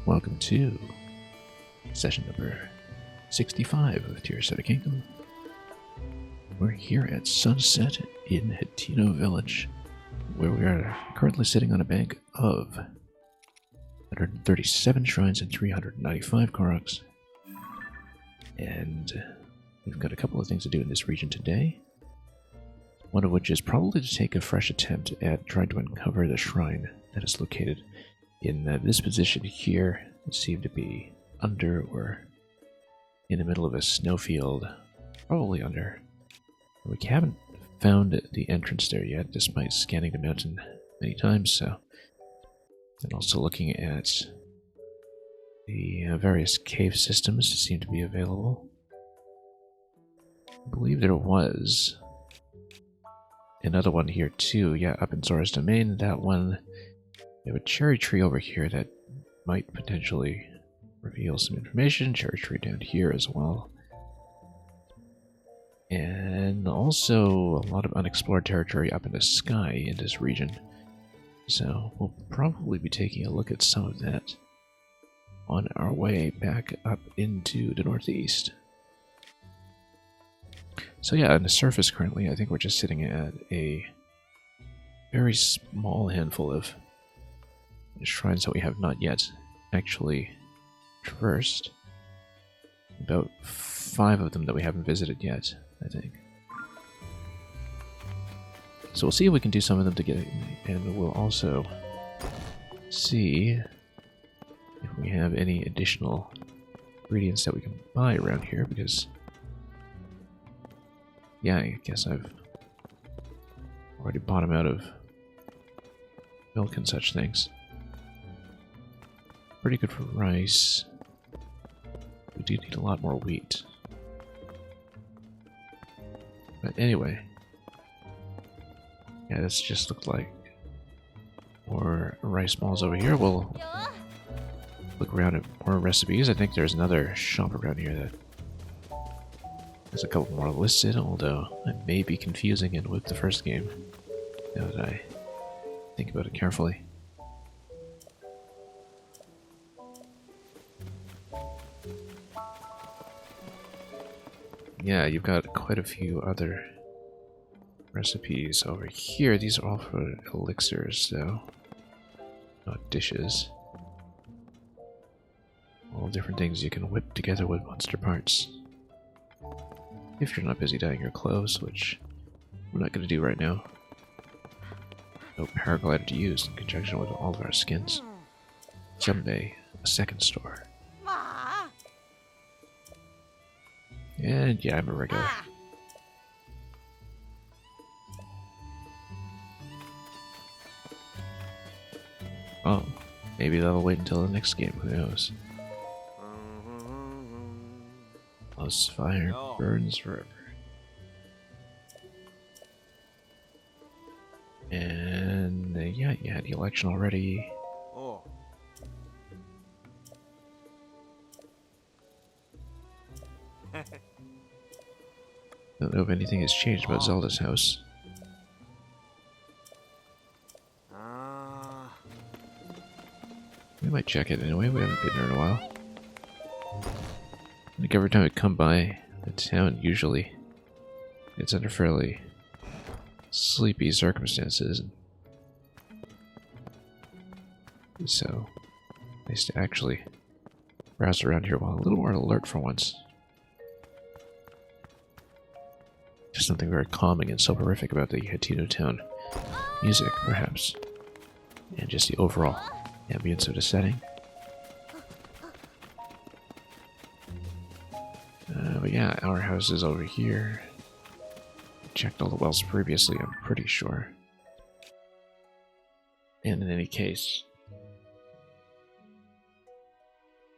welcome to session number 65 of Tearsetta Kingdom. We're here at sunset in Hateno Village, where we are currently sitting on a bank of 137 shrines and 395 Koroks. And we've got a couple of things to do in this region today. One of which is probably to take a fresh attempt at trying to uncover the shrine that is located in this position here. It seemed to be under or in the middle of a snowfield, probably under. We haven't found the entrance there yet, despite scanning the mountain many times. So, and also looking at the various cave systems that seem to be available. I believe there was another one here too, yeah, up in Zora's Domain. That one, we have a cherry tree over here that might potentially reveal some information. Cherry tree down here as well. And also a lot of unexplored territory up in the sky in this region. So we'll probably be taking a look at some of that on our way back up into the northeast. So yeah, on the surface currently, I think we're just sitting at a very small handful of shrines that we have not yet actually traversed. About 5 of them that we haven't visited yet, I think. So we'll see if we can do some of them together, and we'll also see if we have any additional ingredients that we can buy around here, because yeah, I guess I've already bought them out of milk and such things. Pretty good for rice. We do need a lot more wheat. But anyway, yeah, this just looked like more rice balls over here. We'll look around at more recipes. I think there's another shop around here that there's a couple more listed, although I may be confusing it with the first game, now that I think about it carefully. Yeah, you've got quite a few other recipes over here. These are all for elixirs, though, not dishes. All different things you can whip together with monster parts. If you're not busy dyeing your clothes, which we're not going to do right now. No paraglider to use in conjunction with all of our skins. Someday, a second store. And yeah, I'm a regular. Oh, maybe that'll wait until the next game, who knows. Plus fire burns forever. And yeah, you had the election already. Oh. Don't know if anything has changed about Zelda's house. We might check it anyway, we haven't been there in a while. I think every time I come by the town, usually it's under fairly sleepy circumstances. So, nice to actually browse around here while a little more alert for once. Just something very calming and soporific about the Hateno town music, perhaps. And just the overall ambience of the setting. But yeah, our house is over here. Checked all the wells previously, I'm pretty sure. And in any case,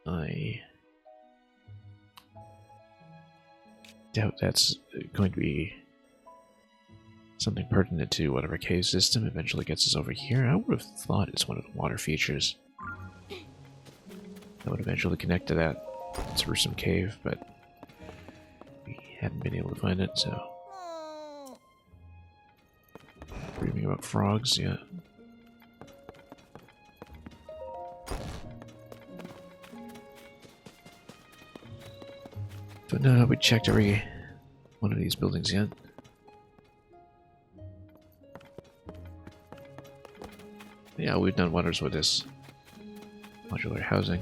I doubt that's going to be something pertinent to whatever cave system eventually gets us over here. I would have thought it's one of the water features that would eventually connect to that through some cave, but we hadn't been able to find it, so. Dreaming about frogs, yeah. But no, we checked every one of these buildings yet. Yeah, we've done wonders with this modular housing.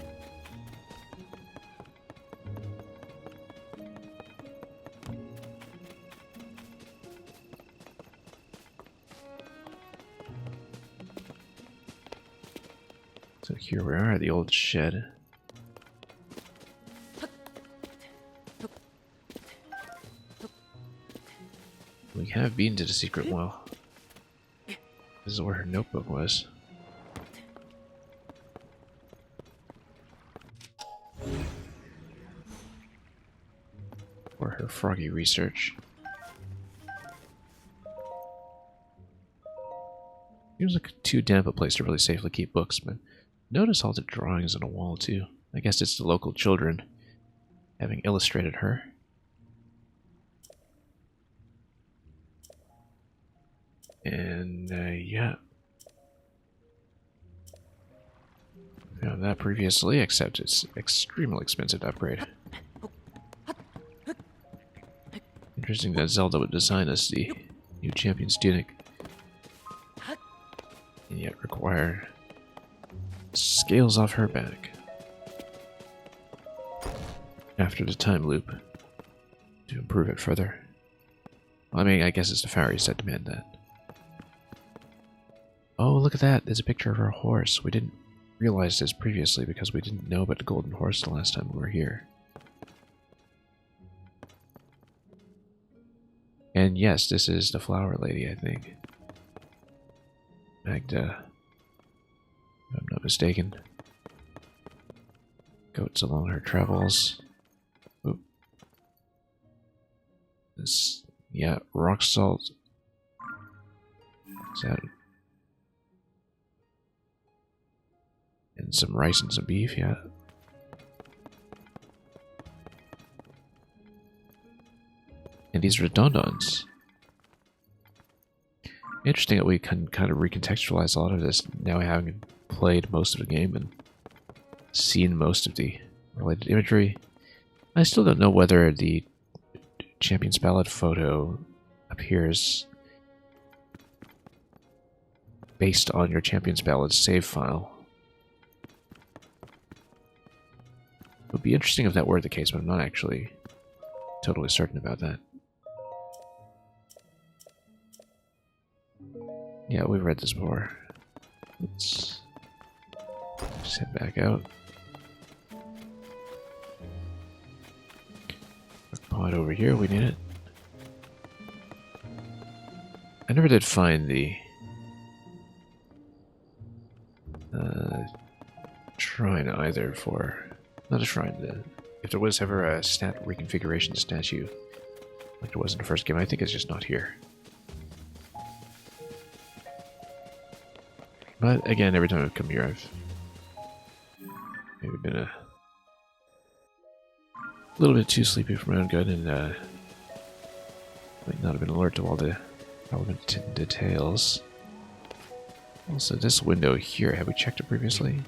So here we are at the old shed. We have been to the secret well. This is where her notebook was. For her froggy research. Seems like too damp a place to really safely keep books, but notice all the drawings on the wall too. I guess it's the local children having illustrated her. And yeah. Found that previously, except it's extremely expensive to upgrade. Interesting that Zelda would design us the new champion's tunic. And yet require scales off her back. After the time loop. To improve it further. Well, I mean, I guess it's the fairies that demand that. Oh, look at that. There's a picture of her horse. We didn't realize this previously because we didn't know about the golden horse the last time we were here. And yes, this is the flower lady, I think. Magda. If I'm not mistaken. Goats along her travels. Oop. This, yeah, rock salt. Is that... And some rice and some beef, yeah. And these redondons. Interesting that we can kind of recontextualize a lot of this now having played most of the game and seen most of the related imagery. I still don't know whether the Champion's Ballad photo appears based on your Champion's Ballad save file. It would be interesting if that were the case, but I'm not actually totally certain about that. Yeah, we've read this before. Let's just head back out. Pod over here, we need it. I never did find the shrine either for... Not a shrine. If there was ever a stat reconfiguration statue, like there was in the first game, I think it's just not here. But again, every time I've come here, I've maybe been a little bit too sleepy for my own good, and might not have been alert to all the relevant details. Also, this window here, have we checked it previously?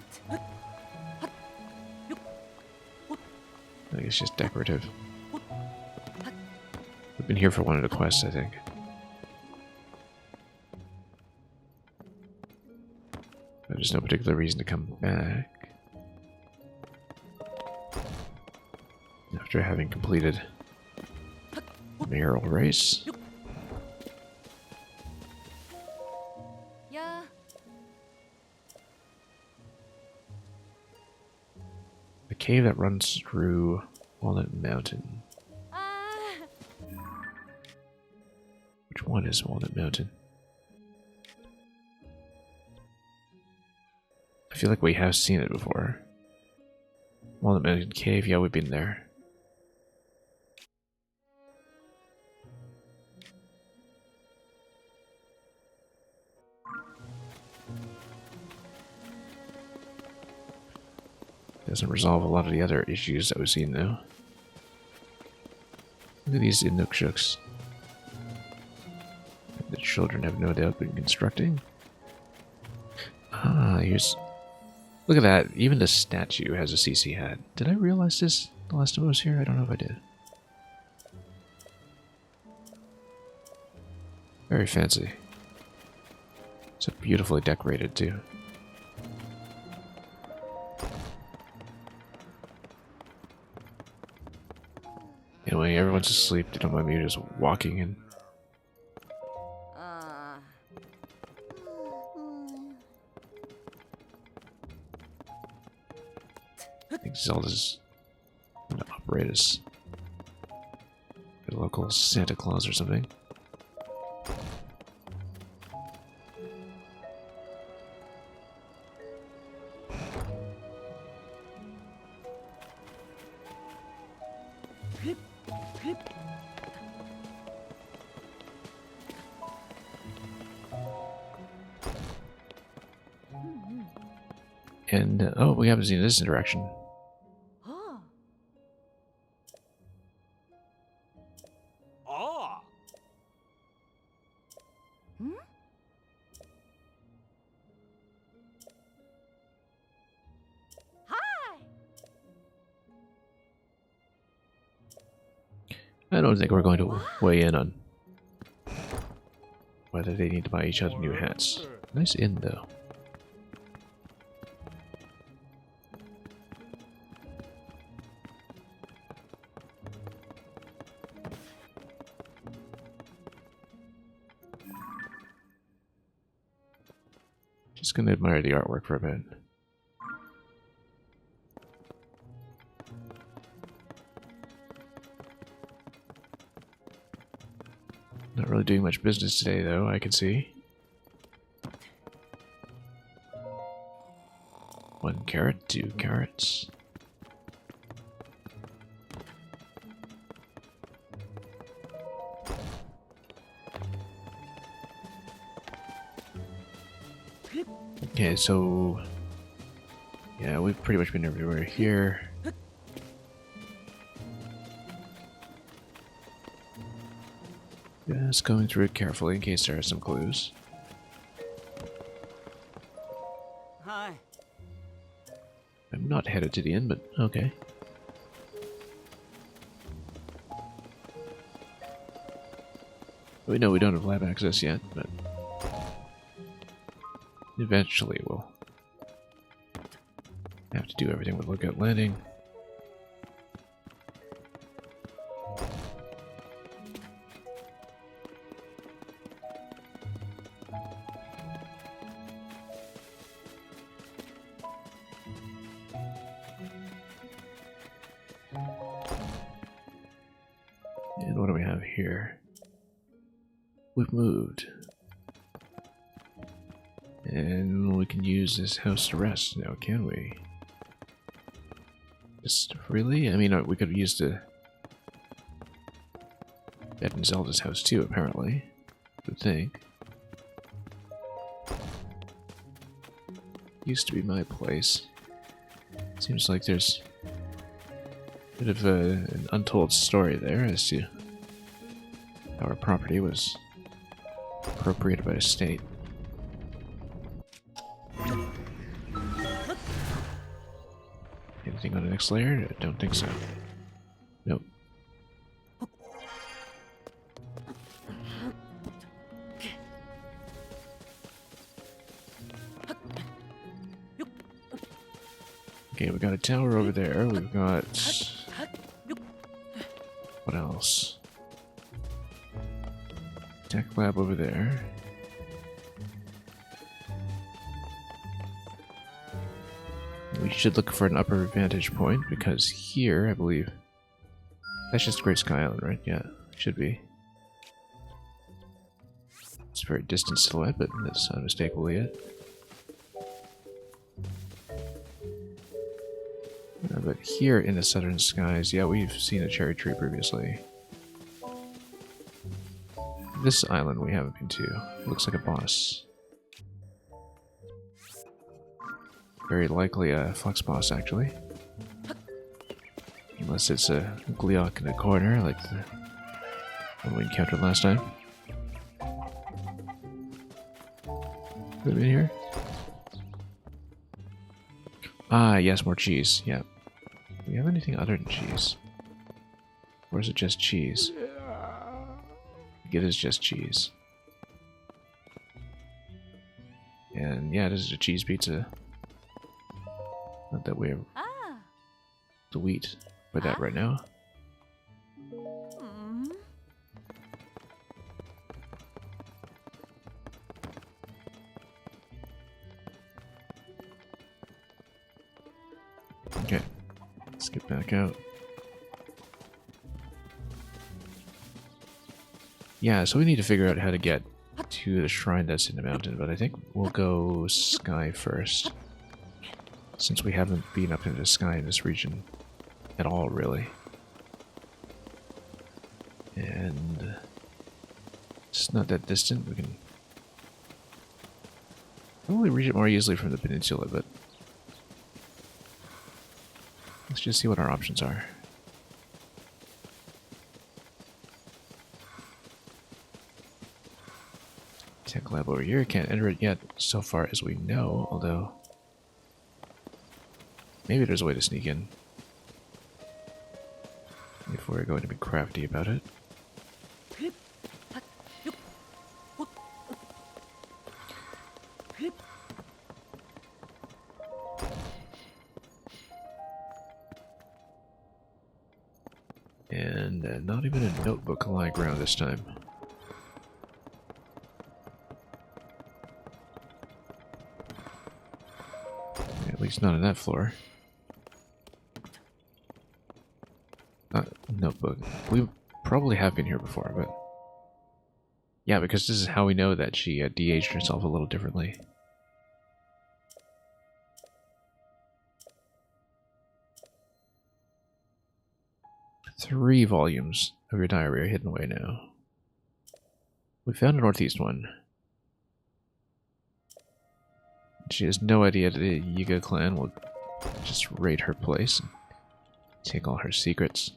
I think it's just decorative. We've been here for one of the quests, I think. There's no particular reason to come back. After having completed the mayoral race. Yeah. The cave that runs through Walnut Mountain. Which one is Walnut Mountain? I feel like we have seen it before. Walnut Mountain Cave, yeah, we've been there. Doesn't resolve a lot of the other issues that we've seen though. Look at these Inukshuks. The children have no doubt been constructing. Ah, here's... Look at that. Even the statue has a CC hat. Did I realize this the last time I was here? I don't know if I did. Very fancy. So beautifully decorated, too. Anyway, everyone's asleep. They don't mind me just walking in. I think Zelda's going to operate as a local Santa Claus or something. And, oh, we haven't seen this interaction. I don't think we're going to weigh in on whether they need to buy each other new hats. Nice inn, though. Just gonna admire the artwork for a bit. Not really doing much business today, though, I can see. 1 carrot, 2 carrots. Okay, so... yeah, we've pretty much been everywhere here. Just going through it carefully in case there are some clues. Hi. I'm not headed to the inn, but okay. We know we don't have lab access yet, but eventually we'll have to do everything with Lookout Landing. And what do we have here? We've moved. And we can use this house to rest now, can we? Just really? I mean, we could have used the bed in Zelda's house too, apparently. I would think. Used to be my place. Seems like there's a bit of an untold story there as to how our property was appropriated by the state. Anything on the next layer? I don't think so. Nope. Okay, we got a tower over there. We've got... what else? Tech lab over there. We should look for an upper vantage point, because here, I believe... that's just Great Sky Island, right? Yeah, should be. It's a very distant silhouette, but that's unmistakably it. But here in the southern skies, yeah, we've seen a cherry tree previously. This island we haven't been to. Looks like a boss. Very likely a flux boss, actually. Unless it's a Gleok in a corner, like the one we encountered last time. Could have been here. Ah, yes, more cheese. Yeah. Do we have anything other than cheese? Or is it just cheese? I think it is just cheese. And yeah, this is a cheese pizza. Not that we have Ah. the wheat for that right now. Hmm. Okay, let's get back out. Yeah, so we need to figure out how to get to the shrine that's in the mountain, but I think we'll go sky first. Since we haven't been up into the sky in this region at all, really. And it's not that distant. We can probably reach it more easily from the peninsula, but let's just see what our options are. Tech lab over here. Can't enter it yet so far as we know, although maybe there's a way to sneak in if we're going to be crafty about it. And not even a notebook lying around this time. At least not on that floor. Notebook. We probably have been here before, but... yeah, because this is how we know that she de-aged herself a little differently. Three volumes of your diary are hidden away now. We found a northeast one. She has no idea that the Yiga clan will just raid her place and take all her secrets.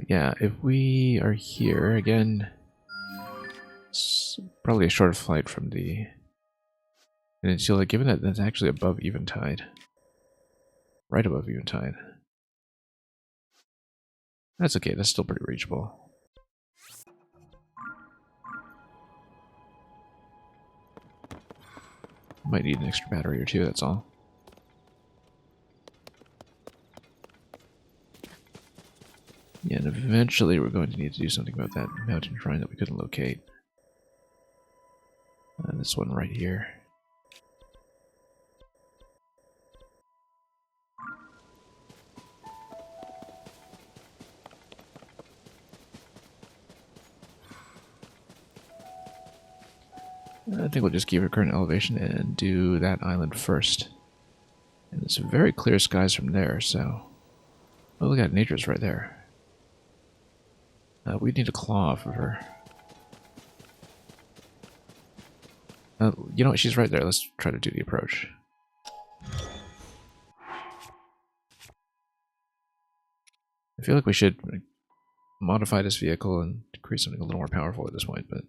Yeah, if we are here, again, it's probably a short flight from the peninsula, given that that's actually above eventide. Right above eventide. That's okay, that's still pretty reachable. Might need an extra battery or two, that's all. Yeah, and eventually we're going to need to do something about that mountain shrine that we couldn't locate. This one right here. I think we'll just keep our current elevation and do that island first. And it's very clear skies from there, so... oh, look at nature's right there. We need a claw off of her. You know what? She's right there. Let's try to do the approach. I feel like we should modify this vehicle and create something a little more powerful at this point, but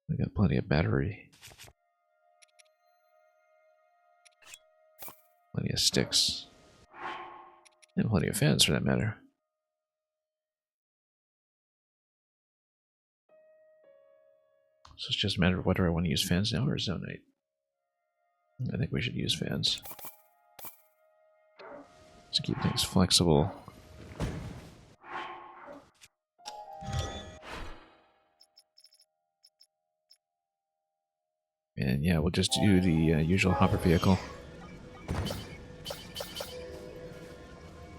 we got plenty of battery. Plenty of sticks. And plenty of fans, for that matter. So it's just a matter of whether I want to use fans now or zonate. I think we should use fans. To keep things flexible. And yeah, we'll just do the usual hopper vehicle.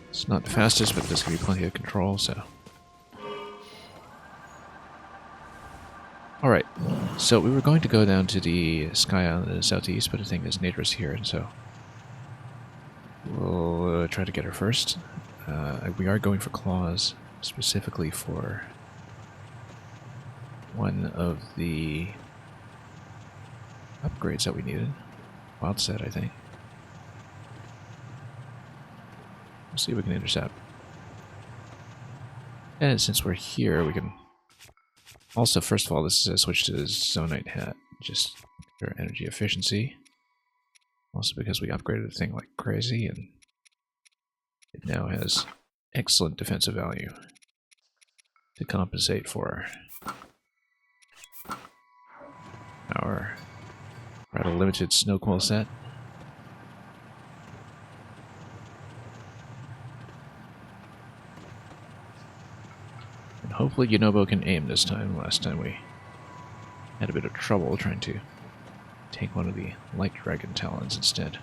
It's not the fastest, but there's going to be plenty of control, so... alright, so we were going to go down to the Sky Island in the southeast, but the thing is, Nadra's here, and so... we'll try to get her first. We are going for claws, specifically for... one of the... upgrades that we needed. Wild set, I think. We'll see if we can intercept. And since we're here, we can... also, first of all, this is a switch to the Zonite hat, just for energy efficiency. Also because we upgraded the thing like crazy, and it now has excellent defensive value to compensate for our rather limited snow quill set. And hopefully Yunobo can aim this time. Last time we had a bit of trouble trying to take one of the light dragon talons instead.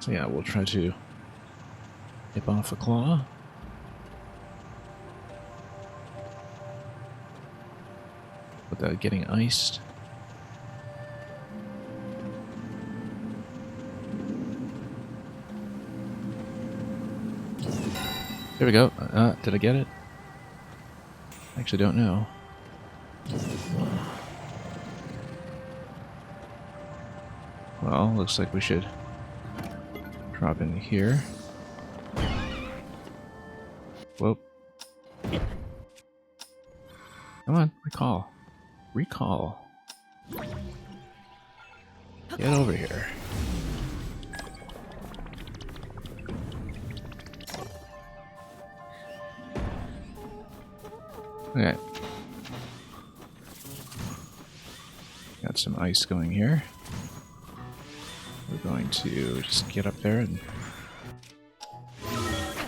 So yeah, we'll try to nip off a claw. Without getting iced. There we go. Did I get it? I actually don't know. Well, looks like we should drop in here. Whoop. Come on, recall. Recall. Get over here. Okay. Got some ice going here. We're going to just get up there and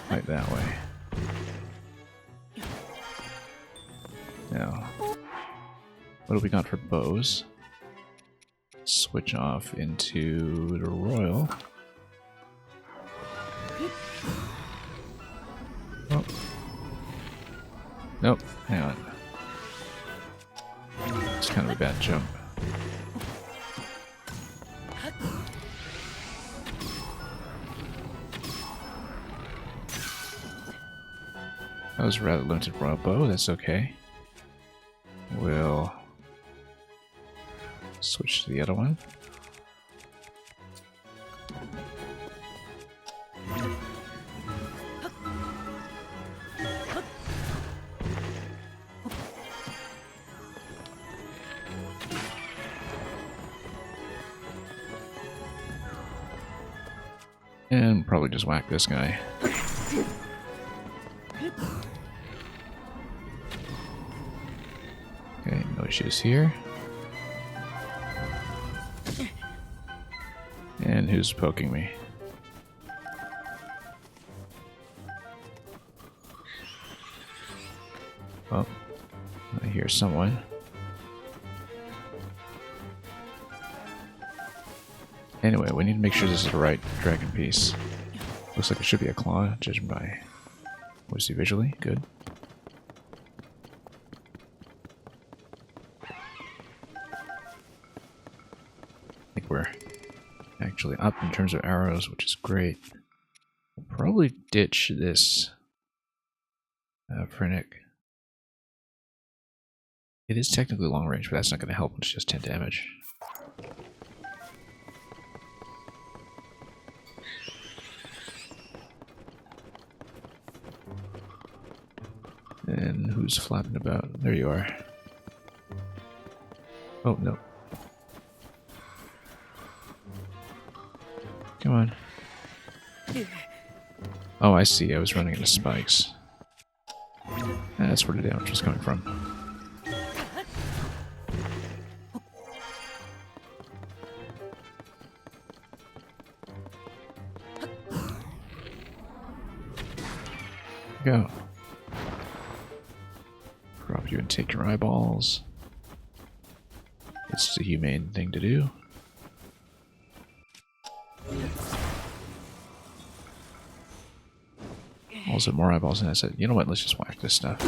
fight that way. Now, what do we got for bows? Switch off into the royal. Oh. Nope, hang on. It's kind of a bad jump. That was a rather limited royal bow, that's okay. We'll switch to the other one. And probably just whack this guy. Okay, no issues here. And who's poking me? Oh, I hear someone. Anyway, we need to make sure this is the right dragon piece. Looks like it should be a claw, judging by what we see visually. Good. I think we're actually up in terms of arrows, which is great. We'll probably ditch this Phrenic. It is technically long range, but that's not going to help. It's just 10 damage. And who's flapping about? There you are. Oh, no. Come on. Oh, I see. I was running into spikes. That's where the damage was coming from. Go. Drop you and take your eyeballs. It's the humane thing to do. Also, more eyeballs, and I said, you know what, let's just whack this stuff.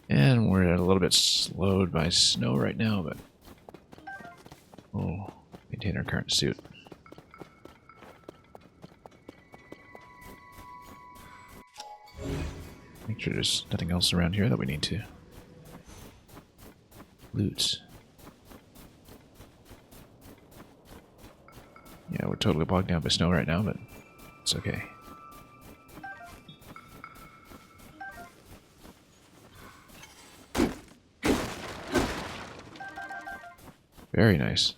And we're a little bit slowed by snow right now, but we'll maintain our current suit. Make sure there's nothing else around here that we need to loot. Yeah, we're totally bogged down by snow right now, but it's okay. Very nice.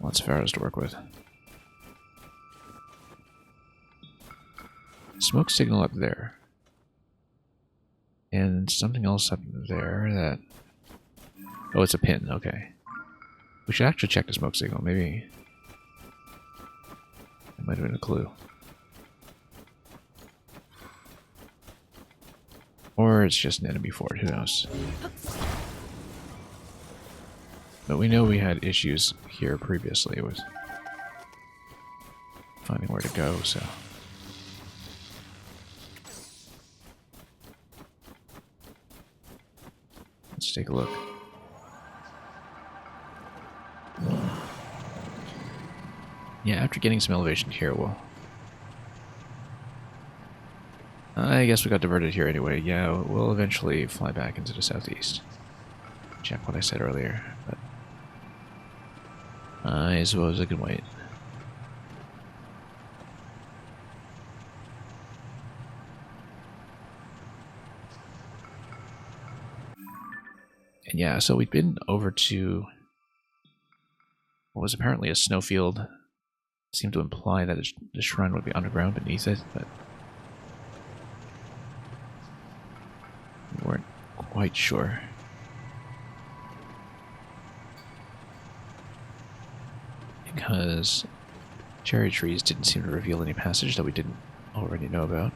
Lots of arrows to work with. Smoke signal up there. And something else up there that... Oh, it's a pin, okay. We should actually check the smoke signal, maybe... It might have been a clue. Or it's just an enemy fort, who knows. But we know we had issues here previously with finding where to go, so... Let's take a look. Yeah, after getting some elevation here, I guess we got diverted here anyway. Yeah, we'll eventually fly back into the southeast. Check what I said earlier, but... I suppose I can wait. And yeah, so we'd been over to what was apparently a snowfield. It seemed to imply that the shrine would be underground beneath it, but we weren't quite sure. Because cherry trees didn't seem to reveal any passage that we didn't already know about.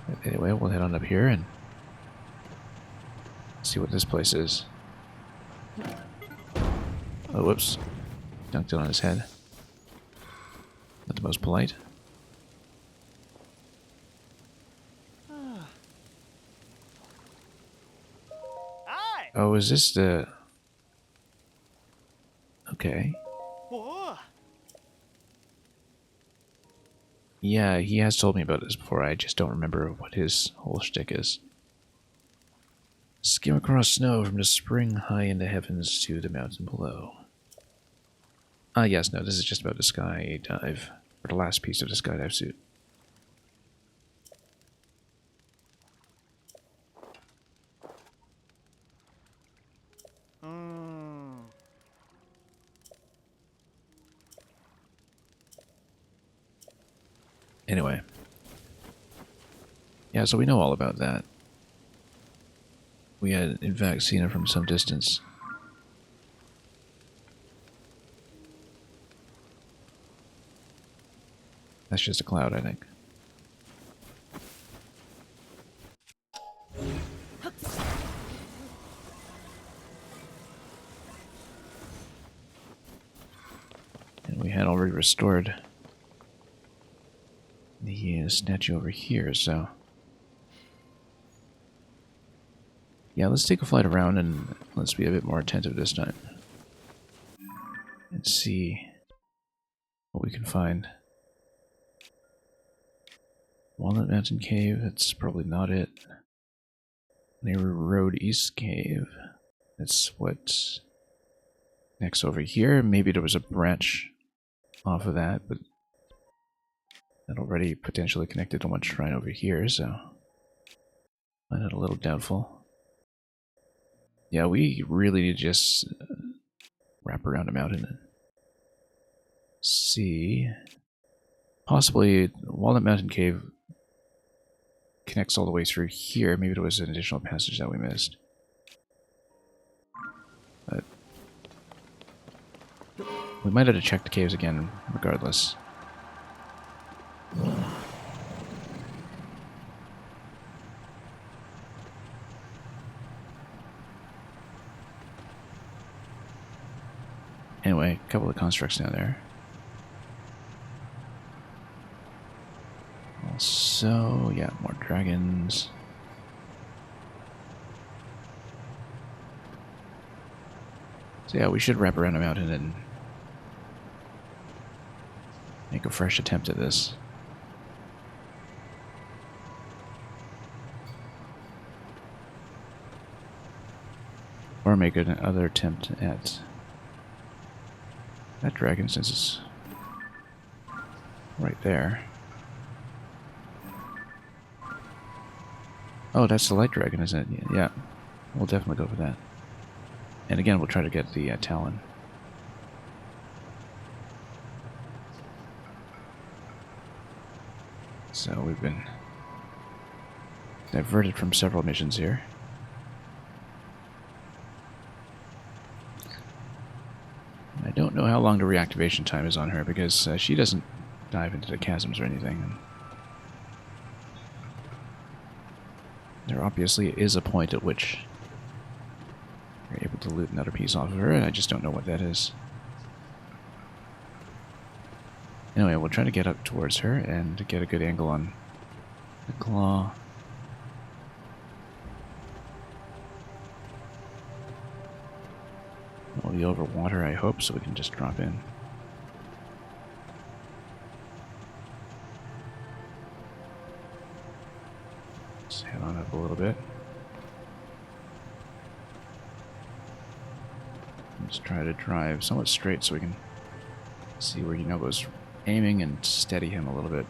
But anyway, we'll head on up here and see what this place is. Oh, whoops. Dunked it on his head. Not the most polite. Oh, is this the... Okay. Yeah, he has told me about this before. I just don't remember what his whole shtick is. Skim across snow from the spring high in the heavens to the mountain below. Ah, yes, no, this is just about the skydive. Or the last piece of the skydive suit. Anyway. Yeah, so we know all about that. We had, in fact, seen it from some distance. That's just a cloud, I think. And we had already restored the statue over here, so... Yeah, let's take a flight around and let's be a bit more attentive this time. And see what we can find. Walnut Mountain Cave, that's probably not it. Neighbor Road East Cave. That's what's next over here. Maybe there was a branch off of that, but that already potentially connected to one shrine over here, so I find it a little doubtful. Yeah, we really need to just wrap around a mountain and see. Possibly Walnut Mountain Cave connects all the way through here. Maybe there was an additional passage that we missed. But we might have to check the caves again, regardless. Anyway, a couple of constructs down there. Also, yeah, more dragons. So yeah, we should wrap around a mountain and make a fresh attempt at this. Or make another attempt at that dragon since it's right there. Oh, that's the light dragon, isn't it? Yeah, we'll definitely go for that. And again, we'll try to get the Talon. So we've been diverted from several missions here. I don't know how long the reactivation time is on her because she doesn't dive into the chasms or anything. There obviously is a point at which you're able to loot another piece off of her, and I just don't know what that is. Anyway, we'll try to get up towards her and get a good angle on the claw. We'll be over water, I hope, so we can just drop in. Let's head on up a little bit. Let's try to drive somewhat straight so we can see where Yunobo's aiming and steady him a little bit.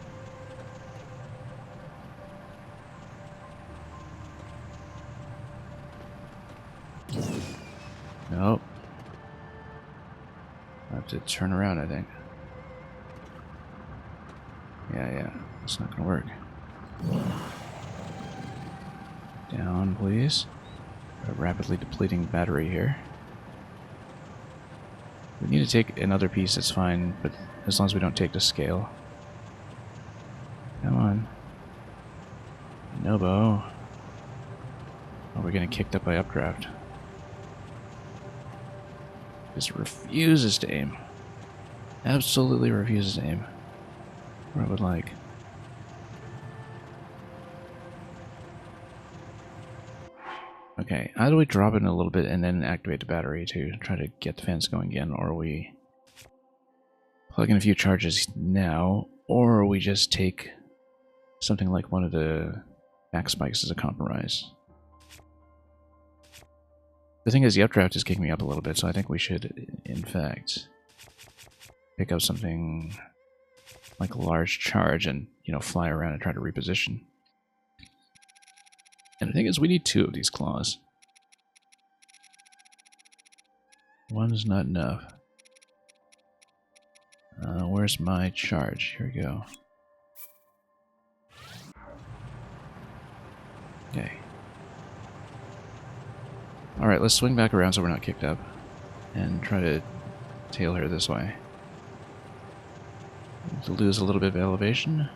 Nope. I have to turn around, I think. Yeah, it's not gonna work. Down, please. A rapidly depleting battery here. We need to take another piece, that's fine, but as long as we don't take the scale. Come on. Nobo. Oh, we're getting kicked up by updraft. Just refuses to aim. Absolutely refuses to aim. Where I would like. Okay, either we drop it in a little bit and then activate the battery to try to get the fence going again, or we plug in a few charges now, or we just take something like one of the back spikes as a compromise. The thing is, the updraft is kicking me up a little bit, so I think we should, in fact, pick up something like a large charge and, you know, fly around and try to reposition. And the thing is, we need 2 of these claws. One's not enough. Where's my charge? Here we go. Okay. Alright, let's swing back around so we're not kicked up. And try to tail her this way. To lose a little bit of elevation.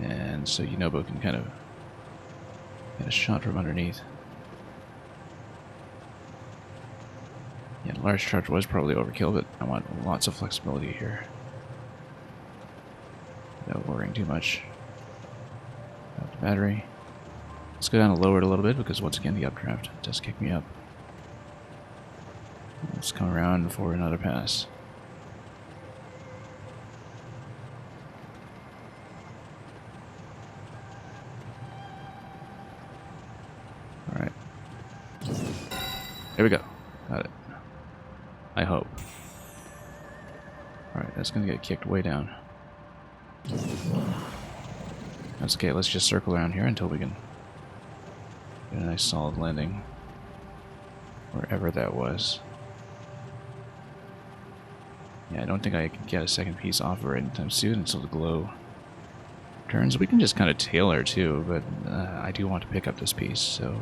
And so Yunobo can kind of get a shot from underneath. Yeah, large charge was probably overkill, but I want lots of flexibility here. Without worrying too much about the battery. Let's go down and lower it a little bit because once again the updraft does kick me up. Let's come around for another pass. Alright. There we go. Got it. I hope. Alright, that's gonna get kicked way down. That's okay, let's just circle around here until we can get a nice solid landing. Wherever that was. Yeah, I don't think I can get a second piece off her anytime soon until the glow turns. We can just kind of tail her too, but I do want to pick up this piece, so...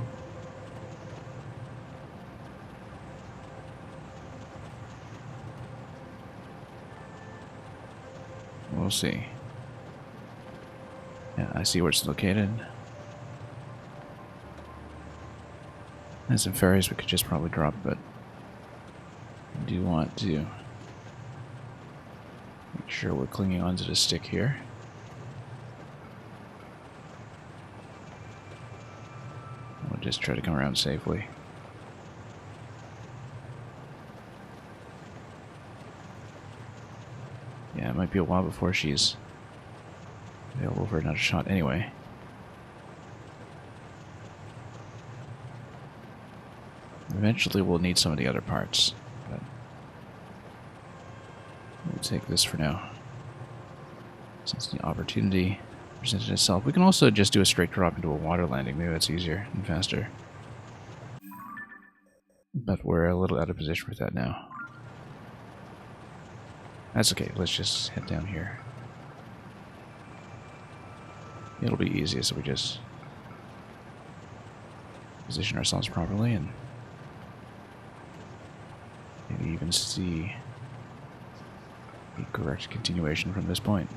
we'll see. Yeah, I see where it's located. And some ferries we could just probably drop, but I do want to make sure we're clinging onto the stick here. We'll just try to come around safely. Yeah, it might be a while before she's available for another shot anyway. Eventually we'll need some of the other parts. But we'll take this for now. Since the opportunity presented itself. We can also just do a straight drop into a water landing. Maybe that's easier and faster. But we're a little out of position with that now. That's okay. Let's just head down here. It'll be easy, so we just position ourselves properly and maybe even see the correct continuation from this point.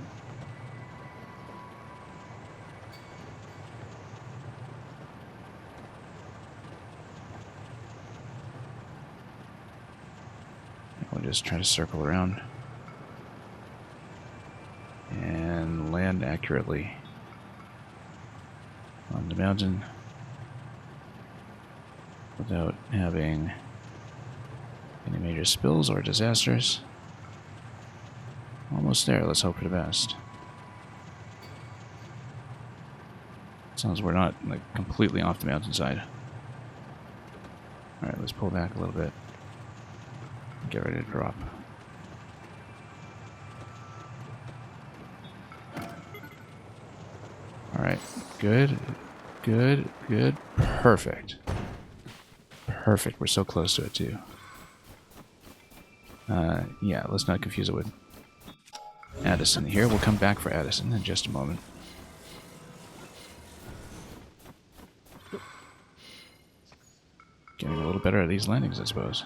We'll just try to circle around and land accurately on the mountain without having any major spills or disasters. Almost there. Let's hope for the best. Sounds we're not like completely off the mountainside. Alright, let's pull back a little bit. Get ready to drop. Alright, good, good, good, perfect. Perfect, we're so close to it too. Yeah, let's not confuse it with Addison here. We'll come back for Addison in just a moment. Getting a little better at these landings, I suppose.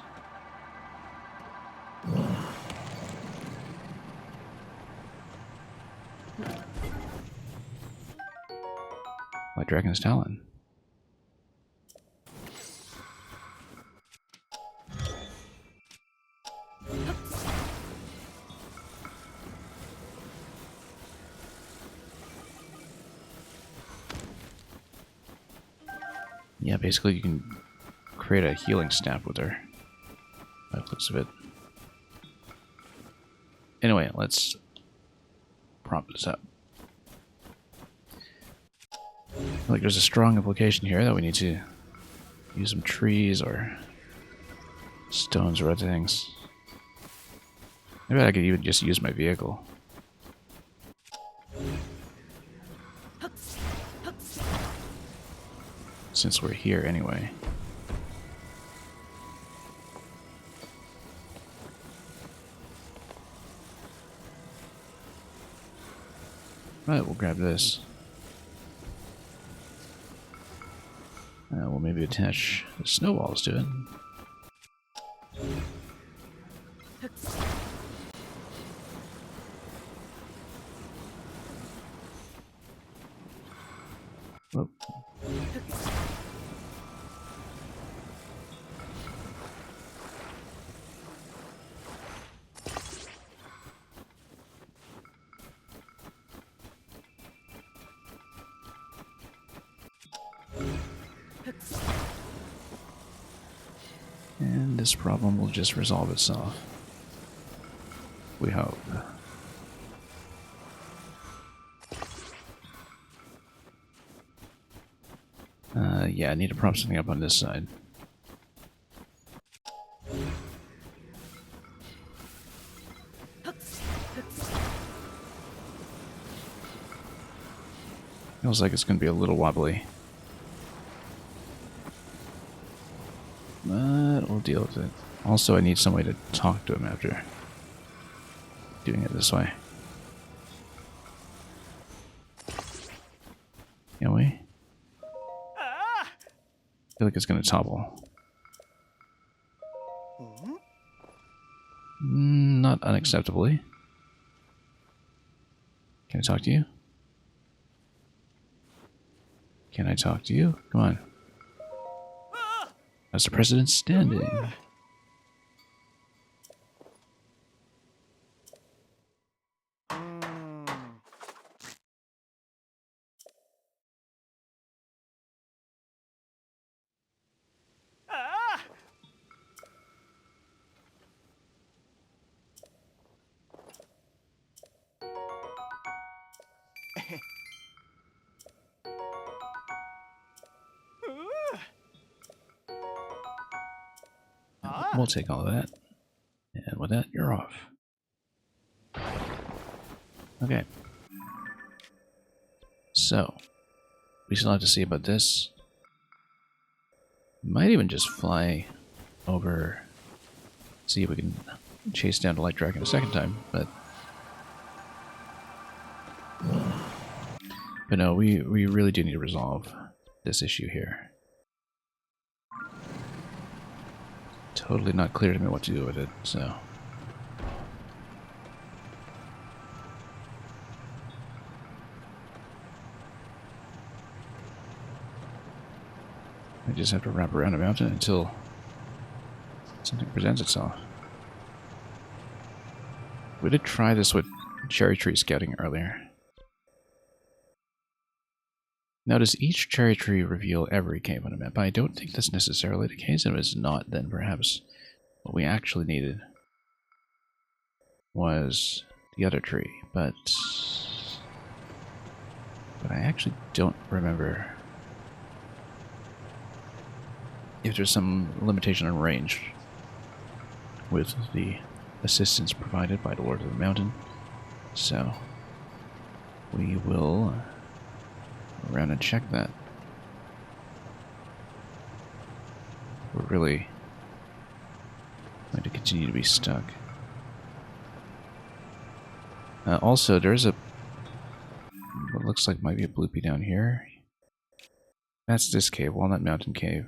Like Dragon's Talon. Yeah, basically you can create a healing staff with her. By the looks of it. Anyway, let's prop this up. Like there's a strong implication here that we need to use some trees or stones or other things. Maybe I could even just use my vehicle. Since we're here anyway. Right, we'll grab this. We'll maybe attach the snowballs to it. Whoop. And this problem will just resolve itself. We hope. Yeah, I need to prop something up on this side. Feels like it's going to be a little wobbly. But we'll deal with it. Also, I need some way to talk to him after doing it this way. Can we? I feel like it's going to topple. Not unacceptably. Can I talk to you? Can I talk to you? Come on. As the president's standing. We'll take all of that. And with that, you're off. Okay. So, we still have to see about this. Might even just fly over, see if we can chase down the light dragon a second time, but no, we really do need to resolve this issue here. Totally not clear to me what to do with it, so. I just have to wrap around a mountain until something presents itself. We did try this with cherry tree scouting earlier. Now, does each cherry tree reveal every cave on a map? I don't think that's necessarily the case. If it's not, then perhaps what we actually needed was the other tree. But I actually don't remember if there's some limitation on range with the assistance provided by the Lord of the Mountain. So we will go around and check that. We're really going to continue to be stuck. Also, there's a what looks like might be a bloopy down here. That's this cave, Walnut Mountain Cave.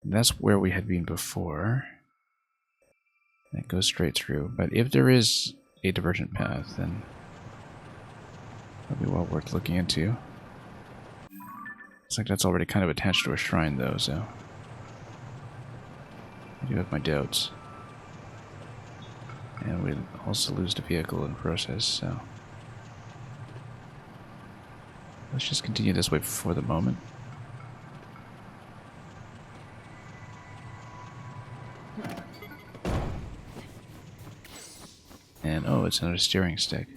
That's where we had been before. That goes straight through. But if there is a divergent path, then that'll be well worth looking into. Looks like that's already kind of attached to a shrine, though, so I do have my doubts. And we also lose the vehicle in the process, so let's just continue this way for the moment. And oh, it's another steering stick.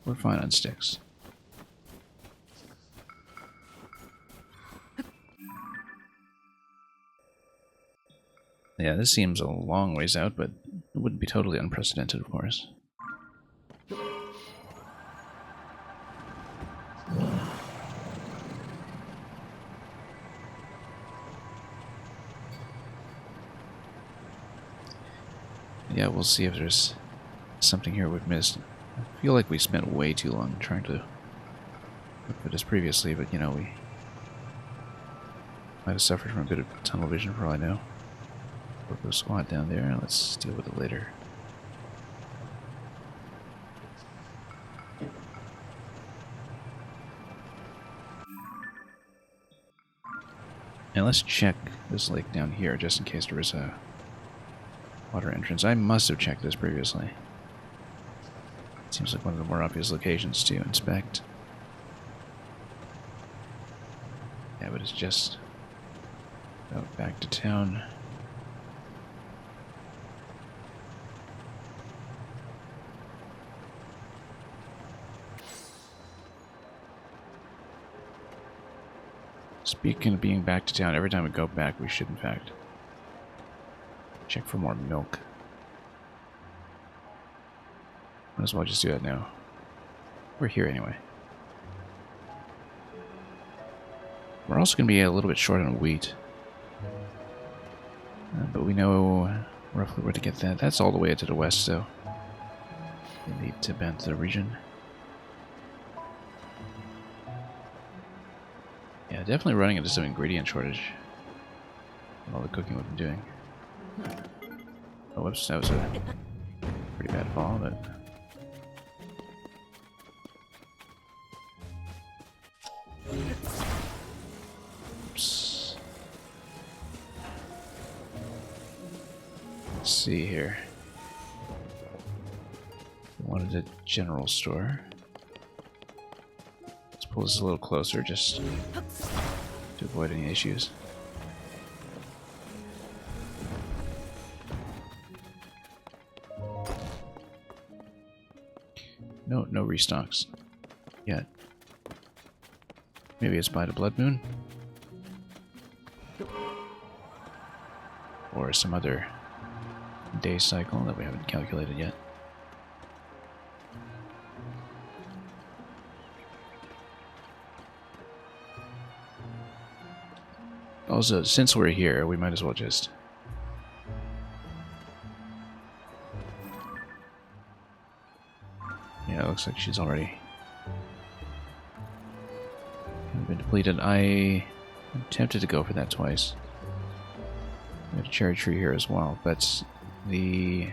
We're fine on sticks. Yeah, this seems a long ways out, but it wouldn't be totally unprecedented, of course. Yeah, we'll see if there's something here we've missed. I feel like we spent way too long trying to look for this previously, but you know, we might have suffered from a bit of tunnel vision for all I know. We'll go squat down there, let's deal with it later. And let's check this lake down here, just in case there is a water entrance. I must have checked this previously. Seems like one of the more obvious locations to inspect. Yeah, but it's just back to town. Speaking of being back to town, every time we go back, we should, in fact, check for more milk. Might as well just do that now. We're here anyway. We're also going to be a little bit short on wheat. But we know roughly where to get that. That's all the way to the west, so in the Tibanta region. Yeah, definitely running into some ingredient shortage. All the cooking we've been doing. Oh, whoops, that was a pretty bad fall, but oops. Let's see here. Wanted a general store. Let's pull this a little closer just to avoid any issues. No restocks yet. Maybe it's by the blood moon. or some other day cycle that we haven't calculated yet. Also, since we're here, we might as well just... Yeah, it looks like she's already been depleted. I'm tempted to go for that twice. We have a cherry tree here as well, but the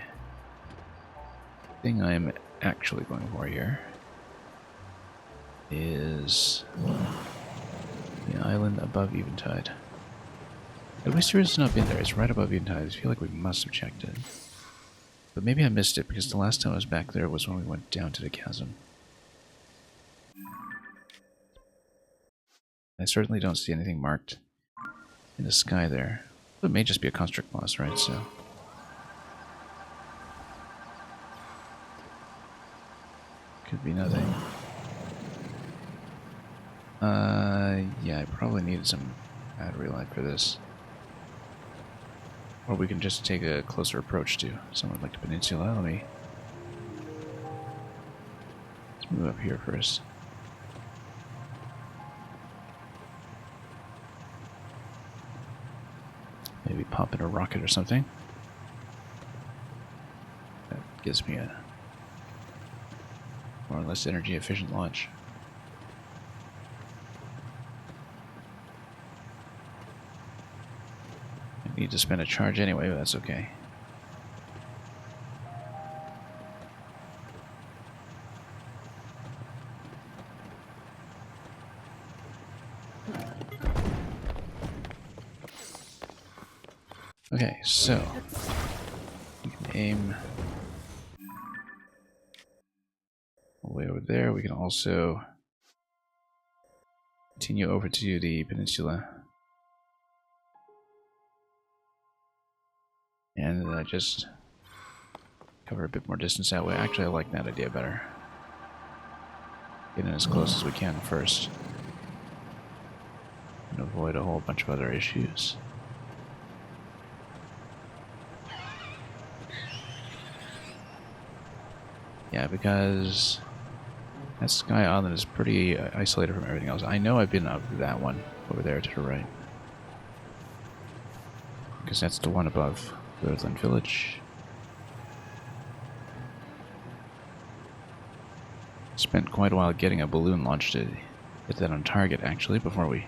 thing I'm actually going for here is the island above Eventide. Have we seriously not been there? It's right above Eventide. I feel like we must have checked it. But maybe I missed it, because the last time I was back there was when we went down to the chasm. I certainly don't see anything marked in the sky there. It may just be a construct boss, right? So could be nothing. Yeah, I probably needed some battery life for this. Or we can just take a closer approach to somewhere like the peninsula. Let's move up here first. Maybe pop in a rocket or something. That gives me a more or less energy efficient launch. I need to spend a charge anyway, but that's okay. Okay, so we can aim all the way over there. We can also continue over to the peninsula and just cover a bit more distance that way. Actually, I like that idea better. Get in as close as we can first and avoid a whole bunch of other issues. Yeah, because that Sky Island is pretty isolated from everything else. I know I've been up that one over there to the right. Because that's the one above Earthland Village. Spent quite a while getting a balloon launched to hit that on target, actually, before we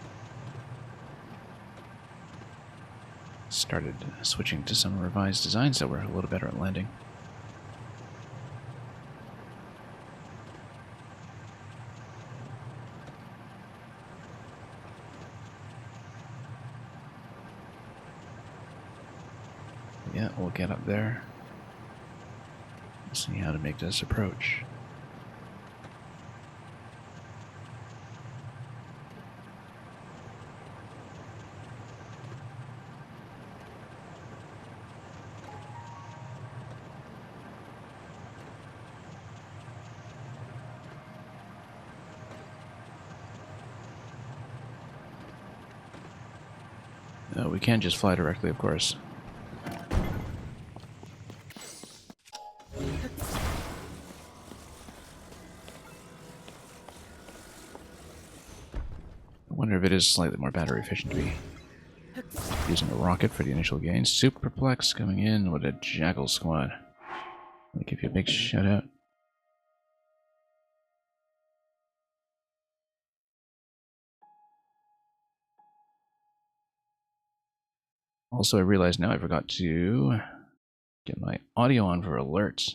started switching to some revised designs that were a little better at landing. Yeah, we'll get up there. See how to make this approach. We can't just fly directly, of course. I wonder if it is slightly more battery efficient to be using a rocket for the initial gain. Superplex coming in with a Jackal squad. I'll give you a big shout out. Also, I realize now I forgot to get my audio on for alerts.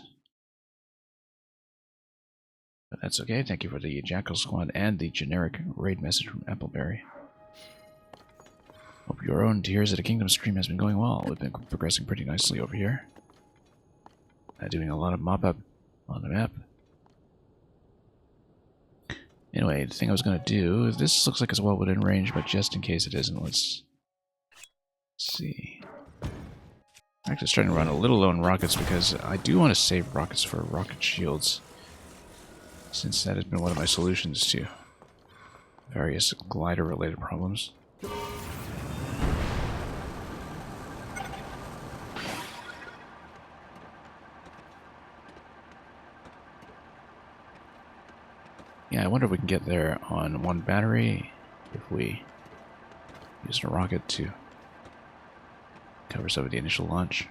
But that's okay. Thank you for the Jackal Squad and the generic raid message from Appleberry. Hope your own Tears of the Kingdom stream has been going well. We've been progressing pretty nicely over here. Doing a lot of mop-up on the map. Anyway, the thing I was going to do, this looks like it's well within range, but just in case it isn't, let's see. I'm actually starting to run a little low on rockets because I do want to save rockets for rocket shields, since that has been one of my solutions to various glider-related problems. Yeah, I wonder if we can get there on one battery if we use a rocket to cover some of the initial launch.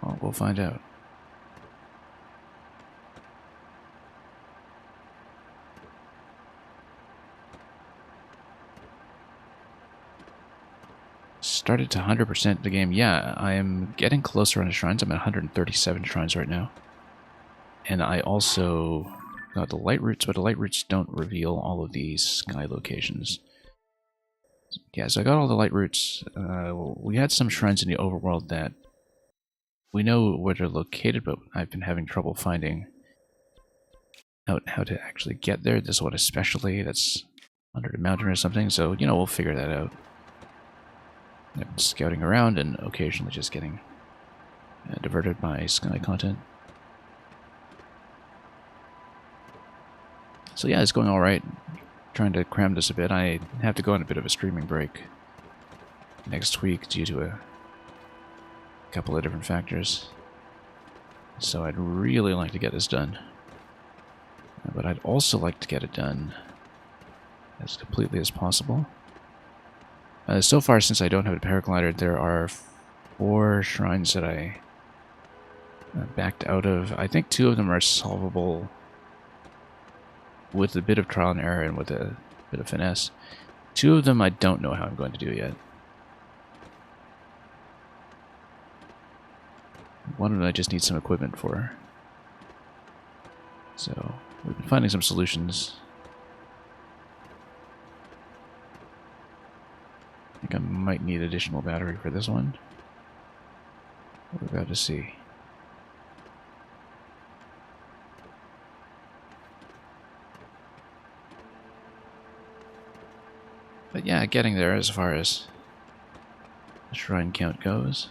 Well, we'll find out. Started to 100% the game. Yeah, I am getting closer on the shrines. I'm at 137 shrines right now. And I also got the light routes, but the light routes don't reveal all of these sky locations. Yeah, so I got all the light routes. We had some shrines in the overworld that we know where they're located, but I've been having trouble finding out how to actually get there. This one especially, that's under the mountain or something, so, you know, we'll figure that out. I've been scouting around and occasionally just getting diverted by sky content. So yeah, it's going alright. Trying to cram this a bit. I have to go on a bit of a streaming break next week due to a couple of different factors. So I'd really like to get this done. But I'd also like to get it done as completely as possible. So far, since I don't have a paraglider, there are 4 shrines that I backed out of. I think 2 of them are solvable with a bit of trial and error and with a bit of finesse. 2 of them I don't know how I'm going to do yet. One of them I just need some equipment for. So, we've been finding some solutions. I think I might need additional battery for this one. We're about to see. But yeah, getting there as far as the shrine count goes.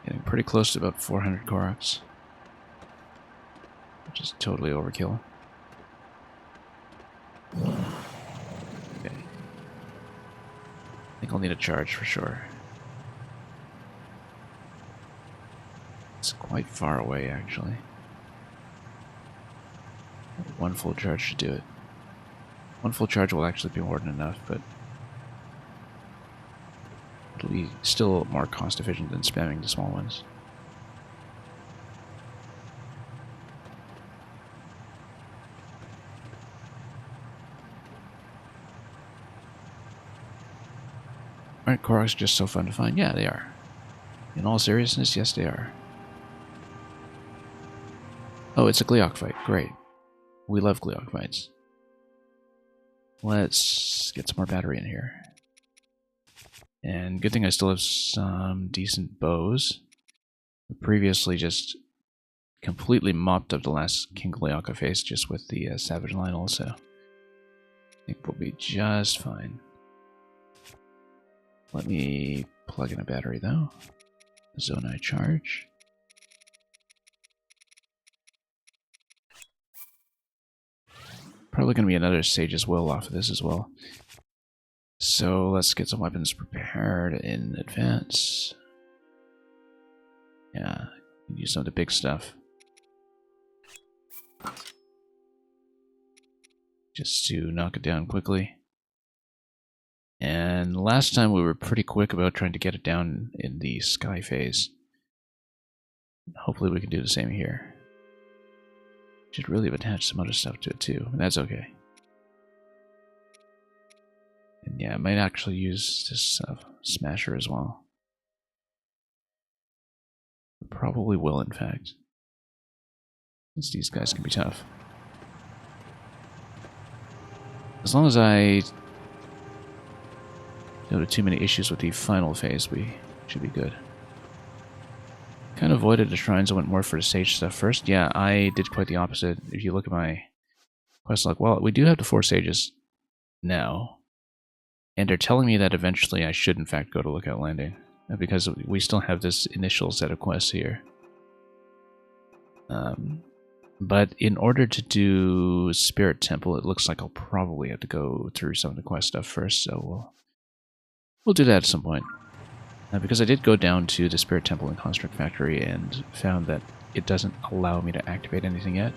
Getting pretty close to about 400 Koroks. Which is totally overkill. Okay. I think I'll need a charge for sure. It's quite far away, actually. 1 full charge should do it. 1 full charge will actually be more than enough, but it'll be still more cost efficient than spamming the small ones. Aren't Koroks just so fun to find? Yeah, they are. In all seriousness, yes they are. Oh, it's a Gleok fight. Great. We love Gleok fights. Let's get some more battery in here. And good thing I still have some decent bows. I previously just completely mopped up the last King Gleok face just with the Savage Line also. I think we'll be just fine. Let me plug in a battery though. Zonai charge. Probably going to be another Sage's Will off of this as well. So let's get some weapons prepared in advance. Yeah, use some of the big stuff. Just to knock it down quickly. And last time we were pretty quick about trying to get it down in the sky phase. Hopefully we can do the same here. Should really have attached some other stuff to it too, and that's okay. And yeah, I might actually use this smasher as well. Probably will, in fact. Since these guys can be tough. As long as I don't have too many issues with the final phase, we should be good. Kind of avoided the shrines. I went more for the sage stuff first. Yeah, I did quite the opposite. If you look at my quest log, well, we do have the 4 sages now. And they're telling me that eventually I should in fact go to Lookout Landing. Because we still have this initial set of quests here. But in order to do Spirit Temple, it looks like I'll probably have to go through some of the quest stuff first, so we'll do that at some point. Because I did go down to the Spirit Temple and Construct Factory and found that it doesn't allow me to activate anything yet.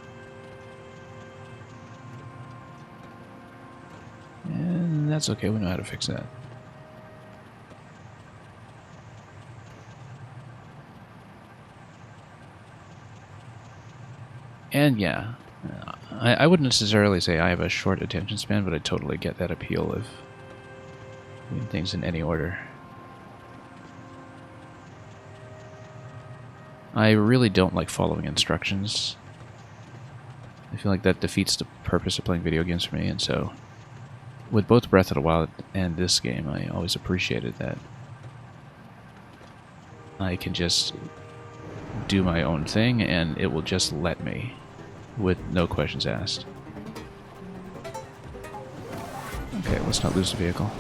And that's okay, we know how to fix that. And yeah, I wouldn't necessarily say I have a short attention span, but I totally get that appeal of doing things in any order. I really don't like following instructions. I feel like that defeats the purpose of playing video games for me, and so with both Breath of the Wild and this game, I always appreciated that I can just do my own thing and it will just let me with no questions asked. Okay, let's not lose the vehicle.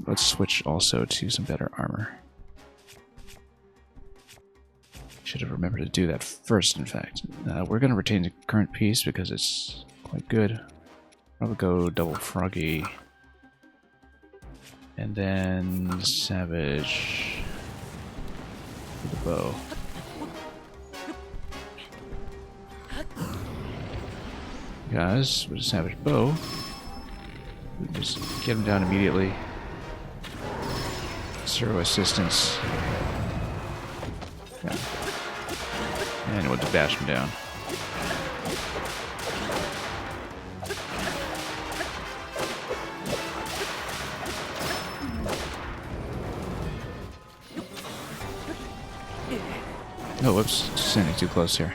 Let's switch also to some better armor. Should have remembered to do that first, in fact. We're going to retain the current piece because it's quite good. Probably go double froggy. And then savage with the bow. Guys, with a savage bow, we can just get him down immediately. Zero assistance. Yeah. And we'll just bash him down. Oh, whoops. Standing too close here.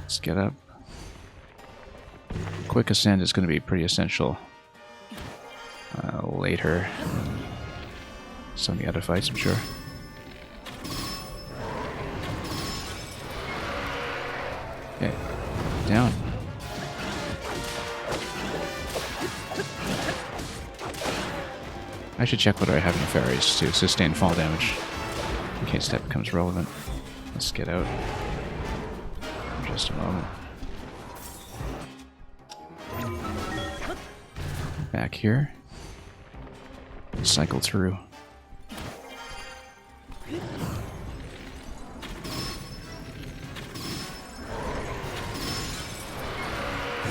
Let's get up. Quick ascent is going to be pretty essential later. Some of the other fights, I'm sure. Okay, down. I should check whether I have any fairies to sustain fall damage in case that becomes relevant. Let's get out for just a moment. Back here. Cycle through.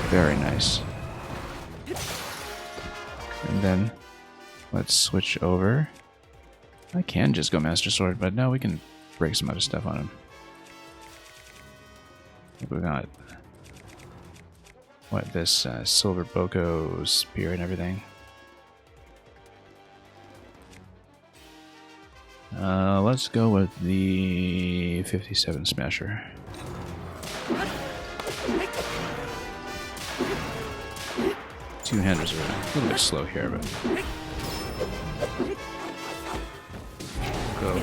Very nice. And then let's switch over. I can just go Master Sword, but no, we can break some other stuff on him. I think we got what, this silver Boko spear and everything. Let's go with the 57 Smasher. Two-handers are a little bit slow here, but go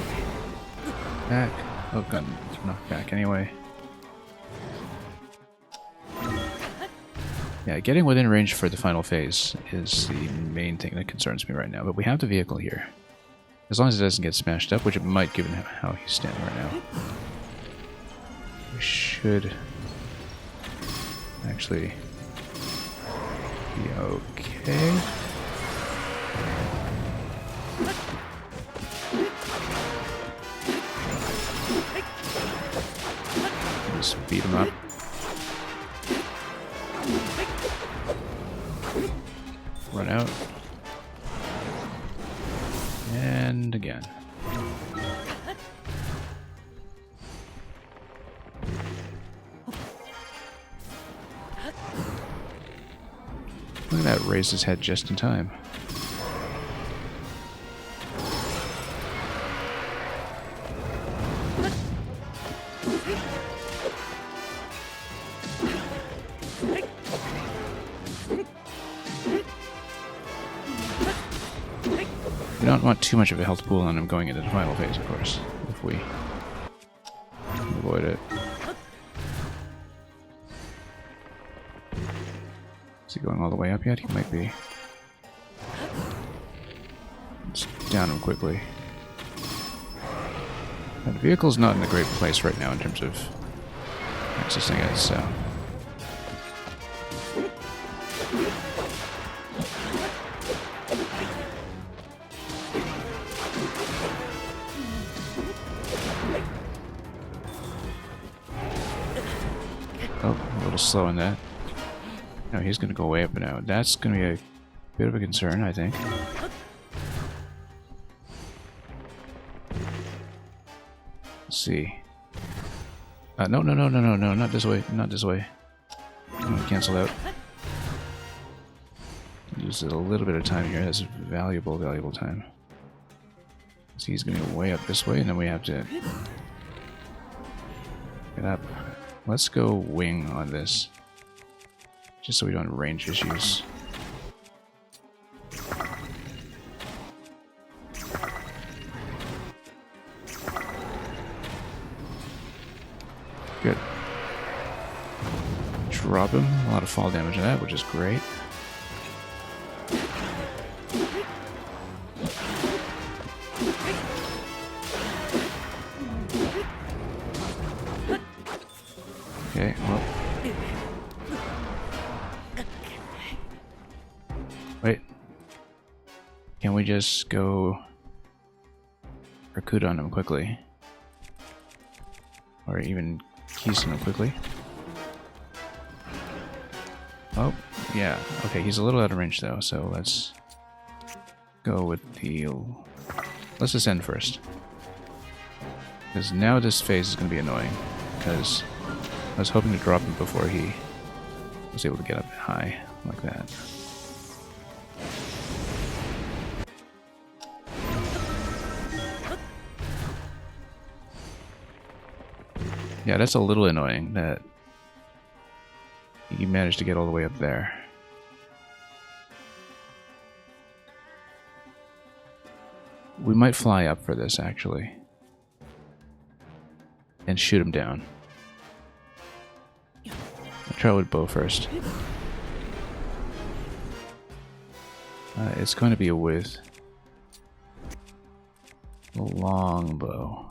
back. Oh, got knocked back anyway. Yeah, getting within range for the final phase is the main thing that concerns me right now, but we have the vehicle here. As long as it doesn't get smashed up, which it might given how he's standing right now. We should actually be okay. Just beat him up. Run out. And again. Look at that, raise his head just in time. We don't want too much of a health pool on him going into the final phase, of course, if we avoid it. Is he going all the way up yet? He might be. Let's down him quickly. Now, the vehicle's not in a great place right now in terms of accessing it, so Oh, a little slow on that. No, he's going to go way up and out. That's going to be a bit of a concern, I think. Let's see. No, not this way, not this way. I'm going to cancel out. Use a little bit of time here. That's valuable, valuable time. So he's going to go way up this way, and then we have to get up. Let's go wing on this, just so we don't have range issues. Good. Drop him. A lot of fall damage on that, which is great. Okay, well. Wait. Can we just go Rakuda on him quickly? Or even Keystone him quickly? Oh, yeah. Okay, he's a little out of range though, so let's go with the... Let's ascend first. Because now this phase is going to be annoying, because I was hoping to drop him before he was able to get up high like that. Yeah, that's a little annoying that he managed to get all the way up there. We might fly up for this, actually. And shoot him down. I'll try with bow first. It's going to be with a long bow.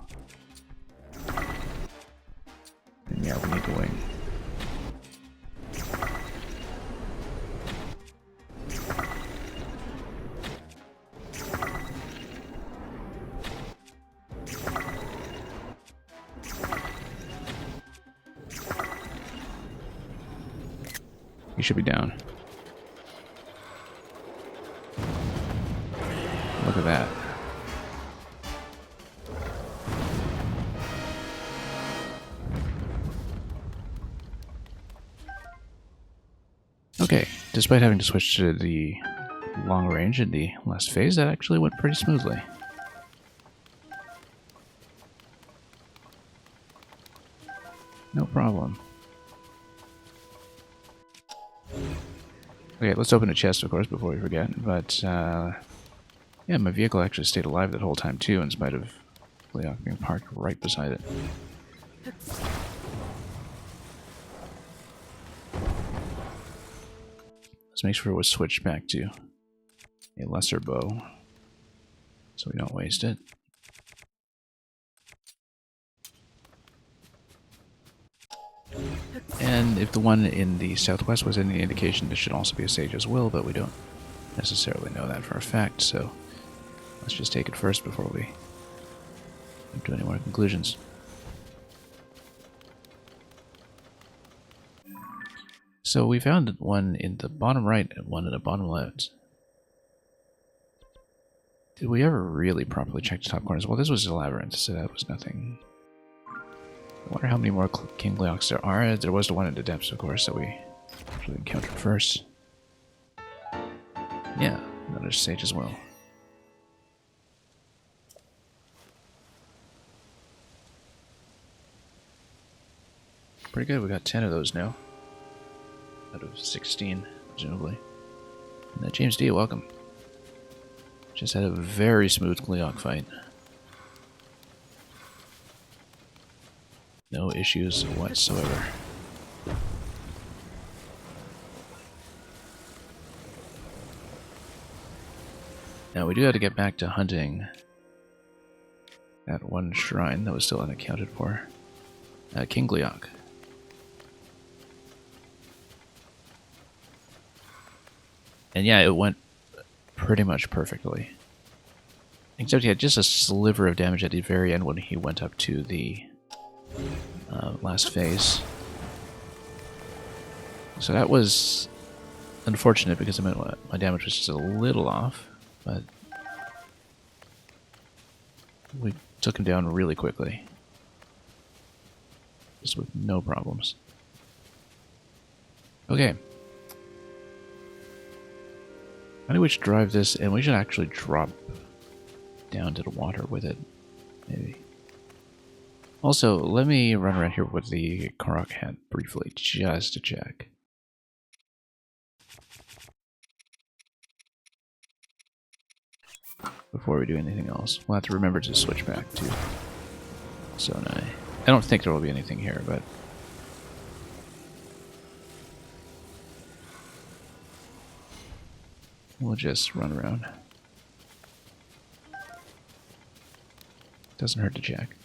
And yeah, we need to wing. He should be down. Look at that. Okay, despite having to switch to the long range in the last phase, that actually went pretty smoothly. No problem. Okay, let's open a chest, of course, before we forget. But, yeah, my vehicle actually stayed alive that whole time, too, in spite of Leok being parked right beside it. Let's make sure we switch back to a lesser bow, so we don't waste it. And if the one in the southwest was any indication, this should also be a Sage's Will, but we don't necessarily know that for a fact, so let's just take it first before we do any more conclusions. So we found one in the bottom right and one in the bottom left. Did we ever really properly check the top corners? Well, this was a labyrinth, so that was nothing. I wonder how many more King Leoks there are. There was the one in the depths, of course, that we actually encountered first. Yeah, another Sage's Will. Pretty good, we got 10 of those now. Out of 16, presumably. And James D, welcome. Just had a very smooth Leok fight. No issues whatsoever. Now we do have to get back to hunting that one shrine that was still unaccounted for. King Leok. And yeah, it went pretty much perfectly. Except he had just a sliver of damage at the very end when he went up to the last phase. So that was unfortunate because my damage was just a little off, but we took him down really quickly. Just with no problems. Okay. I think we should drive this, and we should actually drop down to the water with it, maybe. Also, let me run around here with the Korok hat briefly, just to check. Before we do anything else. We'll have to remember to switch back to Sonai. I don't think there will be anything here, but... we'll just run around. Doesn't hurt to check.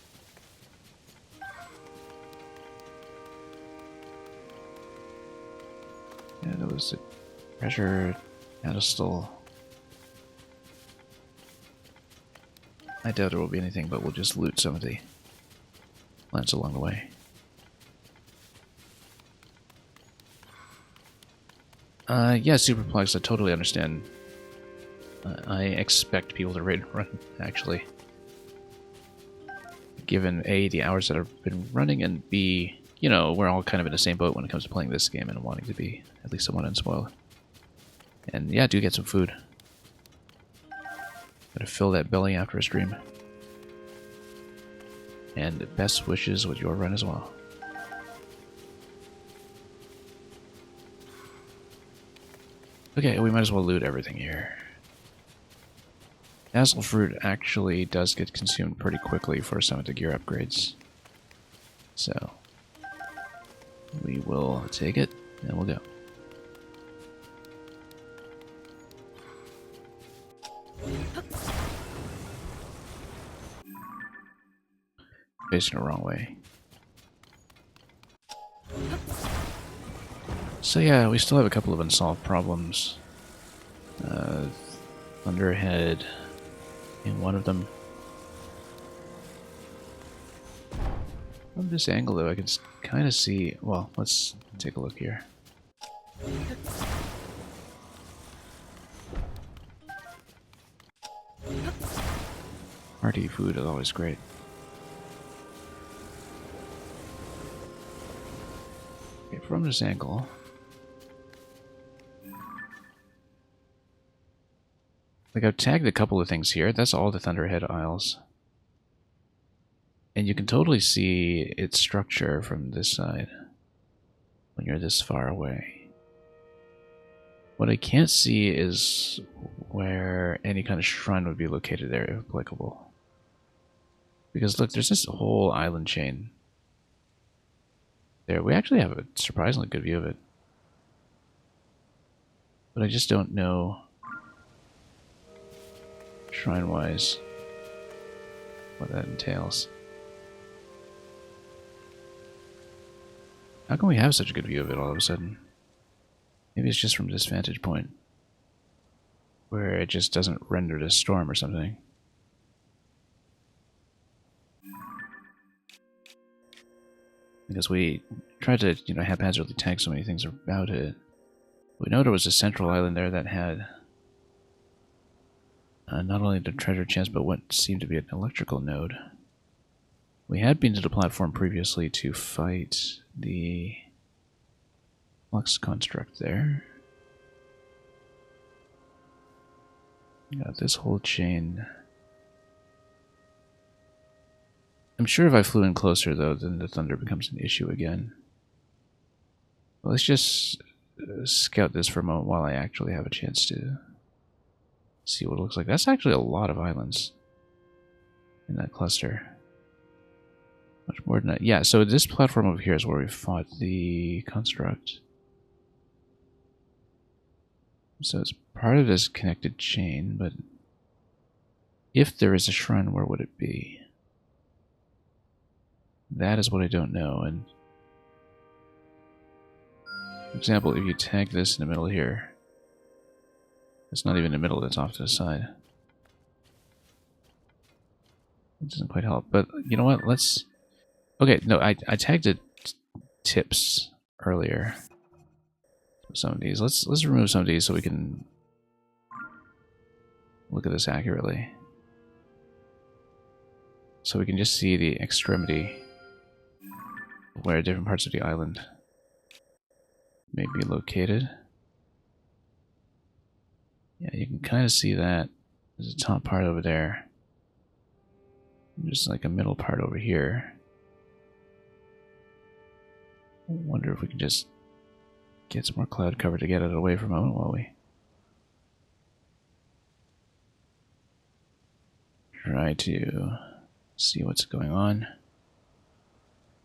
Yeah, there was a treasure pedestal. I doubt there will be anything, but we'll just loot some of the plants along the way. Yeah, Superplex, I totally understand. I expect people to raid run, actually. Given A, the hours that I've been running, and B, you know, we're all kind of in the same boat when it comes to playing this game and wanting to be at least somewhat unspoiled. And yeah, do get some food. Gotta fill that belly after a stream. And best wishes with your run as well. Okay, we might as well loot everything here. Dazzle fruit actually does get consumed pretty quickly for some of the gear upgrades. So, we will take it, and we'll go. Facing the wrong way. So yeah, we still have a couple of unsolved problems. Thunderhead in one of them. From this angle though, I can kind of see... well, let's take a look here. Hearty food is always great. Okay, from this angle... like, I've tagged a couple of things here. That's all the Thunderhead Isles. And you can totally see its structure from this side when you're this far away. What I can't see is where any kind of shrine would be located there, if applicable. Because look, there's this whole island chain there. We actually have a surprisingly good view of it. But I just don't know... shrine-wise, what that entails. How can we have such a good view of it all of a sudden? Maybe it's just from this vantage point, where it just doesn't render the storm or something. Because we tried to, you know, haphazardly tag so many things about it. We know there was a central island there that had not only the treasure chest, but what seemed to be an electrical node. We had been to the platform previously to fight the flux construct there. Got this whole chain. I'm sure if I flew in closer, though, then the thunder becomes an issue again. Well, let's just scout this for a moment while I actually have a chance to see what it looks like. That's actually a lot of islands in that cluster. Much more than that. Yeah, so this platform over here is where we fought the construct. So it's part of this connected chain, but if there is a shrine, where would it be? That is what I don't know. And for example, if you tag this in the middle here, it's not even in the middle, it's off to the side. It doesn't quite help, but you know what, let's... okay, no, I tagged it tips earlier. some of these. Let's remove some of these so we can look at this accurately. So we can just see the extremity where different parts of the island may be located. Yeah, you can kind of see that. There's a top part over there. There's like a middle part over here. I wonder if we can just get some more cloud cover to get it away for a moment while we try to see what's going on.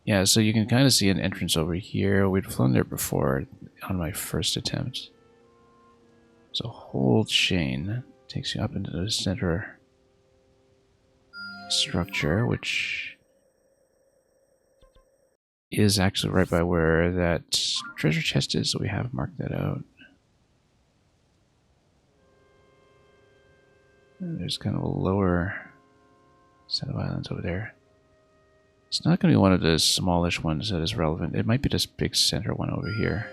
Yeah, so you can kind of see an entrance over here. We'd flown there before on my first attempt. There's a whole chain takes you up into the center structure, which is actually right by where that treasure chest is, so we have marked that out. And there's kind of a lower set of islands over there. It's not going to be one of the smallish ones that is relevant. It might be this big center one over here.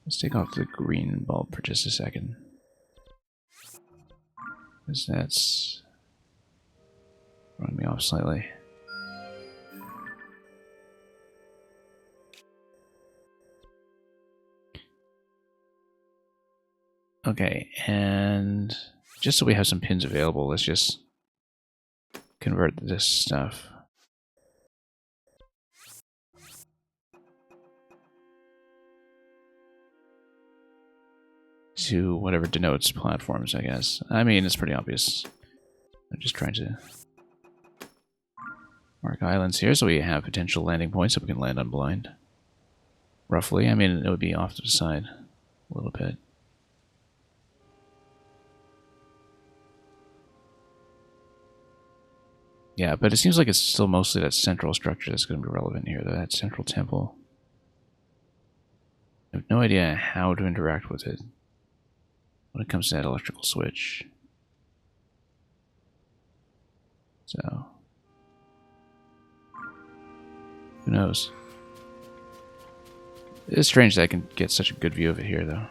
Let's take off the green bulb for just a second. Because that's throwing me off slightly. Okay, and just so we have some pins available, let's just convert this stuff to whatever denotes platforms, I guess. I mean, it's pretty obvious. I'm just trying to mark islands here so we have potential landing points so we can land on blind. Roughly. I mean, it would be off to the side a little bit. Yeah, but it seems like it's still mostly that central structure that's going to be relevant here, though, that central temple. I have no idea how to interact with it when it comes to that electrical switch. So, who knows? It's strange that I can get such a good view of it here, though.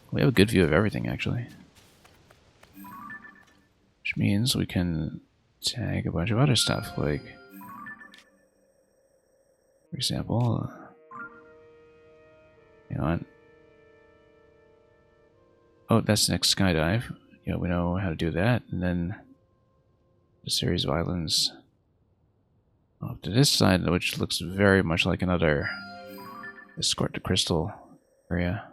We have a good view of everything, actually. Which means we can tag a bunch of other stuff, like, for example, hang on. Oh, that's the next skydive. Yeah, we know how to do that. And then a series of islands off to this side, which looks very much like another escort to crystal area.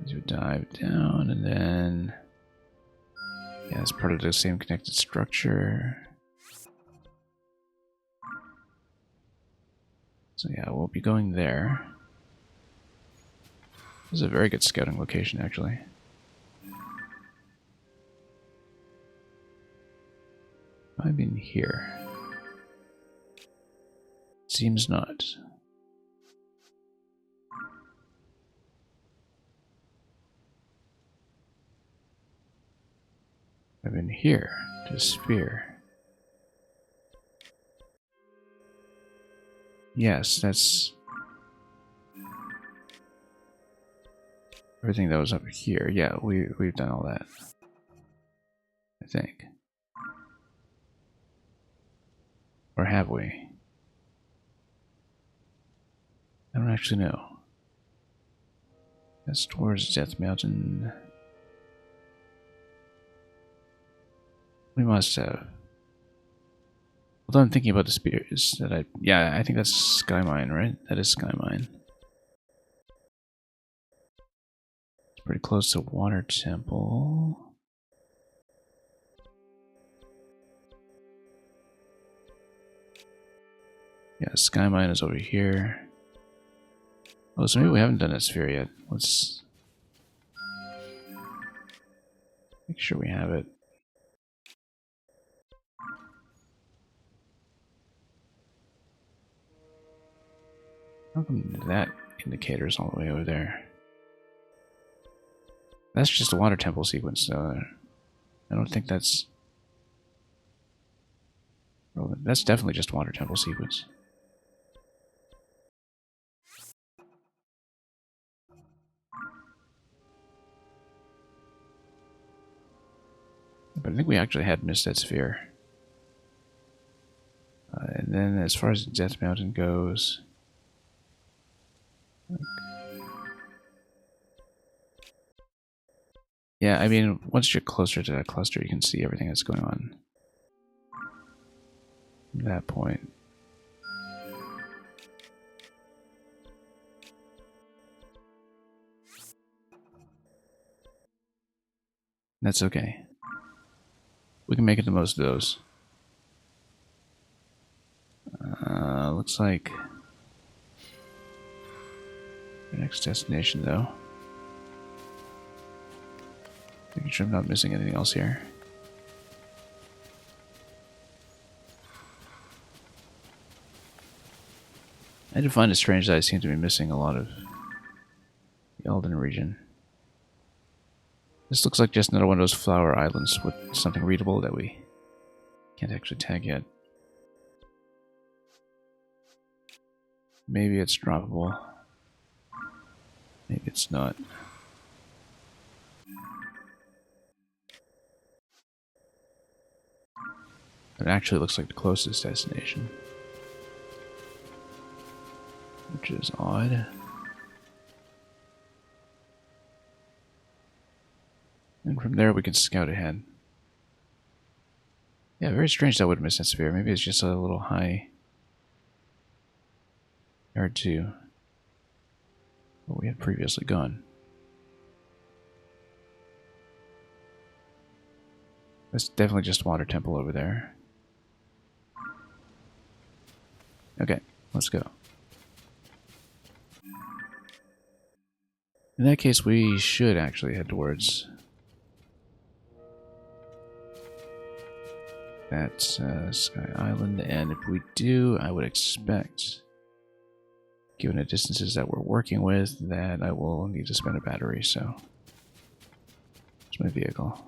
As we dive down, and then yeah, it's part of the same connected structure. So yeah, we'll be going there. This is a very good scouting location, actually. I've been here. Seems not. I've been here to sphere. Yes, that's everything that was up here. Yeah, we've done all that, I think. Or have we? I don't actually know. That's towards Death Mountain. We must have. Although I'm thinking about the spears that yeah, I think that's Sky Mine, right? That is Sky Mine. It's pretty close to Water Temple. Yeah, Sky Mine is over here. Oh, so maybe we haven't done that sphere yet. Let's make sure we have it. How come that indicator is all the way over there? That's just a water temple sequence, so I don't think that's relevant. That's definitely just water temple sequence. But I think we actually had missed that sphere. And then as far as Death Mountain goes... Yeah, I mean, once you're closer to that cluster, you can see everything that's going on. At that point. That's okay. We can make it the most of those. Looks like the next destination, though. Making sure I'm not missing anything else here. I did find it strange that I seem to be missing a lot of the Elden region. This looks like just another one of those flower islands with something readable that we can't actually tag yet. Maybe it's droppable. Maybe it's not. It actually looks like the closest destination. Which is odd. And from there we can scout ahead. Yeah, very strange that I would miss that sphere. Maybe it's just a little high compared to what we had previously gone. That's definitely just water temple over there. Okay, let's go. In that case, we should actually head towards that Sky Island, and if we do, I would expect, given the distances that we're working with, that I will need to spend a battery, so it's my vehicle.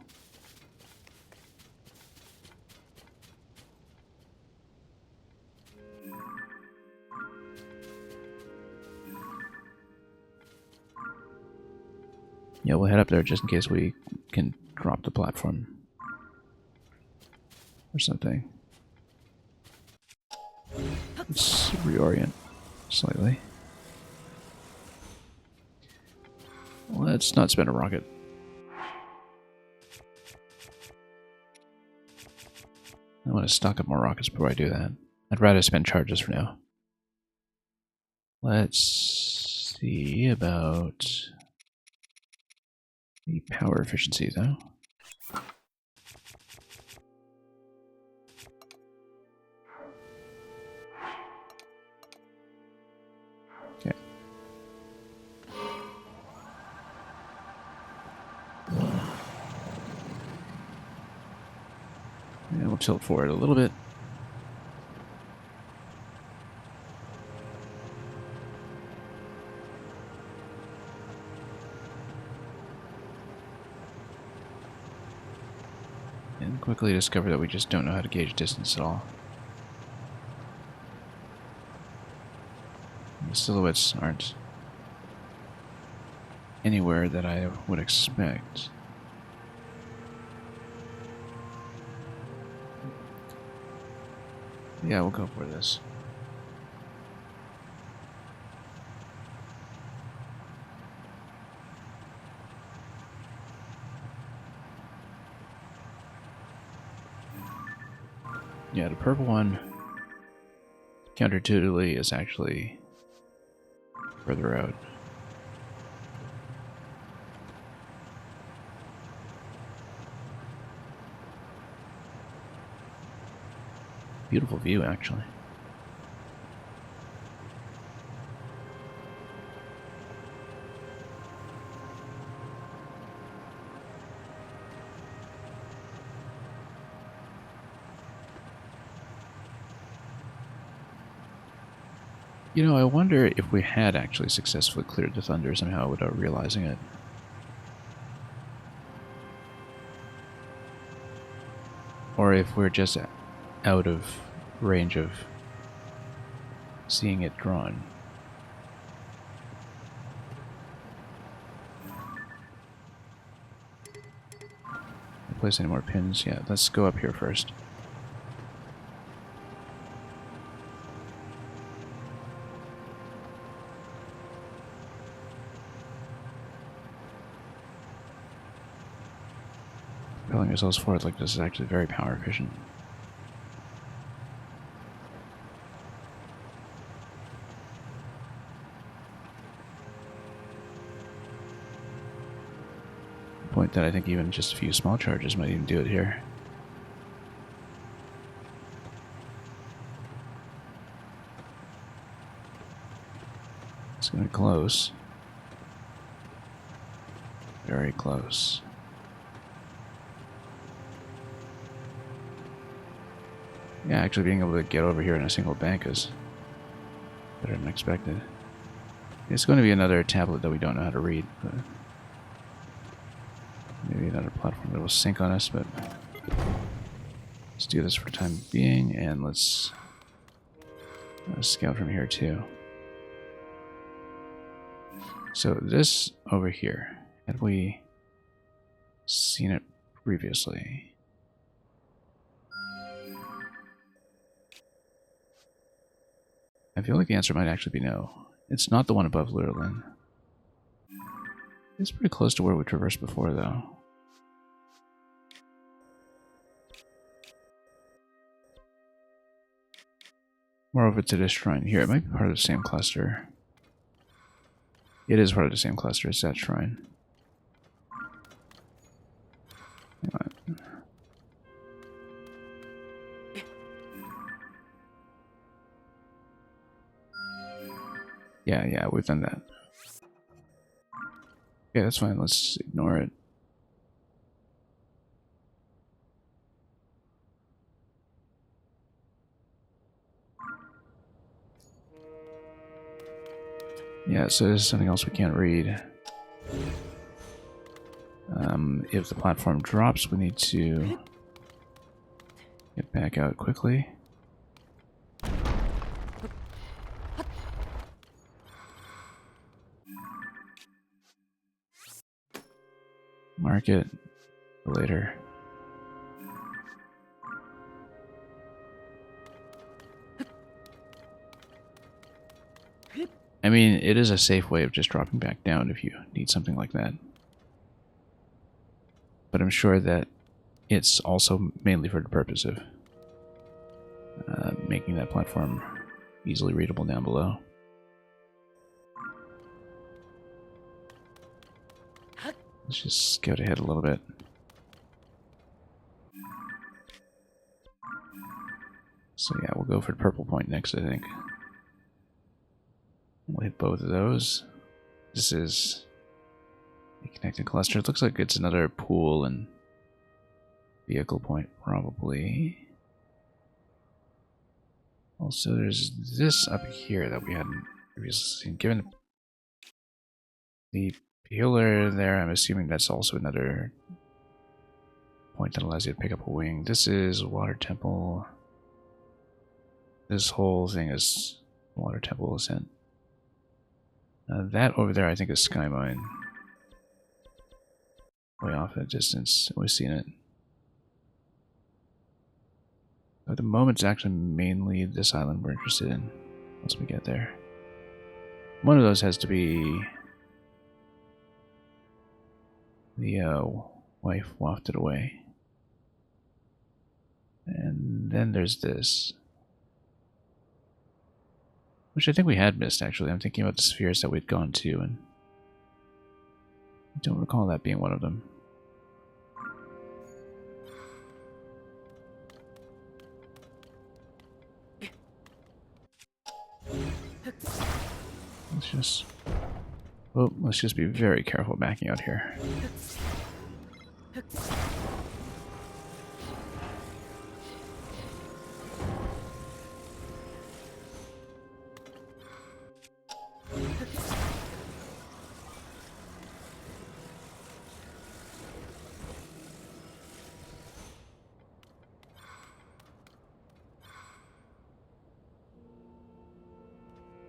Yeah, we'll head up there just in case we can drop the platform or something. Let's reorient slightly. Let's not spend a rocket. I want to stock up more rockets before I do that. I'd rather spend charges for now. Let's see about the power efficiency, though. Okay. And we'll tilt forward a little bit. And quickly discover that we just don't know how to gauge distance at all. The silhouettes aren't anywhere that I would expect. Yeah, we'll go for this. Yeah, the purple one, counterintuitively, is actually further out. Beautiful view, actually. You know, I wonder if we had actually successfully cleared the thunder somehow without realizing it. Or if we're just out of range of seeing it drawn. Place any more pins? Yeah, let's go up here first. Propelling ourselves forward like this is actually very power efficient. Point that I think even just a few small charges might even do it here. It's gonna be close. Very close. Yeah, actually being able to get over here in a single bank is better than expected. It's going to be another tablet that we don't know how to read, but maybe another platform that will sink on us, but let's do this for the time being, and let's scout from here too. So this over here, had we seen it previously? I feel like the answer might actually be no. It's not the one above Lurelin. It's pretty close to where we traversed before, though. Moreover, to this shrine here, it might be part of the same cluster. It is part of the same cluster. It's that shrine. Hang on. Yeah, we've done that. Okay, that's fine. Let's ignore it. Yeah, so there's something else we can't read. If the platform drops, we need to get back out quickly. Mark it for later. I mean, it is a safe way of just dropping back down if you need something like that. But I'm sure that it's also mainly for the purpose of making that platform easily readable down below. Let's just scout ahead a little bit. So yeah, we'll go for the purple point next, I think. We'll hit both of those. This is a connected cluster. It looks like it's another pool and vehicle point, probably. Also, there's this up here that we hadn't previously seen. Given the pillar there, I'm assuming that's also another point that allows you to pick up a wing. This is Water Temple. This whole thing is Water Temple Ascent. That over there, I think, is Sky Mine. Way off in the distance. We've seen it. At the moment, it's actually mainly this island we're interested in. Once we get there. One of those has to be the wife wafted away. And then there's this. Which I think we had missed, actually. I'm thinking about the spheres that we'd gone to, and I don't recall that being one of them. Let's just be very careful backing out here.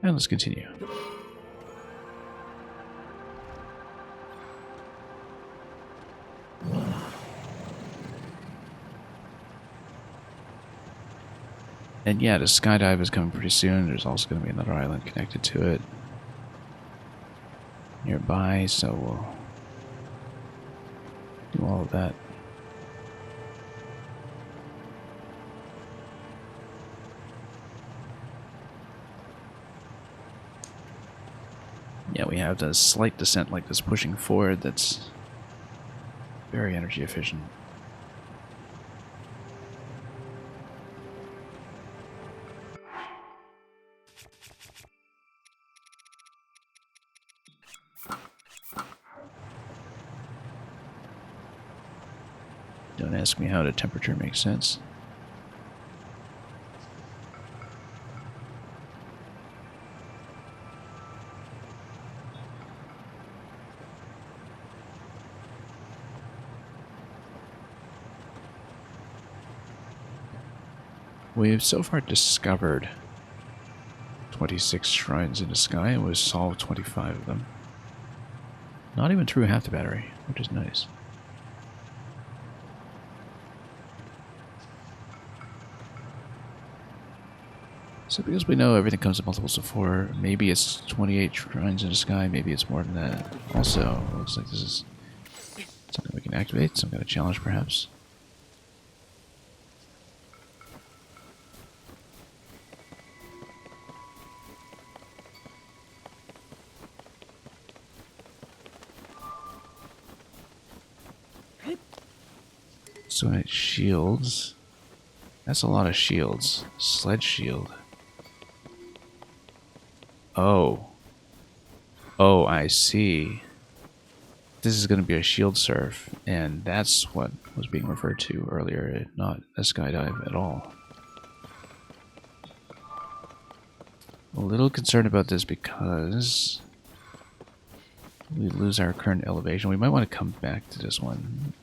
And let's continue. And yeah, the skydive is coming pretty soon. There's also going to be another island connected to it nearby, so we'll do all of that. Yeah, we have the slight descent like this pushing forward that's very energy efficient. Don't ask me how the temperature makes sense. We've so far discovered 26 shrines in the sky, and we've solved 25 of them. Not even through half the battery, which is nice. So because we know everything comes in multiples of 4, maybe it's 28 shrines in the sky, maybe it's more than that. Also, it looks like this is something we can activate, some kind of challenge perhaps. So it shields. That's a lot of shields. Sled shield. Oh. Oh, I see. This is going to be a shield surf, and that's what was being referred to earlier, not a skydive at all. A little concerned about this because we lose our current elevation. We might want to come back to this one.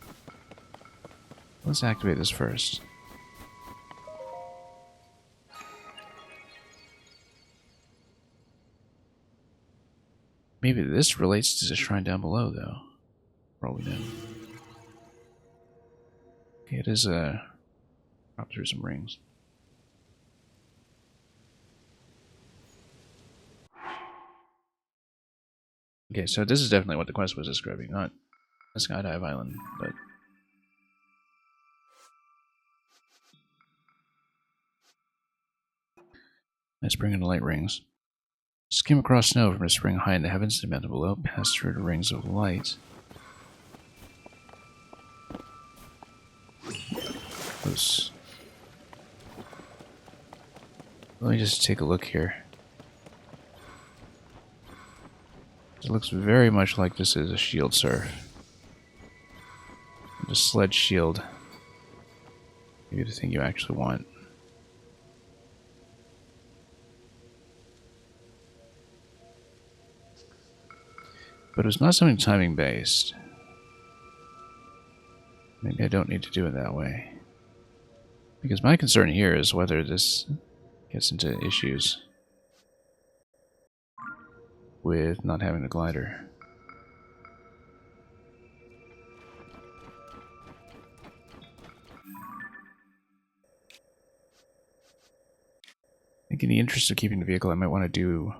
Let's activate this first. Maybe this relates to the shrine down below, though. Probably not. Okay, it is drop through some rings. Okay, so this is definitely what the quest was describing, not a skydive island, but let's bring in the light rings. Skim across snow from a spring high in the heavens to the mountain below, pass through the rings of light. Oops. Let me just take a look here. It looks very much like this is a shield surf. The sled shield. Maybe the thing you actually want. But it's not something timing based. Maybe I don't need to do it that way. Because my concern here is whether this gets into issues with not having a glider. I think in the interest of keeping the vehicle, I might want to do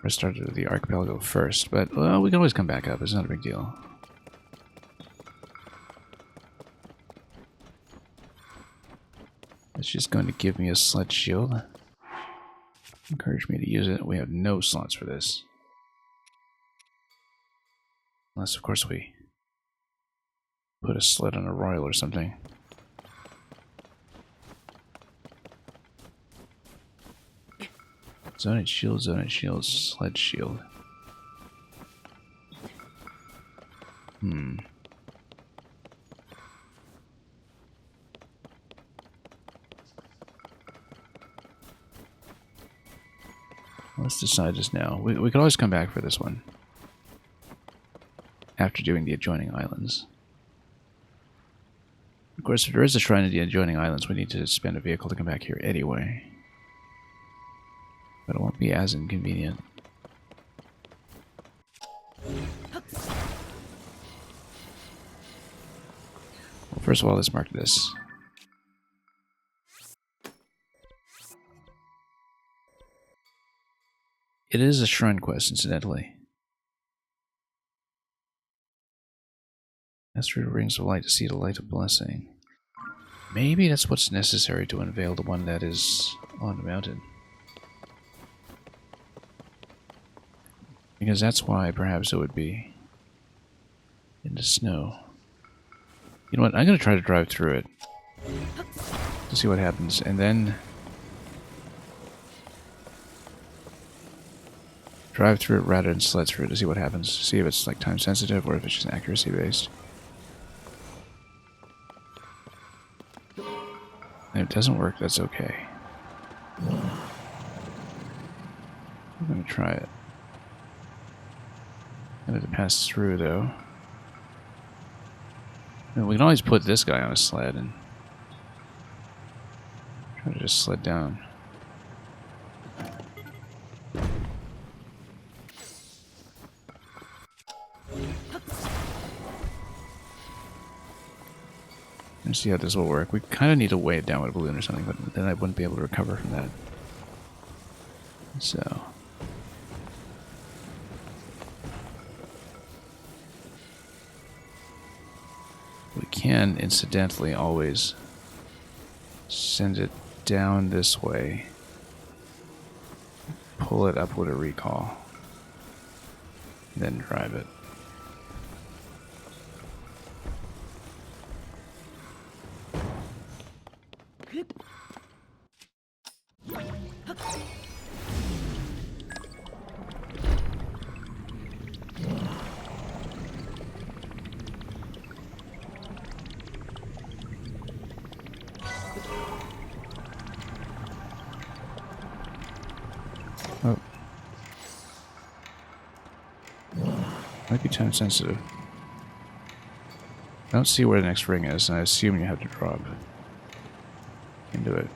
restart the archipelago first, but well, we can always come back up. It's not a big deal. It's just going to give me a sled shield. Encourage me to use it. We have no slots for this. Unless, of course, we put a sled on a royal or something. Zonate shield, sled shield. Let's decide this now. We can always come back for this one. After doing the adjoining islands. Of course, if there is a shrine in the adjoining islands, we need to spend a vehicle to come back here anyway. but it won't be as inconvenient. Well, first of all, let's mark this. It is a shrine quest, incidentally. Ask for rings of light to see the light of blessing. Maybe that's what's necessary to unveil the one that is on the mountain. Because that's why perhaps it would be in the snow. You know what? I'm going to try to drive through it to see what happens, and then drive through it rather than sled through it to see what happens. See if it's like time sensitive or if it's just accuracy based. And if it doesn't work, that's okay. I'm going to try it. I'm going to pass through though. And we can always put this guy on a sled and try to just sled down. And see how this will work. We kind of need to weigh it down with a balloon or something, but then I wouldn't be able to recover from that. So we can incidentally always send it down this way, pull it up with a recall, then drive it. Oh. Might be time sensitive. I don't see where the next ring is, and I assume you have to drop into it.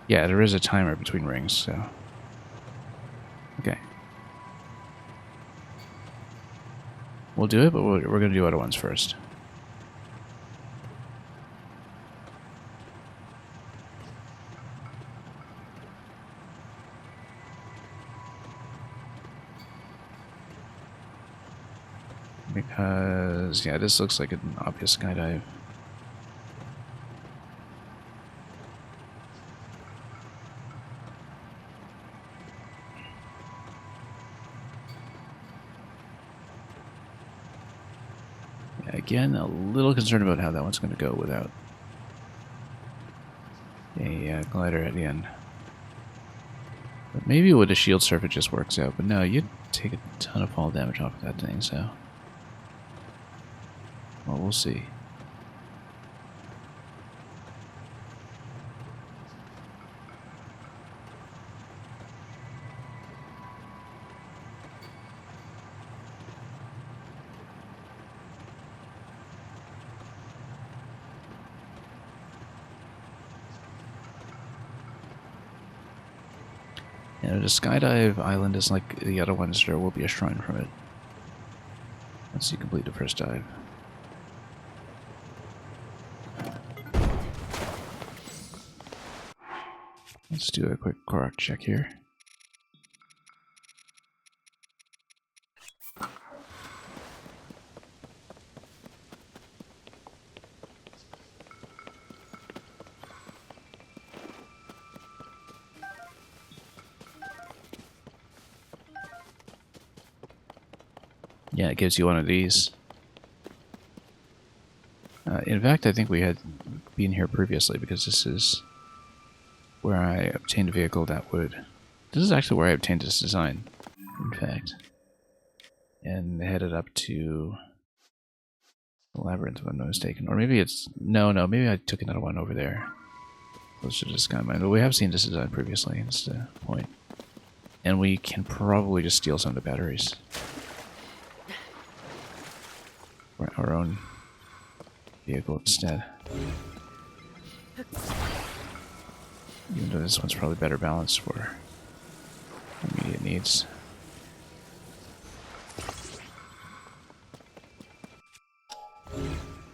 Yeah, there is a timer between rings, so... Okay. We'll do it, but we're going to do other ones first. Because, yeah, this looks like an obvious skydive. Yeah, again, a little concerned about how that one's going to go without a glider at the end. But maybe with a shield surf it just works out, but no, you'd take a ton of fall damage off of that thing, so... Well, we'll see. Yeah, the skydive island is like the other ones. There will be a shrine from it once you complete the first dive. Let's do a quick Korok check here. Yeah, it gives you one of these. In fact, I think we had been here previously because this is where I obtained a vehicle that would... This is actually where I obtained this design, in fact. And headed up to the labyrinth, if I'm not mistaken. Or maybe it's... No, maybe I took another one over there. Closer to the sky mine. But we have seen this design previously, that's the point. And we can probably just steal some of the batteries. For our own vehicle instead. Even though this one's probably better balanced for immediate needs.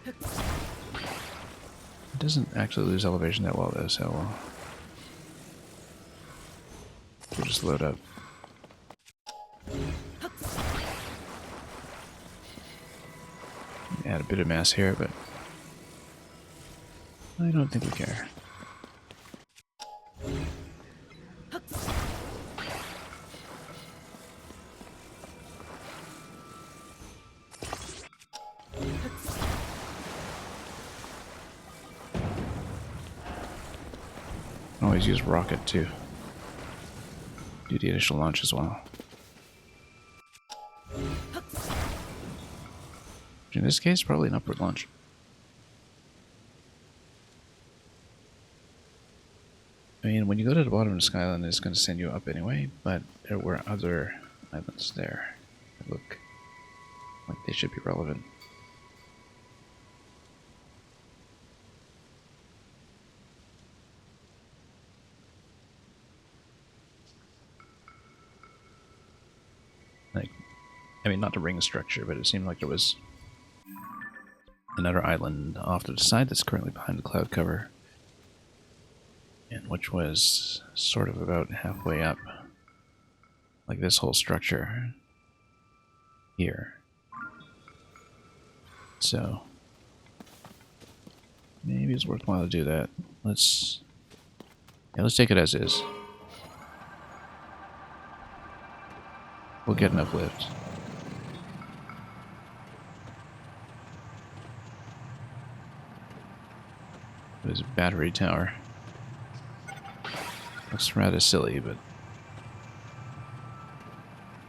It doesn't actually lose elevation that well though, so we'll just load up. Add a bit of mass here, but I don't think we care. Always use rocket to do the initial launch as well. In this case, probably an upward launch. I mean, when you go to the bottom of the skyline, it's going to send you up anyway, but there were other islands there that look like they should be relevant. Like, I mean, not the ring structure, but it seemed like there was another island off to the side that's currently behind the cloud cover, and which was sort of about halfway up, like this whole structure here. So maybe it's worthwhile to do that. Let's take it as is. We'll get an uplift. There's a battery tower. Looks rather silly, but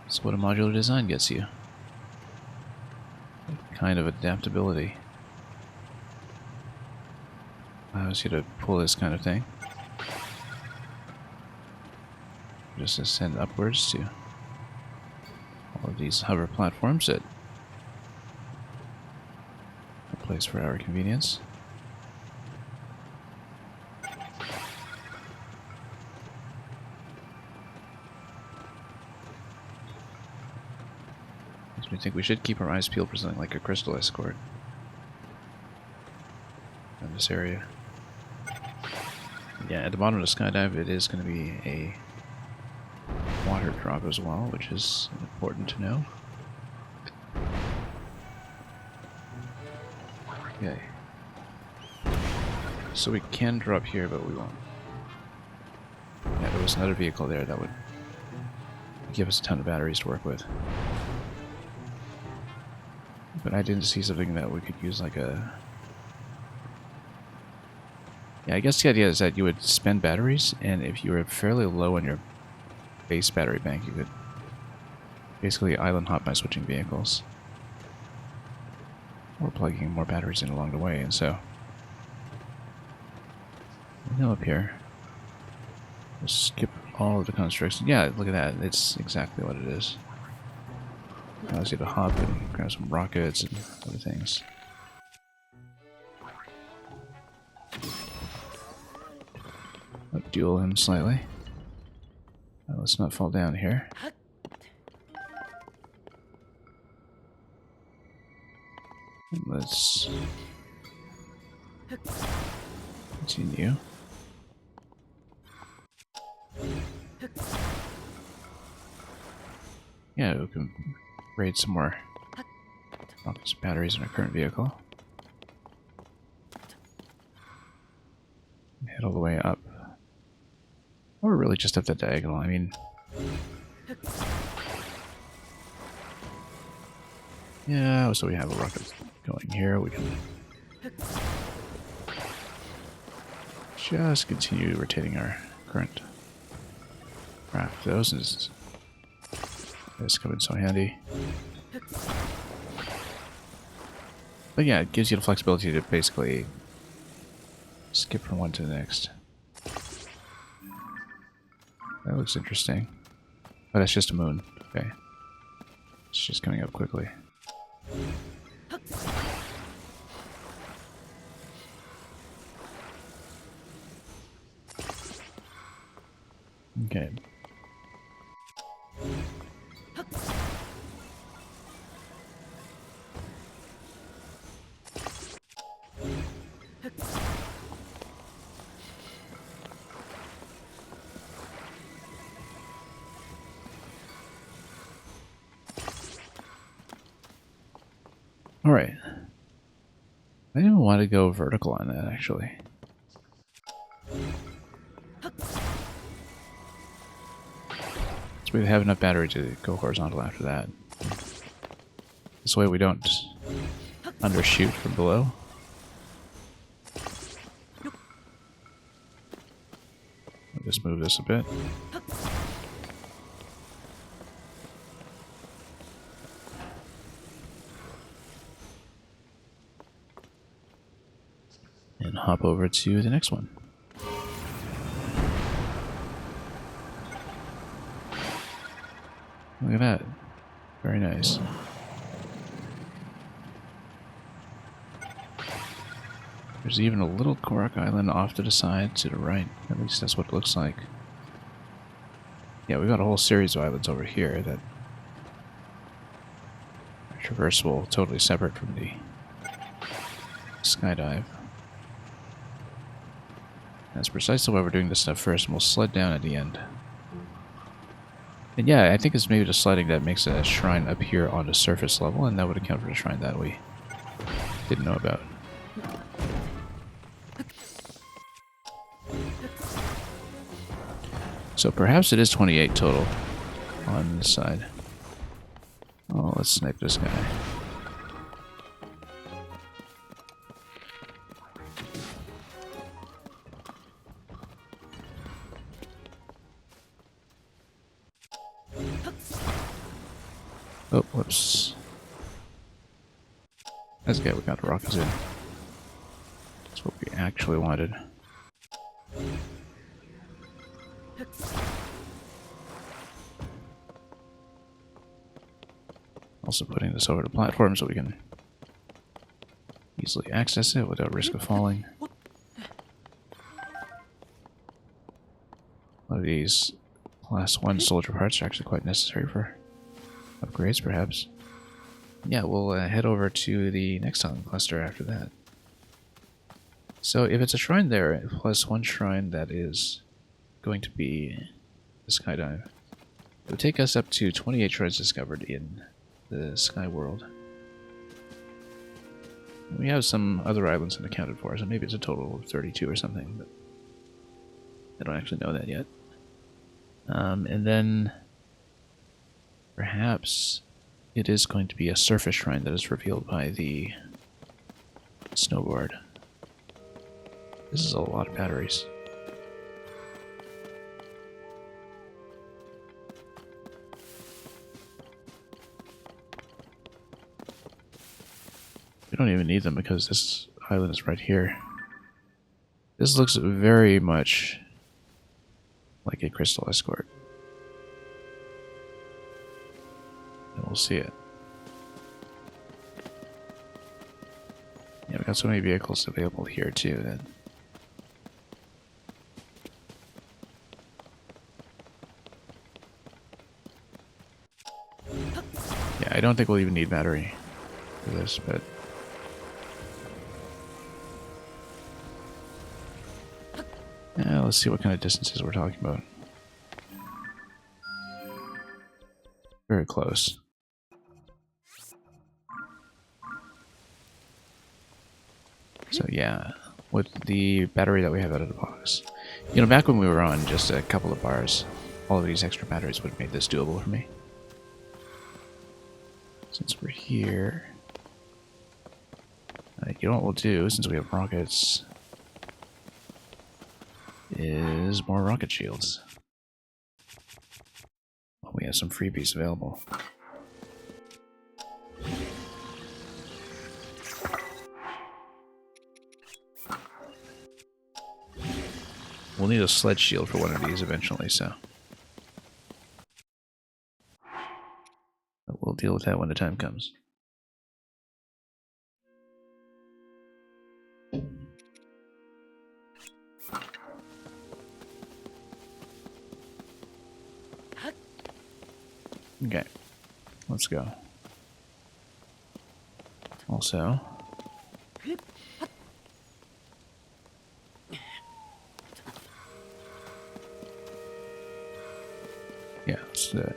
that's what a modular design gets you. Kind of adaptability. Allows you to pull this kind of thing. Just ascend upwards to all of these hover platforms that are placed for our convenience. Makes me think we should keep our eyes peeled for something like a crystal escort in this area. Yeah, at the bottom of the skydive it is going to be a water drop as well, which is important to know. Okay. So we can drop here, but we won't. Yeah, there was another vehicle there that would give us a ton of batteries to work with. But I didn't see something that we could use like a... Yeah, I guess the idea is that you would spend batteries, and if you were fairly low on your base battery bank, you could basically island hop by switching vehicles. Or plugging more batteries in along the way, and so... we go up here. We'll skip all of the constructs. Yeah, look at that. It's exactly what it is. Allows you to hop and grab some rockets and other things. I'll duel him slightly. Let's not fall down here. And let's continue. Yeah, we can raid some more rockets and batteries in our current vehicle. Head all the way up. Or really just up the diagonal, I mean... yeah, so we have a rocket going here, we can just continue rotating our current craft. Those is come in so handy. But yeah, it gives you the flexibility to basically skip from one to the next. That looks interesting. But it's just a moon. Okay. It's just coming up quickly. Okay. All right. I didn't want to go vertical on that, actually. So we have enough battery to go horizontal after that. This way we don't undershoot from below. I'll just move this a bit. And hop over to the next one. Look at that. Very nice. There's even a little Korok Island off to the side, to the right. At least that's what it looks like. Yeah, we've got a whole series of islands over here that are traversable, totally separate from the skydive. That's precisely why we're doing this stuff first, and we'll sled down at the end. And yeah, I think it's maybe the sledding that makes a shrine appear on the surface level, and that would account for the shrine that we didn't know about. So perhaps it is 28 total on this side. Oh, let's snipe this guy. Oh, whoops. That's the guy we got the rockets in. That's what we actually wanted. Also putting this over the platform so we can easily access it without risk of falling. A lot of these class 1 soldier parts are actually quite necessary for upgrades, perhaps. Yeah, we'll head over to the next island cluster after that. So if it's a shrine there, plus one shrine that is going to be the skydive, it would take us up to 28 shrines discovered in the sky world. We have some other islands unaccounted for, so maybe it's a total of 32 or something, but I don't actually know that yet. And then perhaps it is going to be a surface shrine that is revealed by the snowboard. This is a lot of batteries. We don't even need them because this island is right here. This looks very much like a crystal escort. And we'll see it. Yeah, we got so many vehicles available here too that yeah, I don't think we'll even need battery for this, but yeah, let's see what kind of distances we're talking about. Very close. So yeah, with the battery that we have out of the box. You know, back when we were on just a couple of bars, all of these extra batteries would have made this doable for me. Since we're here, you know what we'll do, since we have rockets, is more rocket shields. We have some freebies available. We'll need a sled shield for one of these eventually, so but we'll deal with that when the time comes. Okay, let's go. Also, yeah, let's do it.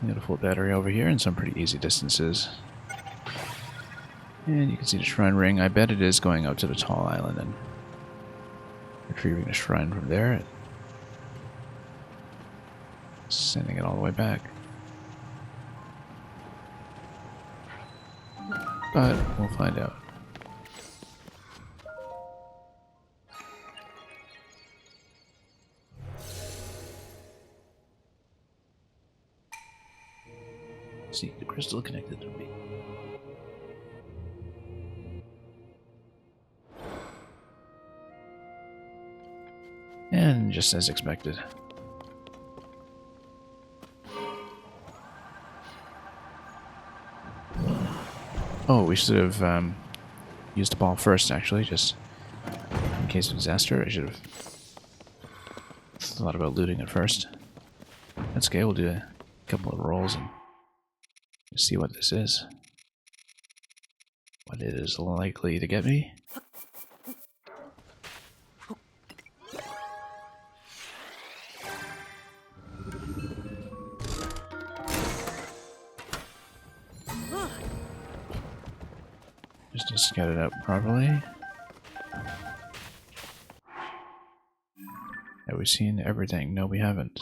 Got a full battery over here and some pretty easy distances. And you can see the shrine ring. I bet it is going up to the tall island and retrieving the shrine from there and sending it all the way back. But we'll find out. See the crystal connected to me. And just as expected. Oh, we should have used the ball first, actually, just in case of disaster. I should have thought about looting it first. That's okay, we'll do a couple of rolls and see what this is. What it is likely to get me. Just to scout it out properly. Have we seen everything? No, we haven't.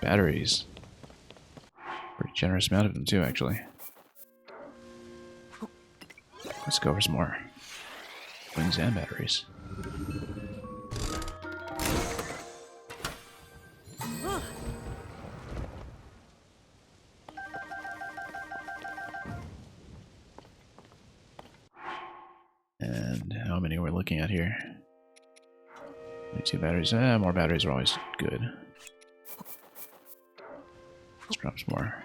Batteries. Pretty generous amount of them too, actually. Let's go for some more wings and batteries. And how many are we looking at here? 22 batteries. More batteries are always good. Let's drop some more.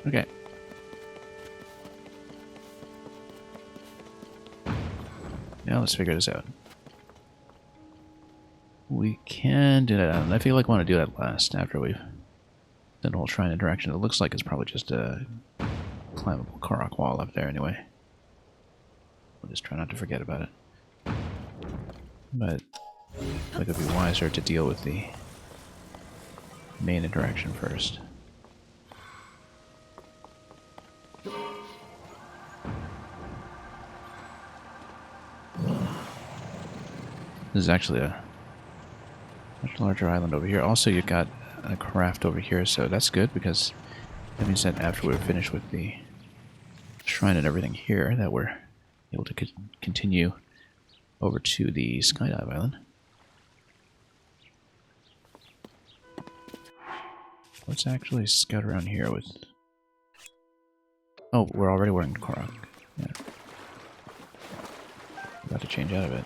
Okay. Now let's figure this out. We can do that. I feel like I want to do that last, after we've done the whole shrine interaction. It looks like it's probably just a climbable Korok wall up there anyway. We'll just try not to forget about it. But I think it would be wiser to deal with the main interaction first. This is actually a much larger island over here. Also, you've got a craft over here, so that's good because that means that after we're finished with the shrine and everything here, that we're able to continue over to the skydive island. Let's actually scout around here with... Oh, we're already wearing Korok. Yeah. About to change out of it.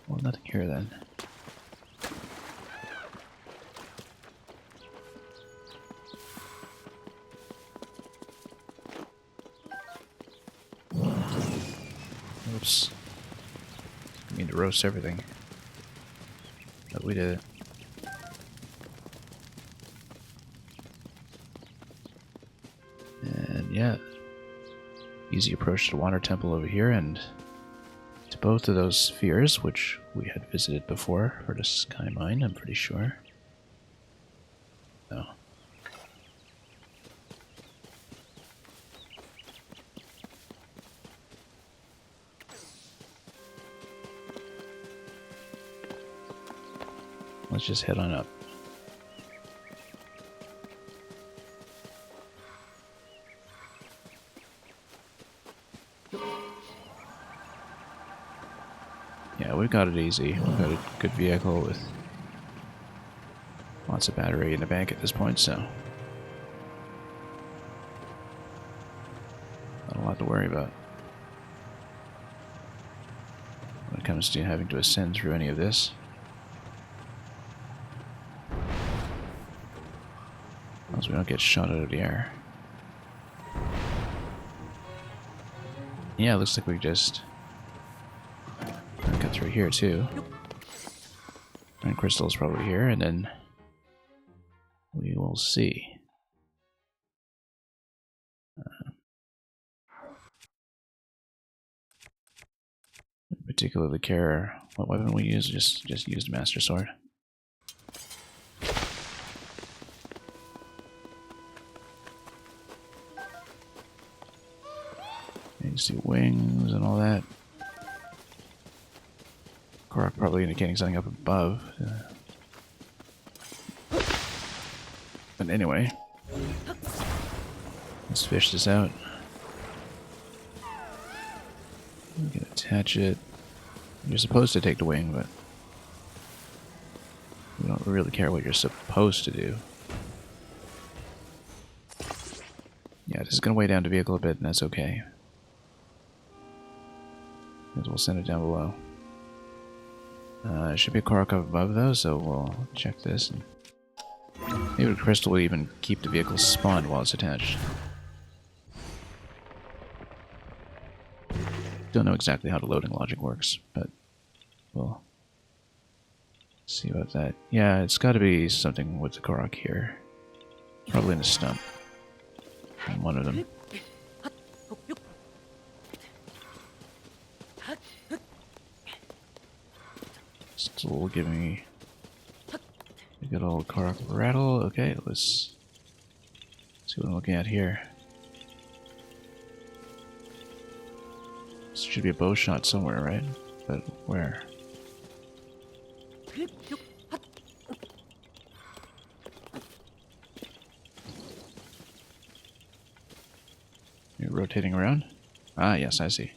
Well, nothing here then. Oops. I mean to roast everything. But we did it. And yeah. Easy approach to the water temple over here and to both of those spheres, which we had visited before for the sky mine, I'm pretty sure. No. Let's just head on up. Yeah, we've got it easy. We've got a good vehicle with lots of battery in the bank at this point, so not a lot to worry about when it comes to having to ascend through any of this. As long as we don't get shot out of the air. Yeah, it looks like we just cut through here too. And crystal's probably here, and then we will see. Particularly care what weapon we use. Just use the Master Sword. And you see wings and all that. Korok probably indicating something up above. But anyway, let's fish this out. We can attach it. You're supposed to take the wing, but we don't really care what you're supposed to do. Yeah, this is going to weigh down the vehicle a bit, and that's okay. Because we'll send it down below. There should be a Korok up above, though, so we'll check this. And maybe the crystal will even keep the vehicle spawned while it's attached. Don't know exactly how the loading logic works, but we'll see about that. Yeah, it's got to be something with the Korok here. Probably in the stump. On one of them. Still giving me a good old Korok rattle. Okay, let's see what I'm looking at here. This should be a bow shot somewhere, right? But where? You're rotating around? Ah, yes, I see.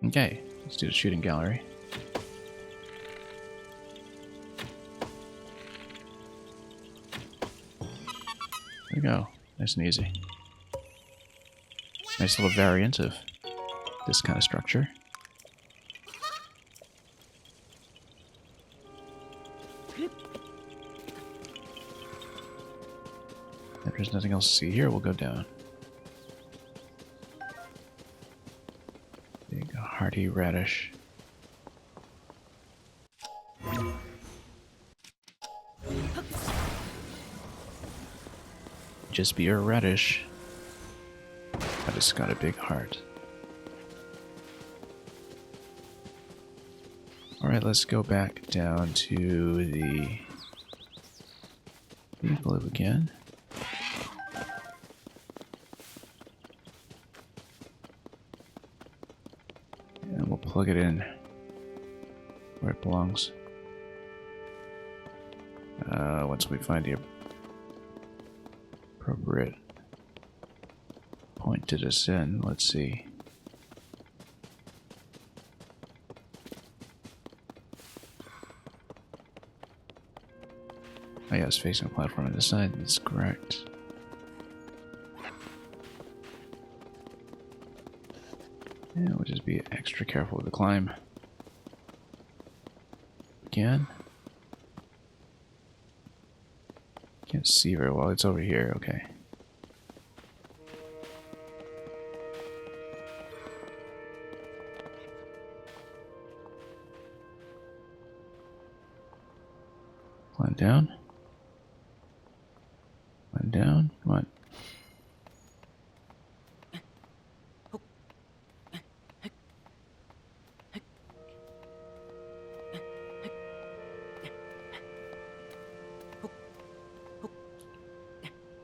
Okay, let's do the shooting gallery. There we go. Nice and easy. Nice little variant of this kind of structure. If there's nothing else to see here, we'll go down. Big hearty radish. Just be a radish. But it's got a big heart. Alright, let's go back down to the vehicle if we can. And we'll plug it in where it belongs. Once we find the appropriate point to descend, let's see. Oh yeah, it's facing a platform on this side, that's correct. Yeah, we'll just be extra careful with the climb. Again. Can't see very well, it's over here, okay. Climb down. Climb down. Come on.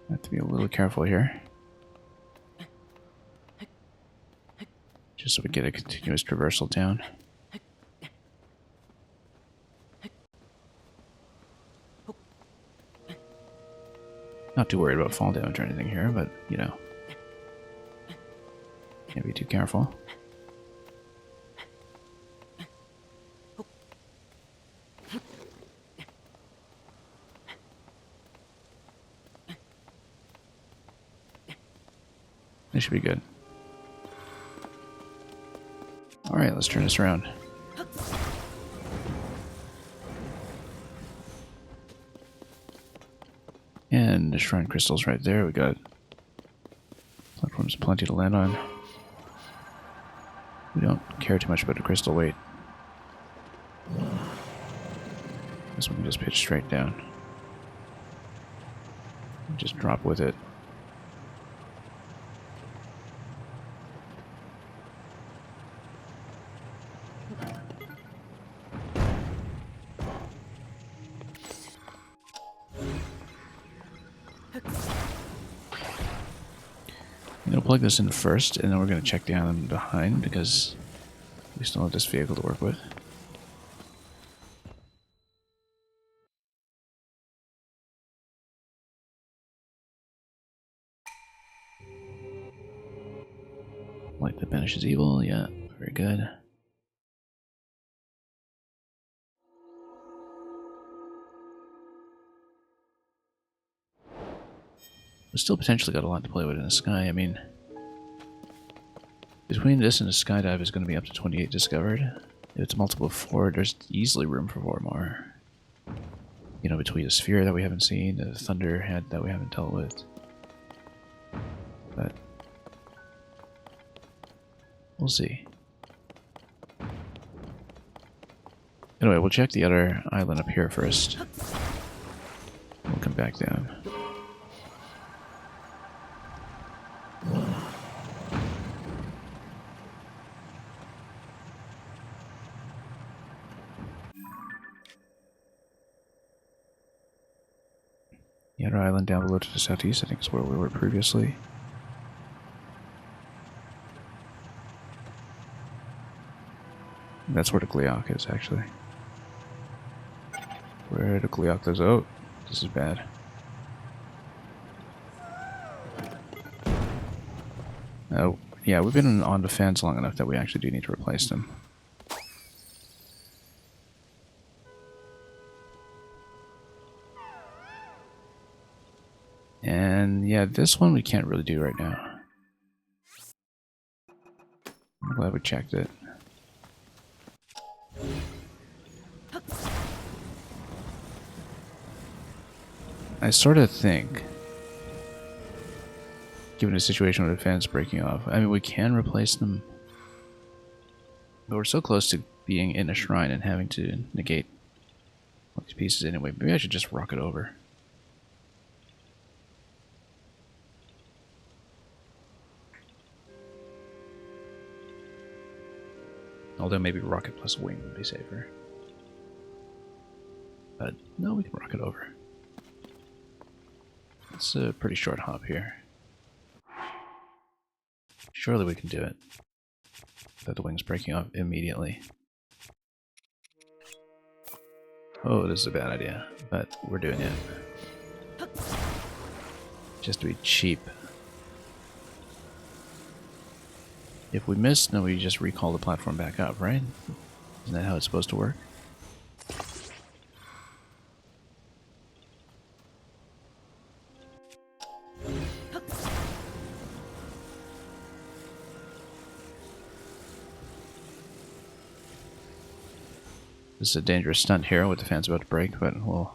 Have to be a little careful here. Just so we get a continuous traversal down. Not too worried about fall damage or anything here, but, you know. Can't be too careful. This should be good. Alright, let's turn this around. And the shrine crystal's right there. We got platforms plenty to land on. We don't care too much about the crystal weight. This one can just pitch straight down. Just drop with it. I'm going to plug this in first, and then we're going to check the island behind, because we still have this vehicle to work with. Light that banishes evil, yeah, very good. We still potentially got a lot to play with in the sky. I mean, between this and the skydive is going to be up to 28 discovered. If it's a multiple of 4, there's easily room for 4 more. You know, between the sphere that we haven't seen, the thunderhead that we haven't dealt with. But we'll see. Anyway, we'll check the other island up here first. We'll come back down. The other island down below to the southeast, I think, is where we were previously. That's where the Gliok is, actually. Where the Gliok is. Oh, this is bad. Oh, yeah, we've been on the fence long enough that we actually do need to replace them. And yeah, this one we can't really do right now. I'm glad we checked it. I sort of think, given the situation with the fans breaking off, I mean, we can replace them, but we're so close to being in a shrine and having to negate all these pieces anyway. Maybe I should just rock it over. Although maybe rocket plus wing would be safer. But no, we can rock it over. It's a pretty short hop here. Surely we can do it. Without the wings breaking off immediately. Oh, this is a bad idea, but we're doing it. Just to be cheap. If we miss, then we just recall the platform back up, right? Isn't that how it's supposed to work? This is a dangerous stunt here with the fans about to break, but we'll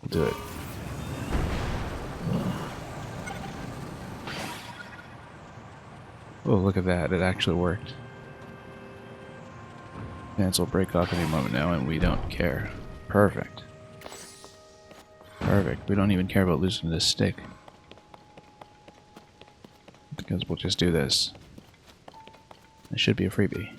do it. Oh, look at that. It actually worked. Fans will break off any moment now, and we don't care. Perfect. Perfect. We don't even care about losing this stick. Because we'll just do this. It should be a freebie.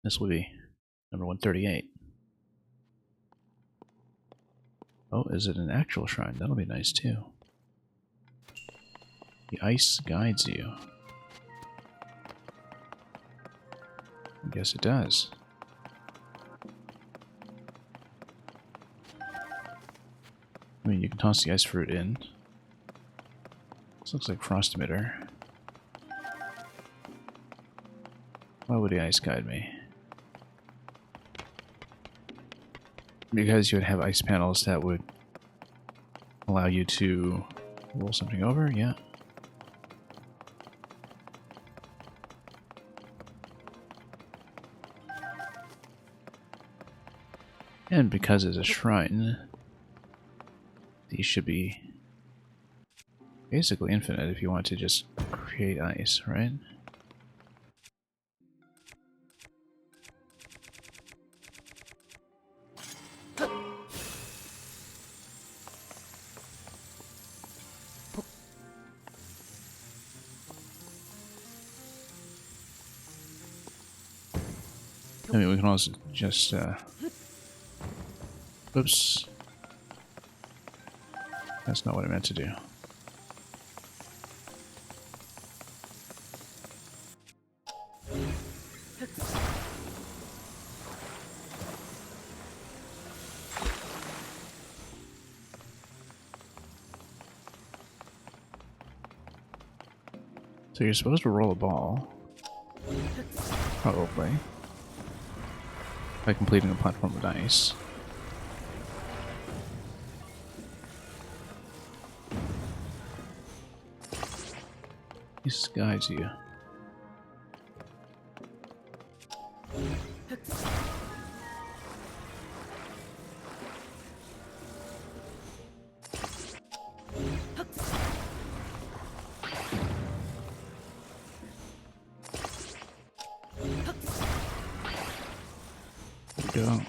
This will be number 138. Oh, is it an actual shrine? That'll be nice too. The ice guides you. I guess it does. I mean, you can toss the ice fruit in. This looks like frost emitter. Why would the ice guide me? because you would have ice panels that would allow you to roll something over, yeah. And because it's a shrine, these should be basically infinite if you want to just create ice, right? I mean, we can also just, oops. That's not what I meant to do. So you're supposed to roll a ball. Probably. By completing a platform with ice. This guides you. There we go.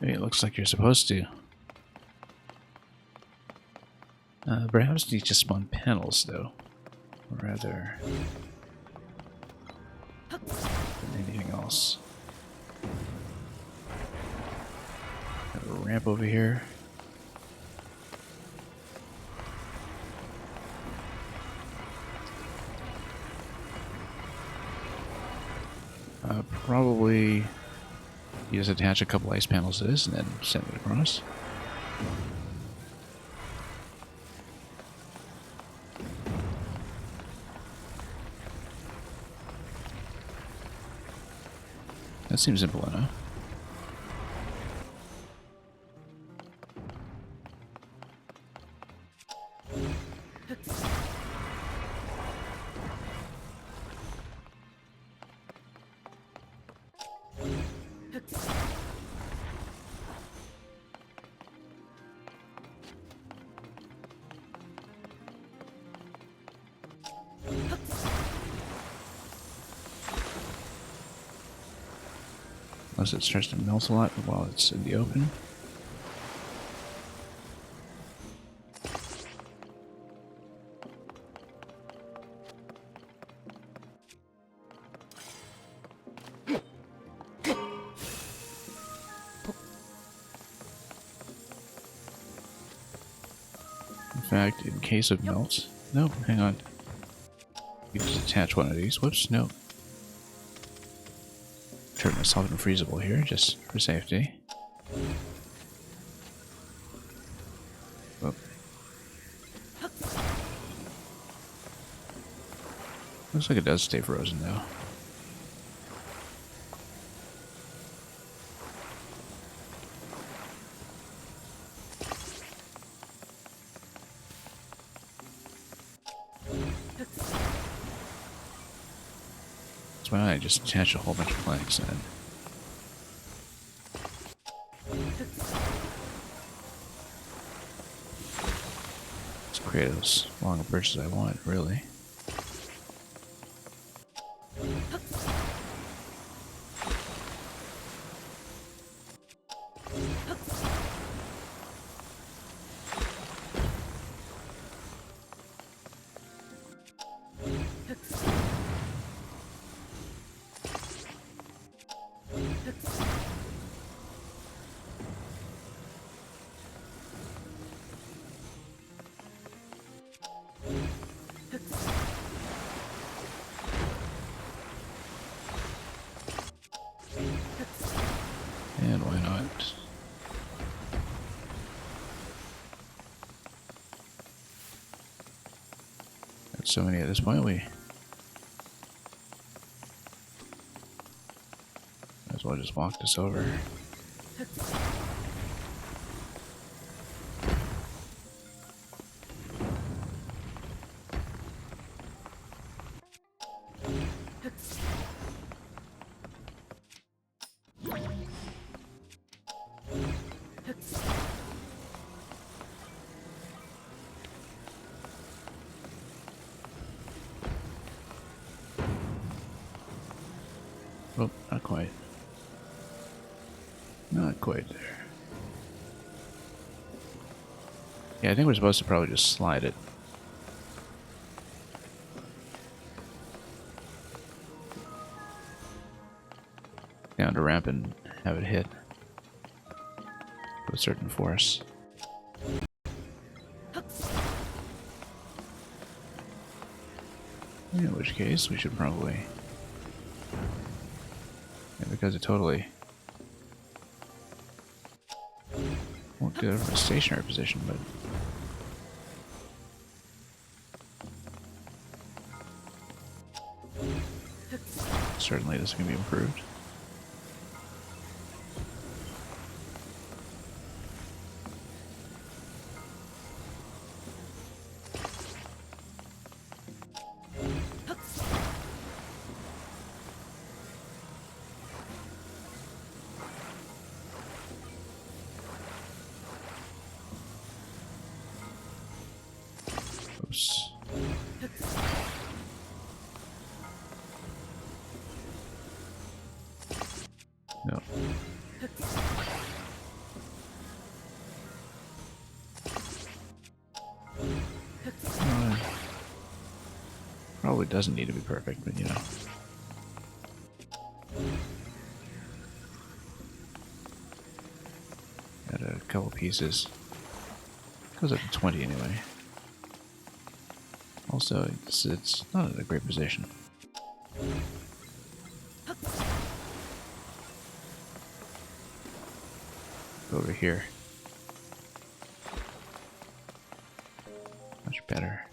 Maybe it looks like you're supposed to. Perhaps these just spawn panels, though. Rather than anything else. Got a ramp over here. Probably you just attach a couple ice panels to this and then send it across. That seems simple enough. Unless it starts to melt a lot while it's in the open. In fact, in case of melt... Nope, hang on. You just attach one of these. Whoops, no. Turn myself unfreezable here, just for safety. Oh. Looks like it does stay frozen, though. Why don't I just attach a whole bunch of planks then? Let's create as long a bridge as I want, really. so many at this point, we might as well just walk this over. Oh, not quite. Not quite there. Yeah, I think we're supposed to probably just slide it. Down to ramp and have it hit with a certain force. In which case, we should probably... Yeah, because it totally won't do it from a stationary position, but certainly this can be improved. Oops. No. Probably doesn't need to be perfect, but you know. Add a couple pieces. Goes up to 20 anyway. Also, it's not in a great position. Go over here. Much better.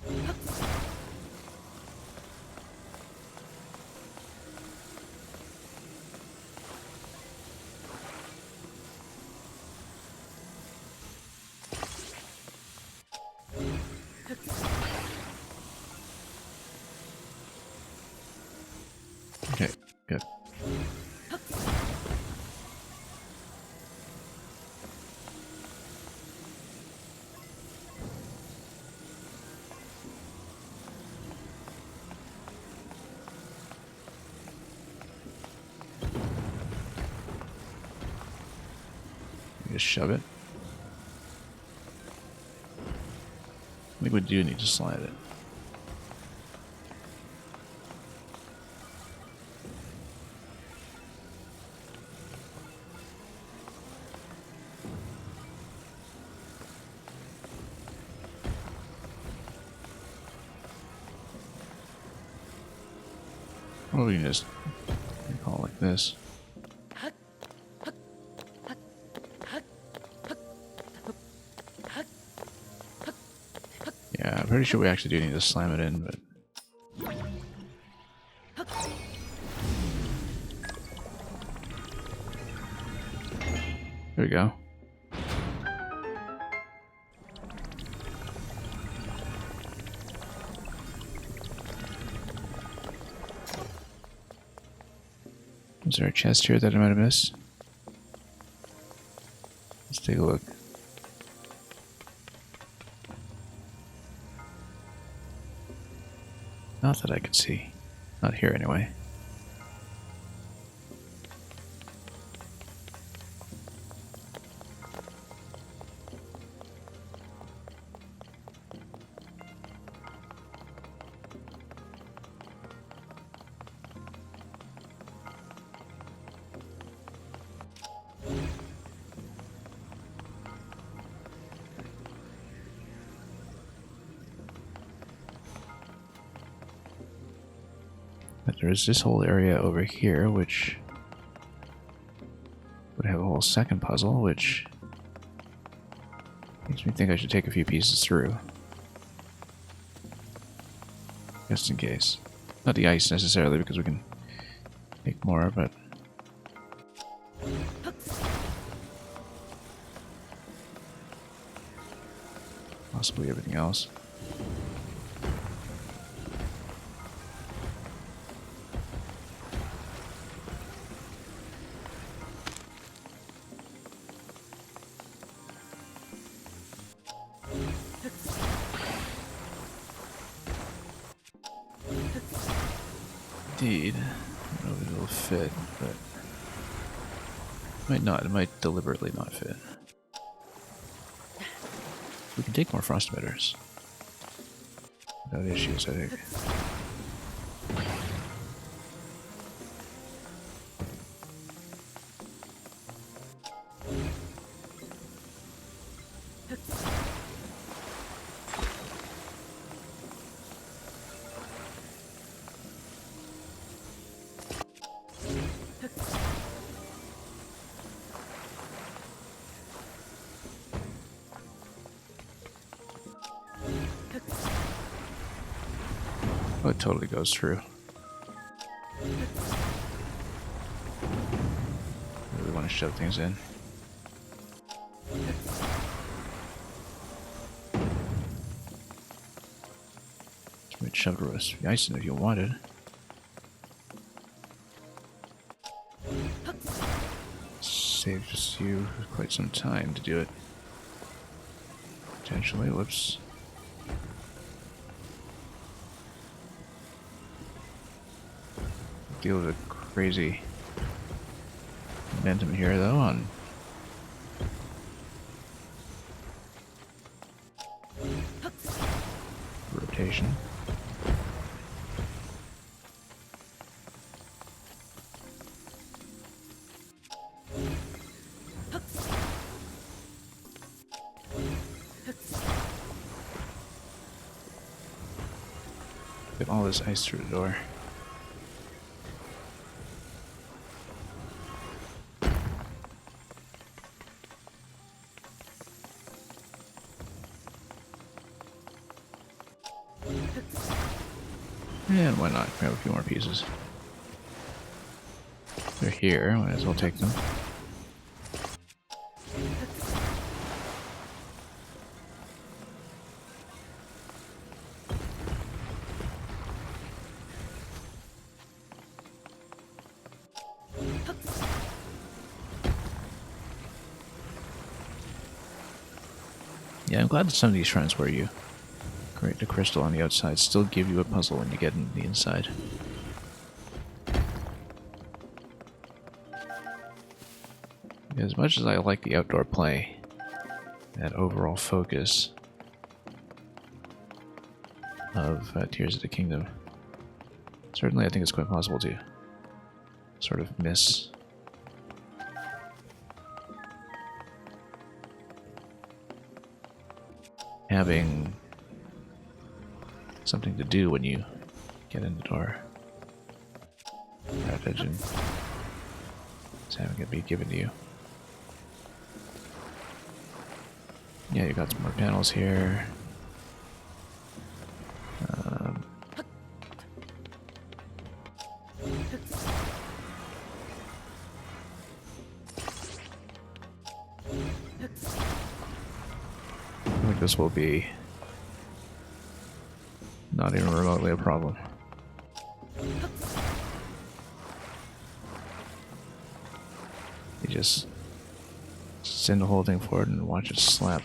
Okay, good. Just shove it. I think we do need to slide it. Or we can just call it like this. Yeah, I'm pretty sure we actually do need to slam it in, but... There we go. Is there a chest here that I might have missed? Let's take a look. Not that I could see. Not here anyway. But there's this whole area over here, which would have a whole second puzzle, which makes me think I should take a few pieces through. just in case. Not the ice necessarily, because we can make more, but possibly everything else. Indeed. I don't know if it'll fit, but it might not. It might deliberately not fit. We can take more frost emitters without issues, I think. Oh, it totally goes through. Really want to shove things in. You might shove the ice in if you wanted. Saves you quite some time to do it. Potentially, whoops. Deal with a crazy momentum here, though, on rotation. Get all this ice through the door. And why not grab a few more pieces? They're here, might as well take them. Yeah, I'm glad that some of these shrines where you create the crystal on the outside still give you a puzzle when you get into the inside. As much as I like the outdoor play, that overall focus of Tears of the Kingdom, certainly I think it's quite possible to sort of miss having something to do when you get in the door, rather than just having it be given to you. Yeah, you got some more panels here. I think this will be not even remotely a problem. You just send the whole thing forward and watch it slap.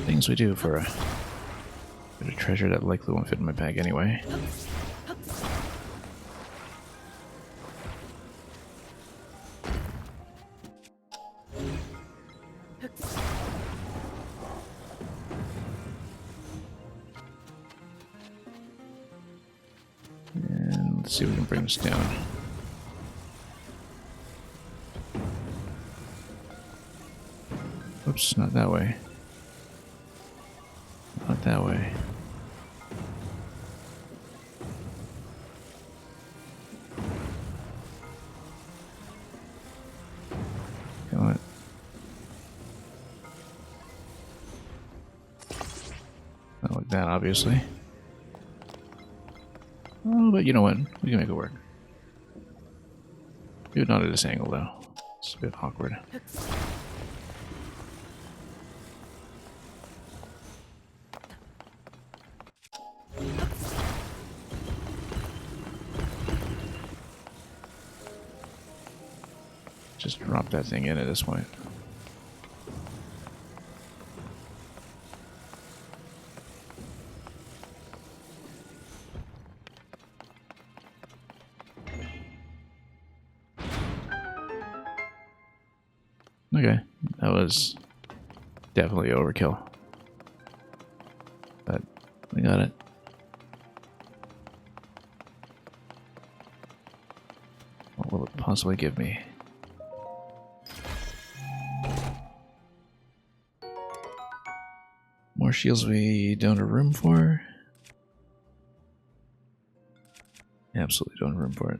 Things we do for a bit of treasure that likely won't fit in my bag anyway. Let's see if we can bring this down. Oops, not that way. Not that way. Come on. Not like that, obviously. Oh, but you know what? We can make it work. Do it not at this angle, though. It's a bit awkward. Just drop that thing in at this point. Okay, that was definitely overkill. But we got it. What will it possibly give me? More shields we don't have room for? Absolutely don't have room for it.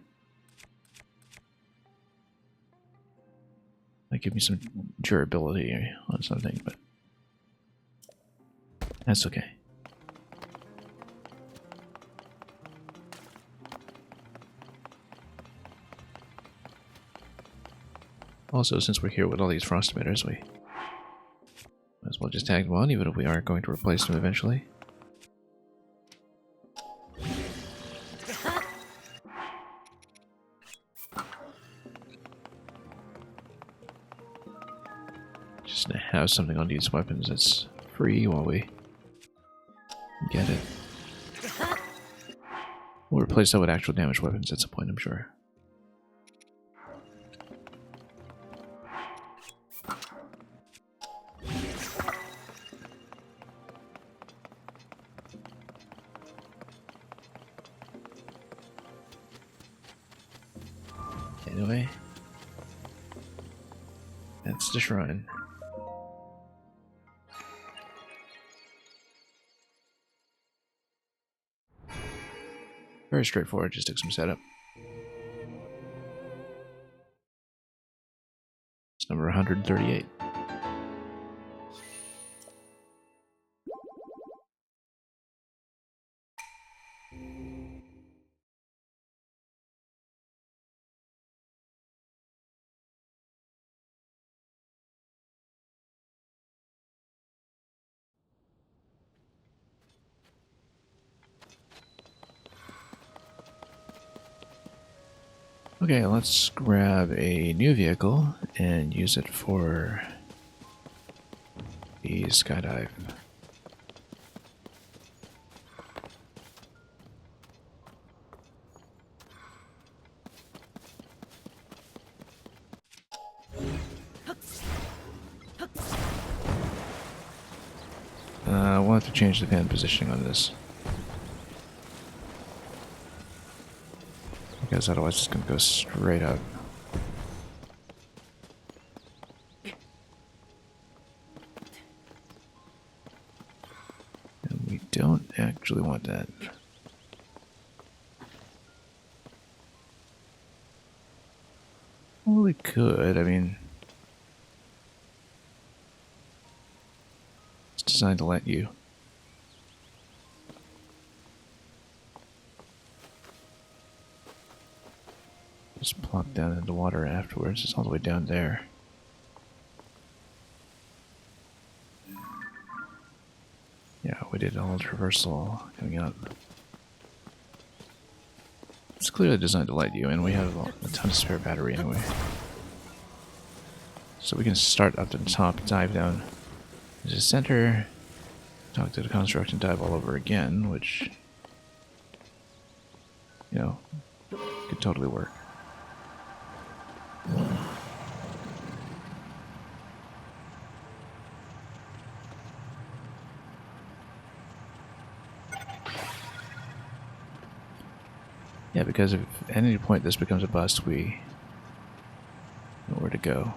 Might give me some durability on something, but that's okay. Also, since we're here with all these frost emitters, we might as well just tag them on, even if we are going to replace them eventually. Just to have something on these weapons that's free while we get it. We'll replace that with actual damage weapons at some point, I'm sure. Anyway, that's the shrine. Very straightforward, just took some setup. It's number 138. Okay, let's grab a new vehicle and use it for the skydive. We'll have to change the pan positioning on this. Because otherwise it's going to go straight up. And we don't actually want that. Well, we could, I mean... It's designed to let you. Just plop down into the water afterwards. It's all the way down there. Yeah, we did all traversal coming up. It's clearly designed to light you, and we have a ton of spare battery anyway. So we can start up to the top, dive down to the center, talk to the construct, and dive all over again, which, you know, could totally work. Yeah, because if at any point this becomes a bust, we know where to go.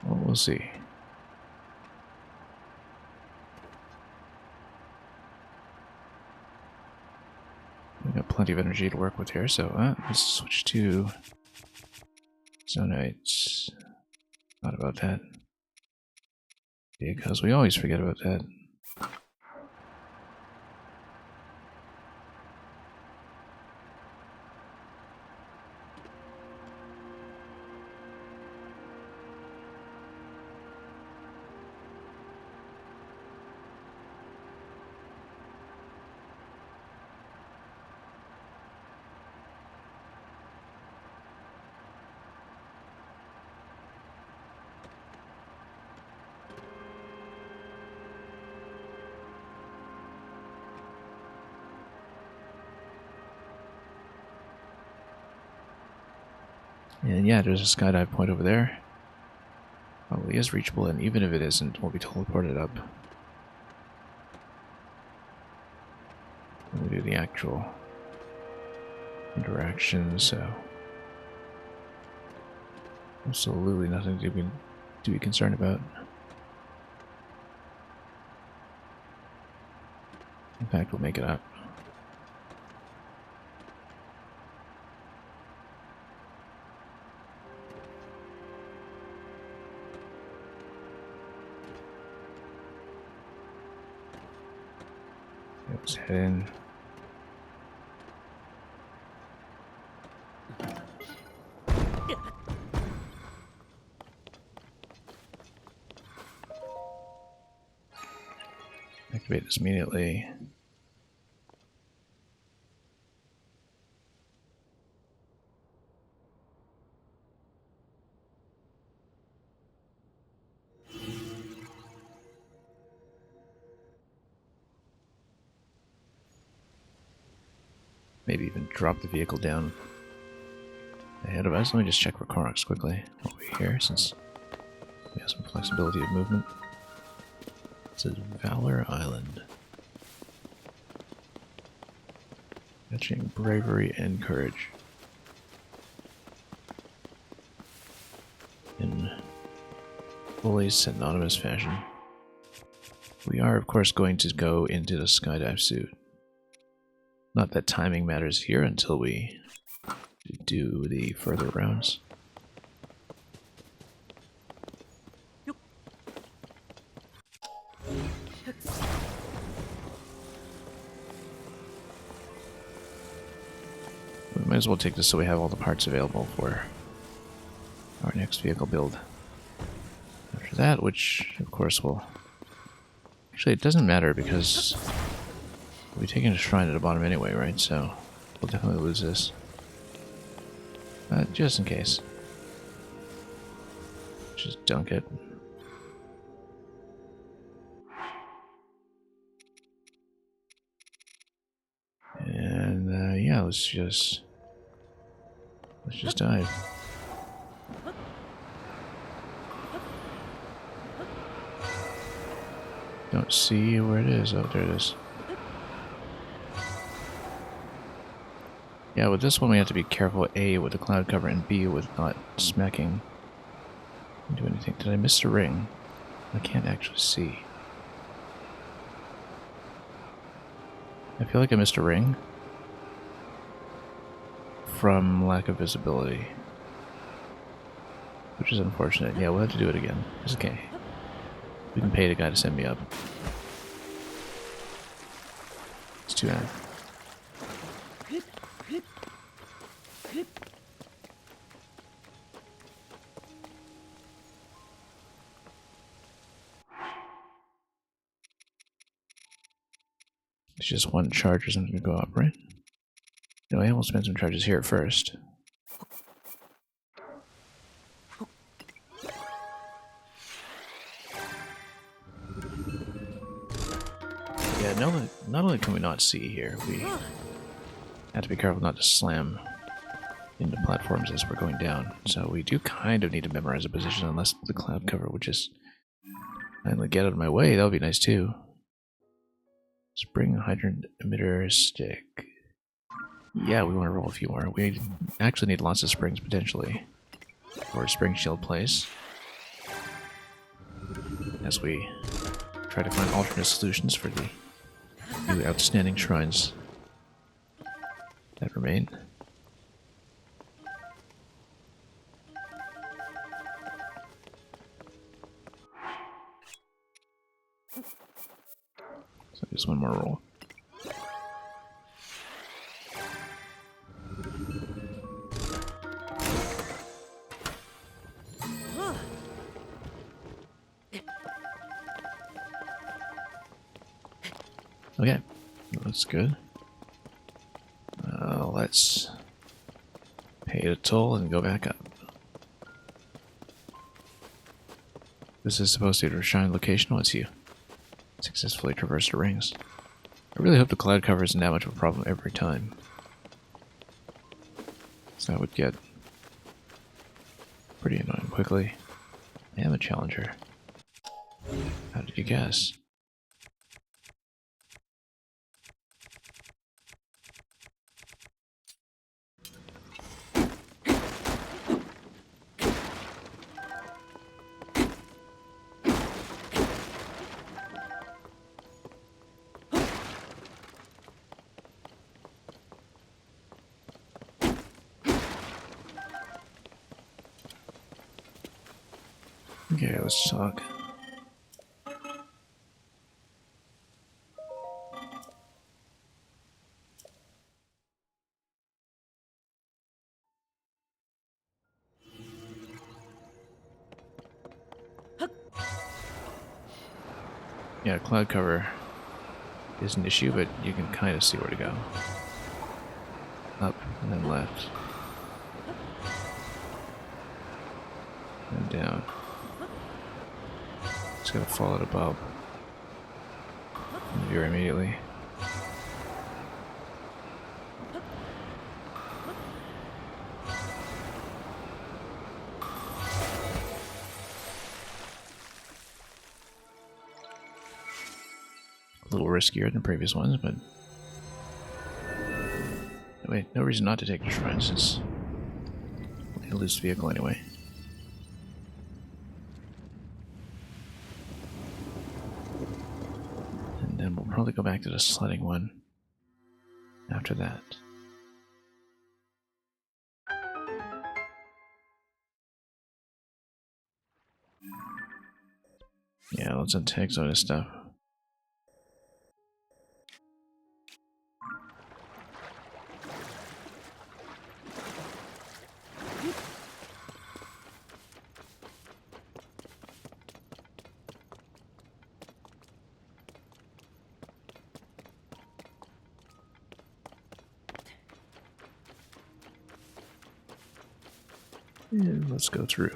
Well, we'll see. We've got plenty of energy to work with here, so let's switch to Zonites. Not about that. Because we always forget about that. And yeah, there's a skydive point over there. Probably is reachable, and even if it isn't, we'll be teleported up. When we do the actual interaction, so absolutely nothing to be concerned about. In fact, we'll make it up. Let's head in. Activate this immediately. Maybe even drop the vehicle down ahead of us. Let me just check for Koroks quickly over here, since we have some flexibility of movement. It says Valor Island. Fetching bravery and courage. In fully synonymous fashion. We are, of course, going to go into the skydive suit. Not that timing matters here until we do the further rounds. We might as well take this so we have all the parts available for our next vehicle build. After that, which of course will... Actually, it doesn't matter because we're taking a shrine at the bottom anyway, right? So we'll definitely lose this. Just in case. Just dunk it. And yeah, let's just dive. Don't see where it is. Oh, there it is. Yeah, with this one we have to be careful, A, with the cloud cover, and B, with not smacking into anything. Did I miss a ring? I can't actually see. I feel like I missed a ring from lack of visibility, which is unfortunate. Yeah, we'll have to do it again. It's okay. We can pay the guy to send me up. It's too bad. It's just one charge or something to go up, right? No, I will spend some charges here first. Yeah, not only can we not see here, we have to be careful not to slam into platforms as we're going down. So we do kind of need to memorize a position unless the cloud cover would just finally get out of my way. That would be nice too. Spring hydrant emitter stick. Yeah, we want to roll a few more. We actually need lots of springs potentially for a spring shield place as we try to find alternate solutions for the new outstanding shrines that remain. So just one more roll. Okay, that's good. Let's pay the toll and go back up. This is supposed to be the shrine location once you successfully traverse the rings. I really hope the cloud cover isn't that much of a problem every time. So that would get pretty annoying quickly. I am a challenger. How did you guess? Okay, let's talk. Yeah, cloud cover is an issue, but you can kind of see where to go. Up and then left. And down. Just gotta follow the bulb. And veer immediately. A little riskier than previous ones, but wait, no reason not to take the shrine since we'll lose the vehicle anyway. And then we'll probably go back to the sledding one after that. Yeah, let's untag some of this stuff. And let's go through.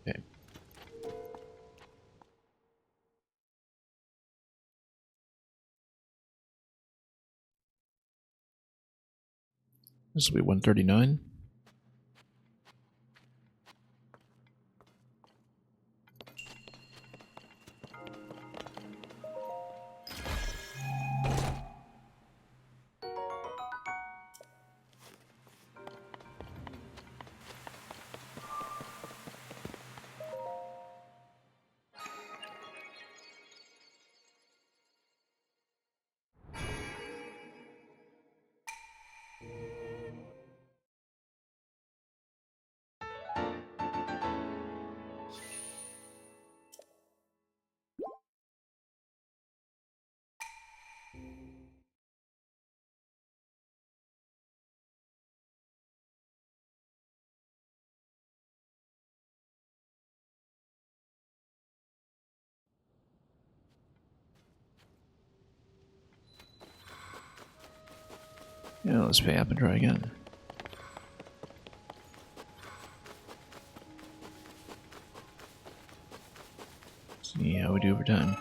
Okay. This will be 139. Yeah, let's pay up and try again. See how we do over time.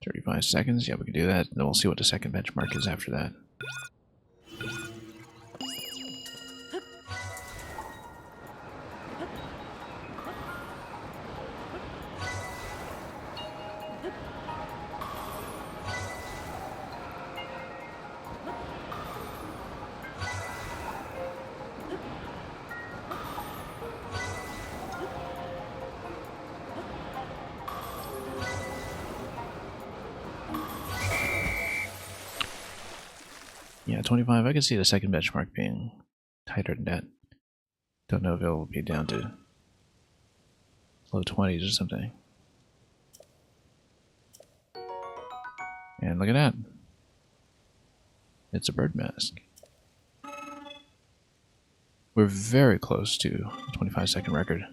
$35. Yeah, we can do that. And then we'll see what the second benchmark is after that. Yeah, 25. I can see the second benchmark being tighter than that. Don't know if it'll be down to low 20s or something. And look at that. It's a bird mask. We're very close to the 25-second record.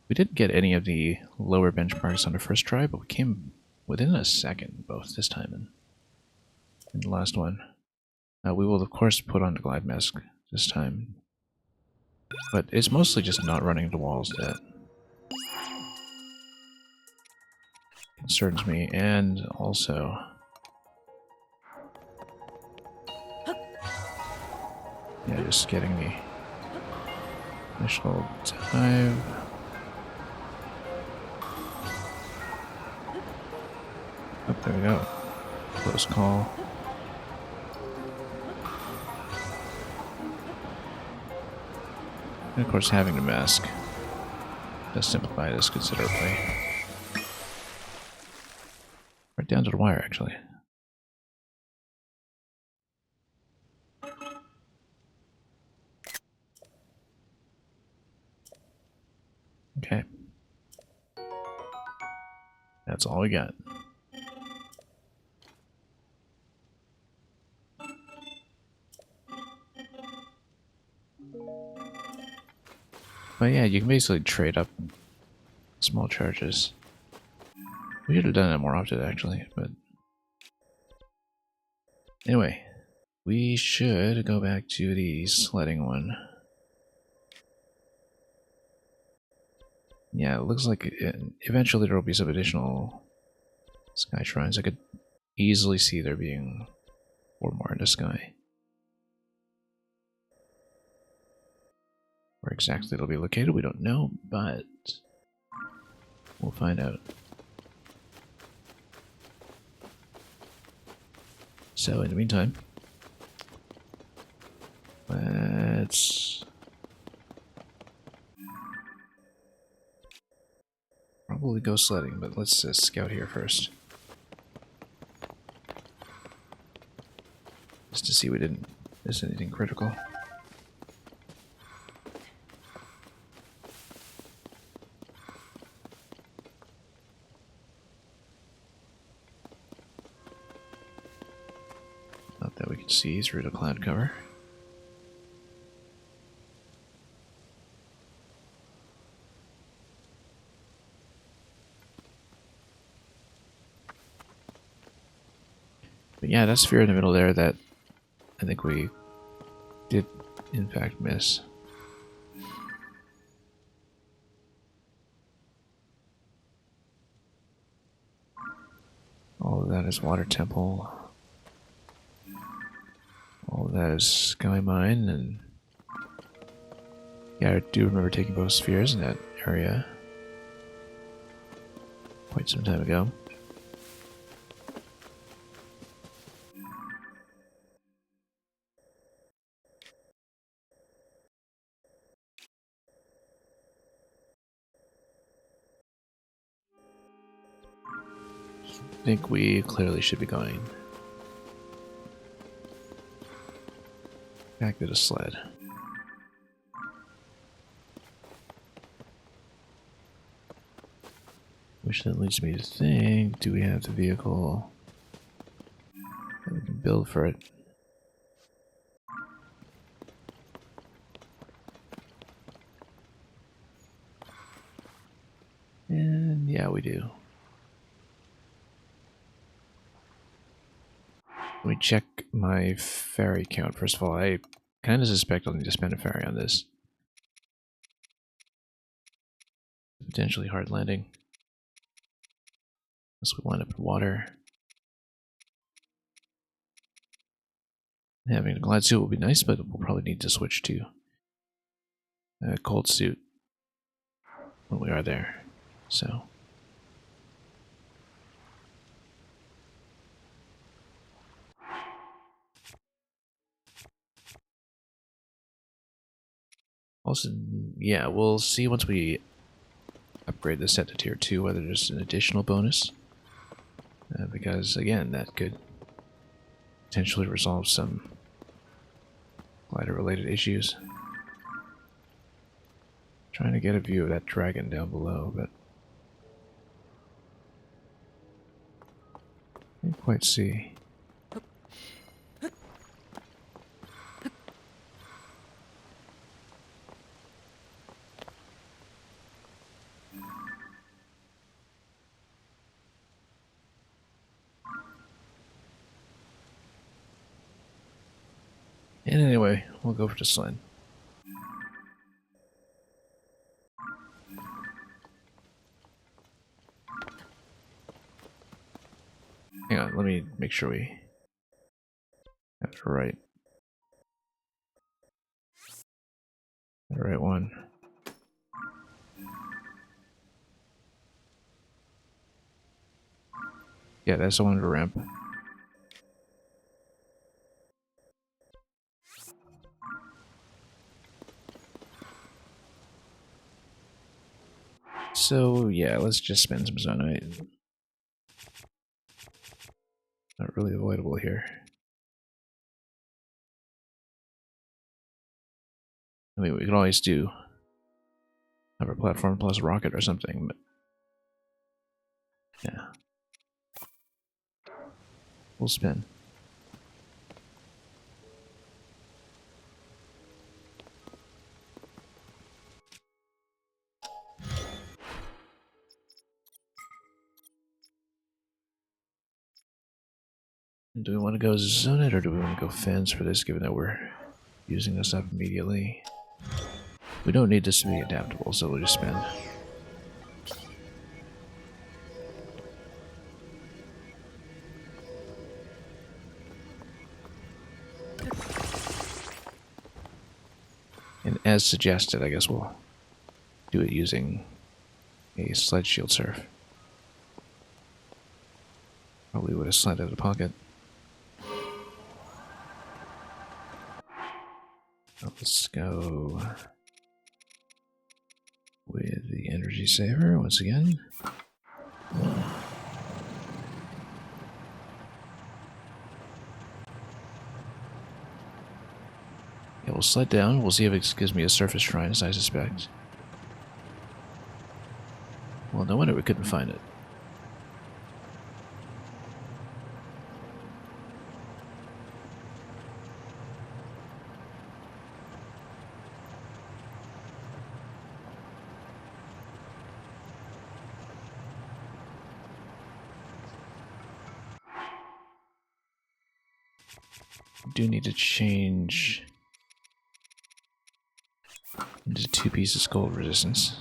We didn't get any of the lower benchmarks on the first try, but we came within a second both this time and the last one. We will, of course, put on the glide mask this time. But it's mostly just not running into walls that concerns me, and also yeah, just getting the initial dive. Oh, there we go. Close call. And of course, having the mask does simplify this considerably. Right down to the wire, actually. Okay. That's all we got. But yeah, you can basically trade up small charges. We should have done that more often, actually, but anyway, we should go back to the sledding one. Yeah, it looks like eventually there will be some additional sky shrines. I could easily see there being 4 more in the sky. Where exactly it'll be located, we don't know, but we'll find out. So, in the meantime, let's probably go sledding, but let's scout here first. Just to see we didn't miss anything critical. Not that we can see through the cloud cover. But yeah, that sphere in the middle there that I think we did in fact miss. All of that is Water Temple. All of that is Sky Mine, and yeah, I do remember taking both spheres in that area quite some time ago. I think we clearly should be going back to the sled. Which then leads me to think, do we have the vehicle that we can build for it? And yeah, we do. Let me check my ferry count. First of all, I kind of suspect I'll need to spend a ferry on this. Potentially hard landing. Unless we wind up in water. Having a glide suit will be nice, but we'll probably need to switch to a cold suit when we are there. So. Also, yeah, we'll see once we upgrade this set to tier 2 whether there's an additional bonus. Because, again, that could potentially resolve some glider-related issues. Trying to get a view of that dragon down below, but can't quite see. And anyway, we'll go for the sled. Hang on, let me make sure we have the right one. Yeah, that's the one with the ramp. So, yeah, let's just spend some zonite. Not really avoidable here. I mean, we could always do hover platform plus rocket or something, but yeah. We'll spin. Do we want to go zone it or do we want to go fence for this, given that we're using this up immediately? We don't need this to be adaptable, so we'll just spend. And as suggested, I guess we'll do it using a sled shield surf. Probably would have slid out of the pocket. Let's go with the energy saver once again. Yeah, we'll slide down. We'll see if it gives me a surface shrine, as I suspect. Well, no wonder we couldn't find it. Do need to change into 2 pieces gold resistance.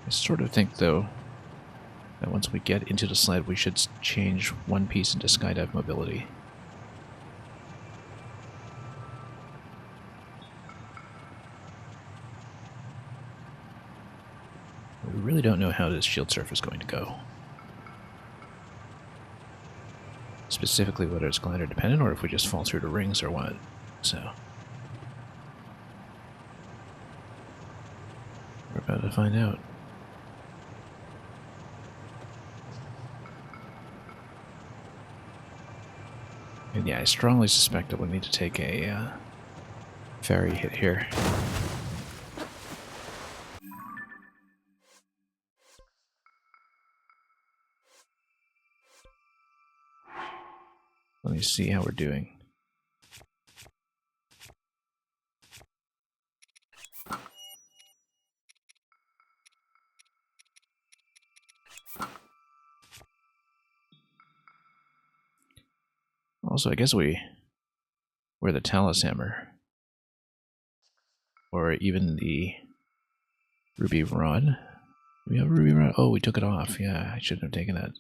I sort of think, though, that once we get into the sled, we should change 1 piece into skydive mobility. We really don't know how this shield surf is going to go. Specifically whether it's glider dependent or if we just fall through the rings or what. So we're about to find out. And yeah, I strongly suspect that we'll need to take a ferry hit here. me see how we're doing. Also, I guess we're the Talus Hammer. Or even the Ruby Rod. Do we have a Ruby Rod? Oh, we took it off. Yeah, I shouldn't have taken that.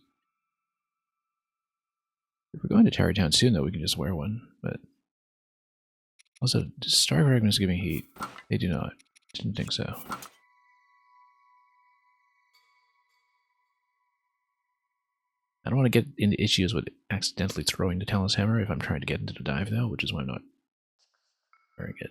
If we're going to Tarrytown soon, though, we can just wear one. But also, does Star Fragments give me heat? They do not. Didn't think so. I don't want to get into issues with accidentally throwing the Talus Hammer if I'm trying to get into the dive, though, which is why I'm not wearing it.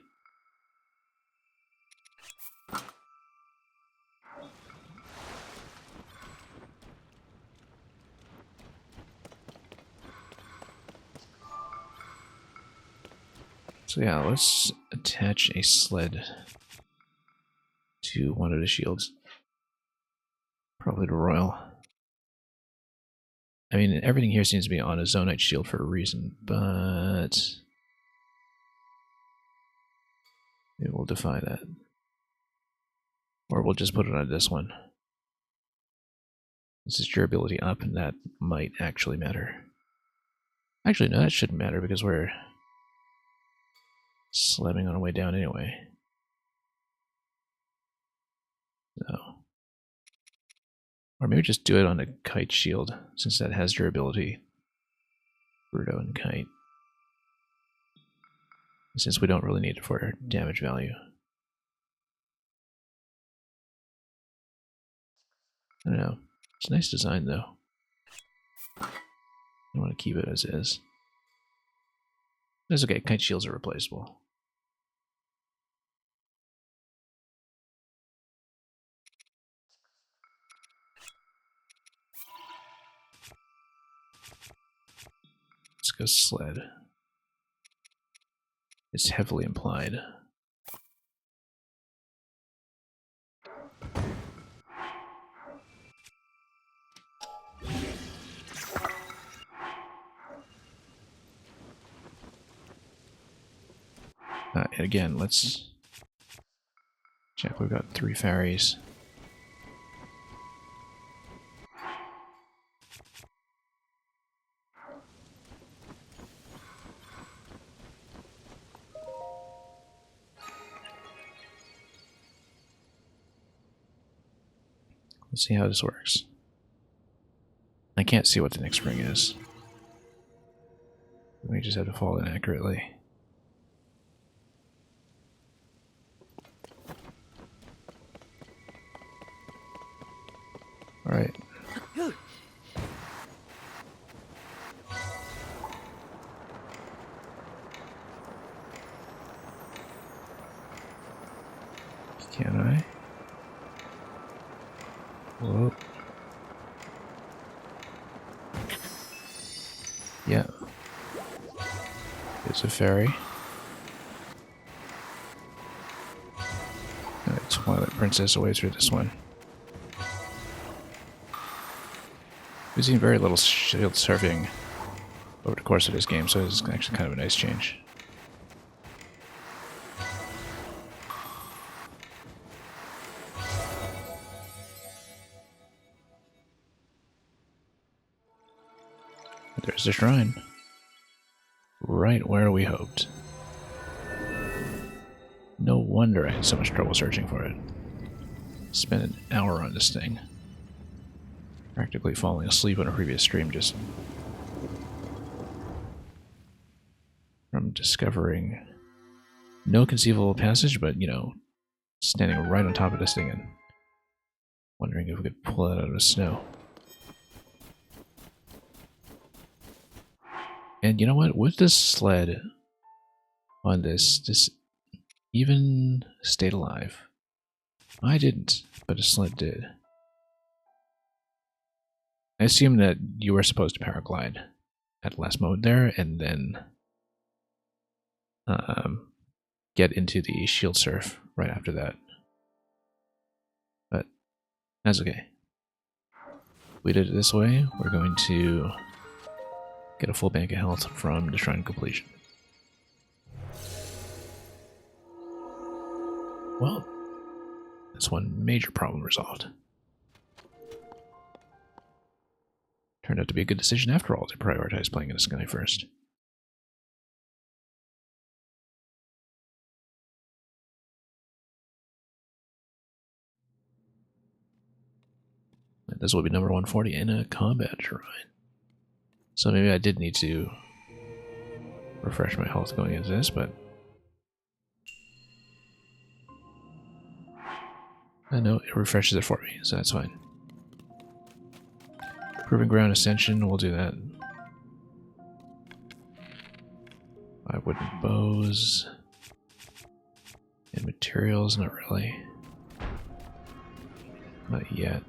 So yeah, let's attach a sled to one of the shields. Probably the Royal. I mean, everything here seems to be on a Zonite shield for a reason, but it will defy that. Or we'll just put it on this one. This is durability up, and that might actually matter. Actually, no, that shouldn't matter because we're slamming on our way down anyway. So. Or maybe just do it on a kite shield, since that has durability. Bruto and kite. Since we don't really need it for damage value. I don't know. It's a nice design, though. I want to keep it as is. That's okay. Kite shields are replaceable. Let's go sled. It's heavily implied. And again, let's check. We've got 3 ferries. Let's see how this works. I can't see what the next ring is. We just have to fall in accurately. Alright. Can I? Whoa. Yeah. It's a ferry. Alright, Twilight Princess away through this one. We've seen very little shield surfing over the course of this game, so it's actually kind of a nice change. There's the shrine. Right where we hoped. No wonder I had so much trouble searching for it. Spent an hour on this thing. Practically falling asleep on a previous stream just from discovering no conceivable passage, but, you know, standing right on top of this thing and wondering if we could pull it out of the snow. And you know what? With this sled on this even stayed alive. I didn't, but a sled did. I assume that you were supposed to paraglide at last mode there, and then get into the shield surf right after that. But that's okay. We did it this way. We're going to Get a full bank of health from the shrine completion. Well, that's one major problem resolved. Turned out to be a good decision after all to prioritize playing in the sky first. And this will be number 140 in a combat shrine. So maybe I did need to refresh my health going into this, but I know it refreshes it for me, so that's fine. Proving Ground Ascension, we'll do that. 5 wooden bows. And materials, not really. Not yet.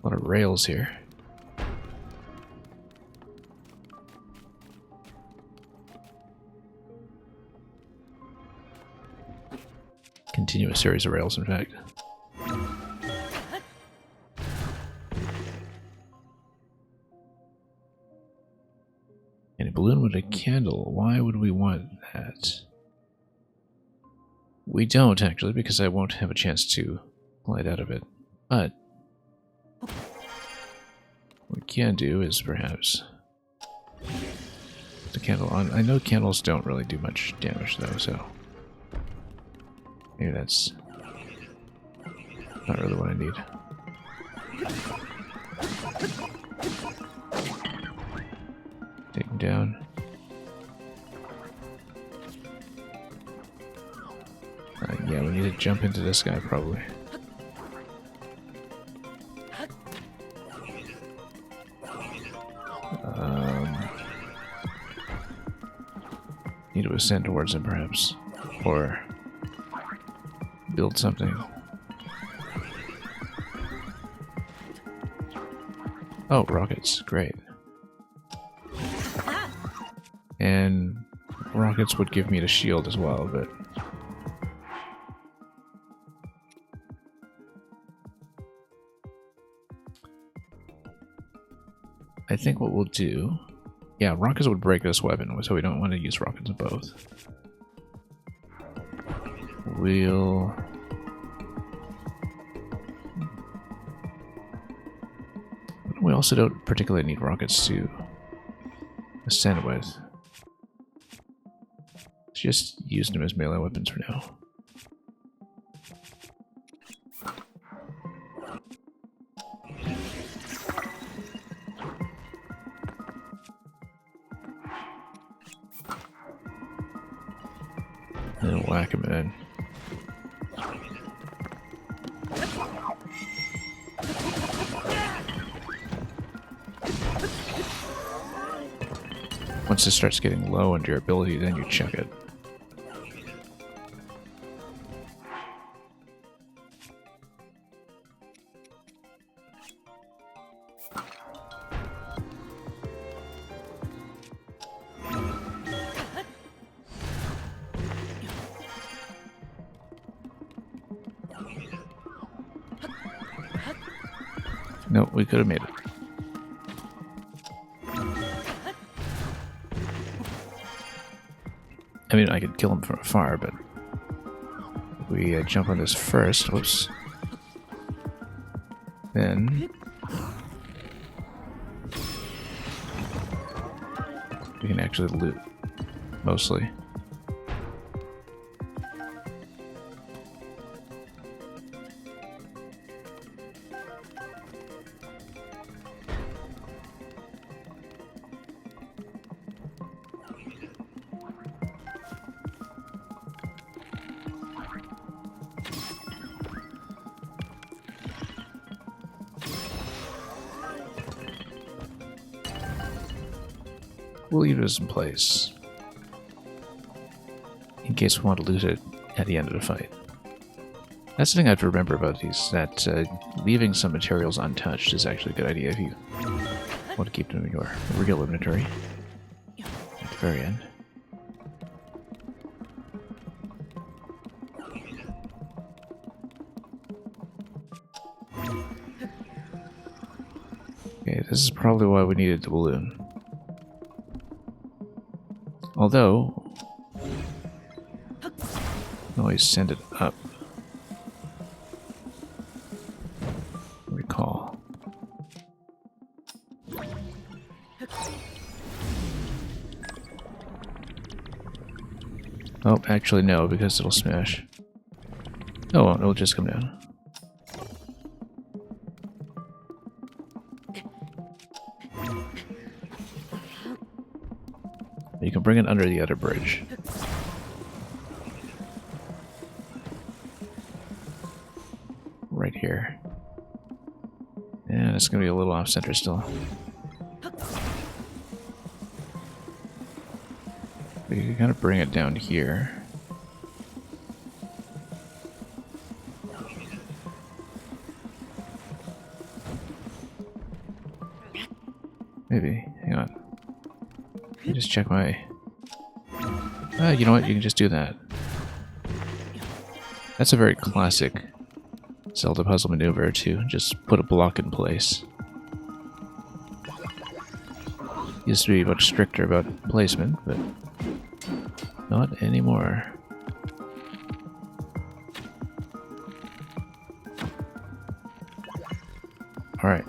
A lot of rails here. Continuous series of rails, in fact. And a balloon with a candle. Why would we want that? We don't, actually, because I won't have a chance to glide out of it. But what we can do is perhaps put the candle on. I know candles don't really do much damage, though, so maybe that's not really what I need. Take him down. Yeah, we need to jump into this guy, probably. Need to ascend towards him, perhaps. Or build something. Oh, rockets. Great. And rockets would give me the shield as well, but I think what we'll do... Yeah, rockets would break this weapon, so we don't want to use rockets of both. We'll... We also don't particularly need rockets to ascend with. Let's just use them as melee weapons for now. And whack him in. Once it starts getting low in durability, then you chuck it. Nope, we could have made it. I mean, I could kill him from afar, but if we jump on this first, whoops, then we can actually loot, mostly. We'll leave it in place in case we want to loot it at the end of the fight. That's the thing I have to remember about these, that leaving some materials untouched is actually a good idea if you want to keep them in your real inventory at the very end. this is probably why we needed the balloon. Although, we can always send it up. Recall. Oh, actually no, because it'll smash. Oh, it'll just come down. You can bring it under the other bridge. Right here. And it's going to be a little off-center still. But you can kind of bring it down here. Maybe. Hang on. Let me just check my... you know what? You can just do that. That's a very classic Zelda puzzle maneuver to just put a block in place. Used to be much stricter about placement, but not anymore. Alright.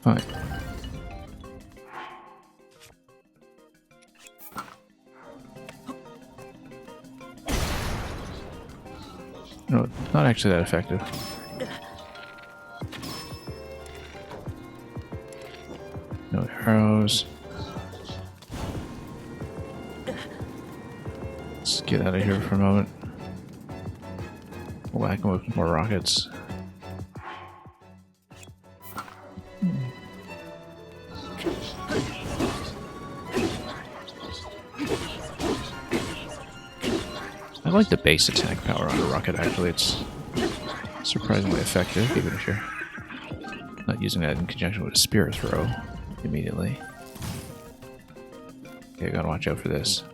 Fine. No, not actually that effective. No arrows. Let's get out of here for a moment. Whack them with more rockets. I like the base attack power on a rocket, actually. It's surprisingly effective, even if you're not using that in conjunction with a spear throw immediately. Okay, gotta watch out for this.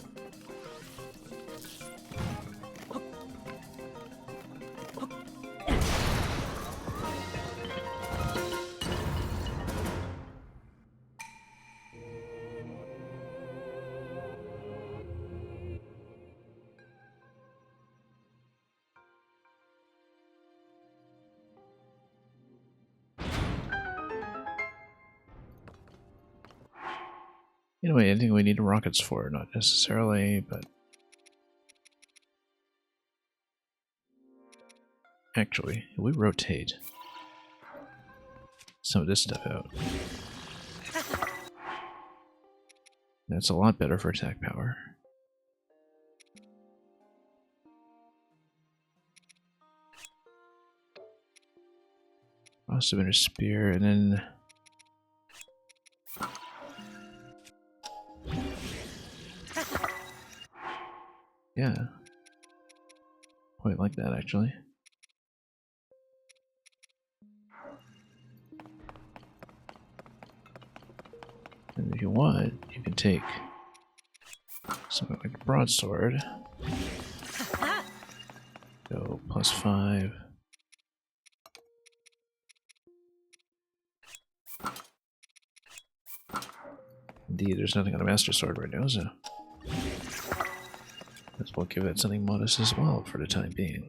Anyway, anything we need rockets for, not necessarily, but... Actually, if we rotate some of this stuff out, that's a lot better for attack power. Cross of inner spear, and then... Yeah. Quite like that, actually. And if you want, you can take something like a broadsword. Go +5. Indeed, there's nothing on a Master Sword right now, so... Let's well give that something modest as well for the time being.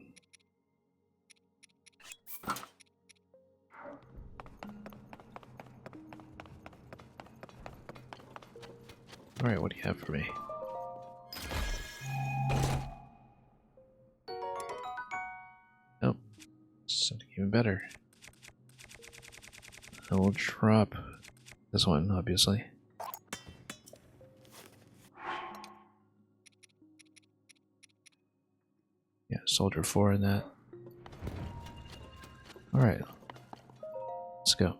Alright, what do you have for me? Oh, something even better. I will drop this one, obviously. Yeah, Soldier 4 in that. Alright. Let's go.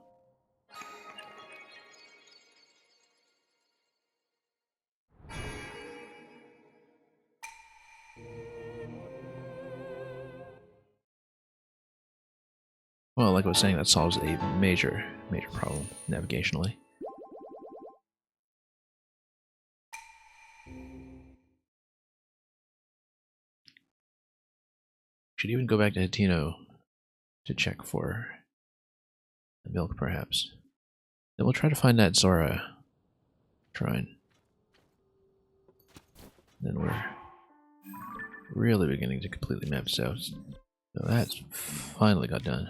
Well, like I was saying, that solves a major problem navigationally. Should even go back to Hatino to check for the milk, perhaps. Then we'll try to find that Zora shrine. Then we're really beginning to completely map this out. So that's finally got done.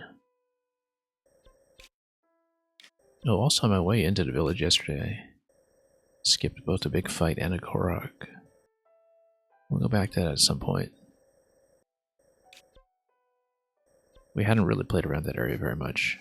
Oh, also on my way into the village yesterday, I skipped both a big fight and a Korok. We'll go back to that at some point. We hadn't really played around that area very much.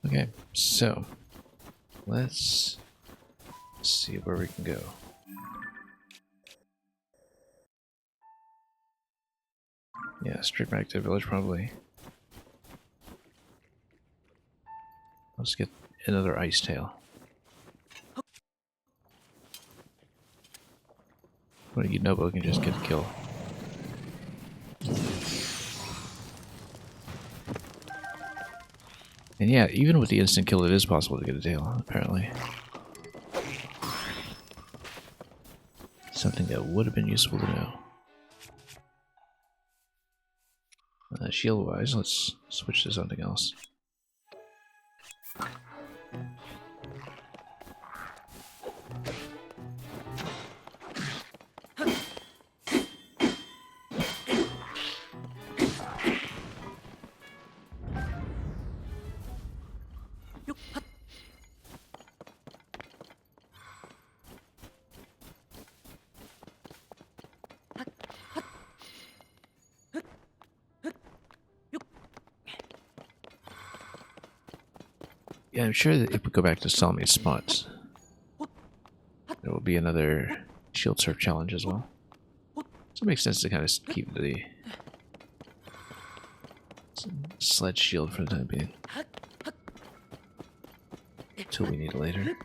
Okay, so let's see where we can go. Yeah, straight back to the village probably. Let's get another ice tail. When you know, we can just get a kill. And yeah, even with the instant kill, it is possible to get a tail, apparently. Something that would have been useful to know. Shield-wise, let's switch to something else. Yeah, I'm sure that if we go back to Salmi's spots, there will be another shield surf challenge as well. So it makes sense to kind of keep the sledge shield for the time being. Until we need it later.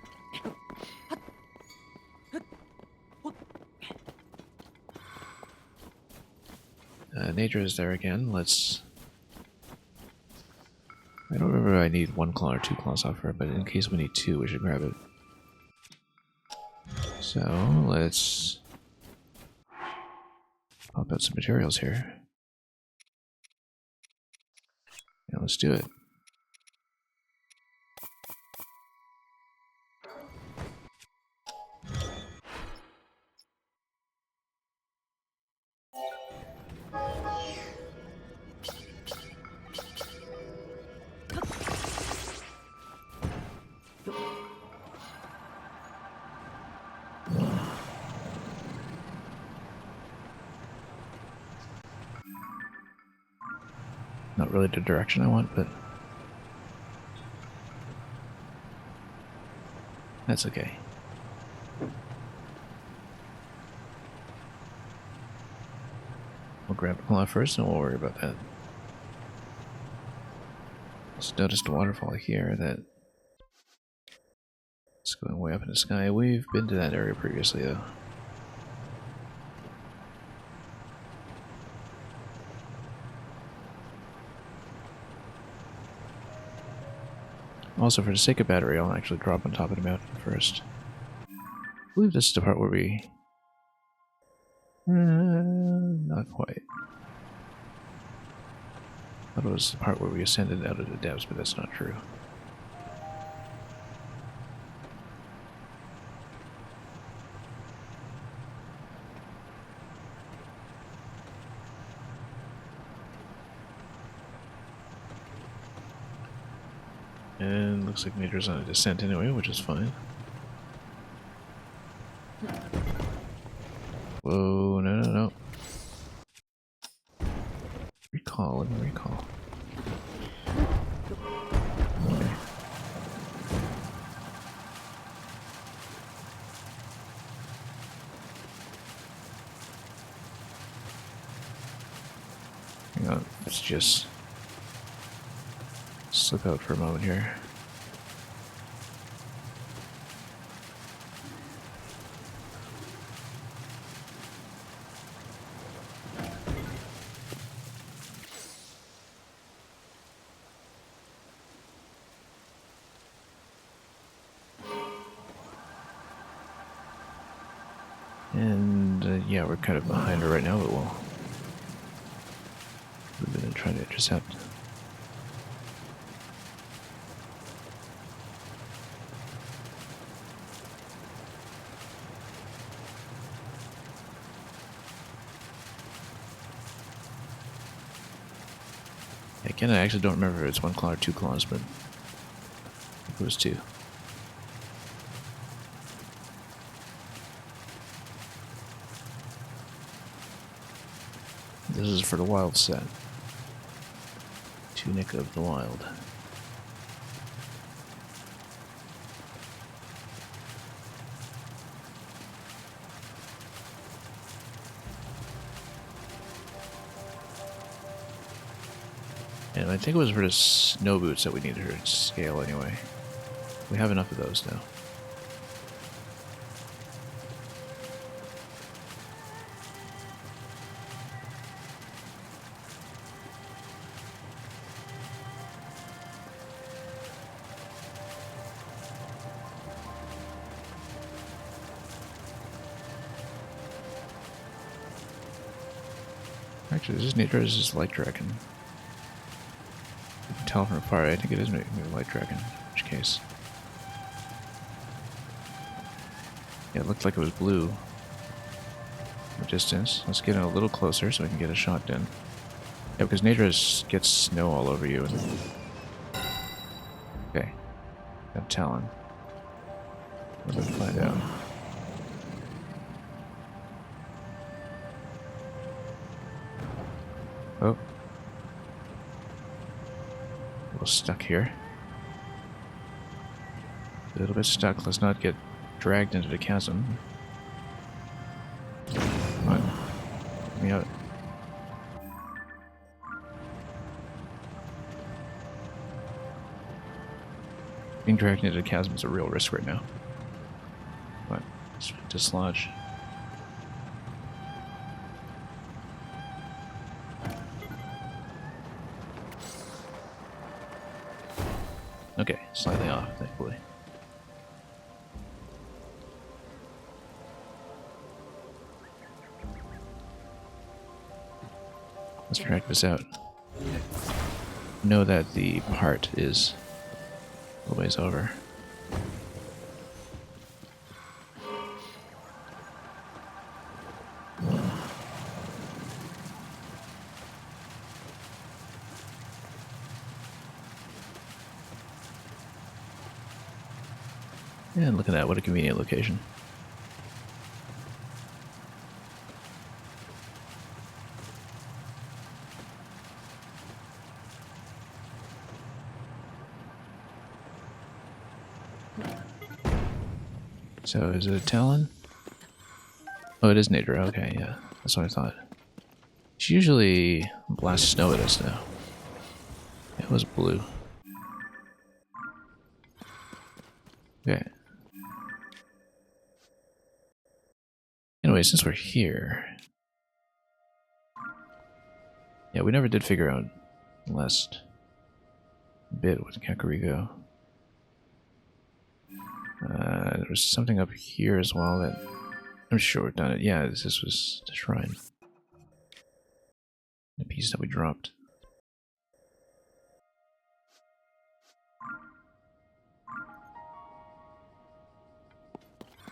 Nadra is there again. Let's... I don't remember if I need 1 claw or 2 claws off her, but in case we need 2, we should grab it. So, let's pop out some materials here. Yeah, let's do it. Not really the direction I want, but that's okay. We'll grab a claw first and we'll worry about that. Just noticed a waterfall here that it's going way up in the sky. We've been to that area previously though. Also, for the sake of battery, I'll actually drop on top of the mountain first. I believe this is the part where we... not quite. I thought it was the part where we ascended out of the depths, but that's not true. And looks like Madra's on a descent anyway, which is fine. Whoa, no, no, no. Recall, let me recall. Okay. Hang on, let's just slip out for a moment here. And yeah, we're kind of behind her right now, but we'll move in and try to intercept. Again, I actually don't remember if it's 1 claw or 2 claws, but I think it was 2. This is for the wild set. Tunic of the Wild. And I think it was for the snow boots that we needed her to scale anyway. We have enough of those now. Actually, is this Nature or is this Light Dragon? You can tell from afar. I think it is maybe Light Dragon, in which case. Yeah, it looked like it was blue from a distance. Let's get in a little closer so we can get a shot in. Yeah, because Nature gets snow all over you. Okay. Got Talon. Let's find out. Oh. A little stuck here. A little bit stuck. Let's not get dragged into the chasm. Come on. Get me out. Being dragged into the chasm is a real risk right now. Come on. Let's dislodge. Okay, slightly off, thankfully. Let's track this out. Know that the part is a ways over. And look at that, what a convenient location. So, is it a Talon? Oh, it is Nader. Okay, yeah. That's what I thought. She usually blasts snow at us now. It was blue. Okay. Anyway, since we're here... Yeah, we never did figure out the last bit with Kakariko. There was something up here as well that... I'm sure we've done it. Yeah, this was the shrine. The piece that we dropped.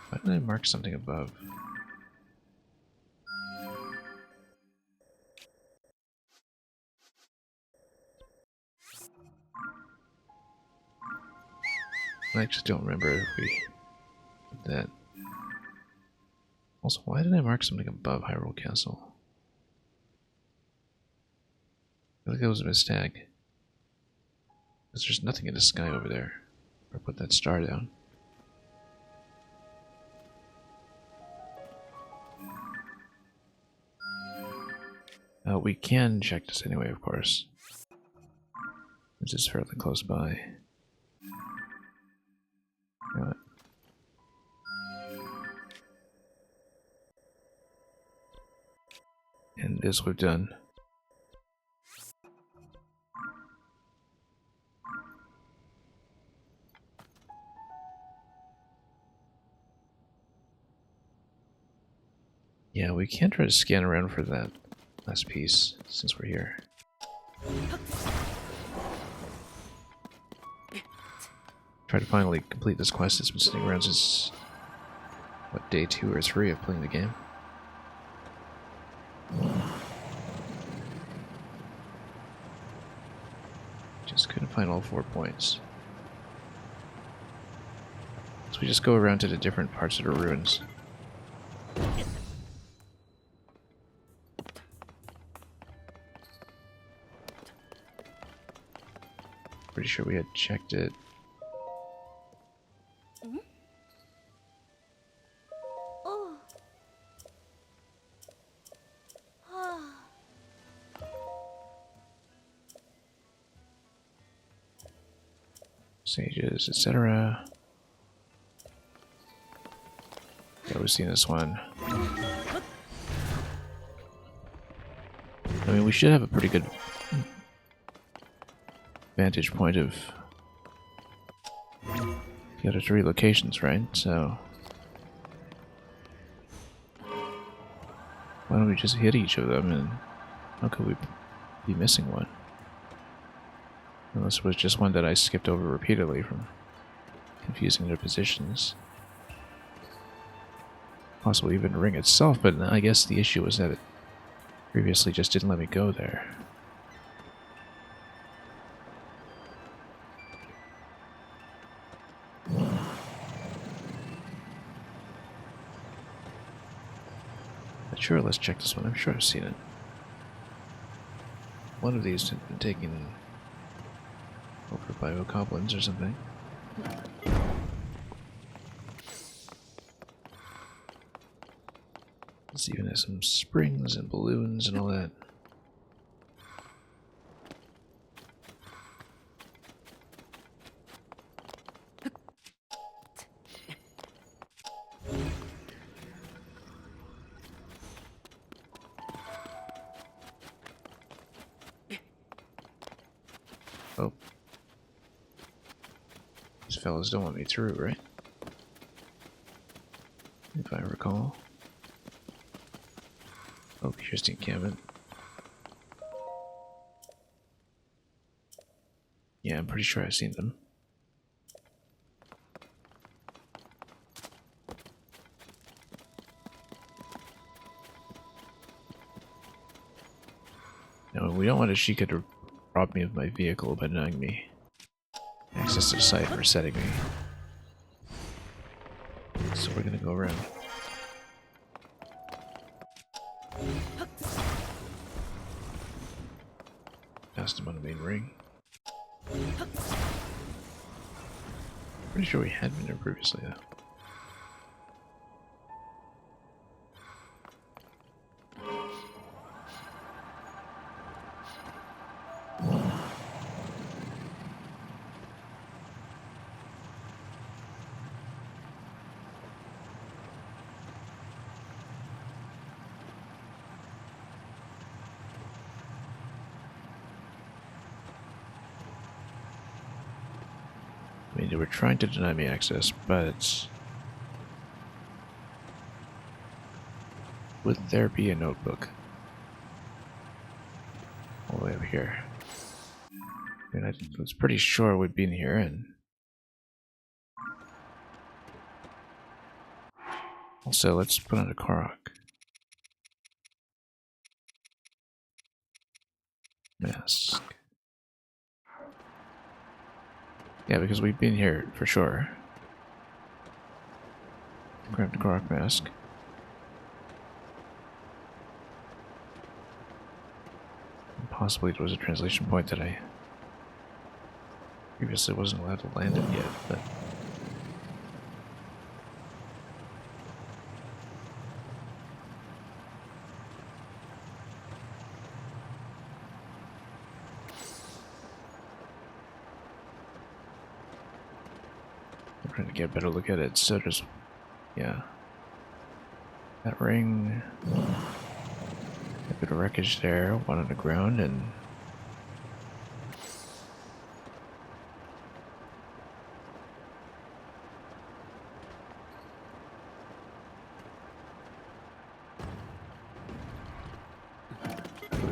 Why did I mark something above? I just don't remember if we did that. Also, why did I mark something above Hyrule Castle? I think that was a mistake. Because there's nothing in the sky over there. Or put that star down. We can check this anyway, of course. This is fairly close by. Got it. And this we've done. Yeah, we can try to scan around for that last piece since we're here. Try to finally complete this quest that's been sitting around since, what, day 2 or 3 of playing the game. Just couldn't find all 4 points. So we just go around to the different parts of the ruins. Pretty sure we had checked it. Oh. Ah. Sages, etc. Yeah, we've seen this one. I mean, we should have a pretty good vantage point of the other 3 locations, right? So why don't we just hit each of them, and how could we be missing one? Unless it was just one that I skipped over repeatedly from confusing their positions. Possibly even the ring itself, but I guess the issue was that it previously just didn't let me go there. But sure, let's check this one. I'm sure I've seen it. One of these had been taken over by goblins or something. This even has some springs and balloons and all that. Oh. These fellas don't want me through, right? If I recall. Oh, here's the encampment. Yeah, I'm pretty sure I've seen them. No, we don't want Ashika to rob me of my vehicle by denying me access to the site or setting me. So we're gonna go around. Past him on the main ring. Pretty sure we had been there previously, though. I mean, they were trying to deny me access, but would there be a notebook all the way over here? I mean, I was pretty sure we'd be in here, and also let's put on a Korok mask. Yeah, because we've been here for sure. Grab the Korok mask. And possibly it was a translation point that I previously wasn't allowed to land it yet, but I'm trying to get a better look at it. So there's, yeah, that ring, a bit of wreckage there, one on the ground, and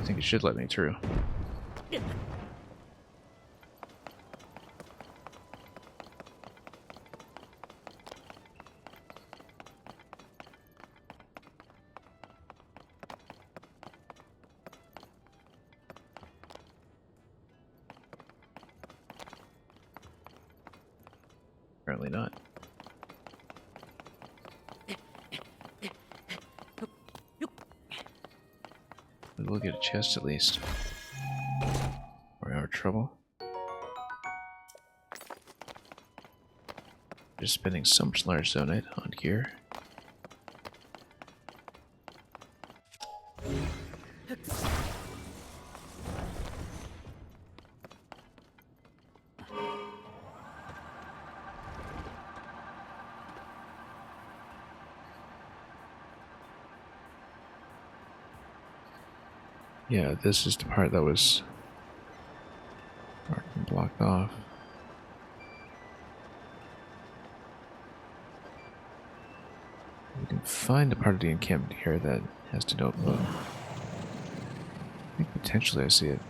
think it should let me through. Apparently not. But we'll get a chest at least. Or our trouble. Just spending so much large zonite on gear. Yeah, this is the part that was marked and blocked off. We can find the part of the encampment here that has to notebook. I think potentially I see it.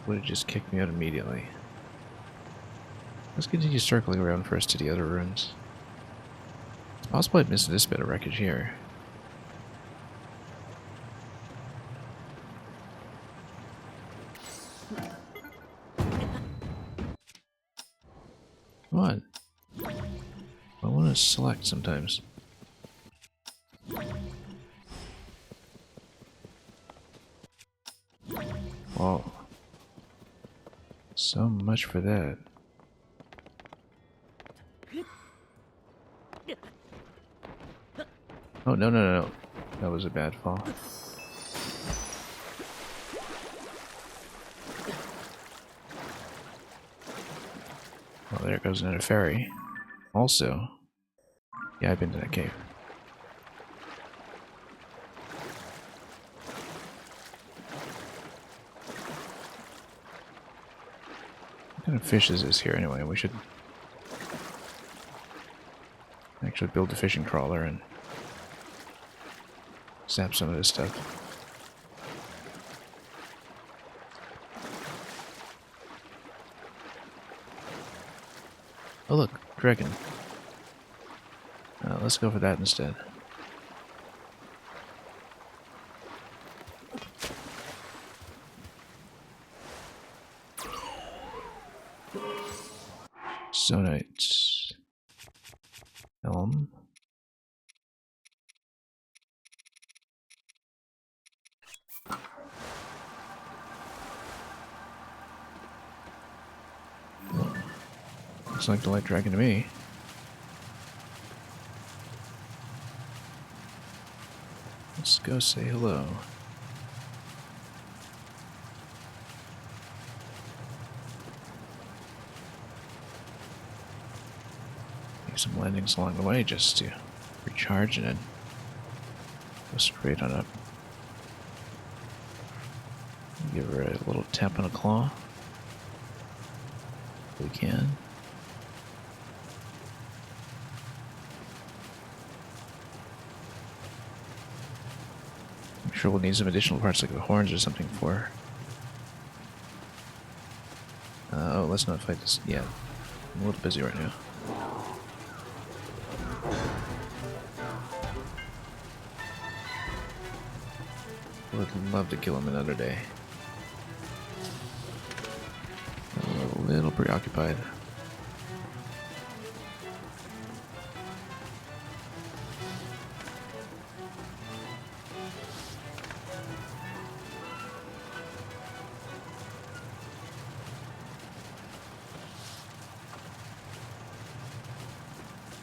Would have just kicked me out immediately. Let's continue circling around first to the other rooms. It's possible I missed this bit of wreckage here. Come on. I want to select sometimes. Whoa. So much for that. Oh, no, no, no, no. That was a bad fall. Well, there goes another ferry. Also, yeah, I've been to that cave. What kind of fish is this here anyway? We should actually build a fishing trawler and zap some of this stuff. Oh look, dragon. Let's go for that instead. Zonite. Elm. Looks like the light dragon to me. Let's go say hello. Make some landings along the way just to recharge and then go straight on up. Give her a little tap on a claw. If we can. I'm sure we'll need some additional parts like the horns or something for her. Oh, let's not fight this yet. I'm a little busy right now. Would love to kill him another day. I'm a little preoccupied.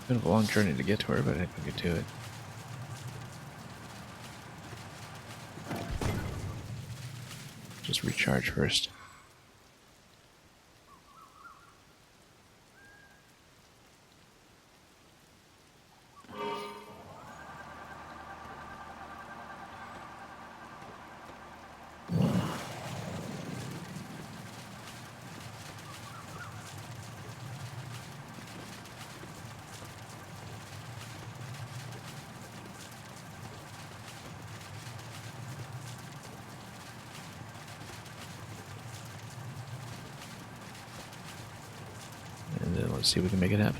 Been a long journey to get to her, but I think we can do it. Just recharge first. let's see if we can make it happen.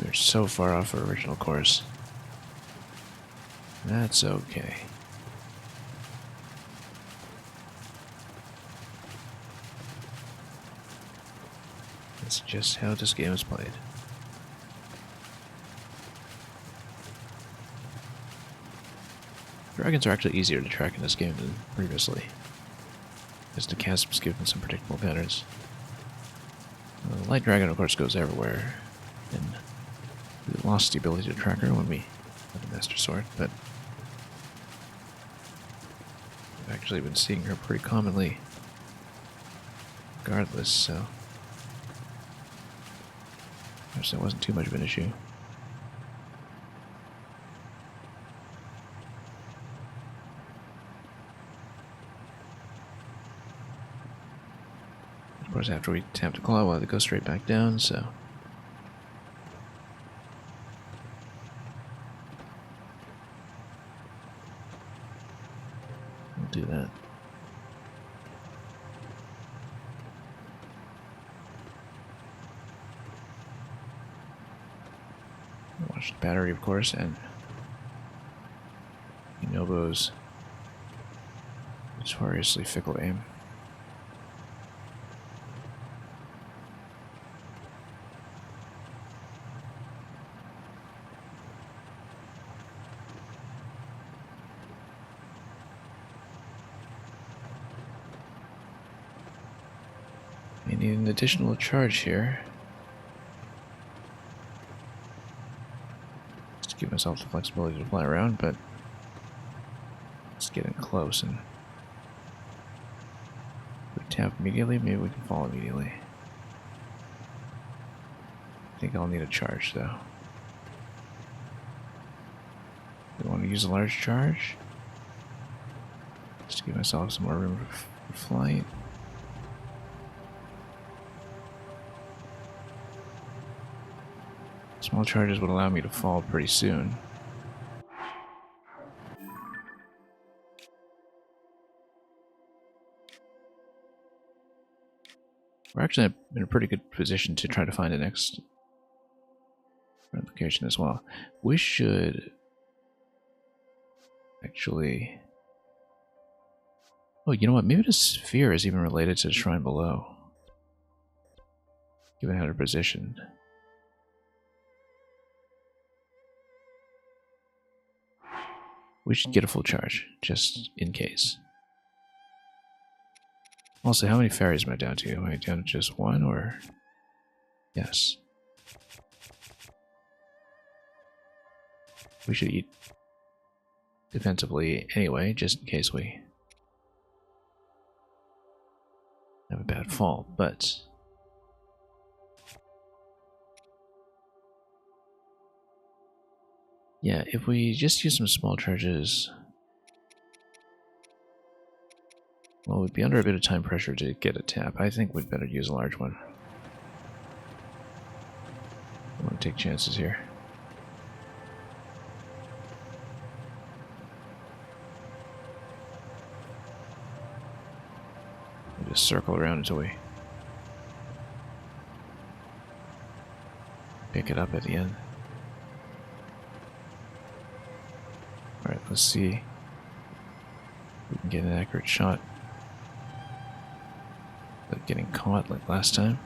We're so far off our original course. That's okay. That's just how this game is played. Dragons are actually easier to track in this game than previously, as the chasms give them some predictable patterns. The light dragon, of course, goes everywhere, and we lost the ability to track her when we had the Master Sword, but I've actually been seeing her pretty commonly regardless, so I guess that wasn't too much of an issue. Of course, after we tap the claw, we'll have to go straight back down, so we'll do that. Watch the battery, of course, and Inobo's notoriously fickle aim. I need an additional charge here. Just to give myself the flexibility to fly around, but it's getting close, and if we tap immediately, maybe we can fall immediately. I think I'll need a charge, though. Do I want to use a large charge? Just to give myself some more room for flight. Small charges would allow me to fall pretty soon. We're actually in a pretty good position to try to find the next replication as well. We should actually... Oh, you know what? Maybe the sphere is even related to the shrine below, given how they're positioned. We should get a full charge, just in case. Also, how many fairies am I down to? Am I down to just one, or... Yes. We should eat defensively anyway, just in case we have a bad fall, but... Yeah, if we just use some small charges... Well, we'd be under a bit of time pressure to get a tap. I think we'd better use a large one. I want to take chances here. We'll just circle around until we pick it up at the end. Alright, let's see if we can get an accurate shot without getting caught like last time.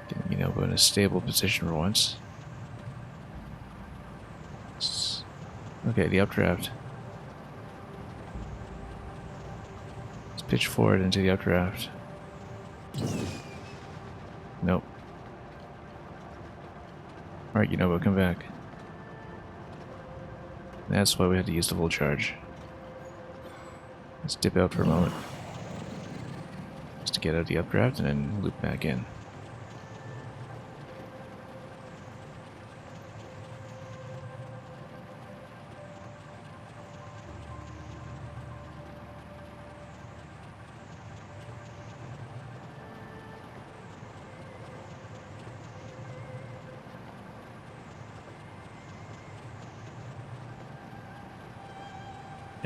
Getting Inobo in a stable position for once. Okay, the updraft. Let's pitch forward into the updraft. Nope. Alright, Inobo, come back. That's why we had to use the full charge. Let's dip out for a moment. Just to get out of the updraft and then loop back in.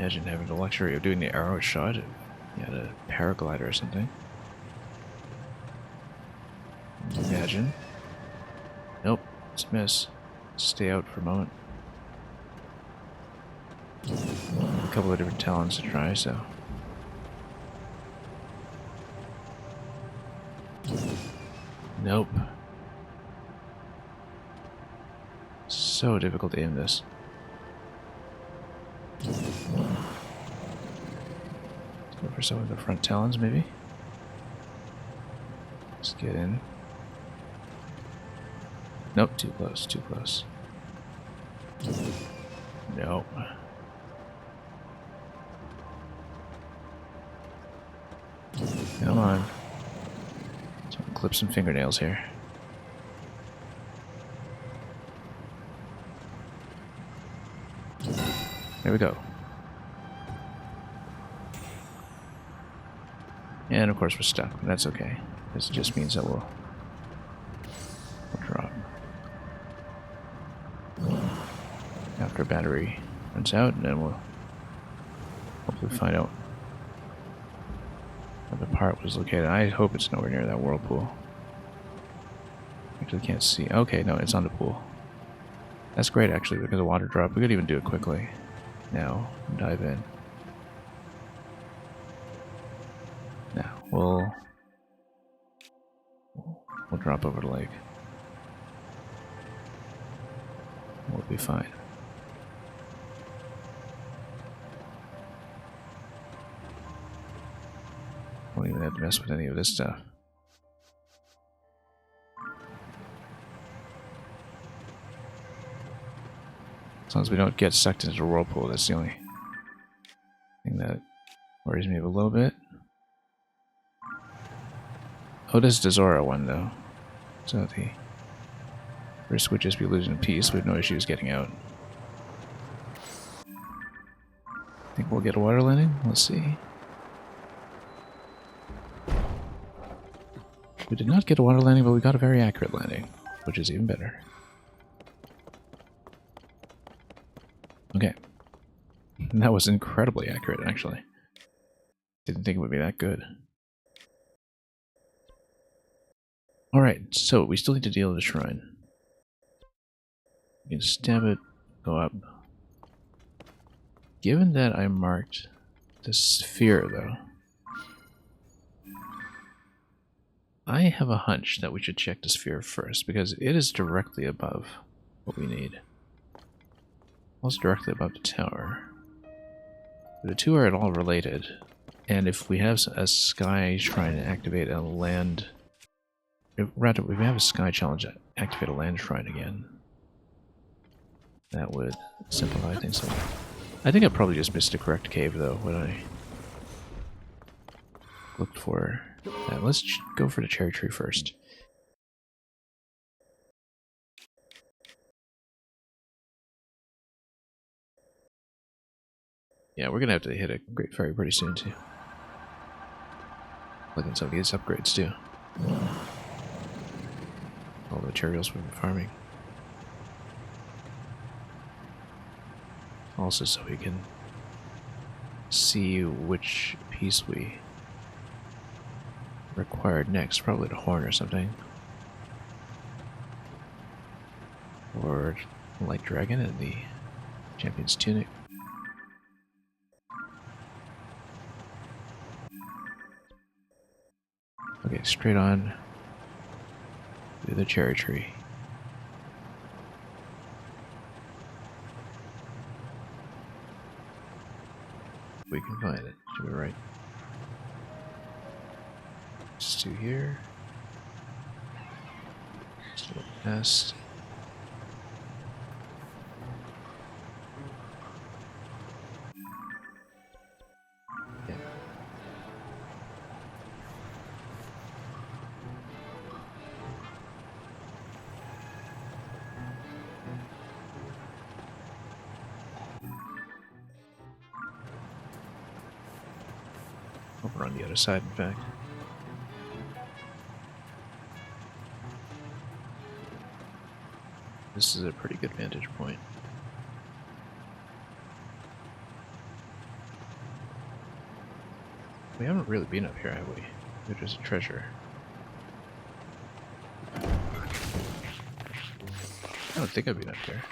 Imagine having the luxury of doing the arrow shot. If you had a paraglider or something. Imagine. Nope, it's a miss. Stay out for a moment. A couple of different talents to try, so. Nope. So difficult to aim this. Let's go for some of the front talons, maybe. Let's get in. Nope, too close, too close. Nope. Come on. So clip some fingernails here. There we go. And of course we're stuck, but that's okay. This just means that we'll drop. After battery runs out, and then we'll hopefully find out where the part was located. I hope it's nowhere near that whirlpool. Actually can't see. Okay, no, it's on the pool. That's great actually, because of water drop. We could even do it quickly. Now, dive in. Now, we'll drop over the lake. We'll be fine. Won't even have to mess with any of this stuff. As long as we don't get sucked into the whirlpool, that's the only thing that worries me a little bit. Oh, this is the Zora one, though. So the risk would just be losing a piece. We have no issues getting out. Think we'll get a water landing? Let's see. We did not get a water landing, but we got a very accurate landing, which is even better. Okay. That was incredibly accurate, actually. Didn't think it would be that good. Alright, so we still need to deal with the shrine. We can stab it, go up. Given that I marked the sphere, though, I have a hunch that we should check the sphere first, because it is directly above what we need. Also directly above the tower. The two are at all related, and if we have a sky shrine to activate a land... Rather, if we have a sky challenge to activate a land shrine again, that would simplify things a lot. I think I probably just missed the correct cave, though, when I looked for that. Let's go for the cherry tree first. Yeah, we're gonna have to hit a Great Fairy pretty soon, too. Looking at some of these upgrades, too. All the materials we've been farming. Also, so we can see which piece we required next. Probably the horn or something. Or Light Dragon and the Champion's Tunic. Okay, straight on to the cherry tree. We can find it. Should be right. Just two here. Just a little past. Yeah. Over on the other side, in fact. This is a pretty good vantage point. We haven't really been up here, have we? There's a treasure. I don't think I've been up here.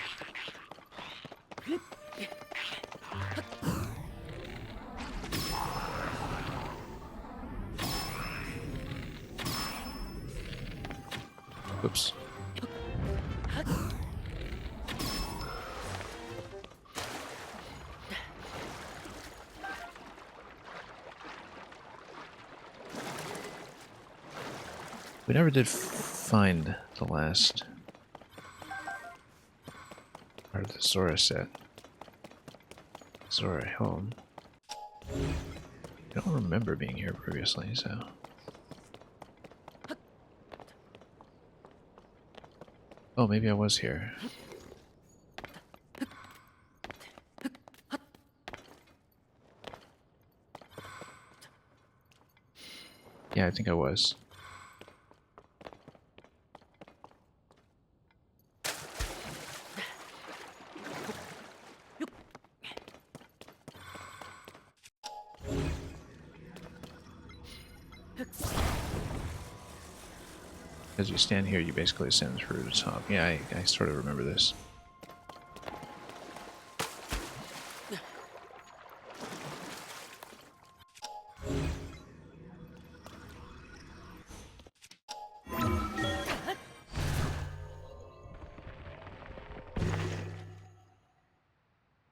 Oops. We never did find the last part of the Zora set. Zora home. I don't remember being here previously, so... Oh, maybe I was here. Yeah, I think I was. As you stand here, you basically ascend through the top. Yeah, I sort of remember this.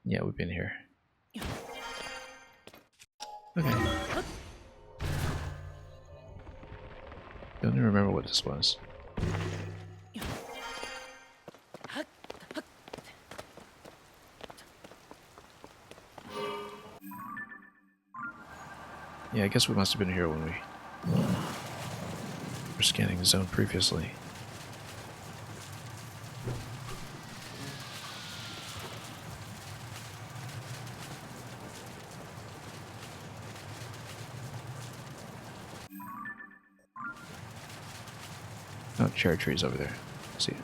Yeah, we've been here. Okay. Don't even remember what this was. Yeah, I guess we must have been here when we were scanning the zone previously. Oh, cherry trees over there. See it.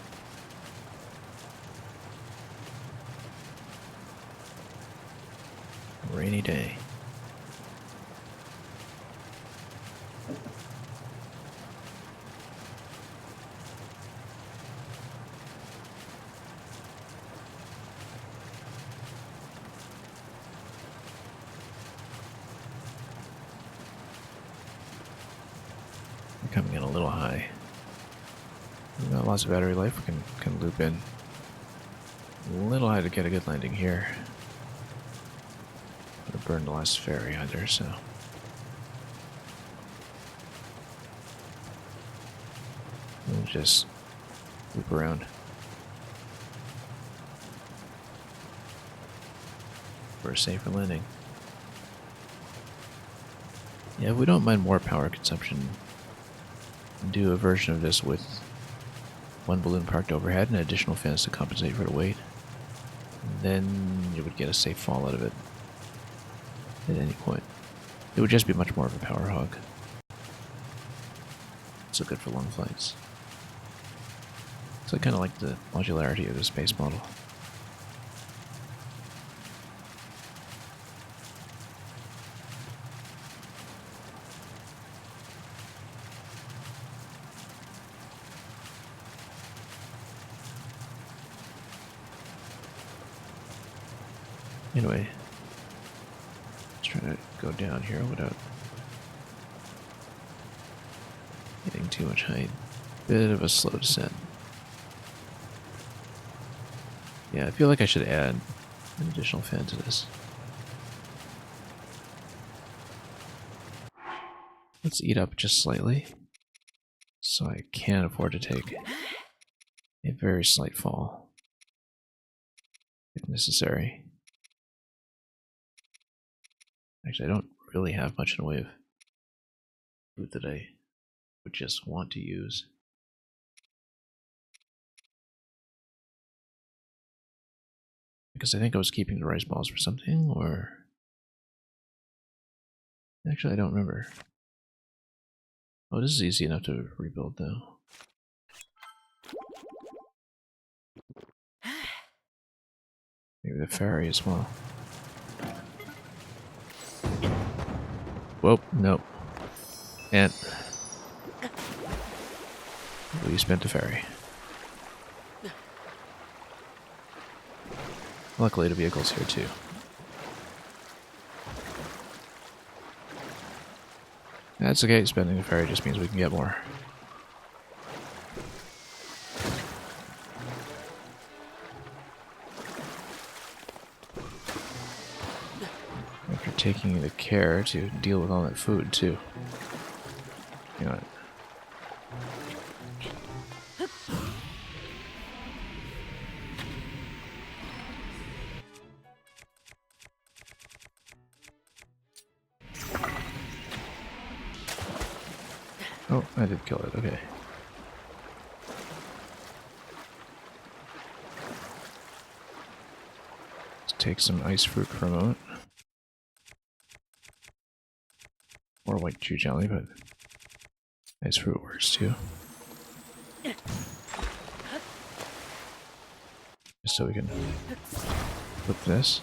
Rainy day. We're coming in a little high. We've got lots of battery life. We can loop in a little high to get a good landing here. Gonna burn the last ferry either, so. We'll just loop around. For a safer landing. Yeah, if we don't mind more power consumption, do a version of this with one balloon parked overhead and additional fans to compensate for the weight. And then you would get a safe fall out of it at any point. It would just be much more of a power hog. So good for long flights. So I kind of like the modularity of the space model. Anyway, let's try to go down here without getting too much height. Bit of a slow descent. Yeah, I feel like I should add an additional fan to this. Let's eat up just slightly, so I can afford to take a very slight fall, if necessary. Actually, I don't really have much in the way of food that I would just want to use. Because I think I was keeping the rice balls for something, or... Actually, I don't remember. Oh, this is easy enough to rebuild, though. Maybe the ferry as well. Whoa, no. And we spent a ferry. Luckily, the vehicle's here too. That's okay, spending the ferry just means we can get more. After taking the care to deal with all that food too. You know what? Oh, I did kill it, okay. Let's take some ice fruit for a moment. Or white chew jelly, but ice fruit works too. Just so we can flip this.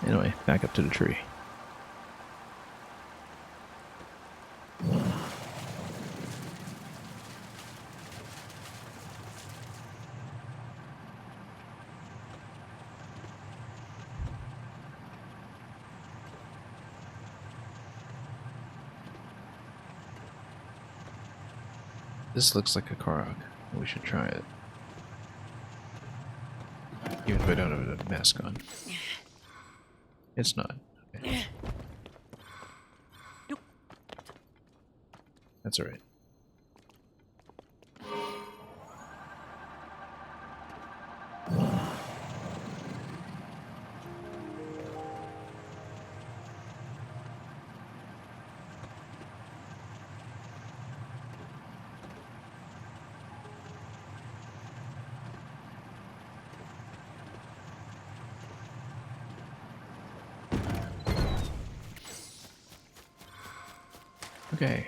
Anyway, back up to the tree. This looks like a Korok. We should try it. Even if I don't have a mask on. It's not. Okay. That's alright. Okay,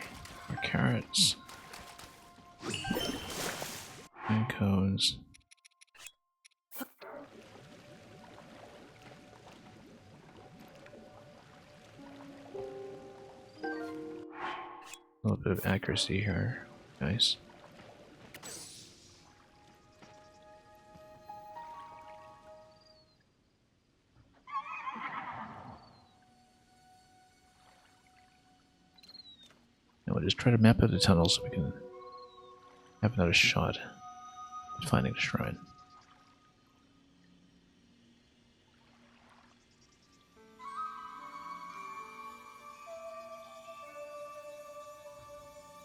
our carrots. And cones. A little bit of accuracy here. Nice. Now we'll just try to map out the tunnel so we can have another shot at finding the shrine.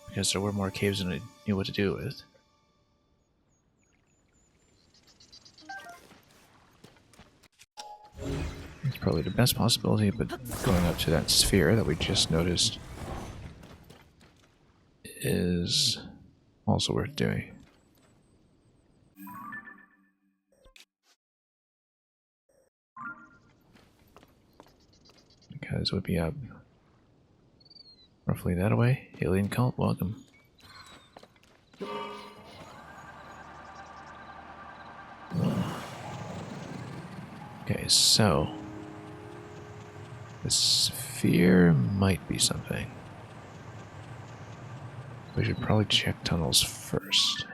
Because there were more caves than I knew what to do with. It's probably the best possibility, but going up to that sphere that we just noticed is also worth doing. Because it would be up roughly that way. Alien cult, welcome. Okay, so the sphere might be something. We should probably check tunnels first.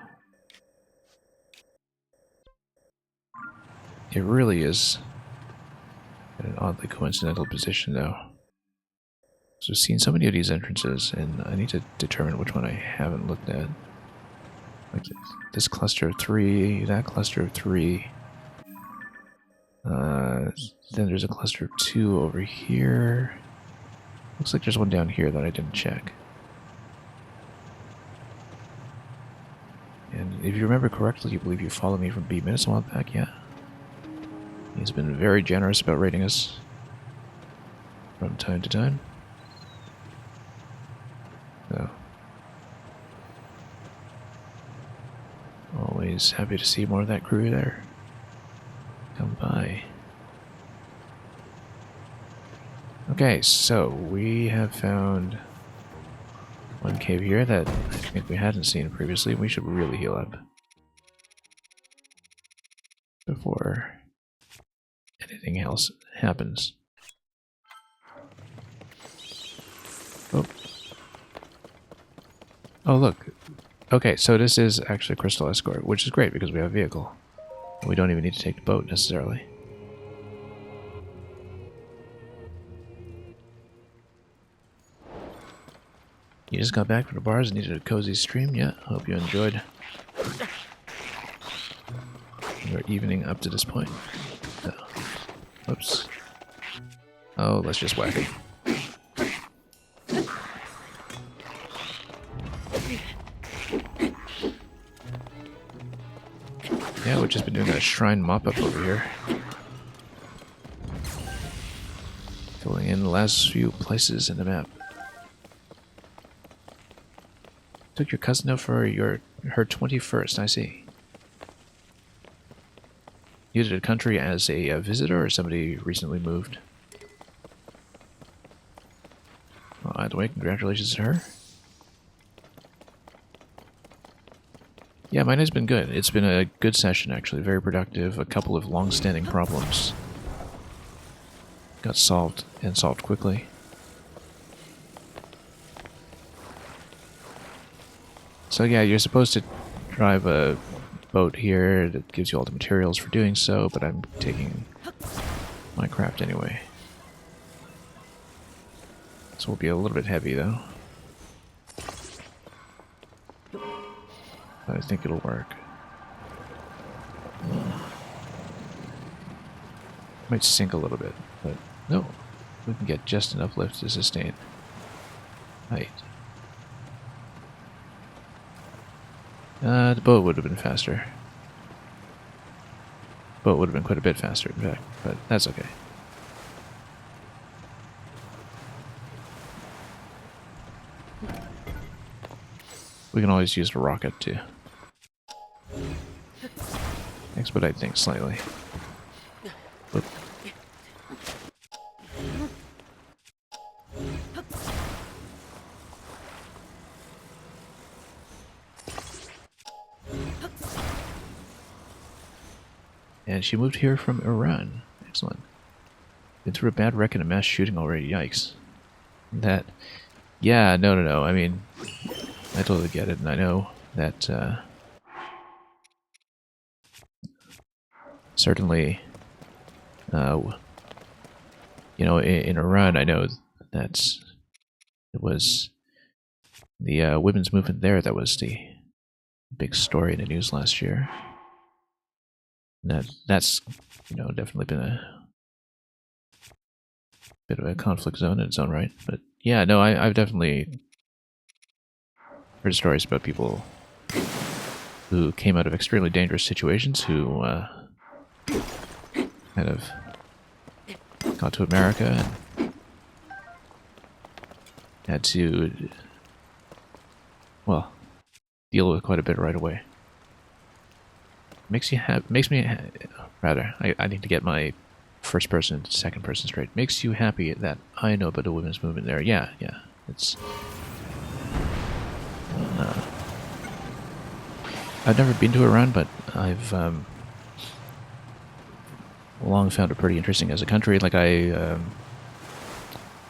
It really is in an oddly coincidental position, though. So I've seen so many of these entrances, and I need to determine which one I haven't looked at. Like this cluster of 3, that cluster of 3. Then there's a cluster of 2 over here. Looks like there's one down here that I didn't check. And if you remember correctly, you believe you followed me from B minutes a while back, yeah? He's been very generous about rating us from time to time. Always happy to see more of that crew there. Come by. Okay, so we have found one cave here that I think we hadn't seen previously. We should really heal up before anything else happens. Oh. Oh, look. Okay, so this is actually Crystal Escort, which is great because we have a vehicle. We don't even need to take the boat necessarily. You just got back from the bars and needed a cozy stream? Yeah, hope you enjoyed your evening up to this point. Oh. Whoops. Oh, let's just whack it. Yeah, we've just been doing a shrine mop-up over here. Filling in the last few places in the map. Took your cousin out for her 21st, I see. You did a country as a visitor or somebody recently moved? Well, either way, congratulations to her. Yeah, mine has been good. It's been a good session, actually. Very productive. A couple of long-standing problems got solved, and solved quickly. So yeah, you're supposed to drive a boat here that gives you all the materials for doing so, but I'm taking my craft anyway. This will be a little bit heavy, though. But I think it'll work. Might sink a little bit, but no. We can get just enough lift to sustain height. The boat would have been faster. Boat would have been quite a bit faster, in fact, but that's okay. We can always use the rocket to expedite things slightly. Whoop. And she moved here from Iran. Excellent. Been through a bad wreck and a mass shooting already. Yikes. That... Yeah, no. I mean, I totally get it, and I know that, certainly, you know, in Iran, I know that it was the women's movement there that was the big story in the news last year. That's, you know, definitely been a bit of a conflict zone in its own right. But yeah, no, I've definitely heard stories about people who came out of extremely dangerous situations who kind of got to America and had to, well, deal with quite a bit right away. Makes me rather, I need to get my first person and second person straight. Makes you happy that I know about the women's movement there. Yeah, it's I've never been to Iran, but I've long found it pretty interesting as a country. Like, I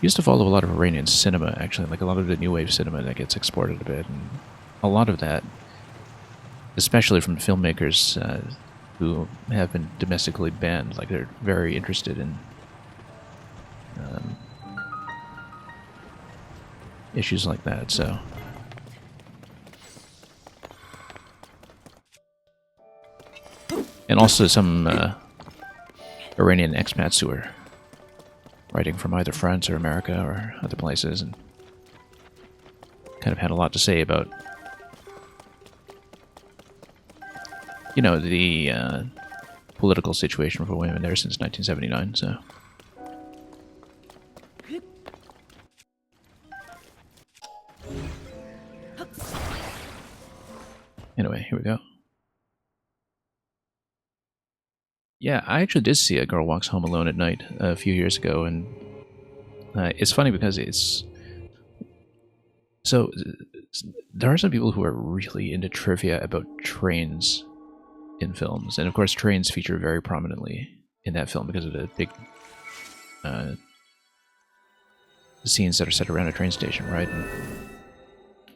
used to follow a lot of Iranian cinema, actually, like a lot of the new wave cinema that gets exported a bit, and a lot of that, especially from filmmakers who have been domestically banned, like they're very interested in issues like that, so... And also some Iranian expats who are writing from either France or America or other places, and kind of had a lot to say about, you know, the political situation for women there since 1979, so... Anyway, here we go. Yeah, I actually did see A Girl Walks Home Alone at Night a few years ago, and it's funny because it's so there are some people who are really into trivia about trains in films, and of course, trains feature very prominently in that film because of the big uh, scenes that are set around a train station, right? And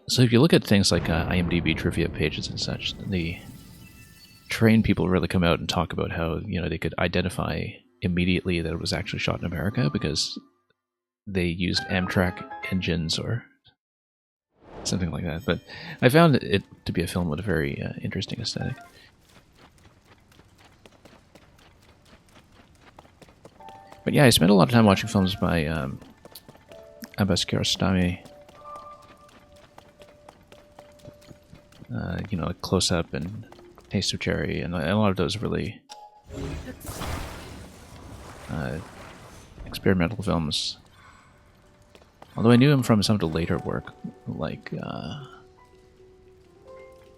so if you look at things like IMDb trivia pages and such, the train people really come out and talk about how they could identify immediately that it was actually shot in America because they used Amtrak engines or something like that. But I found it to be a film with a very interesting aesthetic. But yeah, I spent a lot of time watching films by Abbas Kiarostami. Like Close Up and Taste of Cherry, and a lot of those really experimental films. Although I knew him from some of the later work, like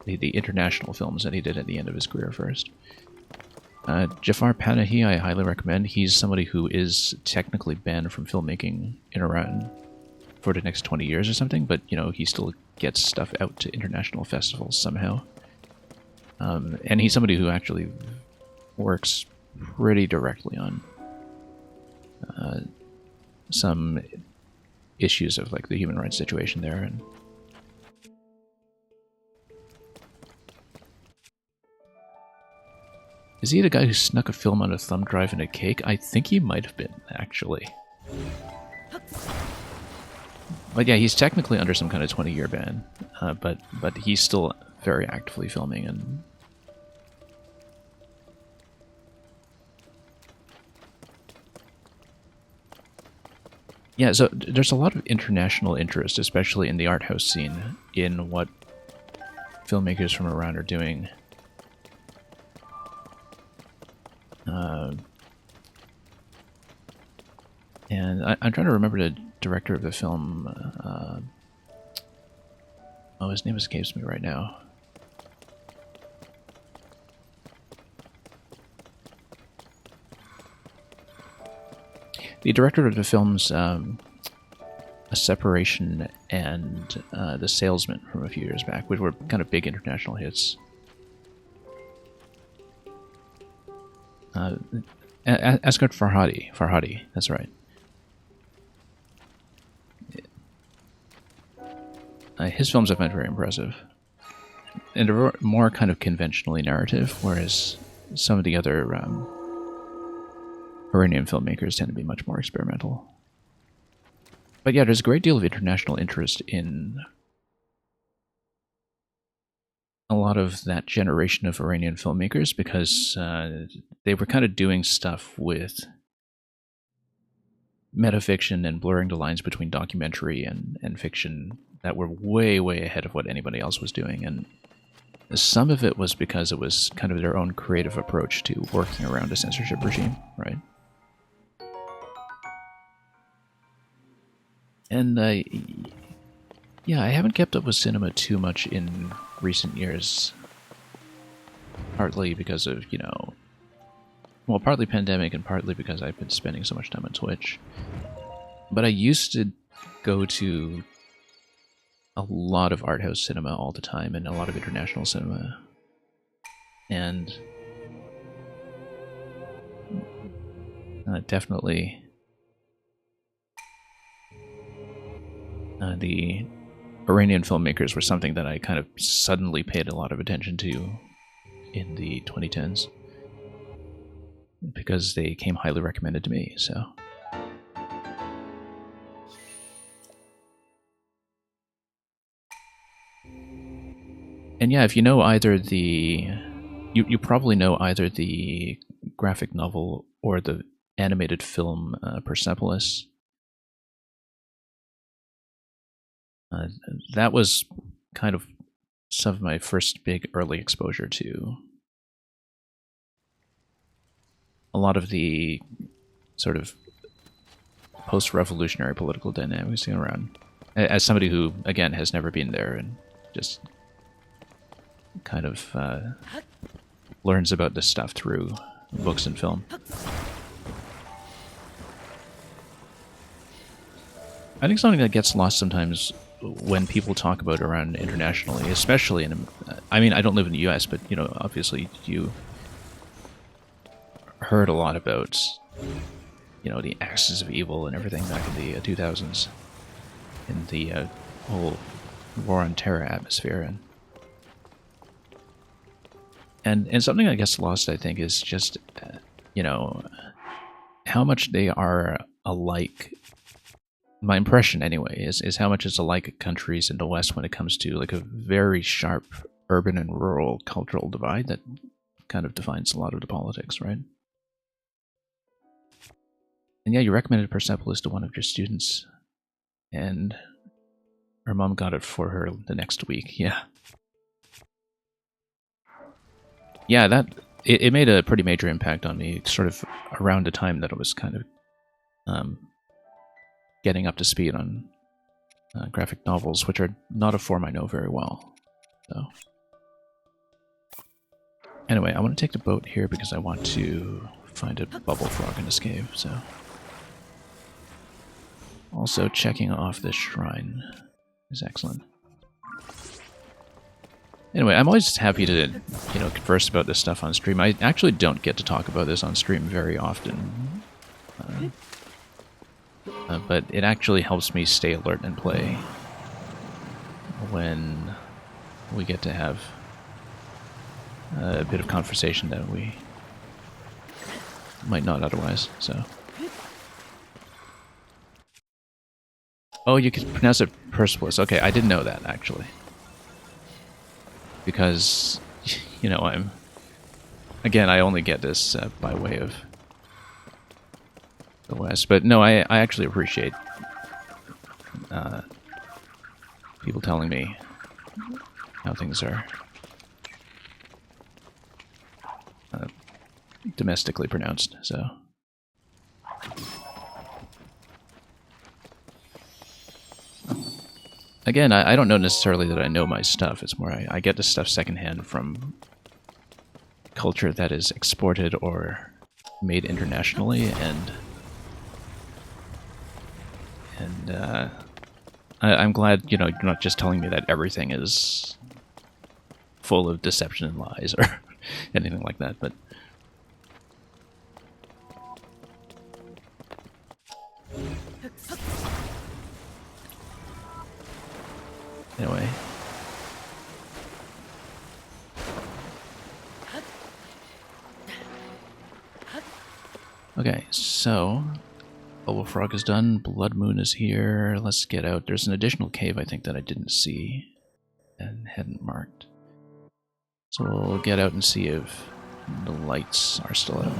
the international films that he did at the end of his career first. Jafar Panahi, I highly recommend. He's somebody who is technically banned from filmmaking in Iran for the next 20 years or something, but he still gets stuff out to international festivals somehow. And he's somebody who actually works pretty directly on some issues of like the human rights situation there. And is he the guy who snuck a film on a thumb drive in a cake? I think he might have been, actually. But yeah, he's technically under some kind of 20-year ban, but he's still very actively filming. And yeah, so there's a lot of international interest, especially in the art house scene, in what filmmakers from around are doing. And I'm trying to remember the director of the film. His name escapes me right now. The director of the films A Separation and The Salesman from a few years back, which were kind of big international hits. Asghar Farhadi, that's right. His films I find very impressive. And they're more kind of conventionally narrative, whereas some of the other Iranian filmmakers tend to be much more experimental. But yeah, there's a great deal of international interest in a lot of that generation of Iranian filmmakers because they were kind of doing stuff with metafiction and blurring the lines between documentary and fiction that were way, way ahead of what anybody else was doing. And some of it was because it was kind of their own creative approach to working around a censorship regime, right? And yeah, I haven't kept up with cinema too much in recent years. Partly because of, well, partly pandemic and partly because I've been spending so much time on Twitch. But I used to go to a lot of art house cinema all the time and a lot of international cinema. And definitely the Iranian filmmakers were something that I kind of suddenly paid a lot of attention to in the 2010s because they came highly recommended to me, so. And yeah, if you know either the... You probably know either the graphic novel or the animated film Persepolis. That was kind of some of my first big early exposure to a lot of the sort of post-revolutionary political dynamics around. As somebody who, again, has never been there and just kind of learns about this stuff through books and film. I think something that gets lost sometimes when people talk about around internationally, especially in, I mean, I don't live in the U.S., but, you know, obviously you heard a lot about, you know, the axis of evil and everything back in the 2000s, in the whole war on terror atmosphere, and something that gets lost, I think, is just, you know, how much they are alike. My impression, anyway, is how much it's alike countries in the West when it comes to like a very sharp urban and rural cultural divide that kind of defines a lot of the politics, right? And yeah, you recommended Persepolis to one of your students, and her mom got it for her the next week. Yeah. Yeah, that it made a pretty major impact on me, sort of around the time that I was kind of getting up to speed on graphic novels, which are not a form I know very well. So, anyway, I want to take the boat here because I want to find a bubble frog in this cave. So, also checking off this shrine is excellent. Anyway, I'm always happy to, you know, converse about this stuff on stream. I actually don't get to talk about this on stream very often. But it actually helps me stay alert and play when we get to have a bit of conversation that we might not otherwise, so. Oh, you could pronounce it Persepolis. Okay, I didn't know that, actually. Because, you know, again, I only get this by way of the West. But no, I actually appreciate people telling me how things are domestically pronounced, so. Again, I don't know necessarily that I know my stuff. It's more I get this stuff secondhand from culture that is exported or made internationally, and I'm glad, you know, you're not just telling me that everything is full of deception and lies or anything like that, but anyway. Okay, so Bubble Frog is done, Blood Moon is here, let's get out. There's an additional cave, I think, that I didn't see and hadn't marked. So we'll get out and see if the lights are still out.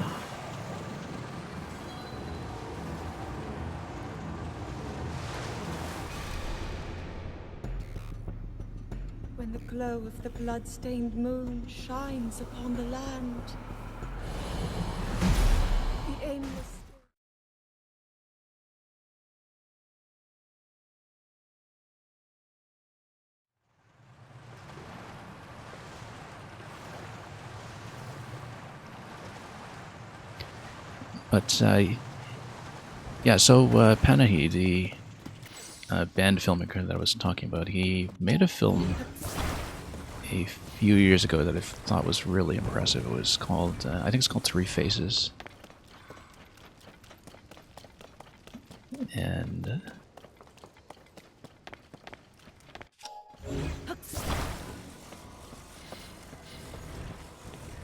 When the glow of the blood-stained moon shines upon the land, the aimless... But, yeah, so Panahi, the band filmmaker that I was talking about, he made a film a few years ago that I thought was really impressive. It was called, I think it's called Three Faces. And...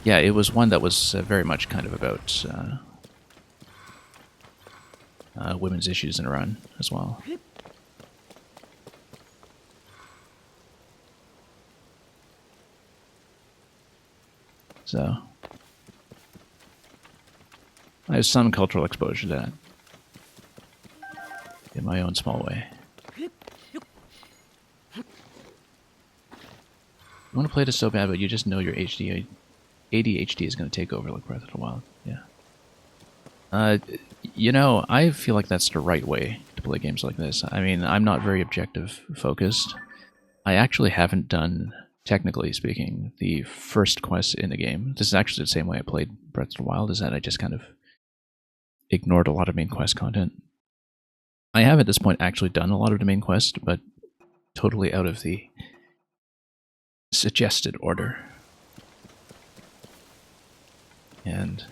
yeah, it was one that was very much kind of about women's issues in Iran as well. So, I have some cultural exposure to that in my own small way. I want to play this so bad, but you just know your ADHD is going to take over like Breath of the Wild. Yeah. You know, I feel like that's the right way to play games like this. I mean, I'm not very objective focused. I actually haven't done technically speaking, the first quest in the game. This is actually the same way I played Breath of the Wild, is that I just kind of ignored a lot of main quest content. I have at this point actually done a lot of the main quest, but totally out of the suggested order. And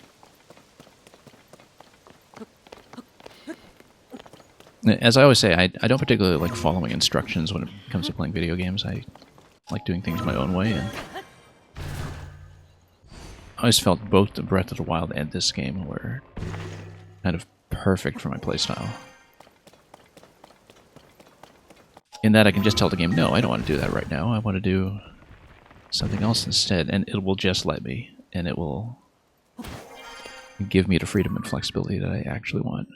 as I always say, I don't particularly like following instructions when it comes to playing video games. I like doing things my own way, and I always felt both the Breath of the Wild and this game were kind of perfect for my playstyle. In that I can just tell the game, no, I don't want to do that right now. I want to do something else instead, and it will just let me, and it will give me the freedom and flexibility that I actually want.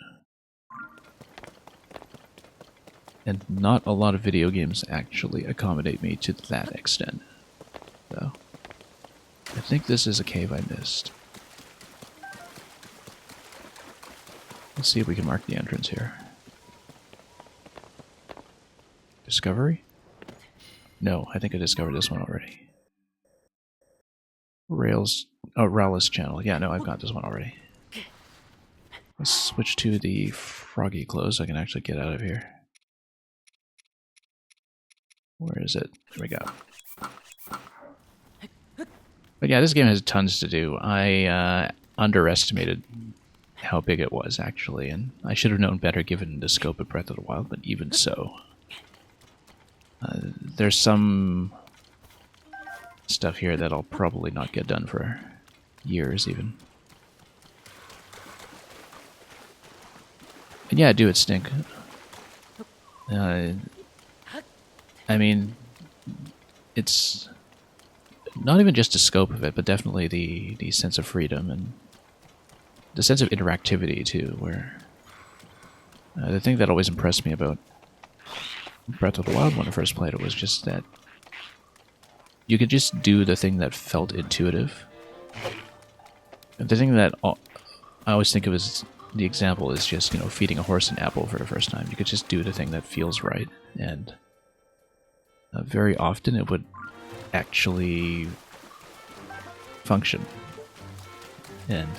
And not a lot of video games actually accommodate me to that extent. So, I think this is a cave I missed. Let's see if we can mark the entrance here. Discovery? No, I think I discovered this one already. Rallis channel. Yeah, no, I've got this one already. Let's switch to the froggy clothes so I can actually get out of here. Where is it? There we go. But yeah, this game has tons to do. I underestimated how big it was, actually, and I should have known better given the scope of Breath of the Wild, but even so. There's some stuff here that I'll probably not get done for years, even. And yeah, do it stink. I mean, it's not even just the scope of it, but definitely the sense of freedom and the sense of interactivity, too, where the thing that always impressed me about Breath of the Wild when I first played it was just that you could just do the thing that felt intuitive. And the thing that I always think of as the example is just, you know, feeding a horse an apple for the first time. You could just do the thing that feels right, and very often it would actually function. And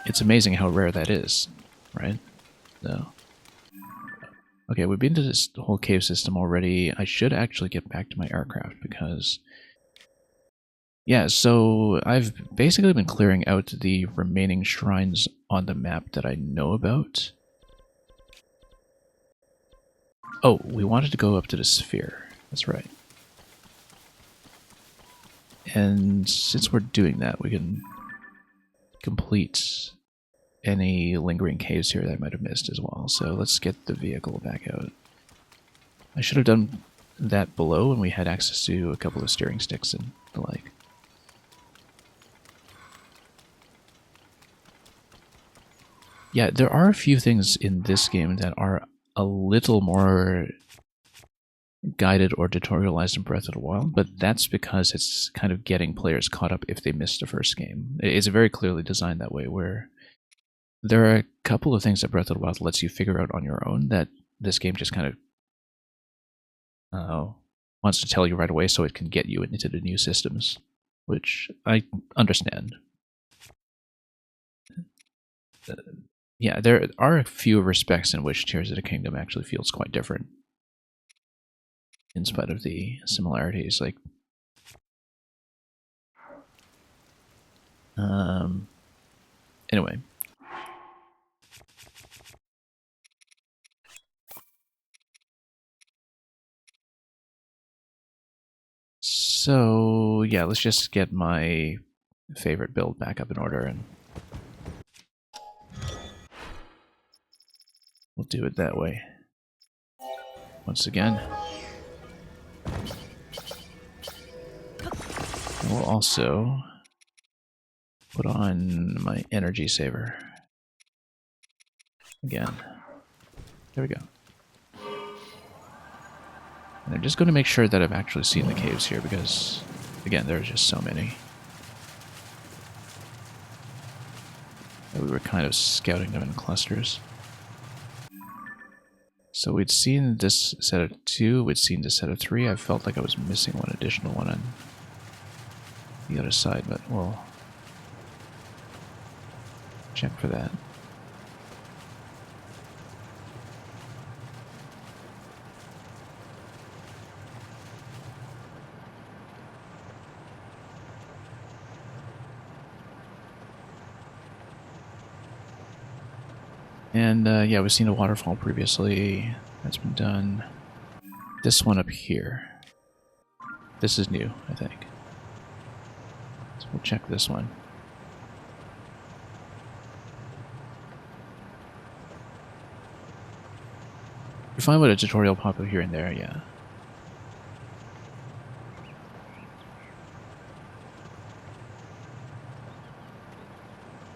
it's amazing how rare that is, right? So, okay, we've been to this whole cave system already. I should actually get back to my aircraft because, yeah, so I've basically been clearing out the remaining shrines on the map that I know about. Oh, we wanted to go up to the sphere. That's right. And since we're doing that, we can complete any lingering caves here that I might have missed as well. So let's get the vehicle back out. I should have done that below when we had access to a couple of steering sticks and the like. Yeah, there are a few things in this game that are a little more guided or tutorialized in Breath of the Wild, but that's because it's kind of getting players caught up if they missed the first game. It's very clearly designed that way, where there are a couple of things that Breath of the Wild lets you figure out on your own that this game just kind of wants to tell you right away so it can get you into the new systems, which I understand. Yeah, there are a few respects in which Tears of the Kingdom actually feels quite different, in spite of the similarities. Like, anyway. So, yeah, let's just get my favorite build back up in order, and we'll do it that way. Once again. And we'll also put on my energy saver. Again. There we go. And I'm just going to make sure that I've actually seen the caves here because, again, there's just so many. We were kind of scouting them in clusters. So we'd seen this set of 2, we'd seen this set of 3. I felt like I was missing one additional one on the other side, but we'll check for that. And yeah, we've seen a waterfall previously. That's been done. This one up here. This is new, I think. So we'll check this one. You find what a tutorial pop up here and there, yeah.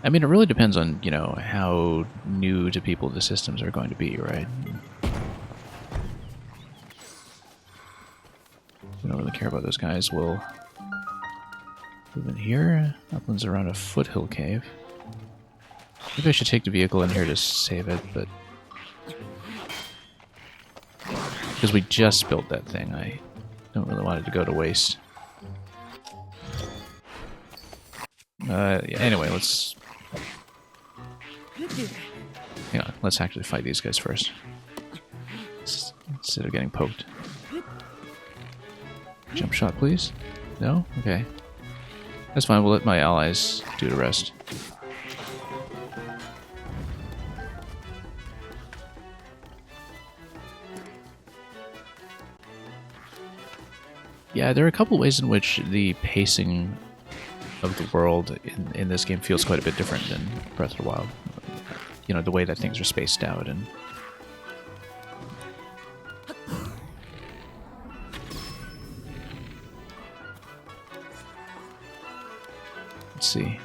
I mean, it really depends on, you know, how new to people the systems are going to be, right? We don't really care about those guys. We'll move in here. Uplands around a foothill cave. Maybe I should take the vehicle in here to save it, but... because we just built that thing, I don't really want it to go to waste. Yeah, anyway, let's... hang on, let's actually fight these guys first. Instead of getting poked. Jump shot, please? No? Okay. That's fine, we'll let my allies do the rest. Yeah, there are a couple ways in which the pacing of the world in this game feels quite a bit different than Breath of the Wild. You know, the way that things are spaced out and... let's see.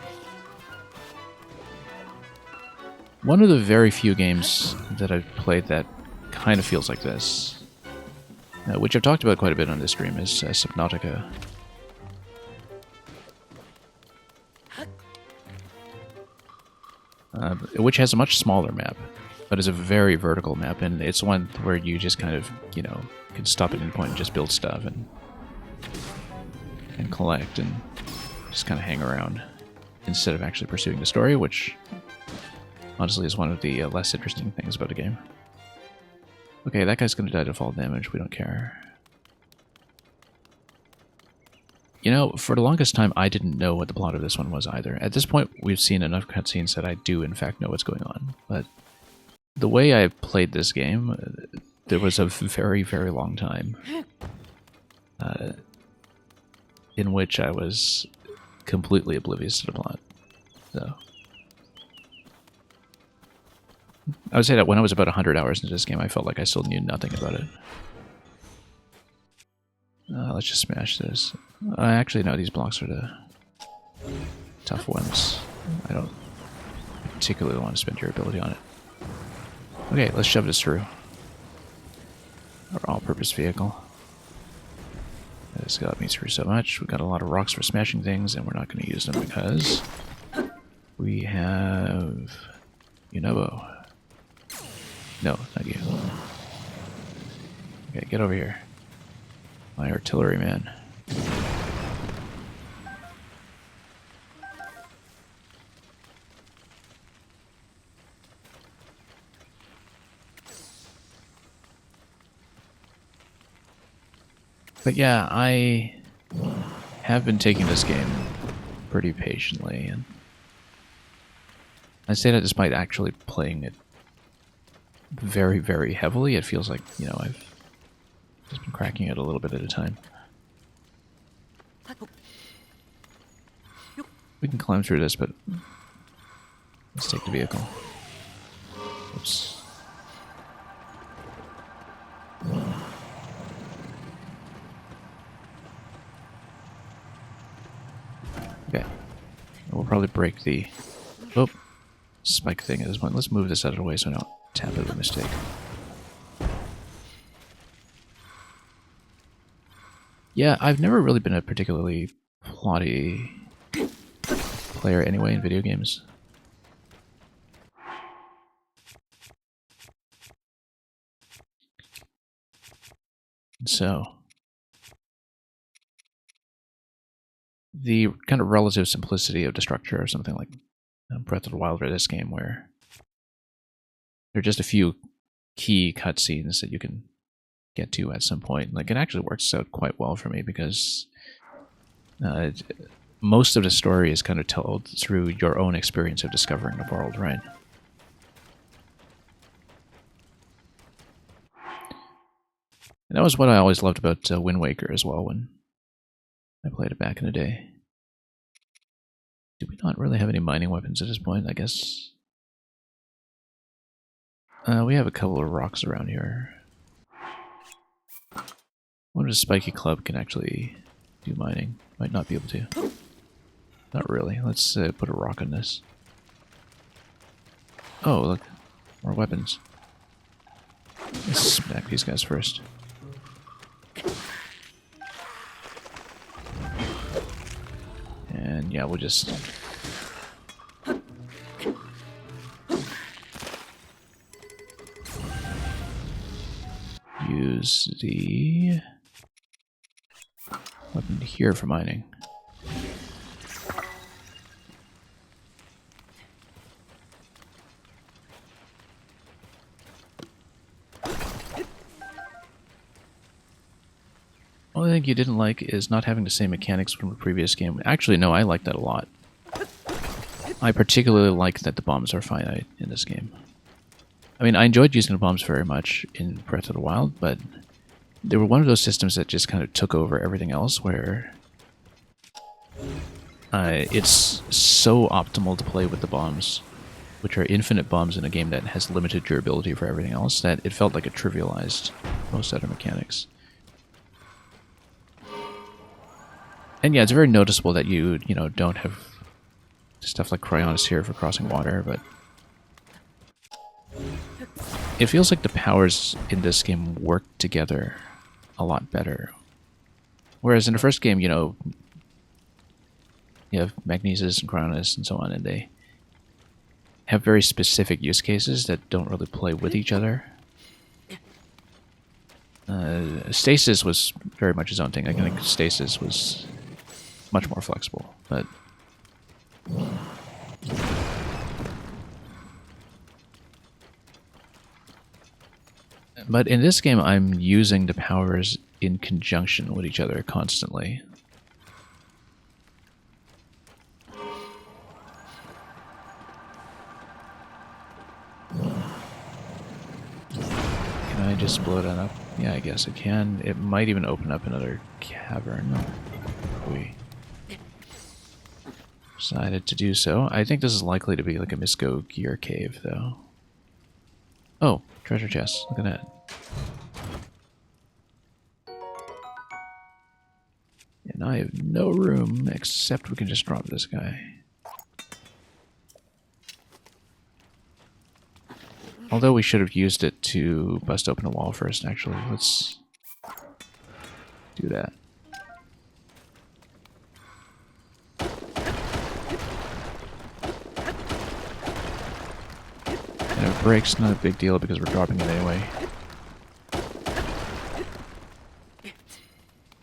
One of the very few games that I've played that kind of feels like this, which I've talked about quite a bit on this stream, is Subnautica. Which has a much smaller map, but is a very vertical map, and it's one where you just kind of, you know, can stop at any point and just build stuff and collect and just kind of hang around instead of actually pursuing the story, which honestly is one of the less interesting things about the game. Okay, that guy's gonna die to fall damage, we don't care. You know, for the longest time, I didn't know what the plot of this one was either. At this point, we've seen enough cutscenes that I do, in fact, know what's going on. But the way I played this game, there was a very, very long time in which I was completely oblivious to the plot. So I would say that when I was about 100 hours into this game, I felt like I still knew nothing about it. Let's just smash this. Actually, no, these blocks are the tough ones. I don't particularly want to spend your ability on it. Okay, let's shove this through. Our all-purpose vehicle. This got me through so much. We've got a lot of rocks for smashing things, and we're not going to use them because we have... Unobo. No, not you. Okay, get over here. My artillery man. But yeah, I have been taking this game pretty patiently, and I say that despite actually playing it very, very heavily. It feels like, you know, I've just been cracking it a little bit at a time. We can climb through this, but let's take the vehicle. Oops. Okay. We'll probably break the spike thing at this point. Let's move this out of the way so I don't tap it with a mistake. Yeah, I've never really been a particularly plotty player anyway in video games. So, the kind of relative simplicity of the structure of something like Breath of the Wild or this game, where there are just a few key cutscenes that you can get to at some point. Like, it actually works out quite well for me because most of the story is kind of told through your own experience of discovering the world, right? And that was what I always loved about Wind Waker as well when I played it back in the day. Do we not really have any mining weapons at this point? I guess we have a couple of rocks around here. I wonder if Spiky Club can actually do mining. Might not be able to. Not really. Let's put a rock on this. Oh, look. More weapons. Let's smack these guys first. And yeah, we'll just... use the weapon here for mining. Only thing you didn't like is not having the same mechanics from the previous game. Actually, no, I like that a lot. I particularly like that the bombs are finite in this game. I mean, I enjoyed using the bombs very much in Breath of the Wild, but they were one of those systems that just kind of took over everything else, where it's so optimal to play with the bombs, which are infinite bombs in a game that has limited durability for everything else, that it felt like it trivialized most other mechanics. And yeah, it's very noticeable that you don't have stuff like Cryonosphere for crossing water, but it feels like the powers in this game work together a lot better. Whereas in the first game, you have Magnesis and Cryonis and so on, and they have very specific use cases that don't really play with each other. Stasis was very much his own thing. I think Stasis was much more flexible, but in this game, I'm using the powers in conjunction with each other constantly. Can I just blow that up? Yeah, I guess I can. It might even open up another cavern. We decided to do so. I think this is likely to be like a Misco Gear Cave, though. Oh, treasure chest. Look at that. And I have no room except we can just drop this guy. Although we should have used it to bust open a wall first, actually. Let's do that. And if it breaks, not a big deal because we're dropping it anyway.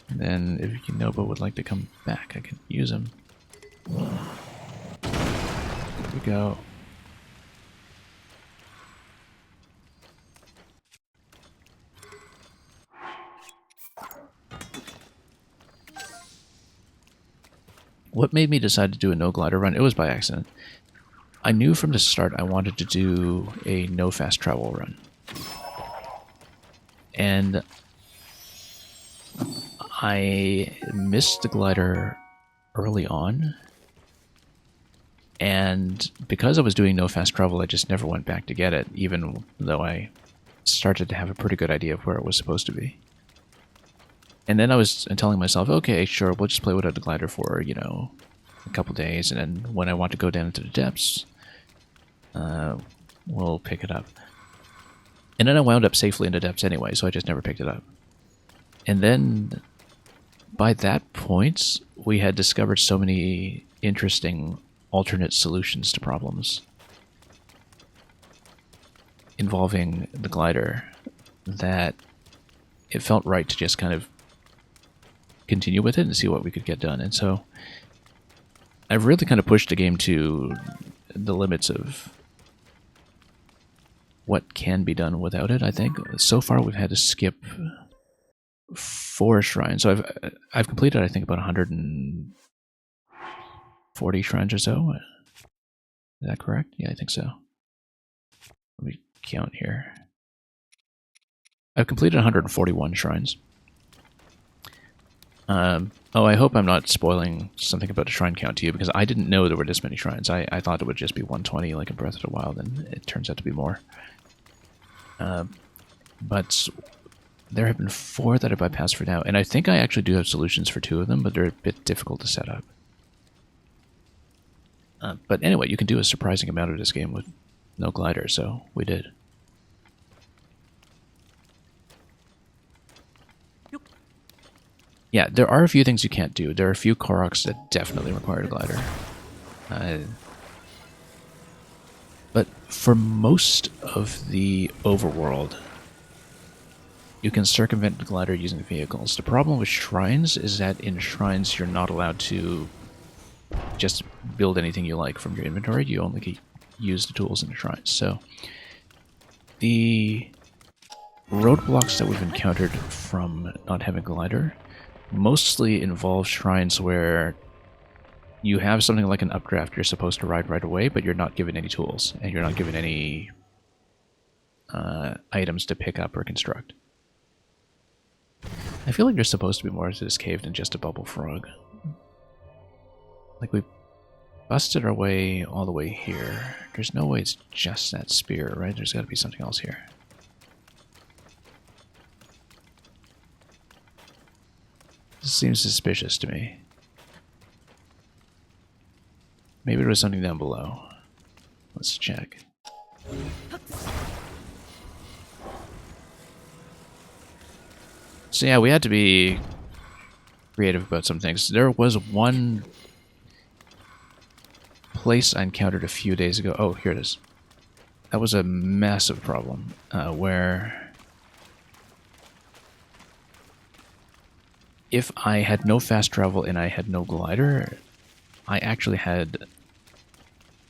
And then if Yunobo would like to come back, I can use him. There we go. What made me decide to do a no glider run? It was by accident. I knew from the start I wanted to do a no fast travel run. And I missed the glider early on. And because I was doing no fast travel, I just never went back to get it, even though I started to have a pretty good idea of where it was supposed to be. And then I was telling myself, okay, sure, we'll just play without the glider for, a couple days, and then when I want to go down into the depths, we'll pick it up. And then I wound up safely in the depths anyway, so I just never picked it up. And then, by that point, we had discovered so many interesting alternate solutions to problems involving the glider that it felt right to just kind of continue with it and see what we could get done. And so I've really kind of pushed the game to the limits of what can be done without it, I think. So far we've had to skip 4 shrines. So I've completed, I think, about 140 shrines or so. Is that correct? Yeah, I think so. Let me count here. I've completed 141 shrines. Oh, I hope I'm not spoiling something about the shrine count to you, because I didn't know there were this many shrines. I thought it would just be 120 like in Breath of the Wild, and it turns out to be more. But there have been 4 that I bypassed for now, and I think I actually do have solutions for 2 of them, but they're a bit difficult to set up. But anyway, you can do a surprising amount of this game with no glider, so we did. Yeah, there are a few things you can't do. There are a few Koroks that definitely require a glider. But for most of the overworld, you can circumvent the glider using vehicles. The problem with shrines is that in shrines you're not allowed to just build anything you like from your inventory. You only use the tools in the shrines. So the roadblocks that we've encountered from not having a glider mostly involve shrines where you have something like an updraft you're supposed to ride right away, but you're not given any tools, and you're not given any items to pick up or construct. I feel like there's supposed to be more to this cave than just a bubble frog. Like, we busted our way all the way here. There's no way it's just that spear, right? There's got to be something else here. This seems suspicious to me. Maybe there was something down below. Let's check. So yeah, we had to be creative about some things. There was one place I encountered a few days ago. Oh, here it is. That was a massive problem, where if I had no fast travel and I had no glider, I actually had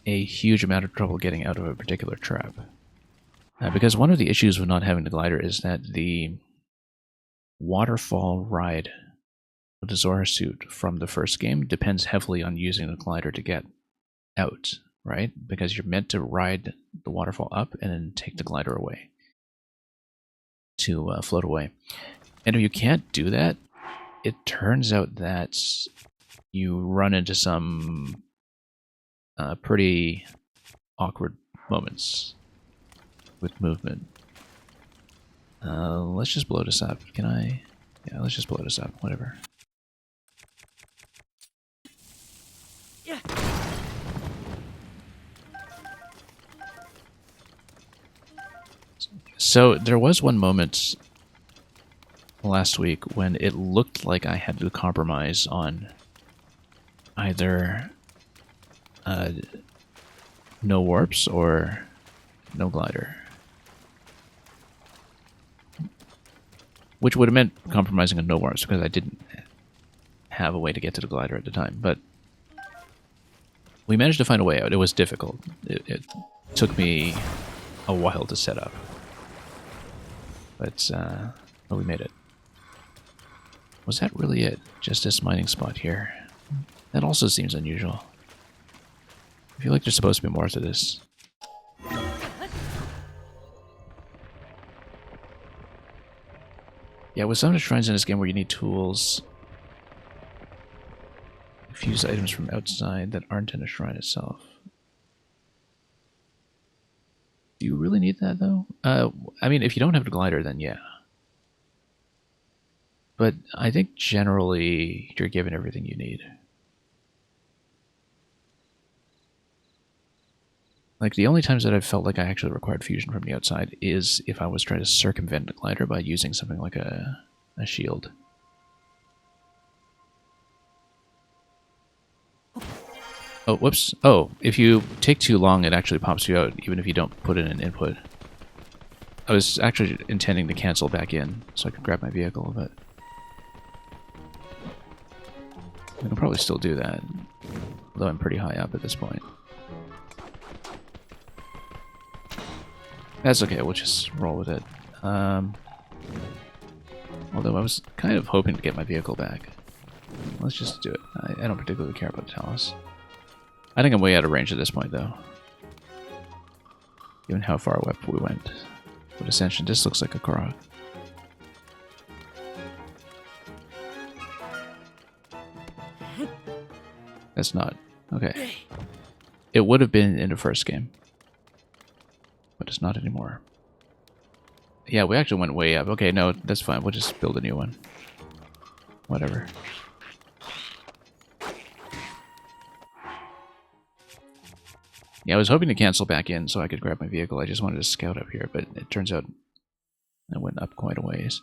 a huge amount of trouble getting out of a particular trap. Because one of the issues with not having the glider is that the waterfall ride of the Zora suit from the first game depends heavily on using the glider to get out, right? Because you're meant to ride the waterfall up and then take the glider away to float away. And if you can't do that, it turns out that you run into some pretty awkward moments with movement. Let's just blow this up. Can I? Yeah, let's just blow this up. Whatever. Yeah. So there was one moment last week when it looked like I had to compromise on either no warps or no glider. Which would have meant compromising on no warps because I didn't have a way to get to the glider at the time. But we managed to find a way out. It was difficult. It took me a while to set up. But we made it. Was that really it? Just this mining spot here? That also seems unusual. I feel like there's supposed to be more to this. Yeah, with some of the shrines in this game where you need tools, fuse items from outside that aren't in a shrine itself. Do you really need that, though? I mean, if you don't have the glider, then yeah. But I think generally you're given everything you need. Like, the only times that I've felt like I actually required fusion from the outside is if I was trying to circumvent the glider by using something like a shield. Oh, whoops. Oh, if you take too long, it actually pops you out, even if you don't put in an input. I was actually intending to cancel back in so I could grab my vehicle, but I can probably still do that, although I'm pretty high up at this point. That's okay, we'll just roll with it. Although I was kind of hoping to get my vehicle back. Let's just do it. I don't particularly care about the Talus. I think I'm way out of range at this point, though. Given how far up we went. But Ascension just looks like a Korok. That's not. Okay. It would have been in the first game. But it's not anymore. Yeah, we actually went way up. Okay, no, that's fine. We'll just build a new one. Whatever. Yeah, I was hoping to cancel back in so I could grab my vehicle. I just wanted to scout up here, but it turns out I went up quite a ways.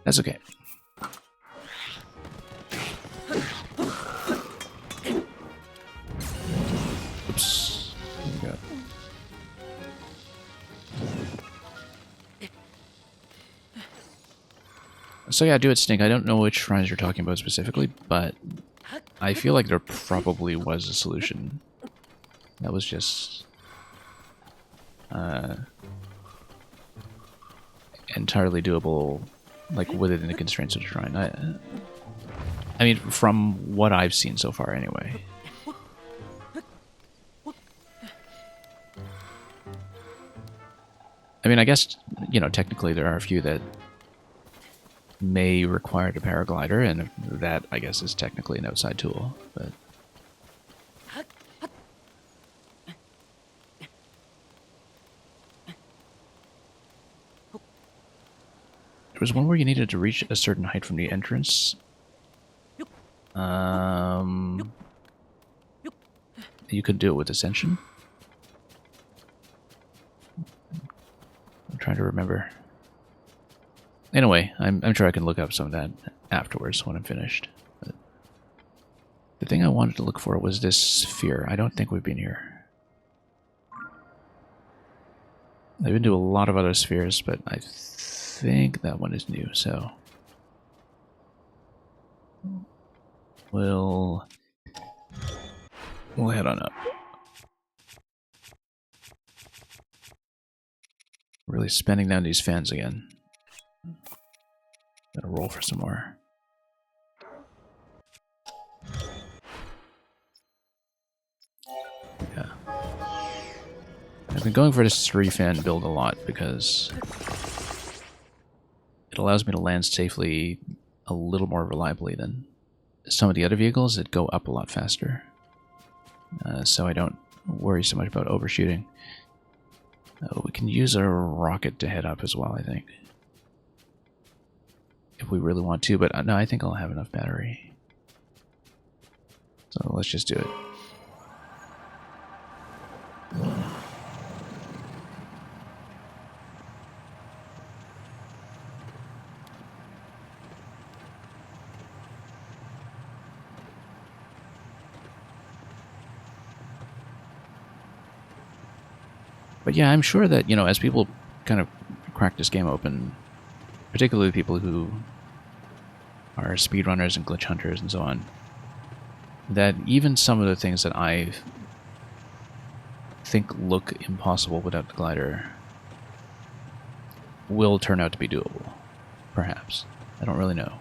That's okay. Oops. There we go. So yeah, do it, Stink. I don't know which shrines you're talking about specifically, but I feel like there probably was a solution. That was just entirely doable, like within the constraints of the shrine. I mean, from what I've seen so far, anyway. I mean, I guess, you know, technically there are a few that may require the paraglider, and that, I guess, is technically an outside tool, but... There was one where you needed to reach a certain height from the entrance. You could do it with Ascension. I'm trying to remember. Anyway, I'm sure I can look up some of that afterwards when I'm finished. But the thing I wanted to look for was this sphere. I don't think we've been here. I've been to a lot of other spheres, but I think that one is new, so we'll head on up. Really spending down these fans again. Gotta roll for some more. Yeah. I've been going for this 3-fan build a lot because it allows me to land safely a little more reliably than some of the other vehicles that go up a lot faster. So I don't worry so much about overshooting. We can use a rocket to head up as well, I think. If we really want to, but no, I think I'll have enough battery. So let's just do it. But yeah, I'm sure that, you know, as people kind of crack this game open, particularly people who are speedrunners and glitch hunters and so on, that even some of the things that I think look impossible without the glider will turn out to be doable. Perhaps. I don't really know.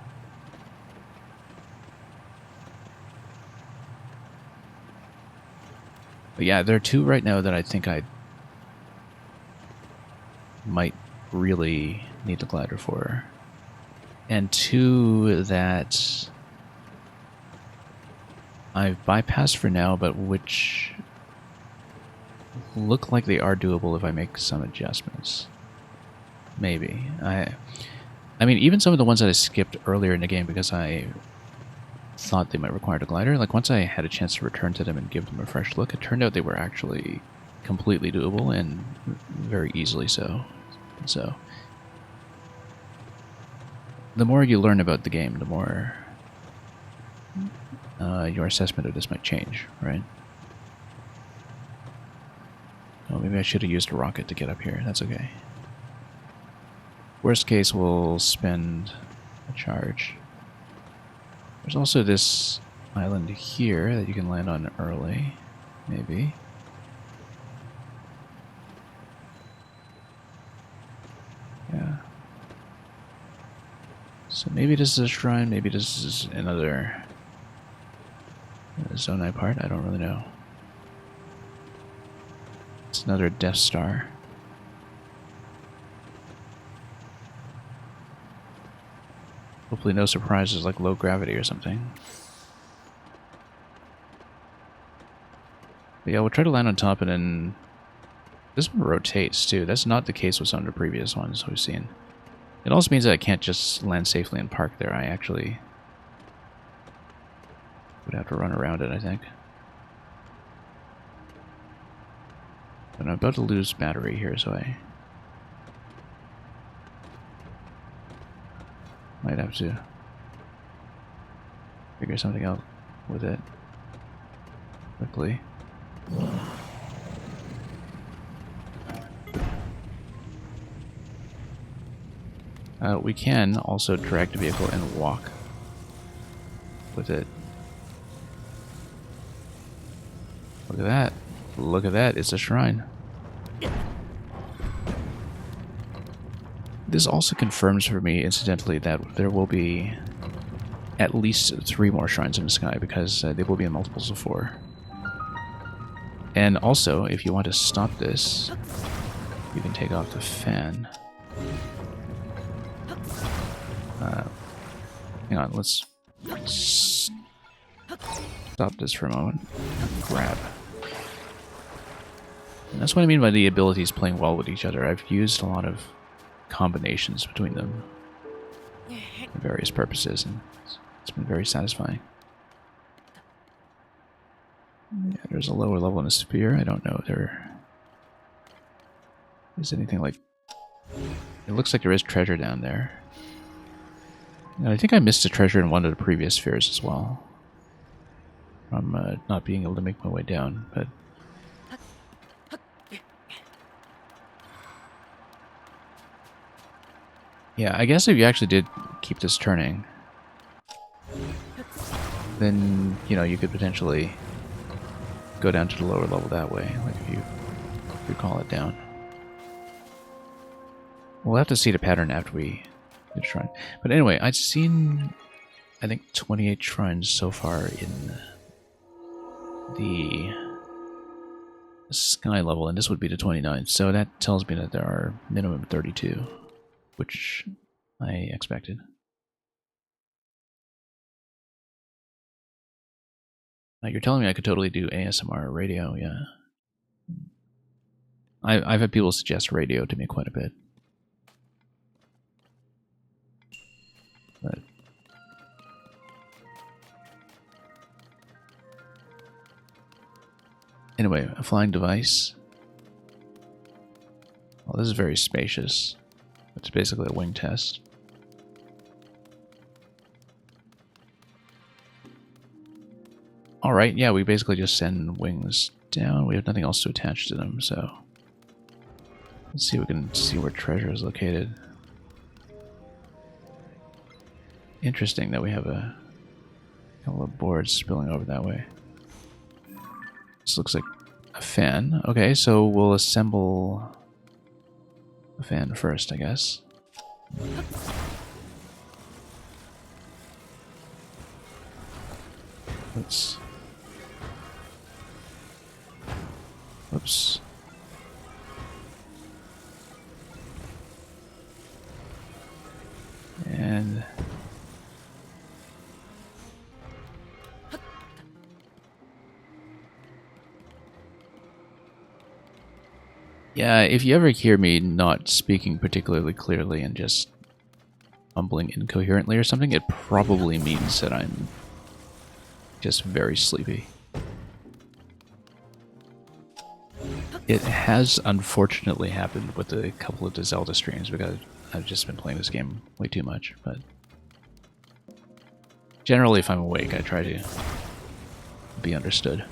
But yeah, there are two right now that I think I might really need the glider for. And two that I've bypassed for now, but which look like they are doable if I make some adjustments. Maybe. I mean, even some of the ones that I skipped earlier in the game because I thought they might require the glider, like once I had a chance to return to them and give them a fresh look, it turned out they were actually completely doable and very easily so. So the more you learn about the game, the more your assessment of this might change, right? Oh, maybe I should have used a rocket to get up here. That's okay. Worst case, we'll spend a charge. There's also this island here that you can land on early, maybe. Yeah. So maybe this is a shrine, maybe this is another Zonai part, I don't really know. It's another Death Star. Hopefully no surprises like low gravity or something. But yeah, we'll try to land on top, and then this one rotates too. That's not the case with some of the previous ones we've seen. It also means that I can't just land safely and park there. I actually would have to run around it, I think. But I'm about to lose battery here, so I might have to figure something out with it quickly. We can also drag the vehicle and walk with it. Look at that. Look at that. It's a shrine. This also confirms for me, incidentally, that there will be at least 3 more shrines in the sky, because they will be in multiples of 4. And also, if you want to stop this, you can take off the fan. Hang on, let's stop this for a moment. Grab. And that's what I mean by the abilities playing well with each other. I've used a lot of combinations between them for various purposes, and it's been very satisfying. Yeah, there's a lower level in the sphere. I don't know if there is anything like... It looks like there is treasure down there. And I think I missed a treasure in one of the previous spheres as well. From not being able to make my way down, but... Yeah, I guess if you actually did keep this turning, then, you know, you could potentially go down to the lower level that way, like if you call it down. We'll have to see the pattern after we get a shrine. But anyway, I've seen, I think, 28 shrines so far in the sky level, and this would be the 29th, so that tells me that there are minimum 32, which I expected. Now, you're telling me I could totally do ASMR radio, yeah. I've had people suggest radio to me quite a bit. But anyway, a flying device. Well, this is very spacious. It's basically a wing test. Alright, yeah, we basically just send wings down. We have nothing else to attach to them, so... Let's see if we can see where treasure is located. Interesting that we have a couple of boards spilling over that way. This looks like a fan. Okay, so we'll assemble the fan first, I guess. Let's... Whoops. And... yeah, if you ever hear me not speaking particularly clearly and just mumbling incoherently or something, it probably means that I'm just very sleepy. It has unfortunately happened with a couple of the Zelda streams because I've just been playing this game way too much, but generally if I'm awake I try to be understood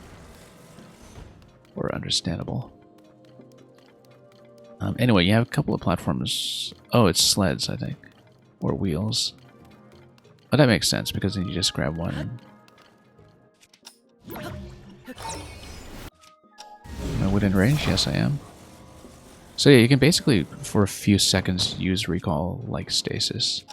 or understandable. Anyway, you have a couple of platforms. Oh, it's sleds, I think. Or wheels. Oh, that makes sense, because then you just grab one and... Am I within range? Yes, I am. So yeah, you can basically, for a few seconds, use recall like stasis.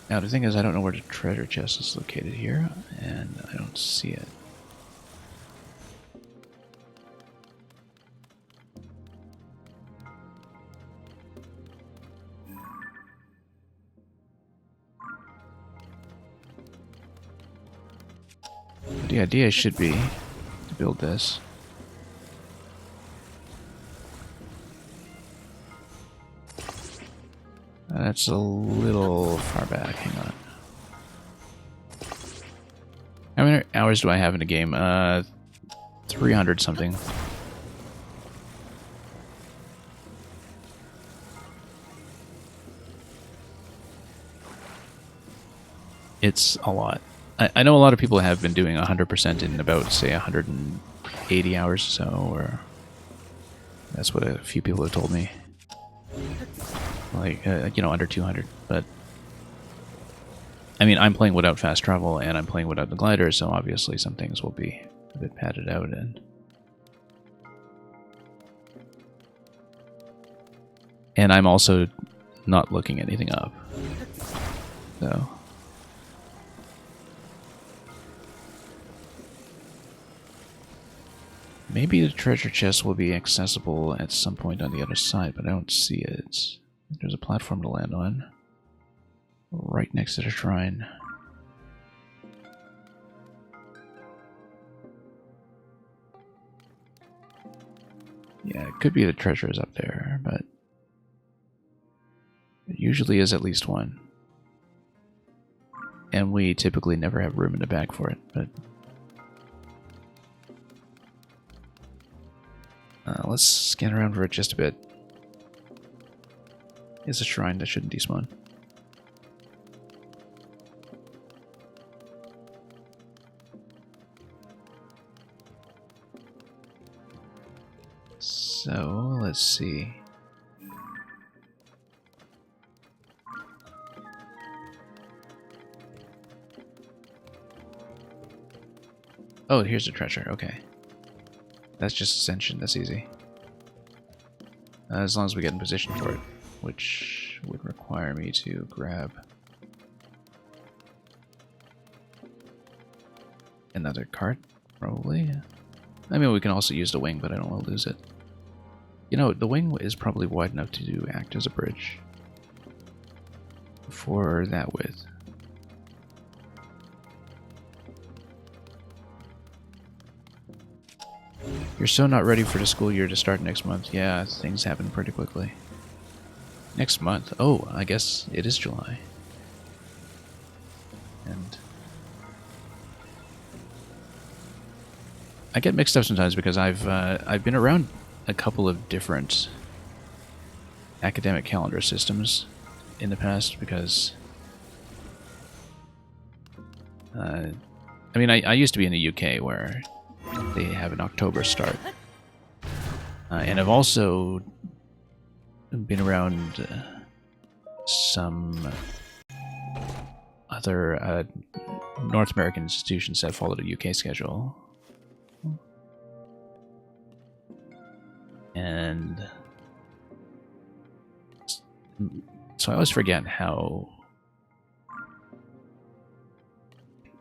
Now, the thing is, I don't know where the treasure chest is located here, and I don't see it. But the idea should be to build this. That's a little far back. Hang on. How many hours do I have in the game? 300 something. It's a lot. I know a lot of people have been doing 100% in about, say, 180 hours or so, or that's what a few people have told me. Like, you know, under 200. But I mean, I'm playing without fast travel, and I'm playing without the glider, so obviously some things will be a bit padded out. And I'm also not looking anything up. So... maybe the treasure chest will be accessible at some point on the other side, but I don't see it. There's a platform to land on. Right next to the shrine. Yeah, it could be the treasure is up there, but... it usually is at least one. And we typically never have room in the back for it, but... let's scan around for it just a bit. It's a shrine that shouldn't despawn. So, let's see. Oh, here's the treasure. Okay. That's just ascension. That's easy. As long as we get in position for it, which would require me to grab another cart, probably. I mean, we can also use the wing, but I don't want to lose it. You know, the wing is probably wide enough to act as a bridge for that width. You're so not ready for the school year to start next month. Yeah, things happen pretty quickly. Next month? Oh, I guess it is July. And I get mixed up sometimes because I've been around a couple of different academic calendar systems in the past because I mean I used to be in the UK where they have an October start. And I've also been around some other North American institutions that follow the UK schedule. And so I always forget how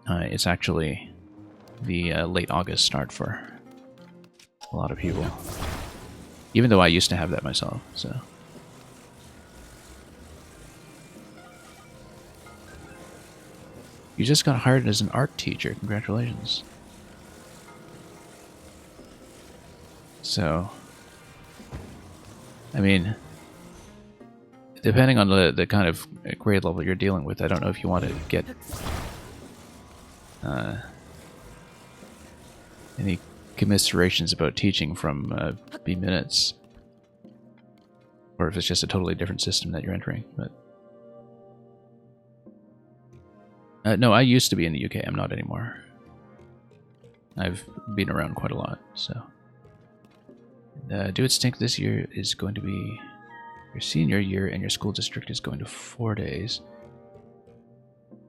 it's actually the late August start for a lot of people. Even though I used to have that myself, so. You just got hired as an art teacher. Congratulations. So, I mean, depending on the kind of grade level you're dealing with, I don't know if you want to get any commiserations about teaching from B minutes, or if it's just a totally different system that you're entering. But no, I used to be in the UK. I'm not anymore. I've been around quite a lot, so. Do It Stink this year is going to be your senior year, and your school district is going to 4 days.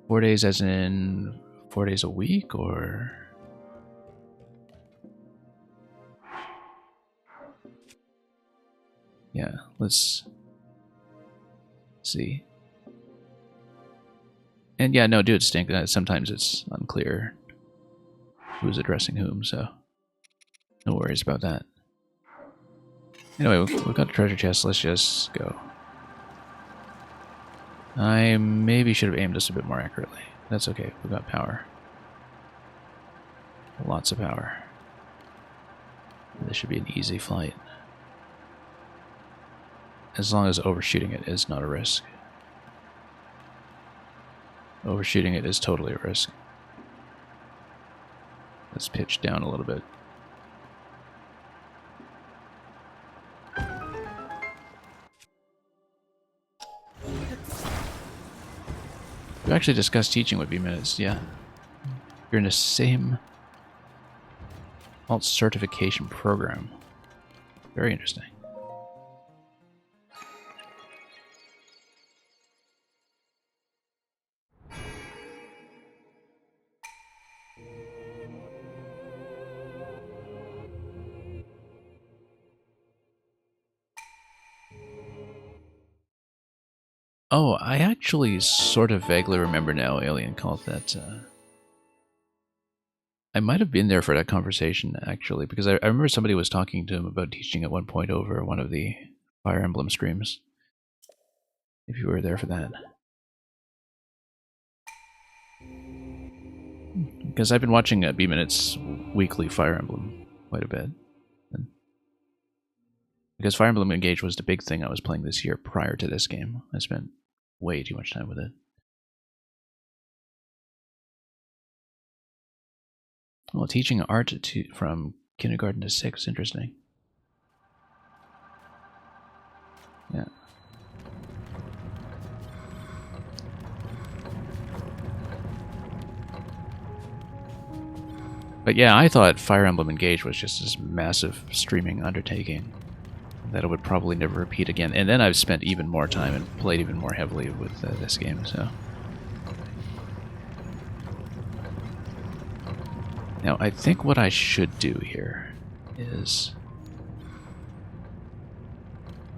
4 days as in 4 days a week, or? Yeah, let's see. And yeah, no, Do It Stink. Sometimes it's unclear who's addressing whom, so no worries about that. Anyway, we've got a treasure chest. Let's just go. I maybe should have aimed this a bit more accurately. That's okay. We've got power. Lots of power. This should be an easy flight. As long as overshooting it is not a risk. Overshooting it is totally a risk. Let's pitch down a little bit. We actually discussed teaching would be minutes, yeah. You're in the same alt certification program. Very interesting. Oh, I actually sort of vaguely remember now Alien Cult that I might have been there for that conversation, actually, because I remember somebody was talking to him about teaching at one point over one of the Fire Emblem streams. If you were there for that. Because I've been watching B-Minute's weekly Fire Emblem quite a bit. Because Fire Emblem Engage was the big thing I was playing this year prior to this game. I spent way too much time with it. Well, teaching art from kindergarten to 6th, interesting. Yeah. But yeah, I thought Fire Emblem Engage was just this massive streaming undertaking that it would probably never repeat again. And then I've spent even more time and played even more heavily with this game, so... Now, I think what I should do here is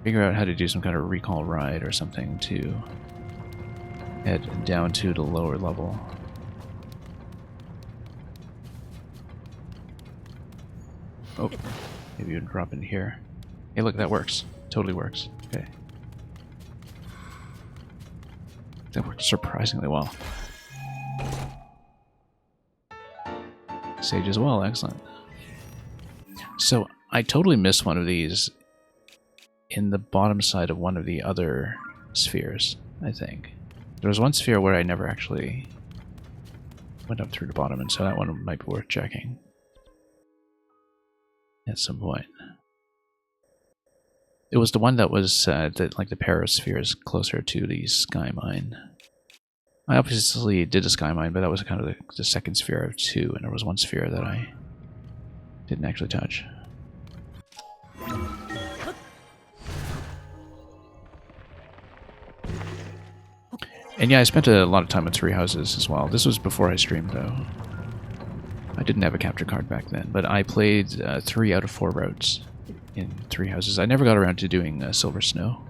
figure out how to do some kind of recall ride or something to head down to the lower level. Oh, maybe you would drop in here. Hey, look, that works. Totally works. Okay. That worked surprisingly well. Sage as well, excellent. So, I totally missed one of these in the bottom side of one of the other spheres, I think. There was one sphere where I never actually went up through the bottom, and so that one might be worth checking at some point. It was the one that was like the parasphere is closer to the sky mine. I obviously did a sky mine, but that was kind of the second sphere of 2, and there was one sphere that I didn't actually touch. And yeah, I spent a lot of time at 3 houses as well. This was before I streamed, though. I didn't have a capture card back then, but I played 3 out of 4 routes in 3 houses. I never got around to doing Silver Snow.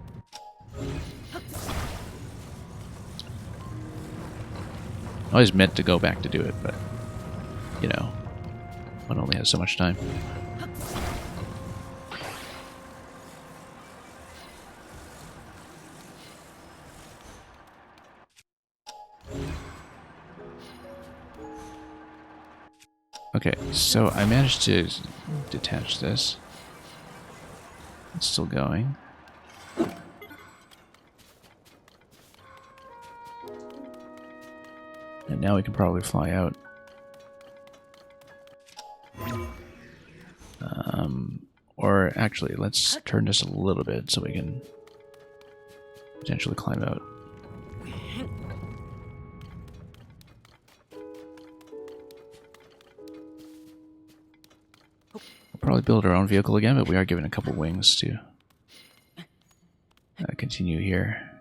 I always meant to go back to do it, but, you know, one only has so much time. Okay, so I managed to detach this. It's still going. And now we can probably fly out. Or actually, let's turn this a little bit so we can potentially climb out. We'll probably build our own vehicle again, but we are given a couple wings to continue here.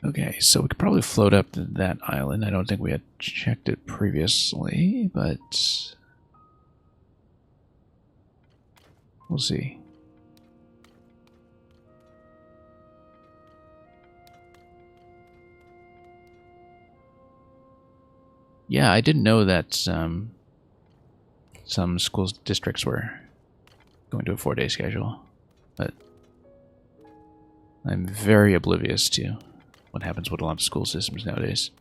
Okay, so we could probably float up to that island. I don't think we had checked it previously, but we'll see. Yeah, I didn't know that some school districts were going to a 4-day schedule, but I'm very oblivious to what happens with a lot of school systems nowadays.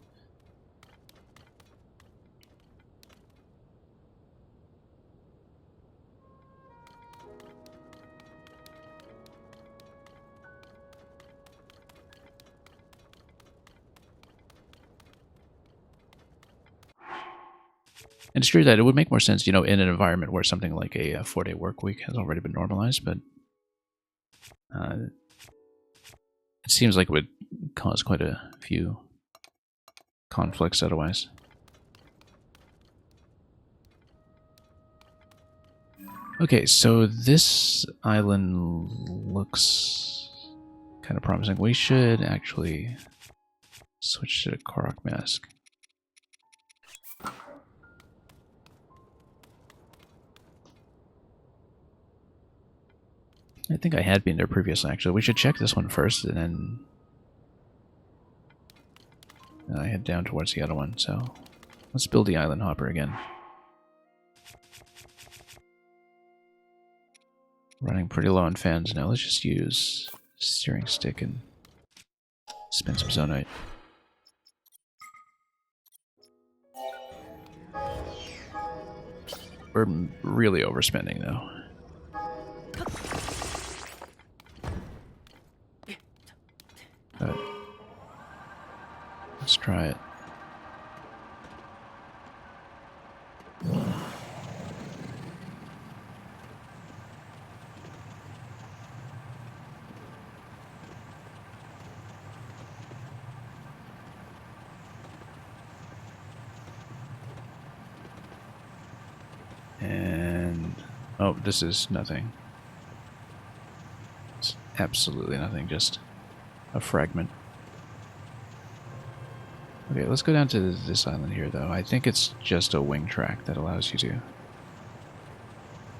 And it's true that it would make more sense, in an environment where something like a 4-day work week has already been normalized, but it seems like it would cause quite a few conflicts otherwise. Okay, so this island looks kind of promising. We should actually switch to the Korok mask. I think I had been there previously, actually. We should check this one first, and then I head down towards the other one. So let's build the island hopper again. Running pretty low on fans now. Let's just use steering stick and spin some zonite. We're really overspending, though. But let's try it. And oh, this is nothing. It's absolutely nothing, just a fragment. Okay, let's go down to this island here, though. I think it's just a wing track that allows you to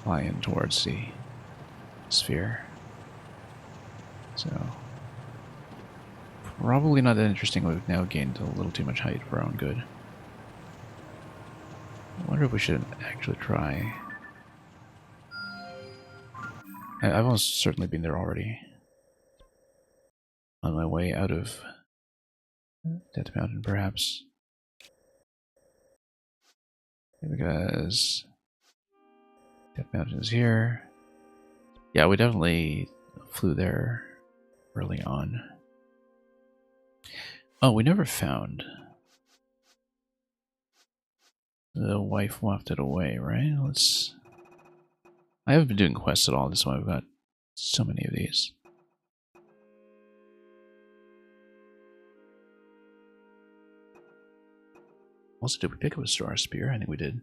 fly in towards the sphere. So, probably not that interesting. We've now gained a little too much height for our own good. I wonder if we should actually try. I've almost certainly been there already. On my way out of Death Mountain, perhaps. Because Death Mountain is here. Yeah, we definitely flew there early on. Oh, we never found the wife wafted away, right? I haven't been doing quests at all, that's why I've got so many of these. Also, did we pick up a star spear? I think we did.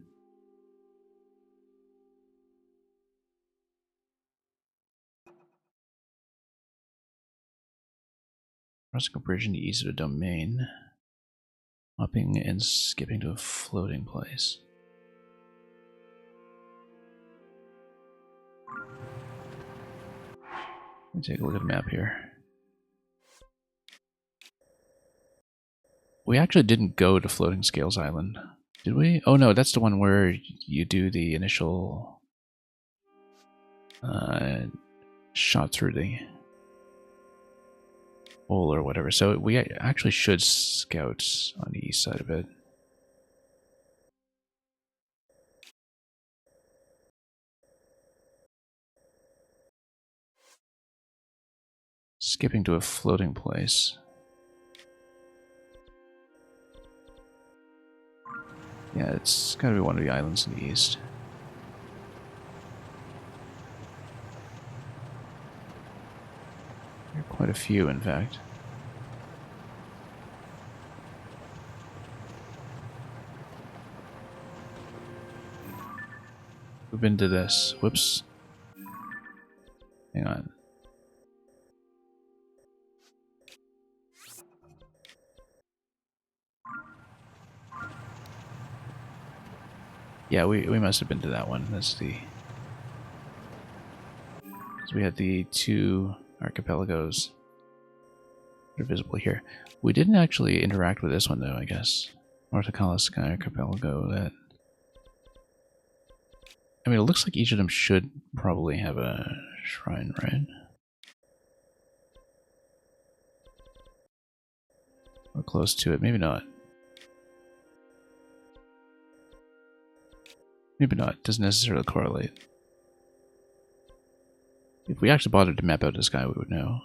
Crossing a bridge in the east of the domain. Hopping and skipping to a floating place. Let me take a look at the map here. We actually didn't go to Floating Scales Island, did we? Oh no, that's the one where you do the initial shot through the hole or whatever. So we actually should scout on the east side of it. Skipping to a floating place. Yeah, it's gotta be one of the islands in the east. Quite a few, in fact. We've been to this. Whoops. Hang on. Yeah, we must have been to that one. That's the... So we had the 2 archipelagos that are visible here. We didn't actually interact with this one, though, I guess. Orthocalis archipelago. That... I mean, it looks like each of them should probably have a shrine, right? We're close to it. Maybe not. Maybe not. It doesn't necessarily correlate. If we actually bothered to map out this guy, we would know.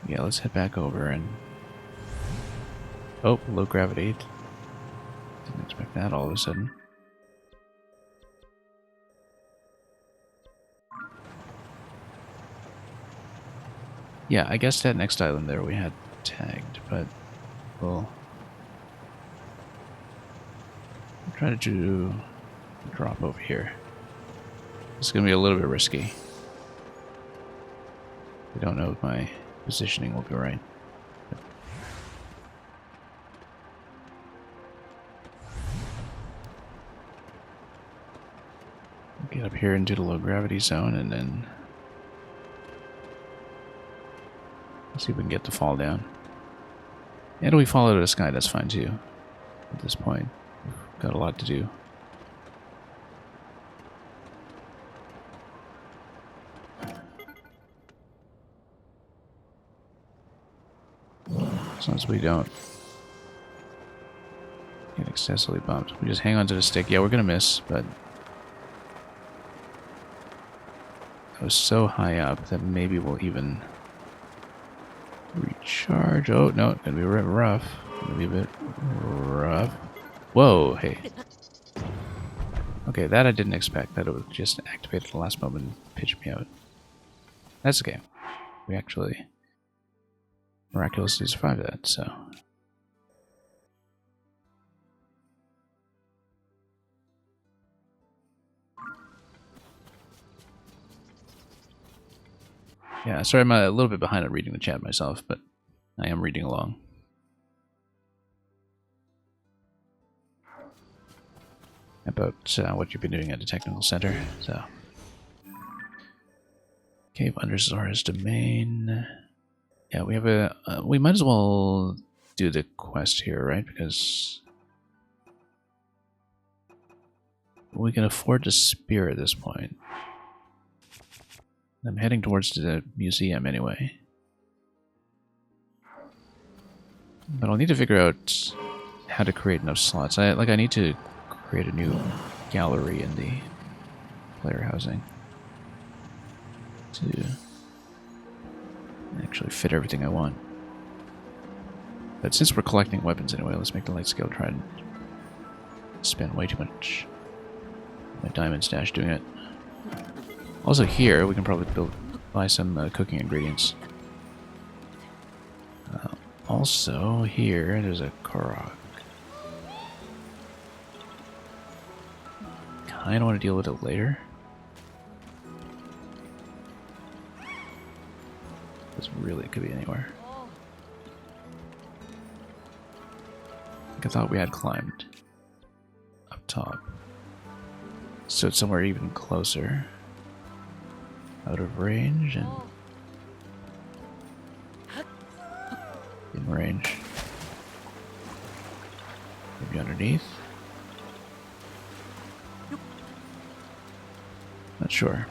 Yeah, let's head back over and... Oh, low gravity. Didn't expect that all of a sudden. Yeah, I guess that next island there we had tagged, but we'll try to do a drop over here. It's going to be a little bit risky. We don't know if my positioning will be right. Get up here into the low gravity zone and then see if we can get the fall down. And if we follow the sky, that's fine too. At this point, we've got a lot to do. As long as we don't get excessively bumped. We just hang on to the stick. Yeah, we're gonna miss, but I was so high up that maybe we'll even recharge. Oh, no, it's gonna be rough. Gonna be a bit rough. Whoa, hey. Okay, that I didn't expect. That it would just activate at the last moment and pitch me out. That's okay. We actually miraculously survived that, so... Yeah, sorry I'm a little bit behind on reading the chat myself, but I am reading along. About what you've been doing at the technical center, so... Cave under Zora's domain... Yeah, we have a... we might as well do the quest here, right? Because... we can afford to spear at this point. I'm heading towards the museum anyway. But I'll need to figure out how to create enough slots. I need to create a new gallery in the player housing to actually fit everything I want. But since we're collecting weapons anyway, let's make the light scale try and spend way too much my diamond stash doing it. Also here, we can probably buy some cooking ingredients. Also here, there's a Korok. Kinda want to deal with it later. This really could be anywhere. I thought we had climbed up top. So it's somewhere even closer. Out of range and in range. Maybe underneath. Not sure.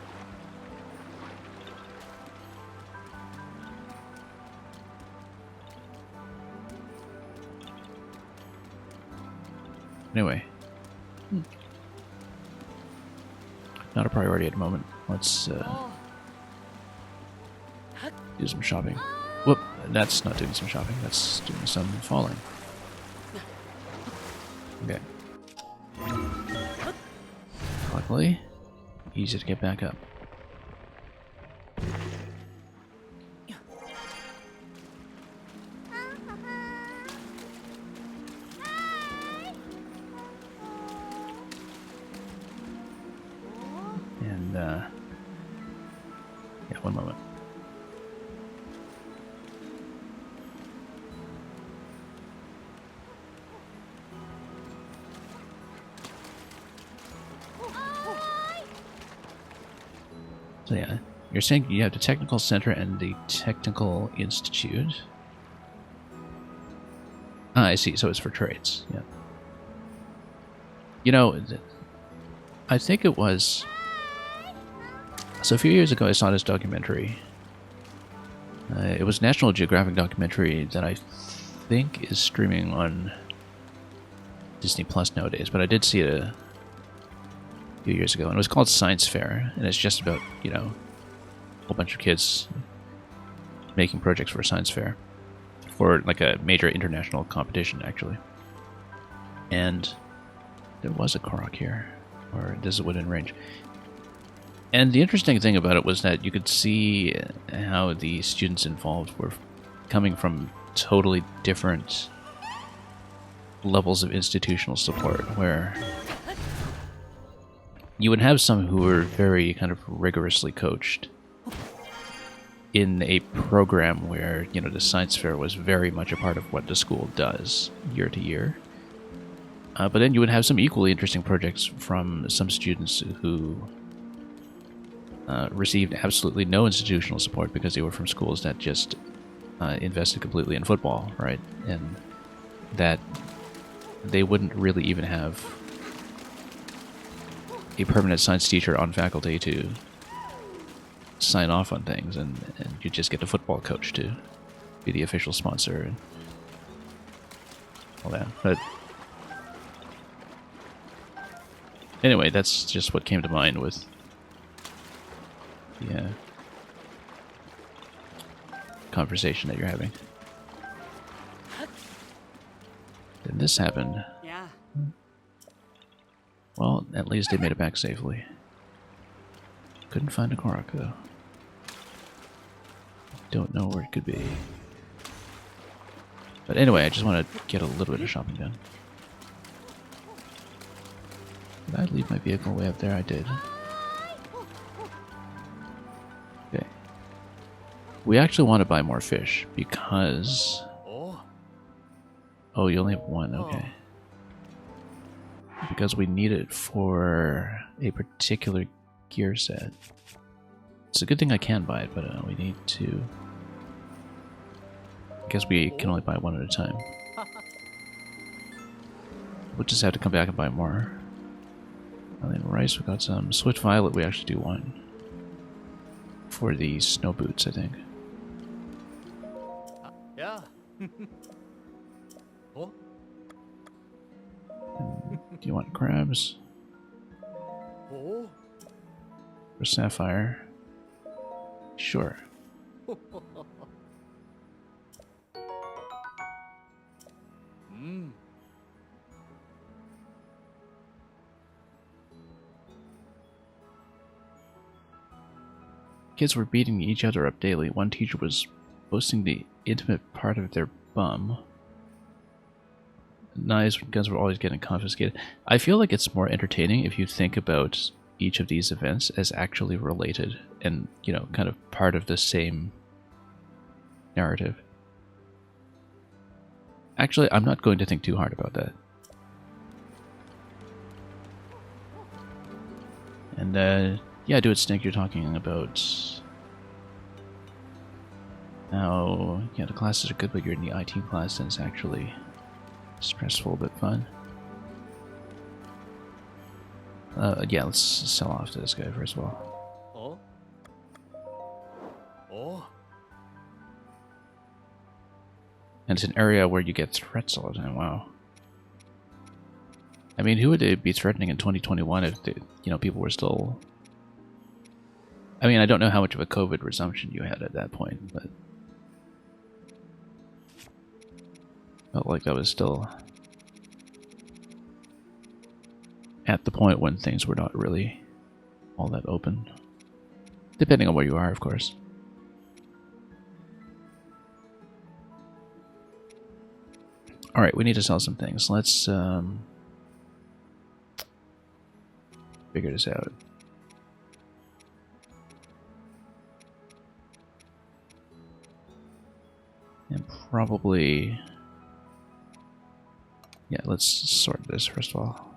Anyway. Not a priority at the moment. Let's do some shopping. Whoop, that's not doing some shopping, that's doing some falling. Okay. Luckily, easy to get back up. And, yeah, one moment. So yeah, you're saying you have the Technical Center and the Technical Institute. Ah, I see. So it's for trades. Yeah. You know, I think it was... So a few years ago I saw this documentary. It was a National Geographic documentary that I think is streaming on Disney Plus nowadays, but I did see it a few years ago, and it was called Science Fair, and it's just about, you know, a whole bunch of kids making projects for a science fair, for like a major international competition, actually. And there was a Korok here, or this is within range. And the interesting thing about it was that you could see how the students involved were coming from totally different levels of institutional support, where you would have some who were very kind of rigorously coached in a program where, you know, the science fair was very much a part of what the school does year to year. But then you would have some equally interesting projects from some students who received absolutely no institutional support because they were from schools that just invested completely in football, right? And that they wouldn't really even have a permanent science teacher on faculty to sign off on things, and you just get the football coach to be the official sponsor and all that. But anyway, that's just what came to mind with the conversation that you're having. Then this happened. Yeah. Well, at least they made it back safely. Couldn't find a Korok, though. Don't know where it could be. But anyway, I just want to get a little bit of shopping done. Did I leave my vehicle way up there? I did. Okay. We actually want to buy more fish because... Oh, you only have one, okay. Because we need it for a particular gear set. It's a good thing I can buy it, but we need to... I guess we can only buy one at a time. We'll just have to come back and buy more. And then rice, we got some. Swift Violet, we actually do want. For the snow boots, I think. Yeah. Oh. Do you want crabs? Oh. Or sapphire? Sure. Kids were beating each other up daily. One teacher was boasting the intimate part of their bum. Knives and guns were always getting confiscated. I feel like it's more entertaining if you think about each of these events as actually related and, you know, kind of part of the same narrative. Actually, I'm not going to think too hard about that. And, yeah, Do It Snake, you're talking about how, yeah, the classes are good, but you're in the IT class and it's actually stressful but fun. Yeah, let's sell off to this guy first of all. Oh. And it's an area where you get threats all the time, wow. I mean, who would they be threatening in 2021 if, they, you know, people were still... I mean, I don't know how much of a COVID resumption you had at that point, but... felt like that was still at the point when things were not really all that open. Depending on where you are, of course. Alright, we need to sell some things. Let's figure this out. And probably... yeah, let's sort this first of all.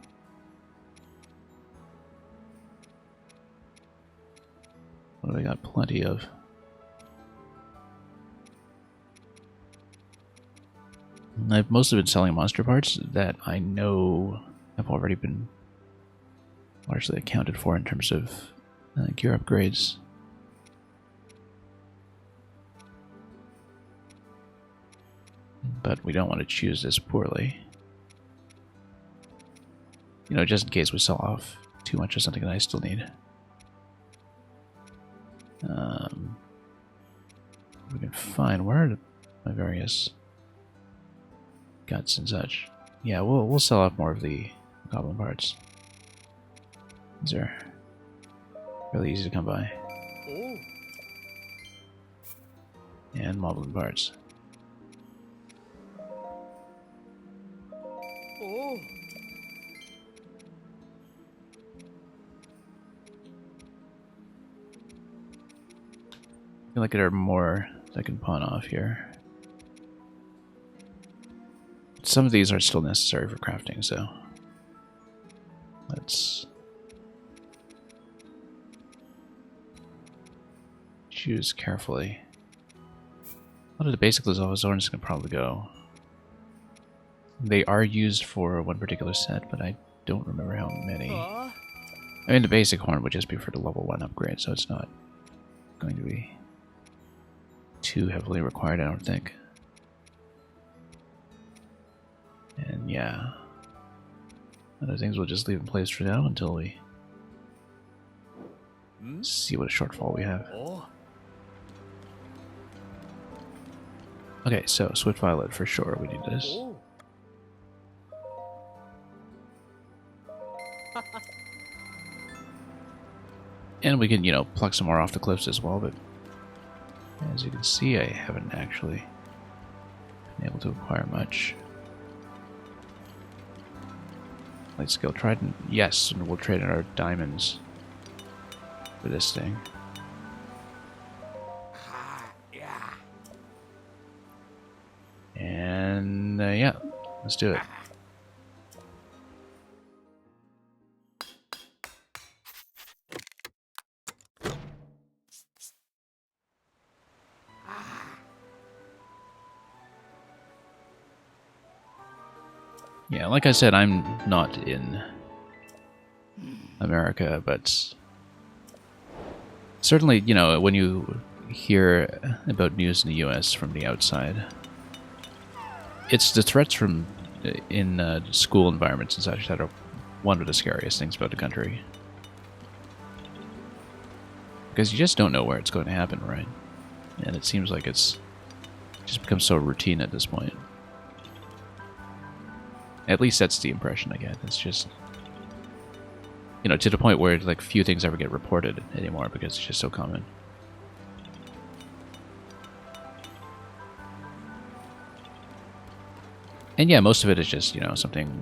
What do I got? Plenty of. I've mostly been selling monster parts that I know have already been largely accounted for in terms of gear upgrades. But we don't want to choose this poorly. You know, just in case we sell off too much of something that I still need. We can find where are my various guts and such. Yeah, we'll sell off more of the goblin parts. These are really easy to come by. Oh. And moblin parts. Oh. I feel like there are more that I can pawn off here. Some of these are still necessary for crafting, so let's choose carefully. A lot of the basic Lizalvazorns can probably go. They are used for one particular set, but I don't remember how many. I mean, the basic horn would just be for the level 1 upgrade, so it's not going to be too heavily required, I don't think. And yeah, other things we'll just leave in place for now until we see what a shortfall we have. Oh. Okay, so Swift Violet for sure, we need this. Oh. And we can, you know, pluck some more off the cliffs as well, but as you can see, I haven't actually been able to acquire much. Light skill trident, yes, and we'll trade in our diamonds for this thing. Yeah. And yeah, let's do it. Yeah, like I said, I'm not in America, but certainly, you know, when you hear about news in the US from the outside, it's the threats from in school environments and such that are one of the scariest things about the country. Because you just don't know where it's going to happen, right? And it seems like it's just become so routine at this point. At least that's the impression I get. It's just, you know, to the point where like few things ever get reported anymore because it's just so common. And yeah, most of it is just, you know, something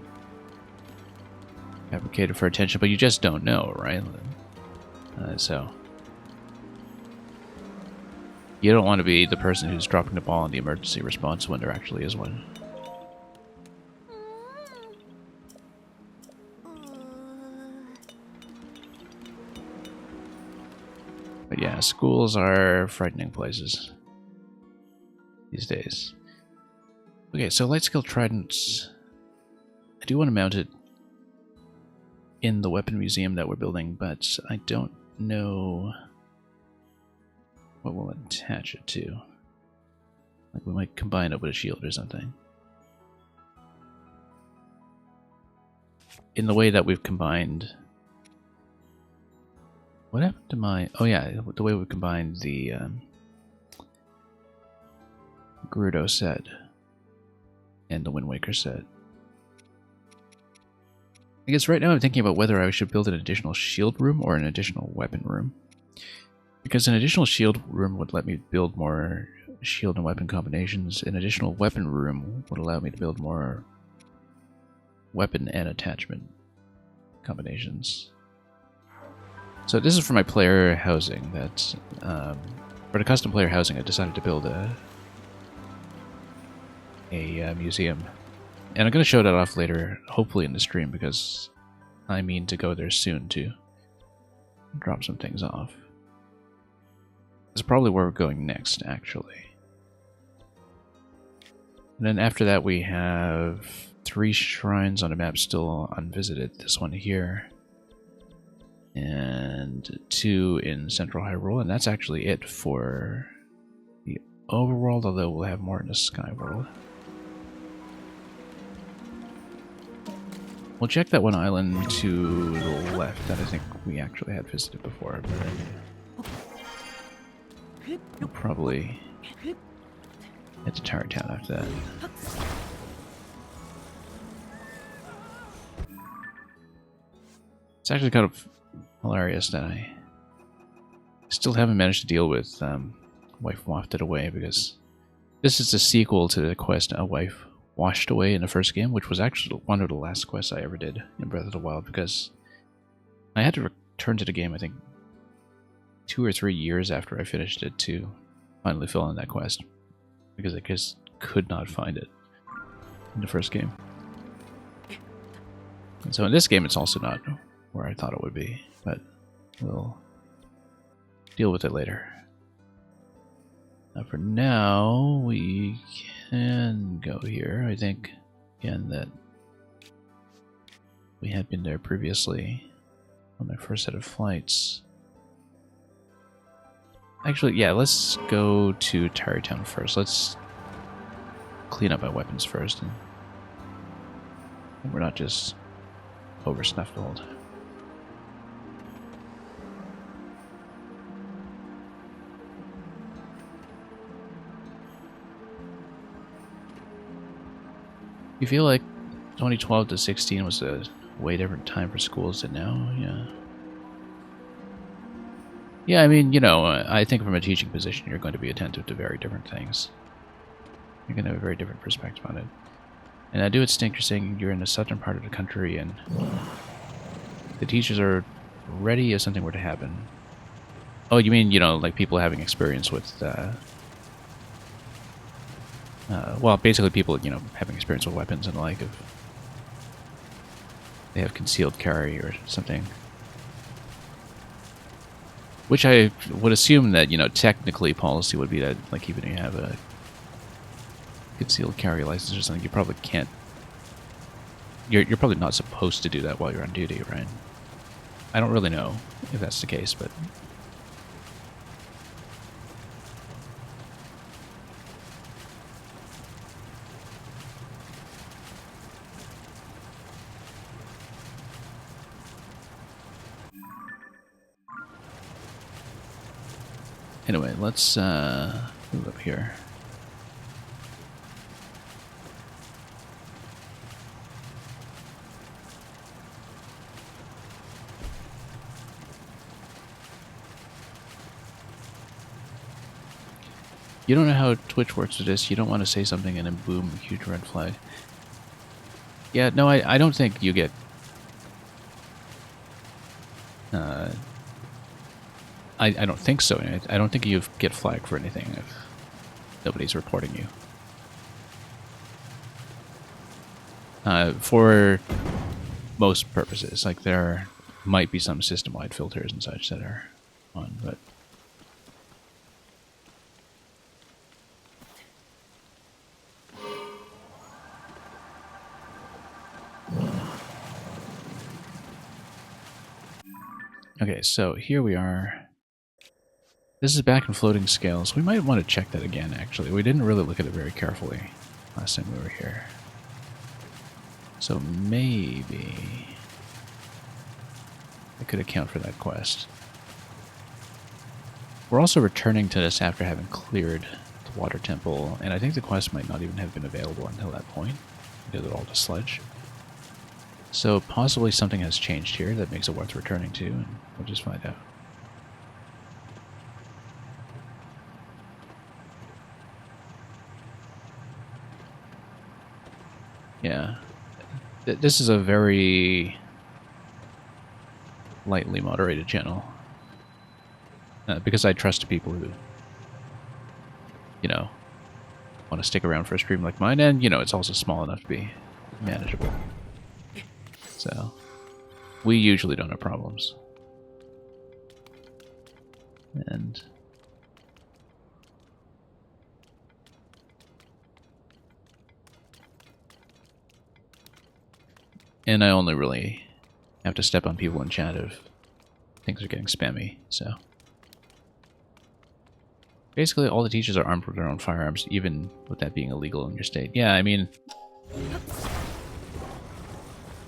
fabricated for attention, but you just don't know, right? So you don't want to be the person who's dropping the ball in the emergency response when there actually is one. But yeah, schools are frightening places these days. Okay, so light skill tridents. I do want to mount it in the weapon museum that we're building, but I don't know what we'll attach it to. Like we might combine it with a shield or something. In the way that we've combined... What happened to my... Oh yeah, the way we combined the Gerudo set and the Wind Waker set. I guess right now I'm thinking about whether I should build an additional shield room or an additional weapon room. Because an additional shield room would let me build more shield and weapon combinations. An additional weapon room would allow me to build more weapon and attachment combinations. So this is for my player housing. That's for the custom player housing. I decided to build a museum, and I'm going to show that off later, hopefully in the stream, because I mean to go there soon to drop some things off. That's probably where we're going next, actually. And then after that, we have 3 shrines on the map still unvisited. This one here, and 2 in Central Hyrule, and that's actually it for the overworld, although we'll have more in the Skyworld. We'll check that one island to the left that I think we actually had visited before, but we'll probably head to Tower Town after that. It's actually kind of hilarious that I still haven't managed to deal with Wife Wafted Away, because this is the sequel to the quest A Wife Washed Away in the first game, which was actually one of the last quests I ever did in Breath of the Wild, because I had to return to the game, I think, 2 or 3 years after I finished it to finally fill in that quest, because I just could not find it in the first game. And so in this game, it's also not where I thought it would be, but we'll deal with it later. Now for now, we can go here. I think, again, that we had been there previously on my first set of flights. Actually, yeah, let's go to Tower Town first. Let's clean up my weapons first, and we're not just oversnuffled. You feel like 2012 to 16 was a way different time for schools than now? Yeah. Yeah, I mean, you know, I think from a teaching position, you're going to be attentive to very different things. You're going to have a very different perspective on it. And I do stink you're saying you're in the southern part of the country and the teachers are ready if something were to happen. Oh, you mean, you know, like people having experience with, well, basically people, you know, having experience with weapons and the like, if they have concealed carry or something. Which I would assume that, you know, technically policy would be that, like, even if you have a concealed carry license or something, you probably can't... You're probably not supposed to do that while you're on duty, right? I don't really know if that's the case, but... Anyway, let's move up here. You don't know how Twitch works with this. You don't want to say something and then boom, huge red flag. Yeah, no, I don't think you get... I don't think so. I don't think you get flagged for anything if nobody's reporting you. For most purposes, like there might be some system-wide filters and such that are on, but... Okay, so here we are. This is back in floating scales. We might want to check that again, actually. We didn't really look at it very carefully last time we were here. So maybe I could account for that quest. We're also returning to this after having cleared the water temple, and I think the quest might not even have been available until that point, because of all the sludge. So possibly something has changed here that makes it worth returning to, and we'll just find out. Yeah. This is a very lightly moderated channel. Because I trust people who, you know, want to stick around for a stream like mine, and, you know, it's also small enough to be manageable. So, we usually don't have problems. And I only really have to step on people in chat if things are getting spammy, so. Basically, all the teachers are armed with their own firearms, even with that being illegal in your state. Yeah, I mean,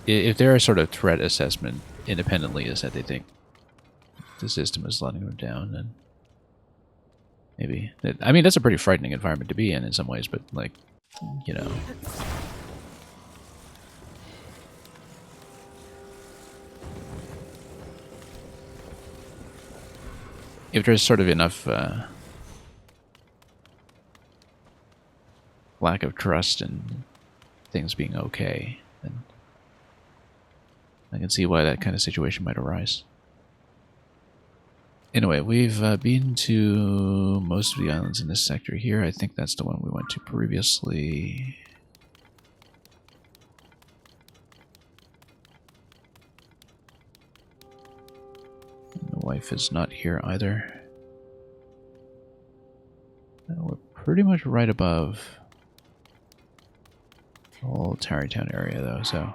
if their sort of threat assessment independently is that they think the system is letting them down, then maybe. I mean, that's a pretty frightening environment to be in some ways, but, like, you know. If there's sort of enough lack of trust and things being okay, then I can see why that kind of situation might arise. Anyway, we've been to most of the islands in this sector here. I think that's the one we went to previously. And the wife is not here either. We're pretty much right above the whole Tarrytown area, though, so...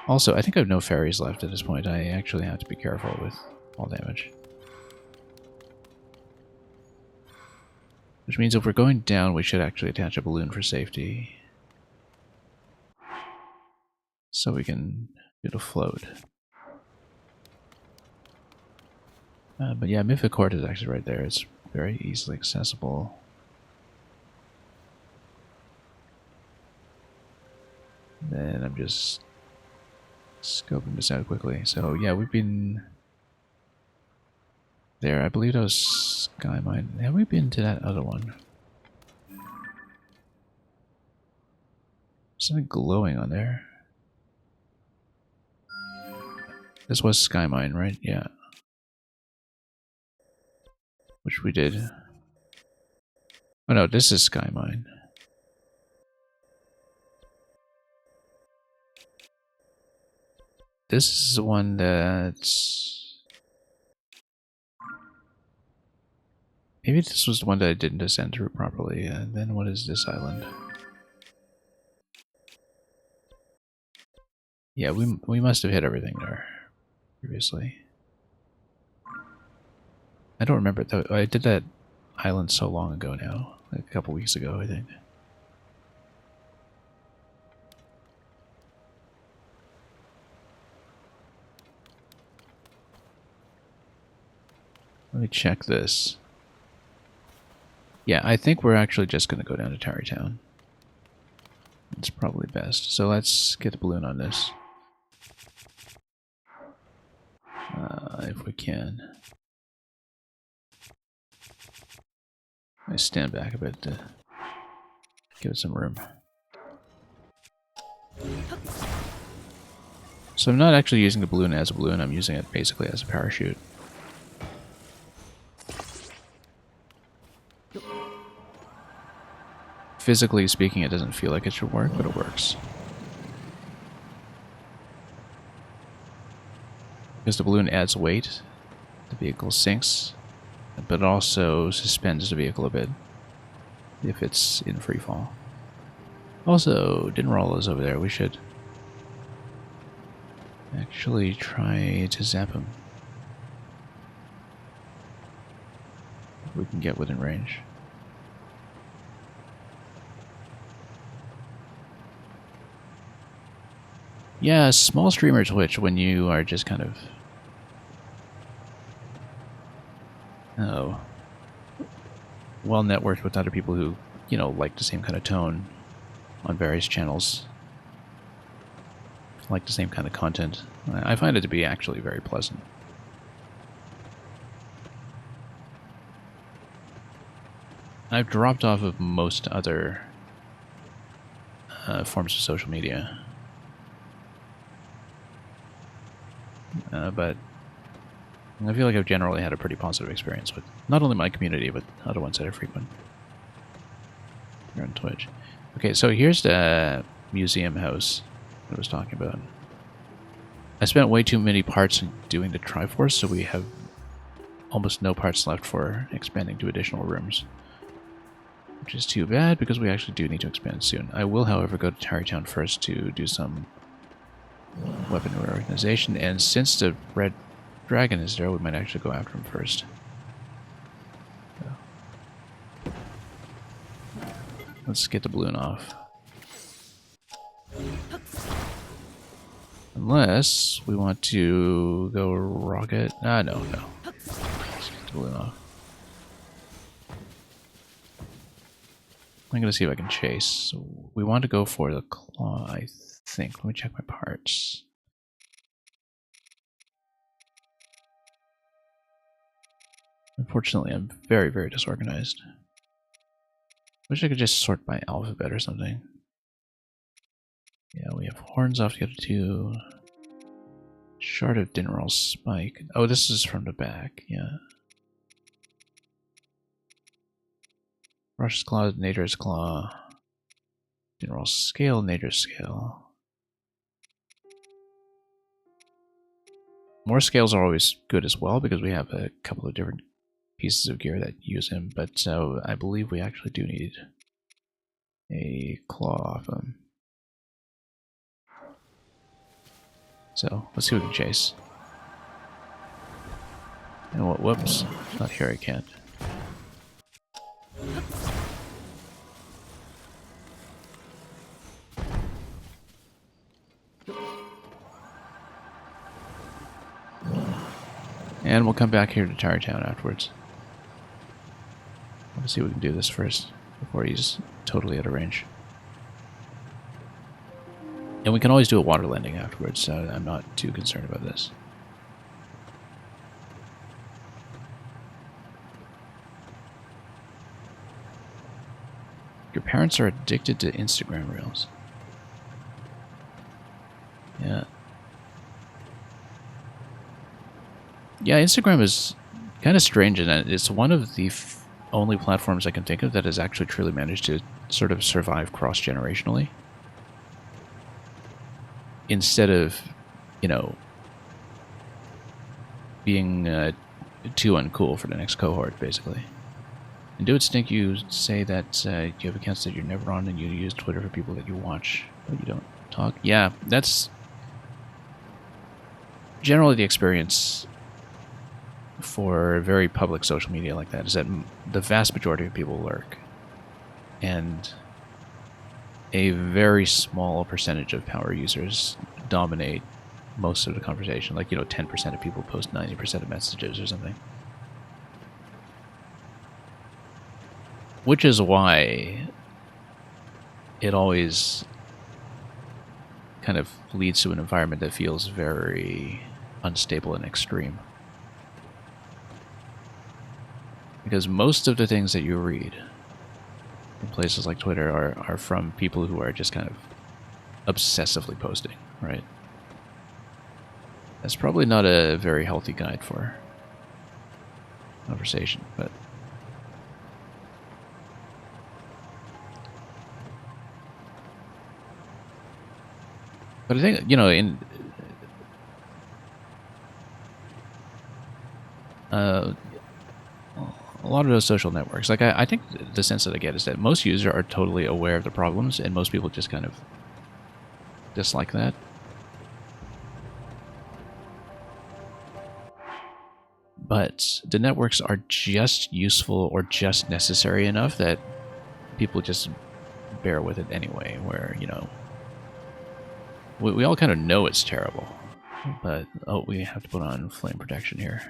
Also, I think I have no ferries left at this point. I actually have to be careful with all damage. Which means if we're going down, we should actually attach a balloon for safety. So we can do the float. But yeah, Mythic Court is actually right there. It's very easily accessible. Then I'm just scoping this out quickly. So yeah, we've been there. I believe that was Sky Mine. Have we been to that other one? Something glowing on there. This was Sky Mine, right? Yeah. Which we did. Oh no, this is Sky Mine. This is the one that's... Maybe this was the one that I didn't descend through properly. And then what is this island? Yeah, we must have hit everything there previously. I don't remember it though. I did that island so long ago now. Like a couple weeks ago, I think. Let me check this. Yeah, I think we're actually just going to go down to Tarrytown. It's probably best. So let's get the balloon on this. If we can. I stand back a bit to give it some room. So I'm not actually using the balloon as a balloon, I'm using it basically as a parachute. Physically speaking, it doesn't feel like it should work, but it works. Because the balloon adds weight, the vehicle sinks, but it also suspends the vehicle a bit if it's in free fall. Also, Dinroll is over there. We should actually try to zap him. If we can get within range. Yeah, small streamer Twitch when you are just kind of... Oh. Well networked with other people who, you know, like the same kind of tone on various channels. like the same kind of content. I find it to be actually very pleasant. I've dropped off of most other forms of social media. But I feel like I've generally had a pretty positive experience with not only my community, but other ones that I frequent here on Twitch. Okay, so here's the museum house I was talking about. I spent way too many parts in doing the Triforce, so we have almost no parts left for expanding to additional rooms. Which is too bad, because we actually do need to expand soon. I will, however, go to Tarrytown first to do some weapon reorganization, and since the Red Dragon is there, we might actually go after him first. So. Let's get the balloon off. Unless we want to go rocket. Ah, no. Let's get the balloon off. I'm going to see if I can chase. So we want to go for the claw, I think. Let me check my parts. Unfortunately, I'm very, very disorganized. Wish I could just sort by alphabet or something. Yeah, we have horns off the other two. Shard of Dinnerall Spike. Oh, this is from the back, yeah. Rush's Claw, Nader's Claw. Dinnerall Scale, Nader's Scale. More scales are always good as well, because we have a couple of different pieces of gear that use him, but so I believe we actually do need a claw off him. So let's see what we can chase. And what? Whoops! Not here. I can't. And we'll come back here to Tarrytown afterwards. Let's see if we can do this first before he's totally out of range. And we can always do a water landing afterwards, so I'm not too concerned about this. Your parents are addicted to Instagram Reels. Yeah. Yeah, Instagram is kind of strange in that it's one of the only platforms I can think of that has actually truly managed to sort of survive cross-generationally. Instead of, you know, being too uncool for the next cohort, basically. And Do It Stink, you say that you have accounts that you're never on and you use Twitter for people that you watch, but you don't talk. Yeah, that's generally the experience for very public social media like that, is that the vast majority of people lurk. And a very small percentage of power users dominate most of the conversation. Like, you know, 10% of people post 90% of messages or something. Which is why it always kind of leads to an environment that feels very unstable and extreme. Because most of the things that you read in places like Twitter are from people who are just kind of obsessively posting, right? That's probably not a very healthy guide for conversation, but I think, you know, in a lot of those social networks, like I think the sense that I get is that most users are totally aware of the problems, and most people just kind of dislike that. But the networks are just useful or just necessary enough that people just bear with it anyway, where, you know, we all kind of know it's terrible, but, oh, we have to put on flame protection here.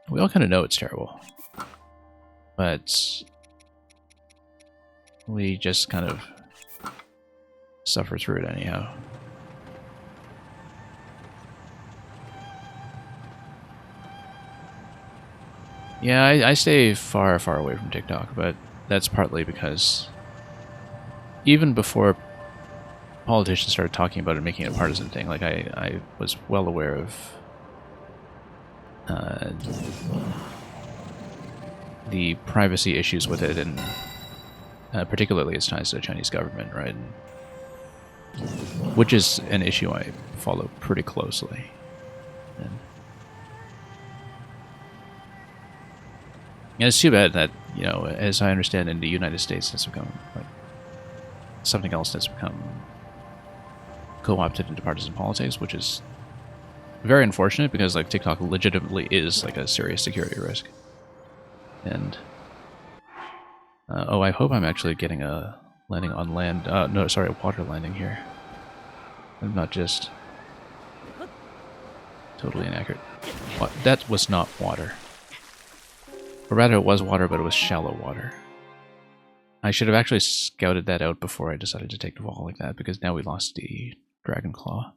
We all kind of know it's terrible, but we just kind of suffer through it anyhow. Yeah, I stay far, far away from TikTok, but that's partly because even before politicians started talking about it, making it a partisan thing, like I was well aware of the privacy issues with it, and particularly its ties to the Chinese government, right? Which is an issue I follow pretty closely. And it's too bad that, you know, as I understand, in the United States, it's become like something else that's become co-opted into partisan politics, which is very unfortunate because like TikTok legitimately is like a serious security risk. And oh, I hope I'm actually getting a landing on land. No, sorry, a water landing here. I'm not just totally inaccurate. What? That was not water. Or rather, it was water, but it was shallow water. I should have actually scouted that out before I decided to take the fall like that, because now we lost the Dragon Claw.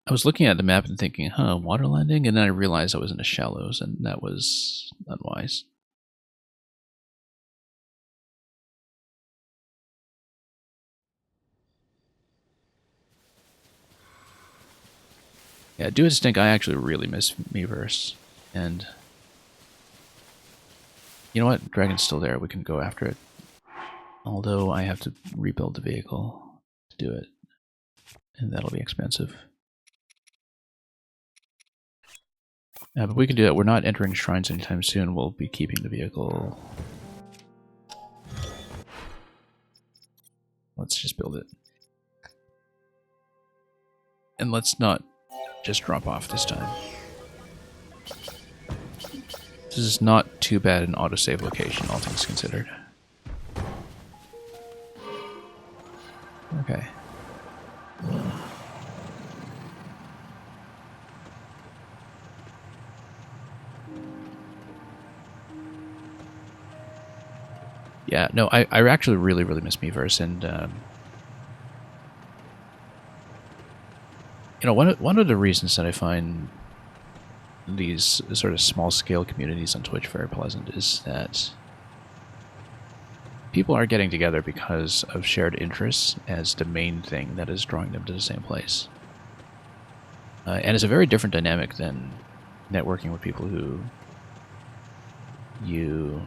I was looking at the map and thinking, huh, water landing? And then I realized I was in the shallows, and that was unwise. Yeah, due to Stink, I actually really miss Miiverse. And you know what? Dragon's still there. We can go after it. Although I have to rebuild the vehicle to do it. And that'll be expensive. But we can do that. We're not entering shrines anytime soon. We'll be keeping the vehicle. Let's just build it. And let's not just drop off this time. This is not too bad an autosave location, all things considered. Okay. Yeah, no, I actually really, really miss Miiverse, and you know, one of the reasons that I find these sort of small-scale communities on Twitch very pleasant is that people are getting together because of shared interests as the main thing that is drawing them to the same place. And it's a very different dynamic than networking with people who you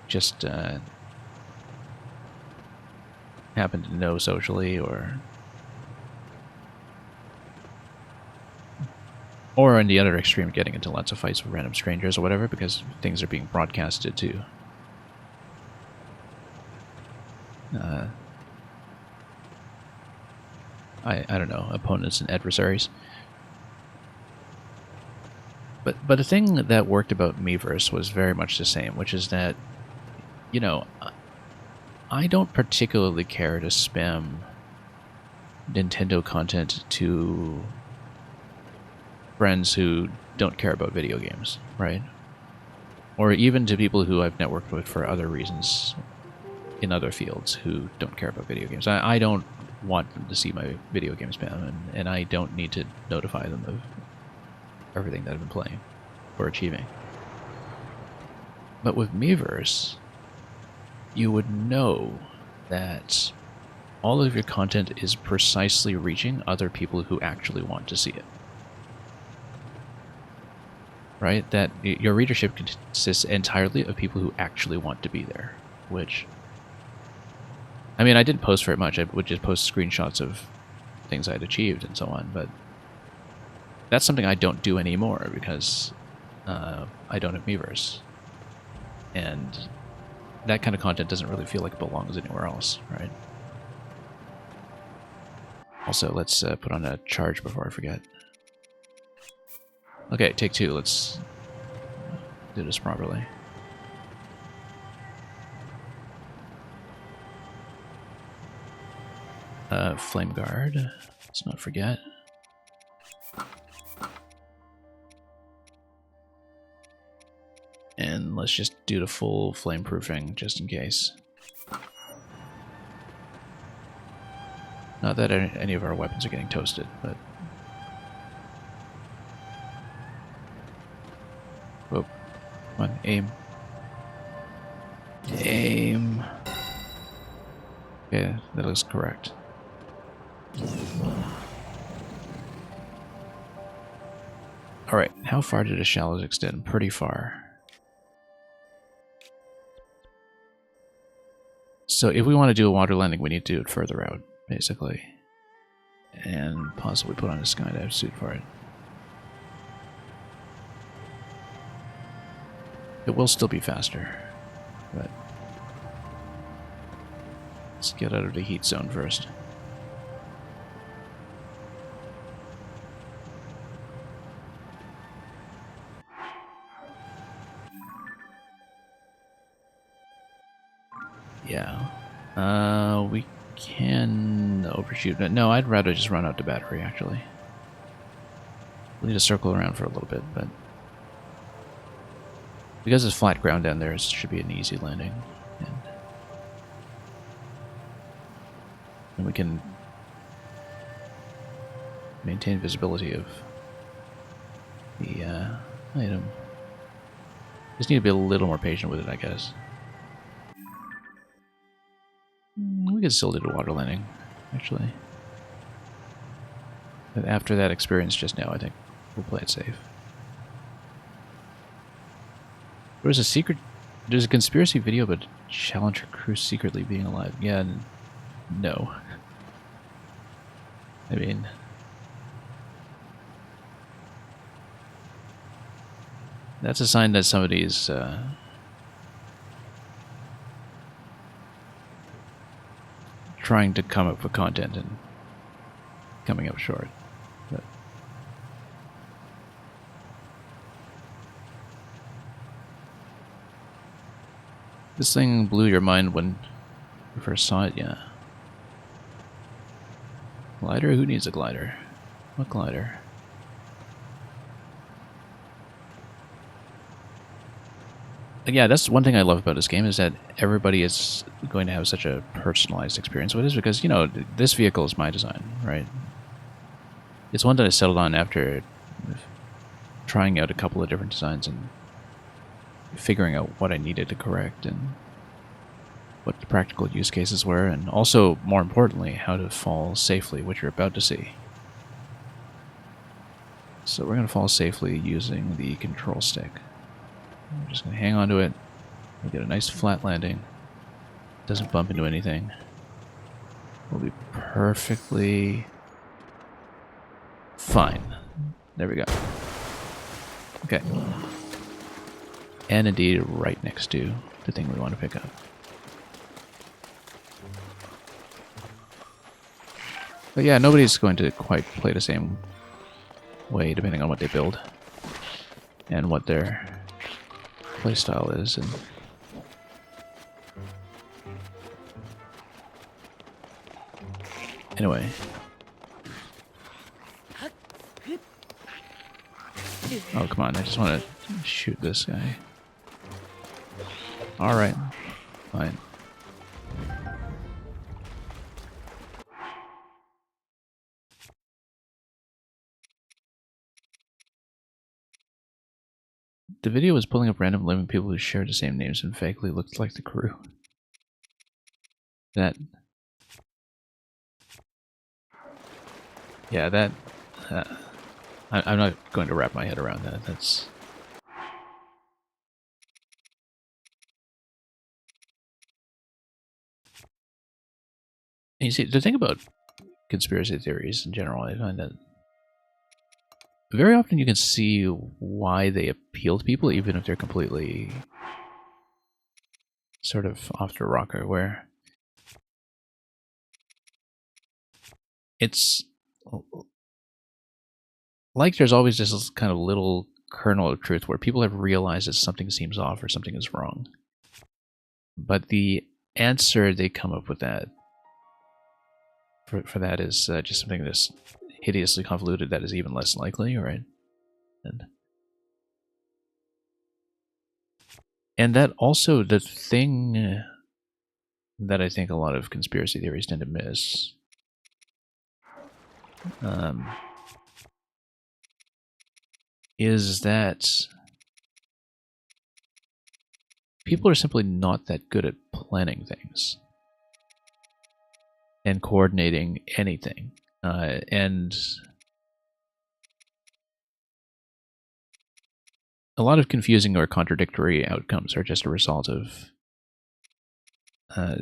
just happen to know socially, or in the other extreme, getting into lots of fights with random strangers or whatever because things are being broadcasted to I don't know, opponents and adversaries. But the thing that worked about Miiverse was very much the same, which is that, you know, I don't particularly care to spam Nintendo content to friends who don't care about video games, right? Or even to people who I've networked with for other reasons in other fields who don't care about video games. I don't want them to see my video game spam, and I don't need to notify them of everything that I've been playing or achieving. But with Miiverse, you would know that all of your content is precisely reaching other people who actually want to see it. Right? That your readership consists entirely of people who actually want to be there, which, I mean, I didn't post very much. I would just post screenshots of things I'd achieved and so on, but that's something I don't do anymore because I don't have Miiverse. And that kind of content doesn't really feel like it belongs anywhere else, right? Also, let's put on a charge before I forget. Okay, take two. Let's do this properly. Flame Guard. Let's not forget. And let's just do the full flame proofing just in case. Not that any of our weapons are getting toasted, but... Whoa. Come on, aim. Aim. Okay, that looks correct. Alright, how far did the shallows extend? Pretty far. So if we want to do a water landing, we need to do it further out, basically. And possibly put on a skydive suit for it. It will still be faster, but let's get out of the heat zone first. Yeah. We can overshoot. No, I'd rather just run out the battery, actually. We need to circle around for a little bit, but... because it's flat ground down there, it should be an easy landing. And we can maintain visibility of the item. Just need to be a little more patient with it, I guess. We can still do the water landing, actually. But after that experience just now, I think we'll play it safe. There's a conspiracy video about Challenger crew secretly being alive. Yeah, no. I mean... that's a sign that somebody's, trying to come up with content and coming up short. But this thing blew your mind when you first saw it, yeah. Glider? Who needs a glider? What glider? Yeah, that's one thing I love about this game, is that everybody is going to have such a personalized experience with this, because, you know, this vehicle is my design, right? It's one that I settled on after trying out a couple of different designs and figuring out what I needed to correct and what the practical use cases were, and also, more importantly, how to fall safely, which you're about to see. So we're going to fall safely using the control stick. I'm just going to hang on to it. We'll get a nice flat landing. Doesn't bump into anything. We'll be perfectly fine. There we go. Okay. And indeed, right next to the thing we want to pick up. But yeah, nobody's going to quite play the same way depending on what they build and what their playstyle is. And anyway, oh come on! I just want to shoot this guy. All right, fine. The video was pulling up random living people who shared the same names and vaguely looked like the crew. That... yeah, that... I'm not going to wrap my head around that. That's... and you see, the thing about conspiracy theories in general, I find that very often you can see why they appeal to people, even if they're completely sort of off the rocker, where it's like there's always this kind of little kernel of truth where people have realized that something seems off or something is wrong. But the answer they come up with that for that is just something that's hideously convoluted that is even less likely, right? And And that also, the thing that I think a lot of conspiracy theories tend to miss, is that people are simply not that good at planning things and coordinating anything. And a lot of confusing or contradictory outcomes are just a result of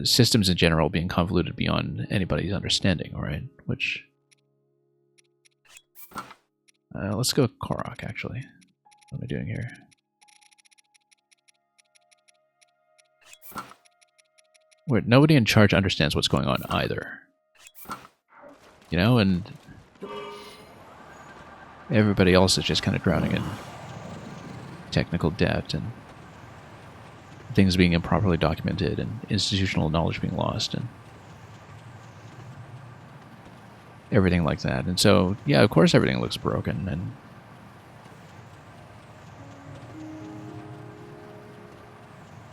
systems in general being convoluted beyond anybody's understanding, right? Which... let's go Korok, actually. What am I doing here? Where nobody in charge understands what's going on either. You know, and everybody else is just kind of drowning in technical debt and things being improperly documented and institutional knowledge being lost and everything like that. And so, yeah, of course everything looks broken,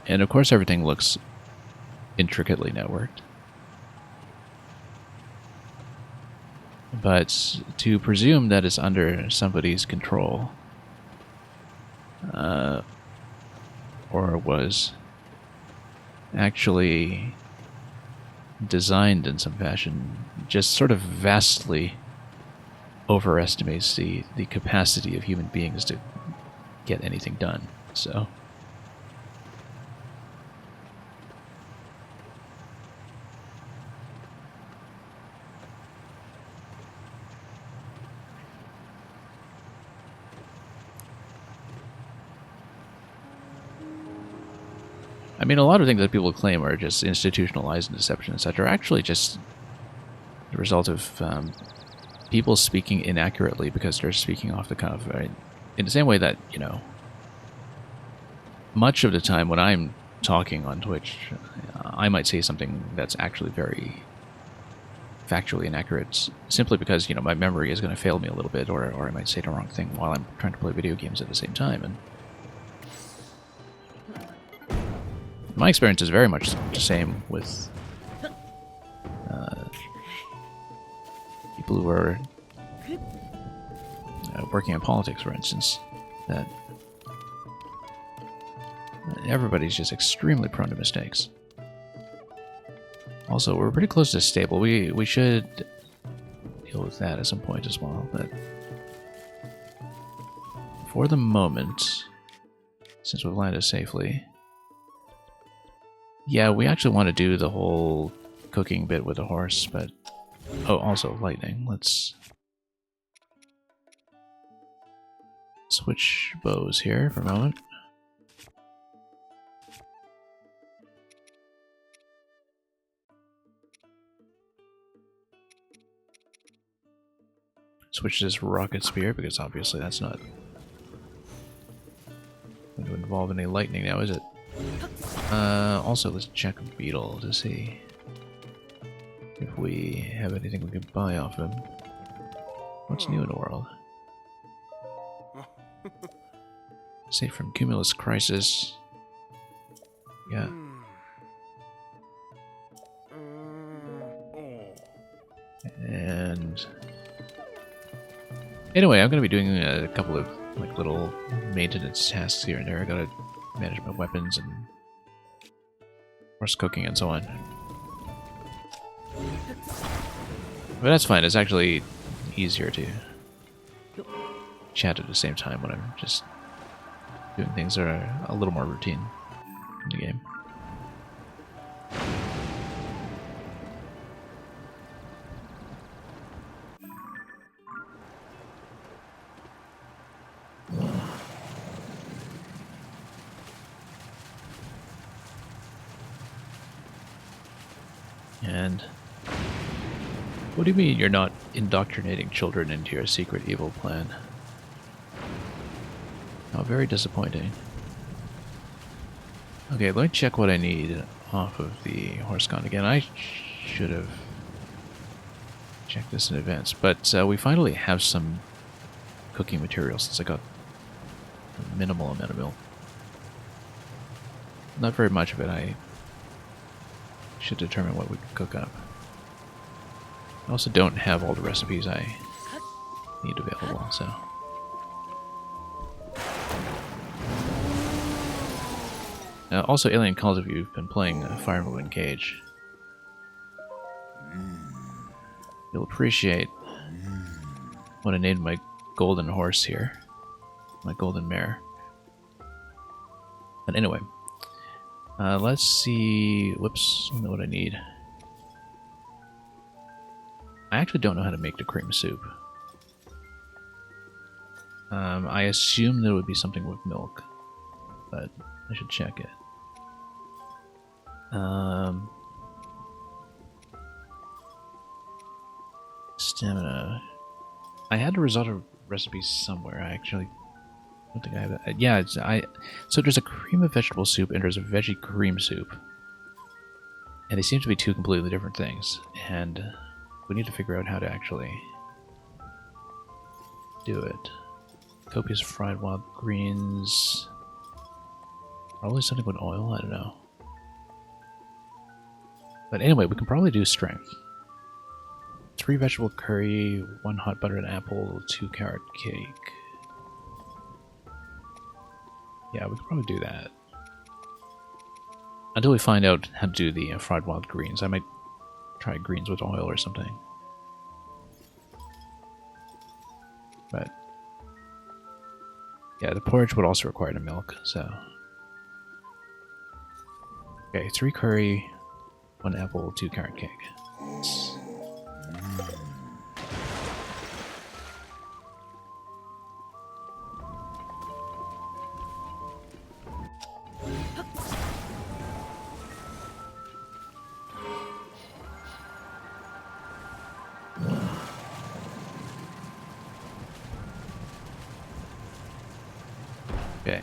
and of course everything looks intricately networked. But to presume that it's under somebody's control, or was actually designed in some fashion, just sort of vastly overestimates the capacity of human beings to get anything done. So... I mean, a lot of things that people claim are just institutionalized and deception and such are actually just the result of people speaking inaccurately because they're speaking off the cuff, right? In the same way that, you know, much of the time when I'm talking on Twitch, I might say something that's actually very factually inaccurate simply because, you know, my memory is going to fail me a little bit, or I might say the wrong thing while I'm trying to play video games at the same time. And my experience is very much the same with people who are working in politics, for instance, that everybody's just extremely prone to mistakes. Also, we're pretty close to stable. We should deal with that at some point as well, but for the moment, since we've landed safely... Yeah, we actually want to do the whole cooking bit with a horse, but... Oh, also lightning. Let's switch bows here for a moment. Switch this rocket spear, because obviously that's not going to involve any lightning now, is it? Also, let's check Beetle to see if we have anything we can buy off him. What's new in the world? Safe from Cumulus Crisis. Yeah. And... Anyway, I'm going to be doing a couple of like little maintenance tasks here and there. I gotta manage my weapons and horse cooking and so on. But that's fine. It's actually easier to chat at the same time when I'm just doing things that are a little more routine in the game. And what do you mean you're not indoctrinating children into your secret evil plan? How very disappointing. Okay, let me check what I need off of the horse con again. I should have checked this in advance, but we finally have some cooking materials since I got a minimal amount of milk. Not very much of it. I should determine what we can cook up. I also don't have all the recipes I need available, so... also, Alien Calls, if you've been playing Fire Emblem Engage, you'll appreciate what I named my golden horse here. My golden mare. But anyway, let's see... Whoops, I don't know what I need. I actually don't know how to make the cream soup. I assume there would be something with milk, but I should check it. Stamina. I had a risotto recipe somewhere. I actually don't think I have it. Yeah, so there's a cream of vegetable soup and there's a veggie cream soup. And they seem to be two completely different things. And we need to figure out how to actually do it. Copious fried wild greens. Probably something with oil, I don't know. But anyway, we can probably do strength. 3 vegetable curry, 1 hot buttered apple, 2 carrot cake. Yeah, we could probably do that. Until we find out how to do the fried wild greens. I might try greens with oil or something. But yeah, the porridge would also require the milk, so... Okay, 3 curry, 1 apple, 2 carrot cake. Okay.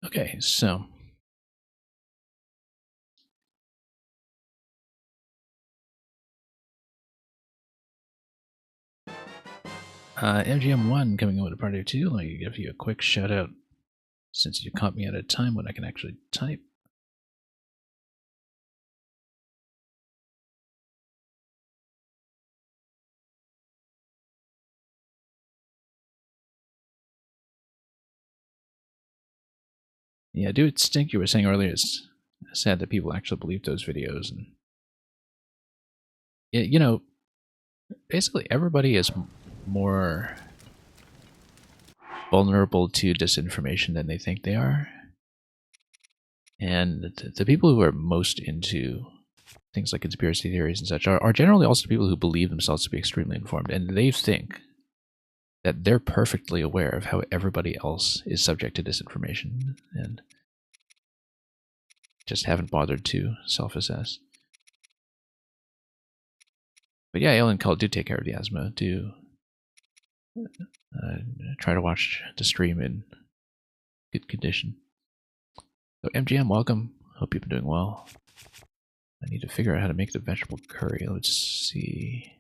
Okay, so MGM1 coming in with a party or two. Let me give you a quick shout out since you caught me at a time when I can actually type. Yeah, dude, Stink, you were saying earlier, it's sad that people actually believe those videos. And you know, basically everybody is more vulnerable to disinformation than they think they are. And the people who are most into things like conspiracy theories and such are generally also the people who believe themselves to be extremely informed. And they think that they're perfectly aware of how everybody else is subject to disinformation and just haven't bothered to self-assess. But yeah, Alien Cult, do take care of the asthma. Do try to watch the stream in good condition. So MGM, welcome. Hope you've been doing well. I need to figure out how to make the vegetable curry. Let's see.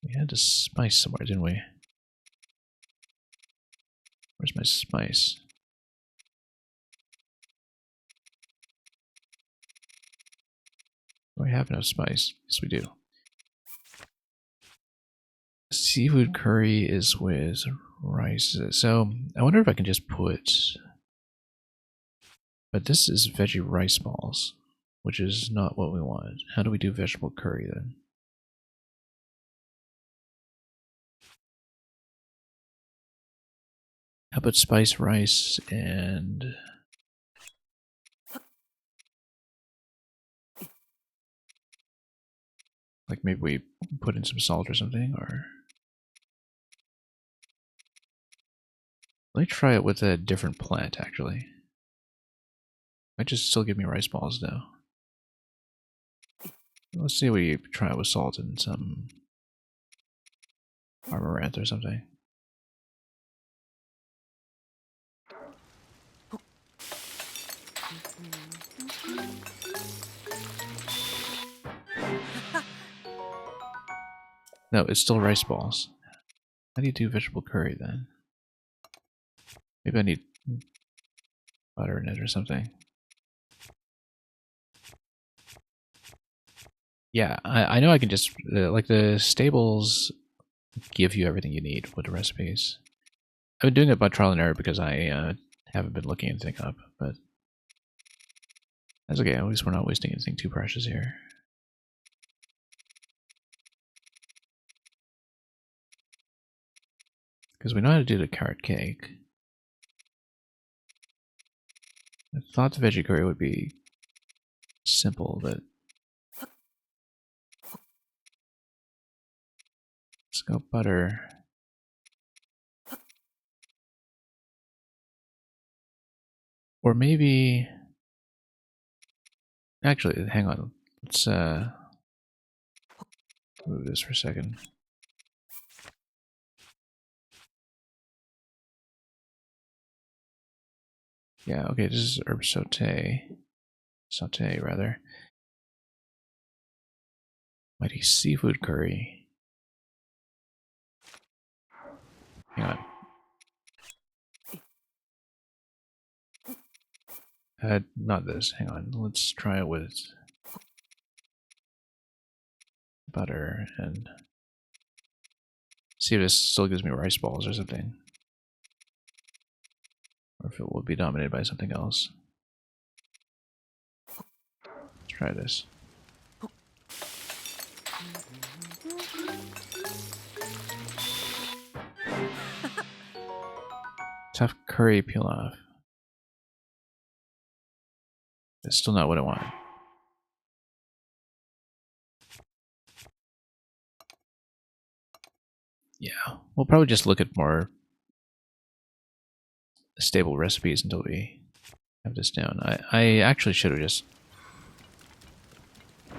We had a spice somewhere, didn't we? Where's my spice? We have no spice. Yes, we do. Seafood curry is with rice. So I wonder if I can just put... But this is veggie rice balls, which is not what we want. How do we do vegetable curry then? How about spice rice and... Like maybe we put in some salt or something, or... Let me try it with a different plant, actually. Might just still give me rice balls, though. Let's see if we try with salt and some amaranth or something. No, it's still rice balls. How do you do vegetable curry then? Maybe I need butter in it or something. Yeah, I know I can just, like the stables give you everything you need with the recipes. I've been doing it by trial and error because I haven't been looking anything up, but that's okay, at least we're not wasting anything too precious here. Because we know how to do the carrot cake. I thought the veggie curry would be simple, but let's go butter. Or maybe... Actually, hang on. Let's move this for a second. Yeah, okay, this is herb saute. Saute, rather. Mighty seafood curry. Hang on. Not this. Hang on. Let's try it with butter and see if this still gives me rice balls or something. Or if it will be dominated by something else. Let's try this. Tough curry pilaf. It's still not what I want. Yeah, we'll probably just look at more stable recipes until we have this down. I actually should have just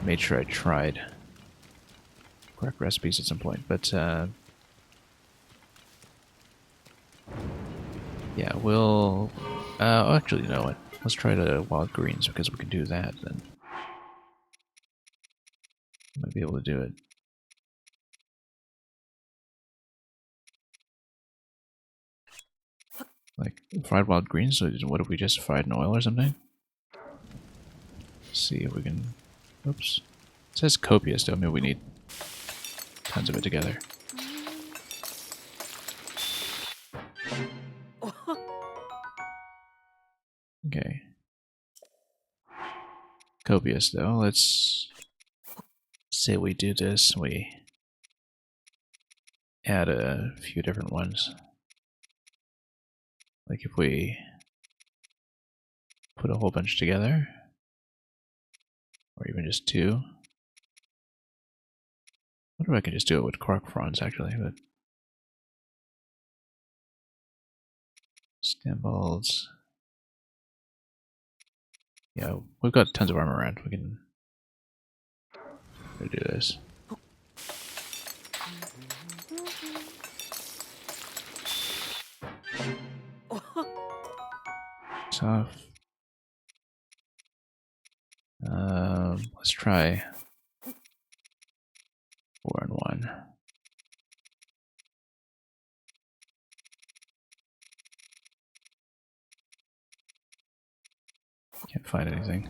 made sure I tried correct recipes at some point, but yeah, we'll actually, you know what, let's try the wild greens because we can do that, then might be able to do it. Like fried wild greens, so what if we just fried in oil or something? Let's see if we can, oops, it says copious though, maybe we need tons of it together. Okay. Copious though, let's say we do this, we add a few different ones. Like if we put a whole bunch together, or even just two. I wonder if I can just do it with crock prawns actually, but stem balls. Yeah, we've got tons of armor around. We can do this. Tough. Let's try 4 and 1. Can't find anything.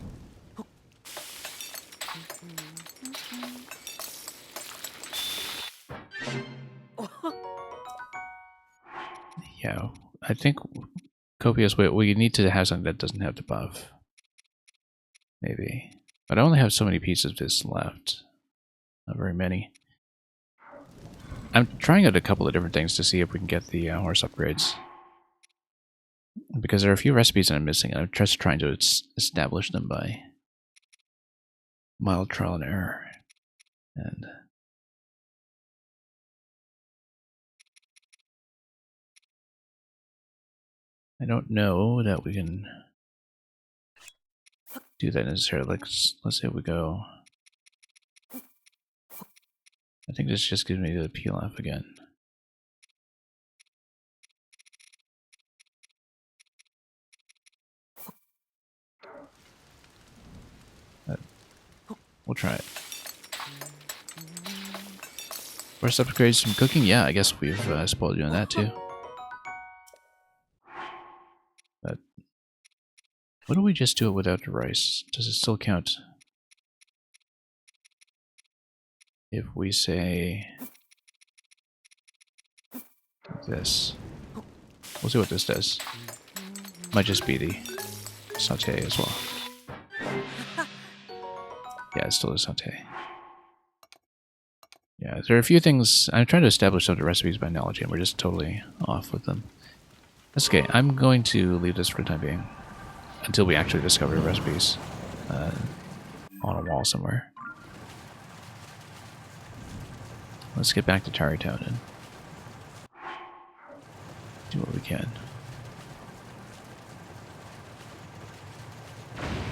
Yeah, I think copious. We need to have something that doesn't have the buff. Maybe, but I only have so many pieces of this left. Not very many. I'm trying out a couple of different things to see if we can get the horse upgrades. Because there are a few recipes that I'm missing, and I'm just trying to establish them by mild trial and error. And I don't know that we can do that necessarily. Let's say we go I think this just gives me the peel off again. We'll try it. First upgrades from cooking? Yeah, I guess we've spoiled you on that too. But what do we just do it without the rice? Does it still count? If we say this, we'll see what this does. Might just be the saute as well. Yeah, it's still a saute. Yeah, there are a few things. I'm trying to establish some of the recipes by analogy, and we're just totally off with them. That's okay. I'm going to leave this for the time being until we actually discover the recipes on a wall somewhere. Let's get back to Tarrytown and do what we can.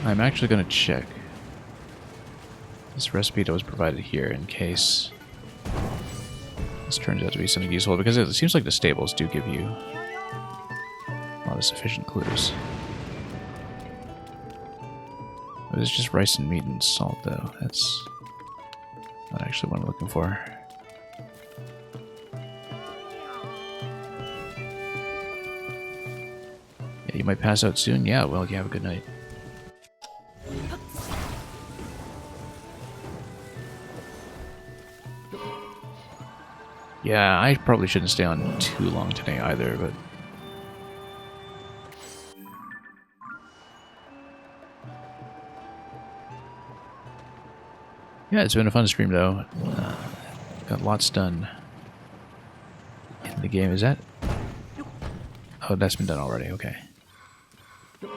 I'm actually going to check this recipe that was provided here in case this turns out to be something useful, because it seems like the stables do give you a lot of sufficient clues. But it's just rice and meat and salt, though. That's not actually what I'm looking for. Yeah, you might pass out soon? Yeah, well, you have a good night. Yeah, I probably shouldn't stay on too long today either, but... yeah, it's been a fun stream, though. Got lots done in the game. Is that... oh, that's been done already, okay. A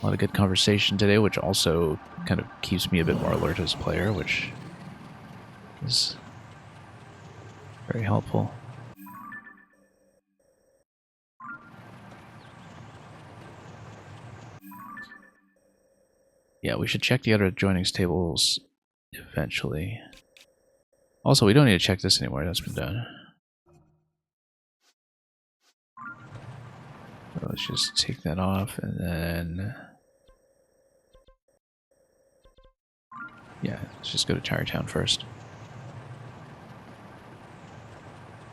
lot of good conversation today, which also kind of keeps me a bit more alert as a player, which is very helpful. Yeah, we should check the other joinings tables eventually. Also, we don't need to check this anymore. That's been done. So let's just take that off, and then... yeah, let's just go to Tarrytown first.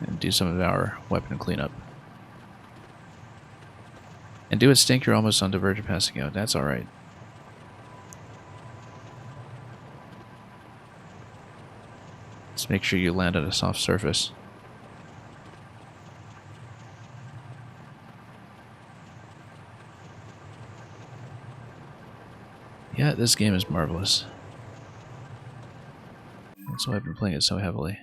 And do some of our weapon cleanup. And do it, Stink, you're almost on the verge of passing out. That's alright. Let's make sure you land on a soft surface. Yeah, this game is marvelous. That's why I've been playing it so heavily.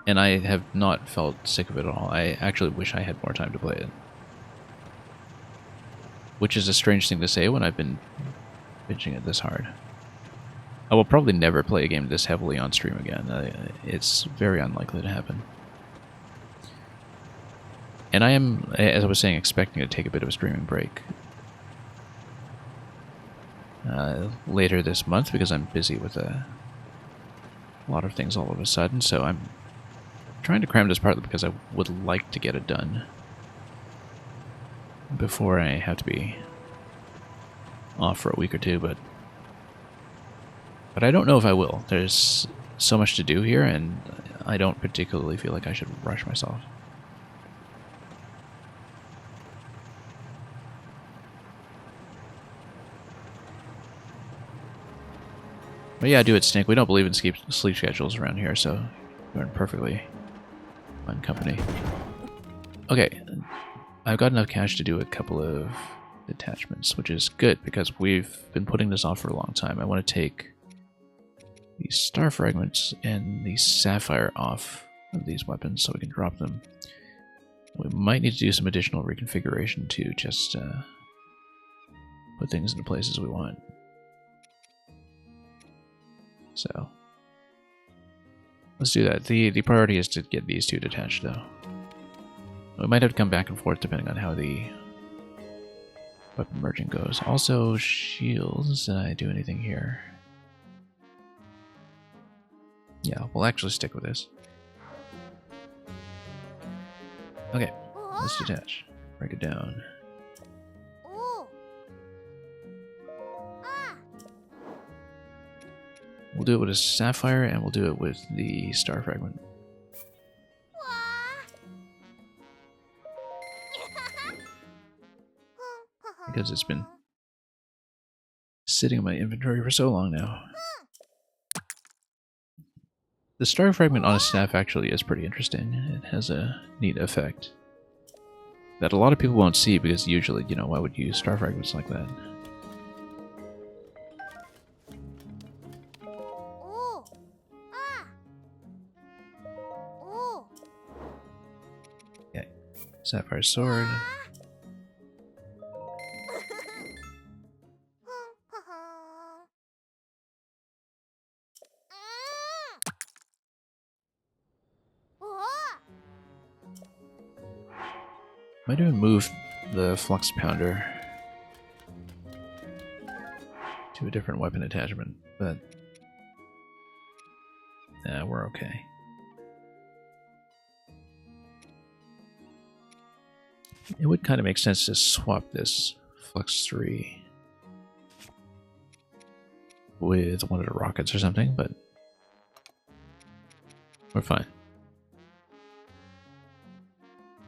And I have not felt sick of it at all. I actually wish I had more time to play it. Which is a strange thing to say when I've been binging it this hard. I will probably never play a game this heavily on stream again. It's very unlikely to happen. And I am, as I was saying, expecting to take a bit of a streaming break later this month, because I'm busy with a lot of things all of a sudden, so I'm trying to cram this partly because I would like to get it done before I have to be off for a week or two, but I don't know if I will. There's so much to do here, and I don't particularly feel like I should rush myself. But yeah, do it, Snake. We don't believe in sleep schedules around here, so you're in perfectly fun company. Okay, I've got enough cash to do a couple of detachments, which is good, because we've been putting this off for a long time. I want to take the star fragments and the sapphire off of these weapons so we can drop them. We might need to do some additional reconfiguration to just put things in the places we want. So let's do that. The priority is to get these two detached, though. We might have to come back and forth depending on how the weapon merging goes. Also, shields. Did I do anything here? Yeah, we'll actually stick with this. Okay, let's detach. Break it down. We'll do it with a sapphire, and we'll do it with the star fragment. Because it's been sitting in my inventory for so long now. The star fragment on a staff actually is pretty interesting. It has a neat effect that a lot of people won't see because usually, you know, why would you use star fragments like that? Okay, sapphire sword. Might even move the flux pounder to a different weapon attachment, but we're okay. It would kind of make sense to swap this Flux 3 with one of the rockets or something, but we're fine.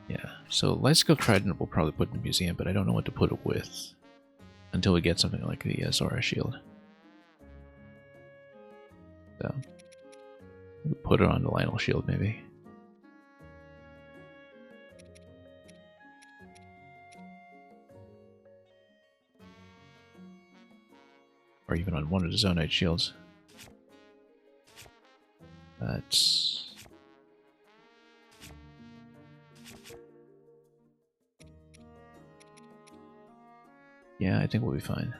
Yeah, so Lightscope Trident we'll probably put in the museum, but I don't know what to put it with until we get something like the Zora shield. So, we'll put it on the Lionel shield maybe. Or even on one of the Zonite shields. But yeah, I think we'll be fine.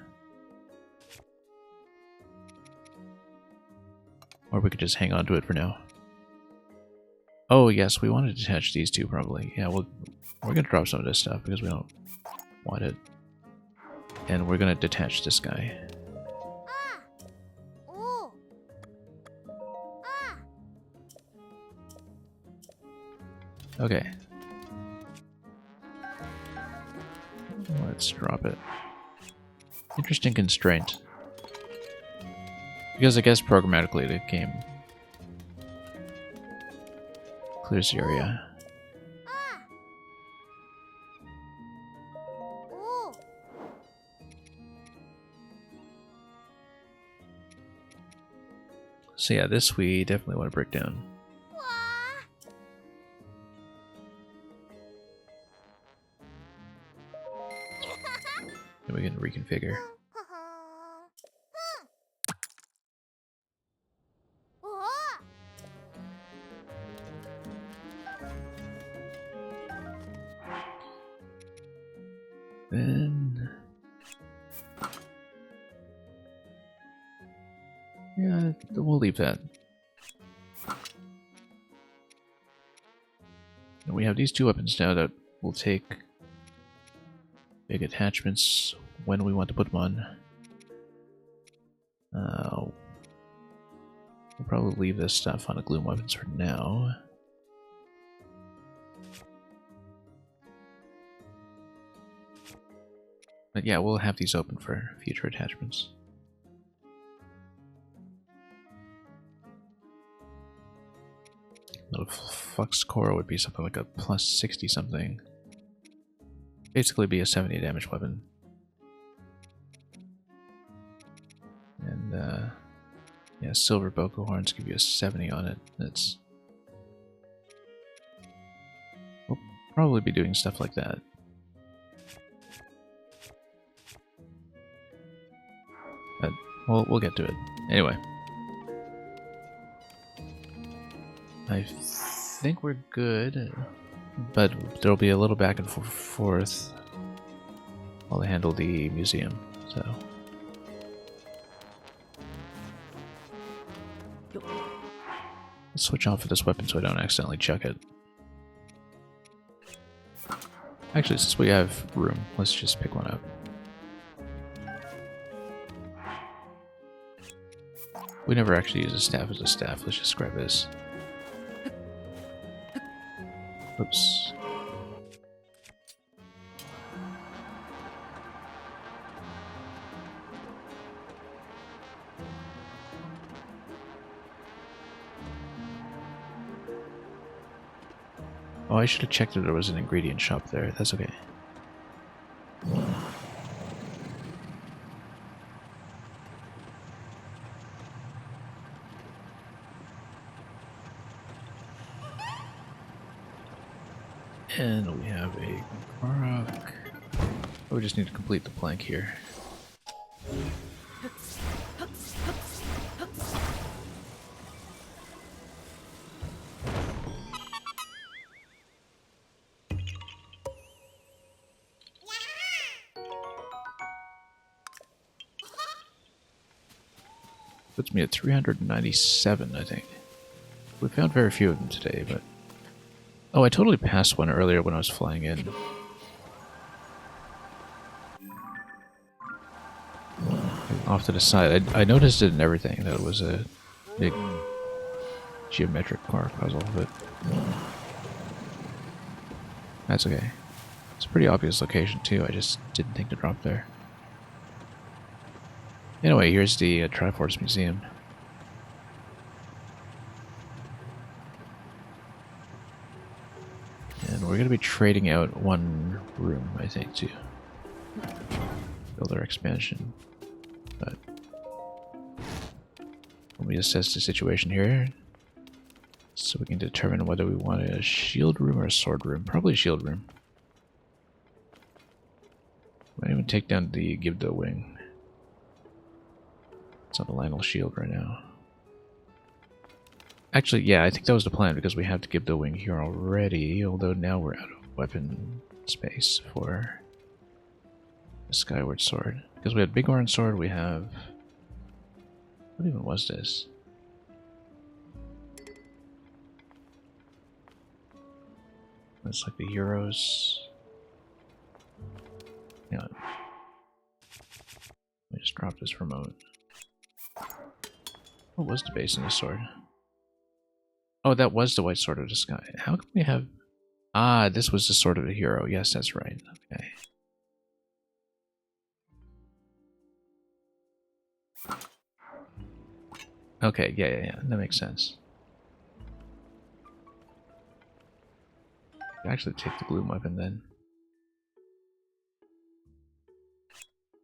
Or we could just hang on to it for now. Oh yes, we want to detach these two probably. Yeah, we're gonna drop some of this stuff because we don't want it. And we're gonna detach this guy. Okay. Let's drop it. Interesting constraint. Because I guess programmatically the game clears the area. So yeah, this we definitely want to break down. And we can reconfigure. Then yeah, we'll leave that. And we have these two weapons now that will take big attachments when we want to put them on. We'll probably leave this stuff on the Gloom weapons for now. But yeah, we'll have these open for future attachments. Little Flux Core would be something like a plus 60 something. Basically be a 70 damage weapon. And yeah, Silver Boko Horns give you a 70 on it. That's... We'll probably be doing stuff like that. But we'll get to it. Anyway. I think we're good, but there'll be a little back and forth while I handle the museum, so... Let's switch off of this weapon so I don't accidentally chuck it. Actually, since we have room, let's just pick one up. We never actually use a staff as a staff, let's just grab this. Oops. Oh, I should have checked if there was an ingredient shop there. That's okay. And we have a Korok. Oh, we just need to complete the plank here. Puts me at 397, I think. We found very few of them today, but... Oh, I totally passed one earlier when I was flying in. Off to the side. I noticed it in everything, that it was a big geometric car puzzle, but... That's okay. It's a pretty obvious location, too. I just didn't think to drop there. Anyway, here's the Triforce Museum. And we're going to be trading out one room, I think, to build our expansion. But let me assess the situation here, so we can determine whether we want a shield room or a sword room. Probably a shield room. Might even take down the Gibdo wing. It's on the Lionel shield right now. Actually, yeah, I think that was the plan, because we have the Gibdo wing here already, although now we're out of weapon space for the Skyward Sword. Because we had Big Orange Sword, we have... What even was this? That's like the heroes. Hang on. Let me just drop this remote. What was the base in the sword? Oh, that was the White Sword of the Sky. How can we have... Ah, this was the Sword of the Hero. Yes, that's right. Okay. Okay, yeah. That makes sense. Actually take the Gloom Weapon then.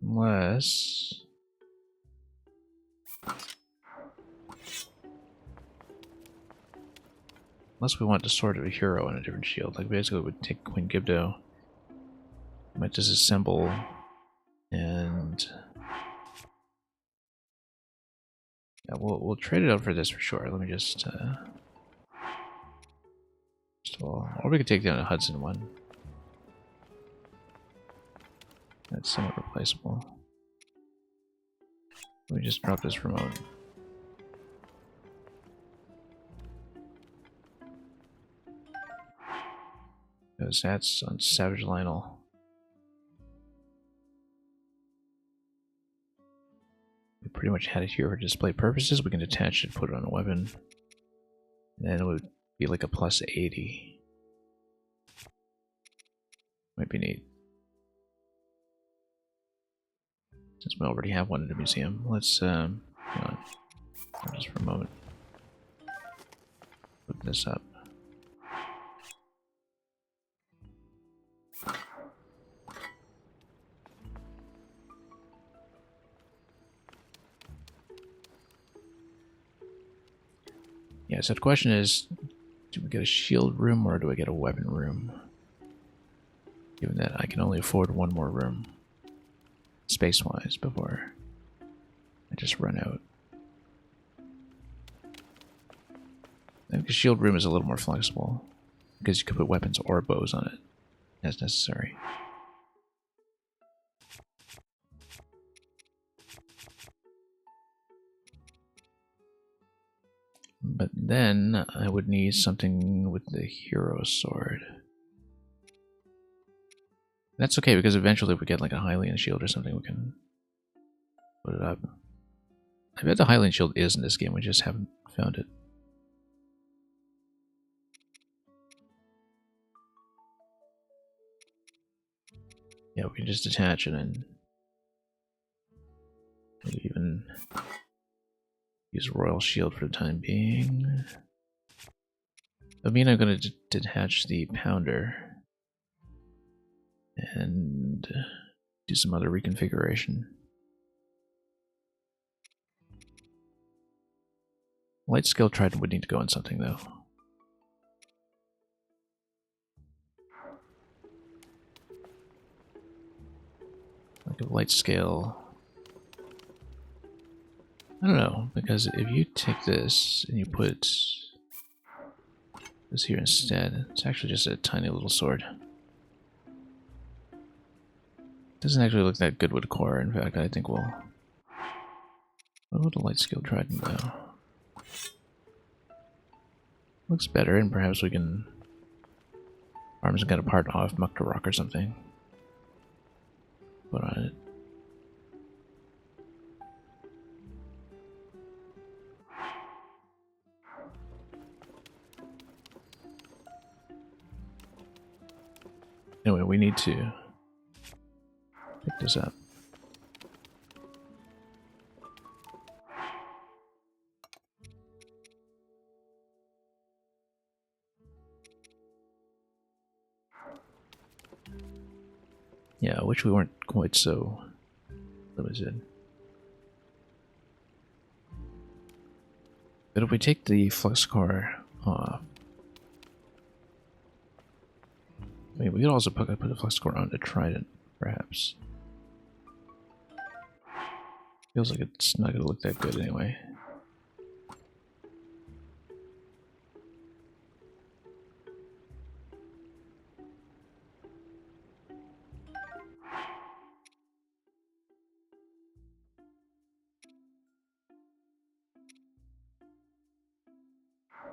Unless... Unless we want the Sword of a Hero and a different shield. Like, basically, we'd take Queen Gibdo, might disassemble, and... Yeah, we'll trade it out for this for sure. Let me just... First of all... Or we could take down a Hudson one. That's somewhat replaceable. Let me just drop this remote. Because that's on Savage Lionel. We pretty much had it here for display purposes. We can detach it, put it on a weapon. And then it would be like a plus 80. Might be neat. Since we already have one in the museum. Let's, hang on. Just for a moment. Put this up. Yeah, so the question is, do we get a shield room or do I get a weapon room? Given that I can only afford one more room, space-wise, before I just run out. I think the shield room is a little more flexible, because you can put weapons or bows on it, as necessary. But then I would need something with the hero sword. That's okay, because eventually if we get like a Hylian shield or something, we can put it up. I bet the Hylian shield is in this game, we just haven't found it. Yeah, we can just detach it and maybe even use Royal Shield for the time being. I mean, I'm going to detach the pounder and do some other reconfiguration. Light scale trident would need to go on something though. Like a light scale. I don't know, because if you take this and you put this here instead, it's actually just a tiny little sword. Doesn't actually look that good with a core. In fact, I think we'll. What about the light scale trident though? Looks better, and perhaps we can arms and got a part off Mukta Rock or something. Put on it. Anyway, we need to pick this up. Yeah, I wish we weren't quite so limited. But if we take the flux core off, I mean, we could also put the flux core on the trident, perhaps. Feels like it's not going to look that good anyway.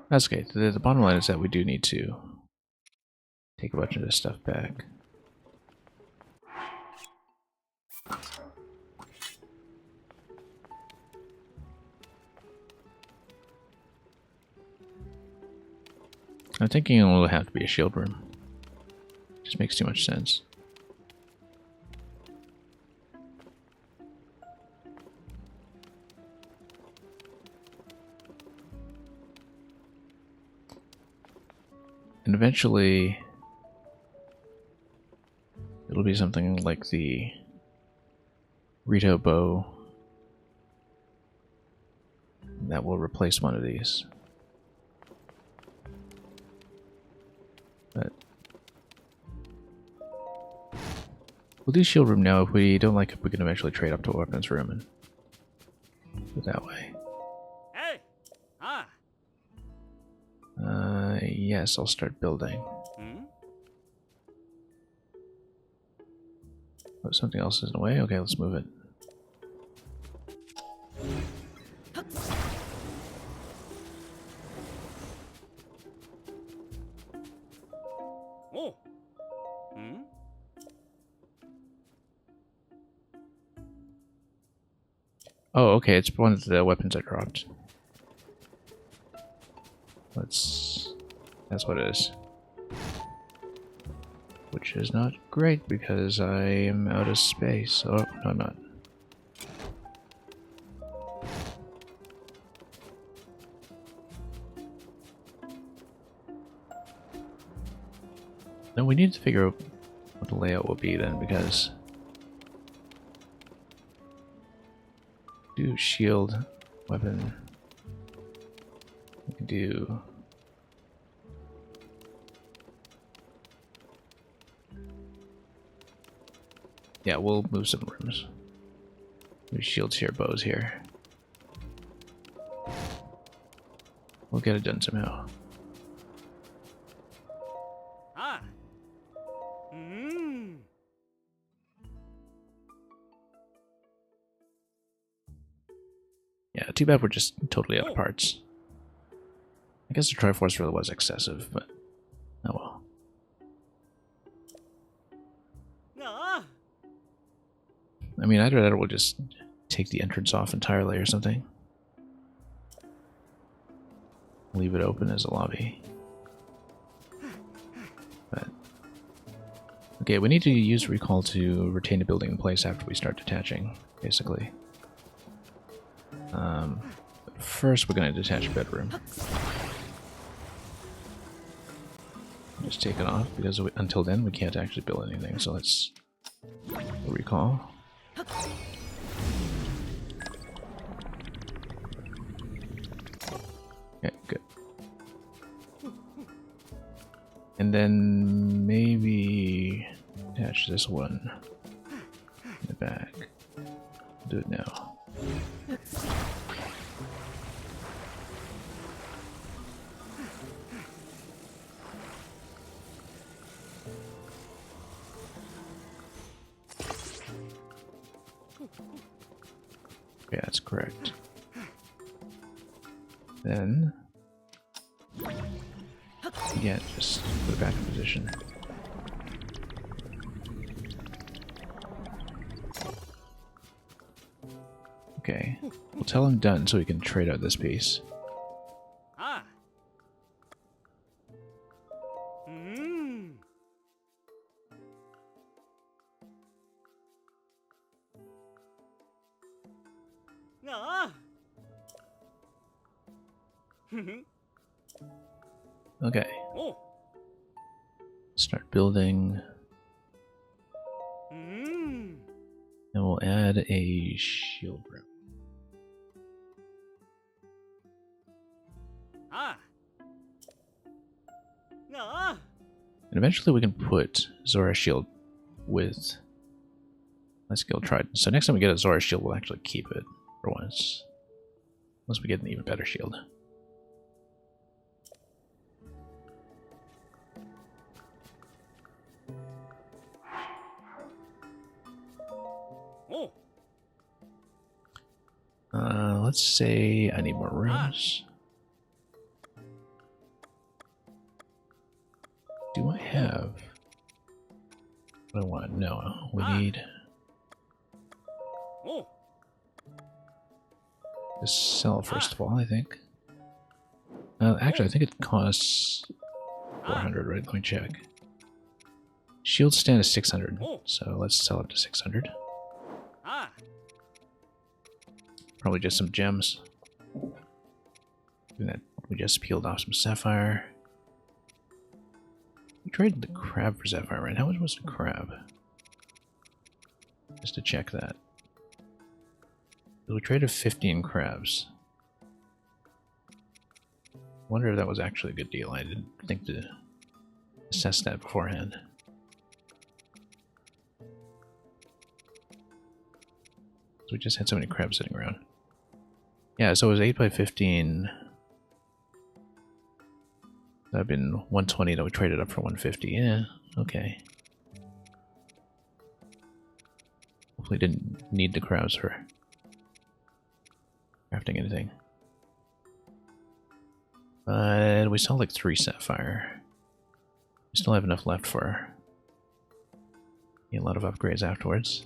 That's okay. The bottom line is that we do need to take a bunch of this stuff back. I'm thinking it will have to be a shield room. Just makes too much sense. And eventually, it'll be something like the Rito bow that will replace one of these. But we'll do shield room now. If we don't like it, we can eventually trade up to weapons room and do it that way. Hey! Ah! Yes, I'll start building. Hmm? Oh, something else is in the way? Okay, let's move it. Oh! Hmm? Oh, okay, it's one of the weapons I dropped. That's what it is. Which is not great because I am out of space. Oh, no, I'm not. No, we need to figure out what the layout will be then, because do shield weapon. We can do yeah, we'll move some rooms. Move shields here, bows here. We'll get it done somehow. Ah! Hmm? Yeah, too bad we're just totally out of parts. I guess the Triforce really was excessive, but oh well. Ah! I mean, either that or we'll just take the entrance off entirely or something. Leave it open as a lobby. But okay, we need to use recall to retain the building in place after we start detaching, basically. But first, we're going to detach a bedroom. Just take it off, because until then we can't actually build anything, so let's recall. Okay, good. And then maybe attach this one in the back. Do it now. Okay, that's correct. Then, yeah, just put it back in position. Okay, we'll tell him done so we can trade out this piece. Ah. Hmm. Ah. Okay, Oh. start building, Hmm. and we'll add a shield room. Ah. Ah. And eventually we can put Zora shield with my skill trident. So next time we get a Zora shield, we'll actually keep it for once. Unless we get an even better shield. Oh. Let's say I need more rooms. Do I have what I want? No, we need Oh. to sell first of all, I think. Actually, I think it costs 400, right? Let me check. Shield stand is 600, so let's sell it to 600. Ah. Probably just some gems. Given that we just peeled off some sapphire. We traded the crab for sapphire, right? How much was the crab? Just to check that. We traded 15 crabs. Wonder if that was actually a good deal. I didn't think to assess that beforehand. So we just had so many crabs sitting around. Yeah, so it was 8 by 15. That would have been 120 that we traded up for 150. Yeah, okay. Hopefully didn't need the crabs for crafting anything. But we saw like 3 sapphire. We still have enough left for a lot of upgrades afterwards.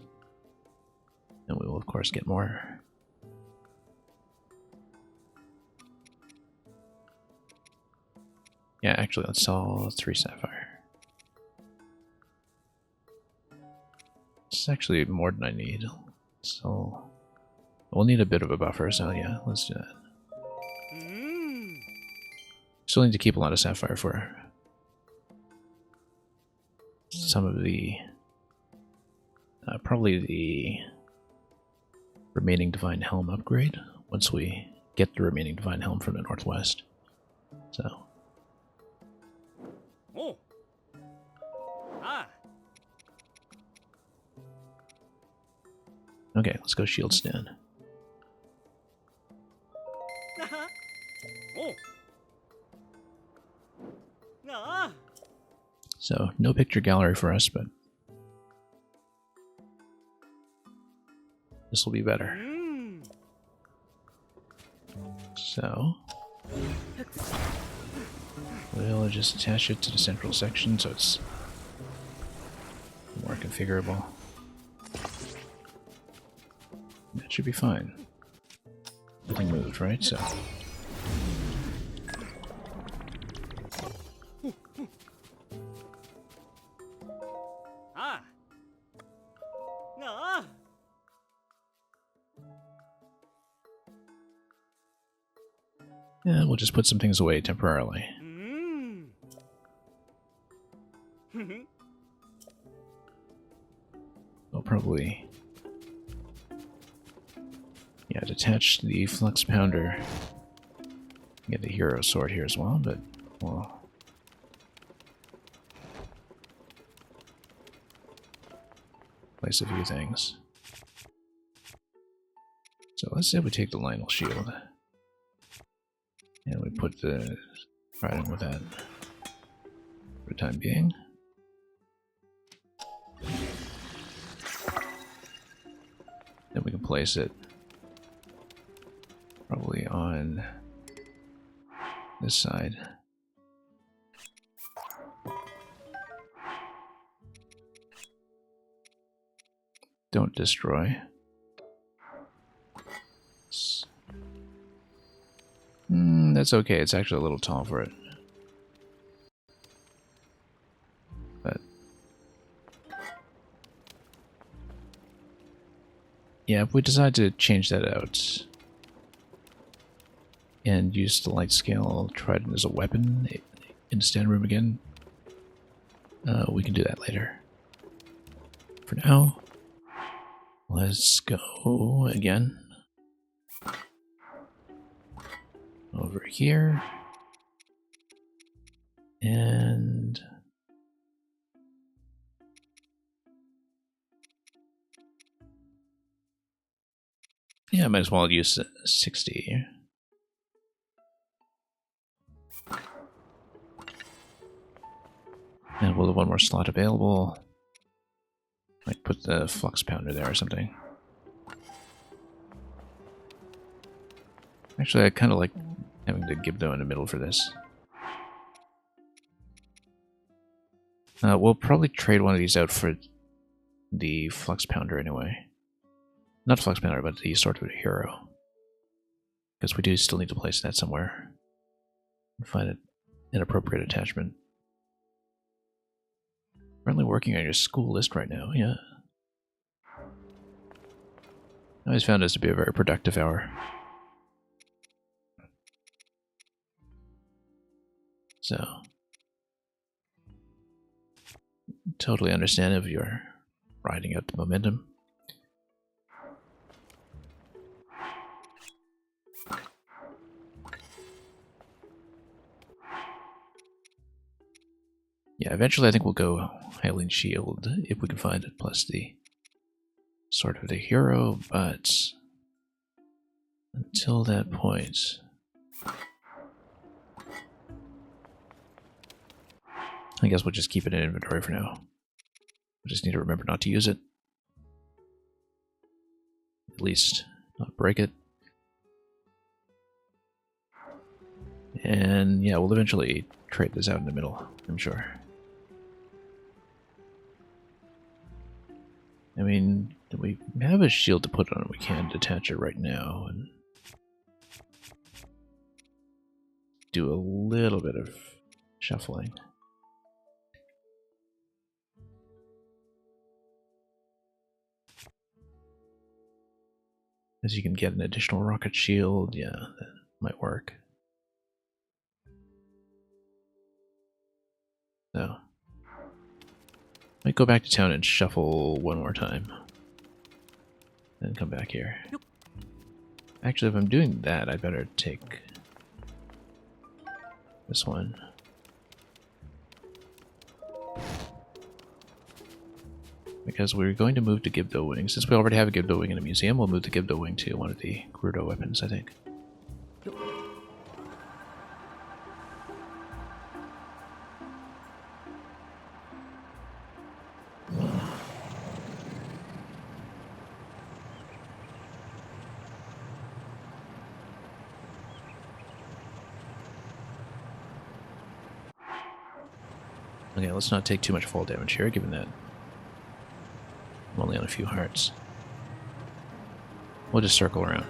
And we will of course get more. Yeah, actually let's sell 3 sapphire. It's actually more than I need. So we'll need a bit of a buffer, so yeah, let's do that. Still need to keep a lot of sapphire for some of the probably the remaining divine helm upgrade once we get the remaining divine helm from the northwest. So Oh. Ah. okay, let's go shield stand. Oh. Ah. So no picture gallery for us, but this will be better. So we'll just attach it to the central section so it's more configurable. That should be fine. Nothing moved, right? So Ah. Ah. yeah, we'll just put some things away temporarily. probably... Yeah, detach the flux pounder. Get the hero sword here as well, but we'll place a few things. So let's say we take the Lionel shield. And we put the trident with that for the time being. Then we can place it probably on this side. Don't destroy. That's okay. It's actually a little tall for it. But yeah, if we decide to change that out and use the light scale trident as a weapon in the stand room again, we can do that later. For now, let's go again over here, and yeah, might as well use 60. And we'll have one more slot available. Might put the flux pounder there or something. Actually, I kind of like having the Gibdo in the middle for this. We'll probably trade one of these out for the flux pounder anyway. Not flux pounder, but the sword of the hero. Because we do still need to place that somewhere. And find an appropriate attachment. Currently working on your school list right now, yeah. I always found this to be a very productive hour. So, totally understand if you're riding out the momentum. Yeah, eventually I think we'll go Hylian Shield if we can find it, plus the Sword of the Hero, but until that point, I guess we'll just keep it in inventory for now. We just need to remember not to use it. At least not break it. And yeah, we'll eventually trade this out in the middle, I'm sure. I mean, we have a shield to put on it. We can detach it right now and do a little bit of shuffling. As you can get an additional rocket shield, yeah, that might work. So, might go back to town and shuffle one more time. Then come back here. Actually, if I'm doing that, I better take this one. Because we're going to move to Gibdo Wing. Since we already have a Gibdo Wing in a museum, we'll move the Gibdo Wing to one of the Gerudo weapons, I think. Okay, let's not take too much fall damage here, given that I'm only on a few hearts. We'll just circle around.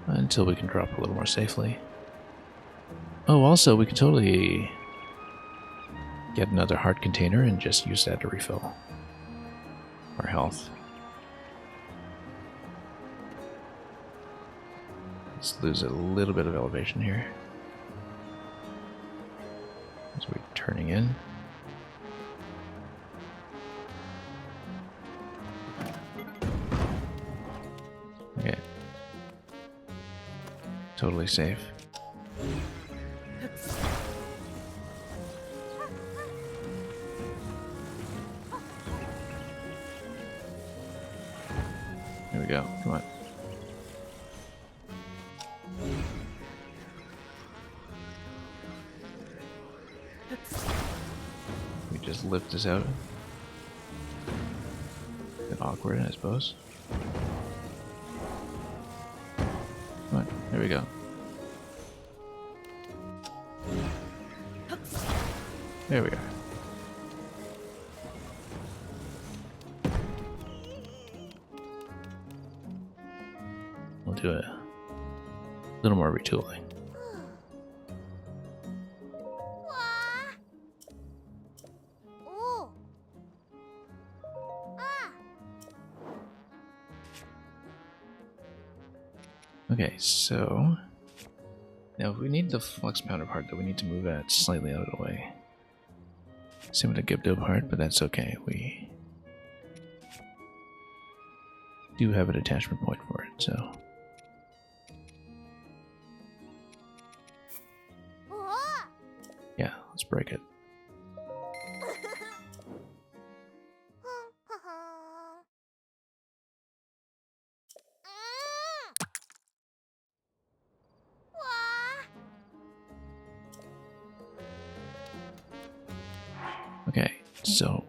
Until we can drop a little more safely. Oh, also, we could totally get another heart container and just use that to refill our health. Let's lose a little bit of elevation here as we're turning in. Okay. Totally safe. There we go. Come on. We just lift this out. A bit awkward, I suppose. Come on. There we go. There we are. We'll do a little more retooling. Okay, so now if we need the flux powder part, though, we need to move that slightly out of the way. Same with the Gibdo part, but that's okay. We do have an attachment point for it, so. Yeah, let's break it. Okay, so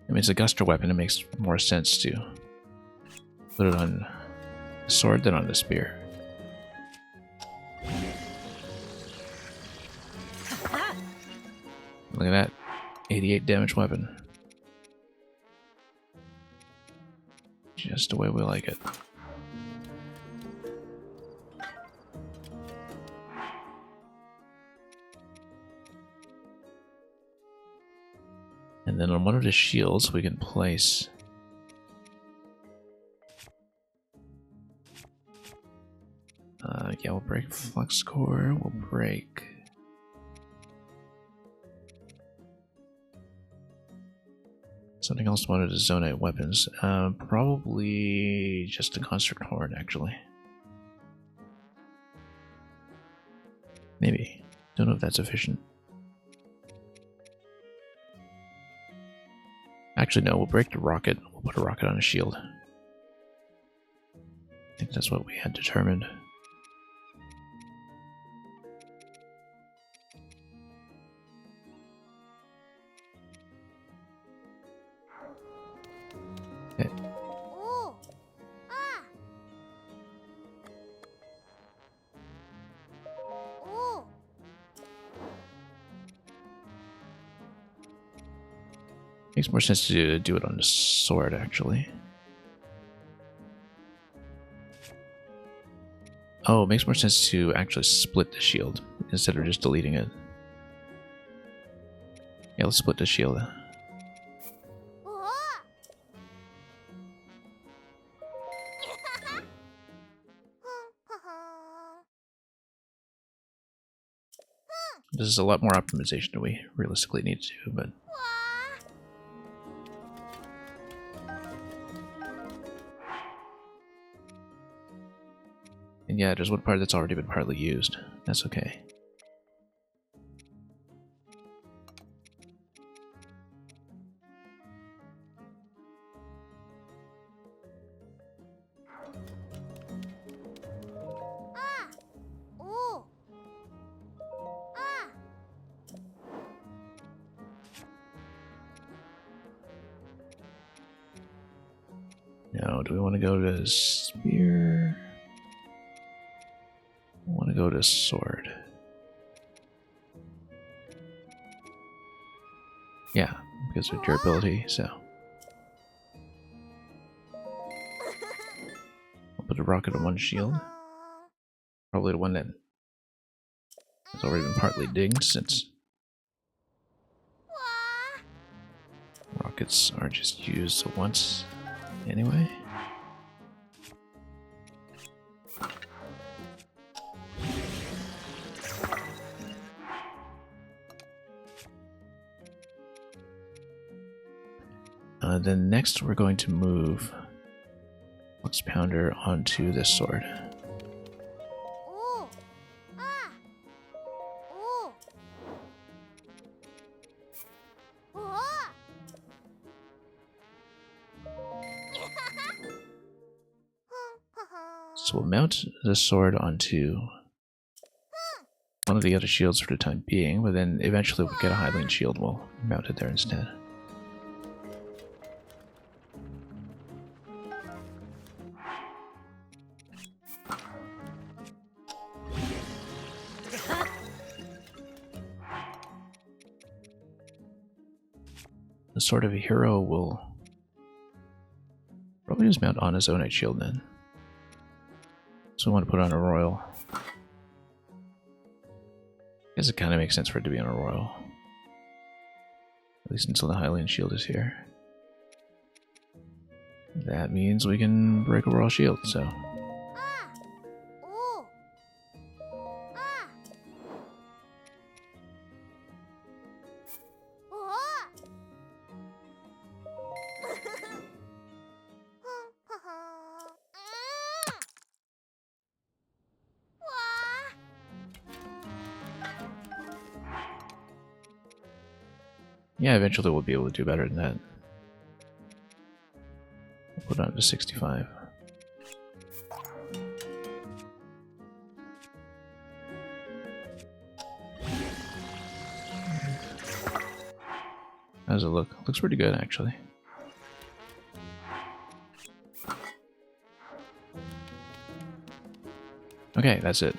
I mean, it's a guster weapon. It makes more sense to put it on the sword than on the spear. Look at that, 88 damage weapon. Just the way we like it. And then on one of the shields, we can place yeah, we'll break flux core. We'll break something else. Wanted to zonate weapons. Probably just a construct horn, actually. Maybe. Don't know if that's efficient. Actually, no, we'll break the rocket. We'll put a rocket on a shield. I think that's what we had determined. Okay. Makes more sense to do it on the sword, actually. Oh, it makes more sense to actually split the shield instead of just deleting it. Yeah, let's split the shield. This is a lot more optimization than we realistically need to do, but... And yeah, there's one part that's already been partly used. That's okay. Now, do we want to go to spear? I want to go to sword. Yeah, because of durability, so. I'll put a rocket on one shield. Probably the one that has already been partly dinged since rockets are just used once anyway. Then next we're going to move Flux Pounder onto this sword. So we'll mount the sword onto one of the other shields for the time being, but then eventually we'll get a Highland shield, we'll mount it there instead. The Sword of a Hero will probably just mount on his own shield then. So we want to put on a royal. I guess it kind of makes sense for it to be on a royal. At least until the Hylian shield is here. That means we can break a royal shield, so. Yeah, eventually we'll be able to do better than that. We'll put it on to 65. How does it look? Looks pretty good, actually. Okay, that's it.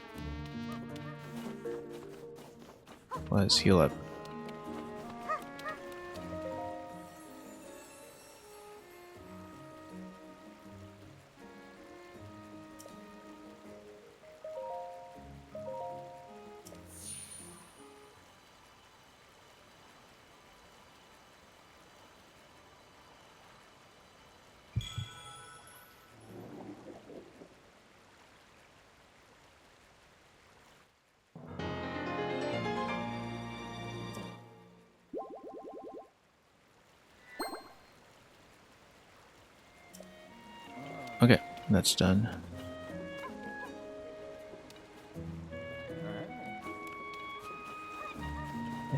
Let's heal up. Okay, that's done.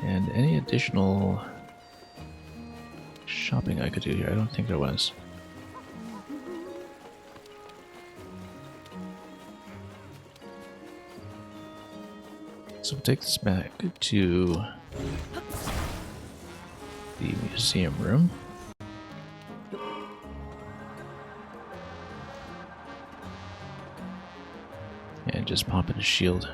And any additional shopping I could do here? I don't think there was. So we'll take this back to the museum room. And just pop in a shield.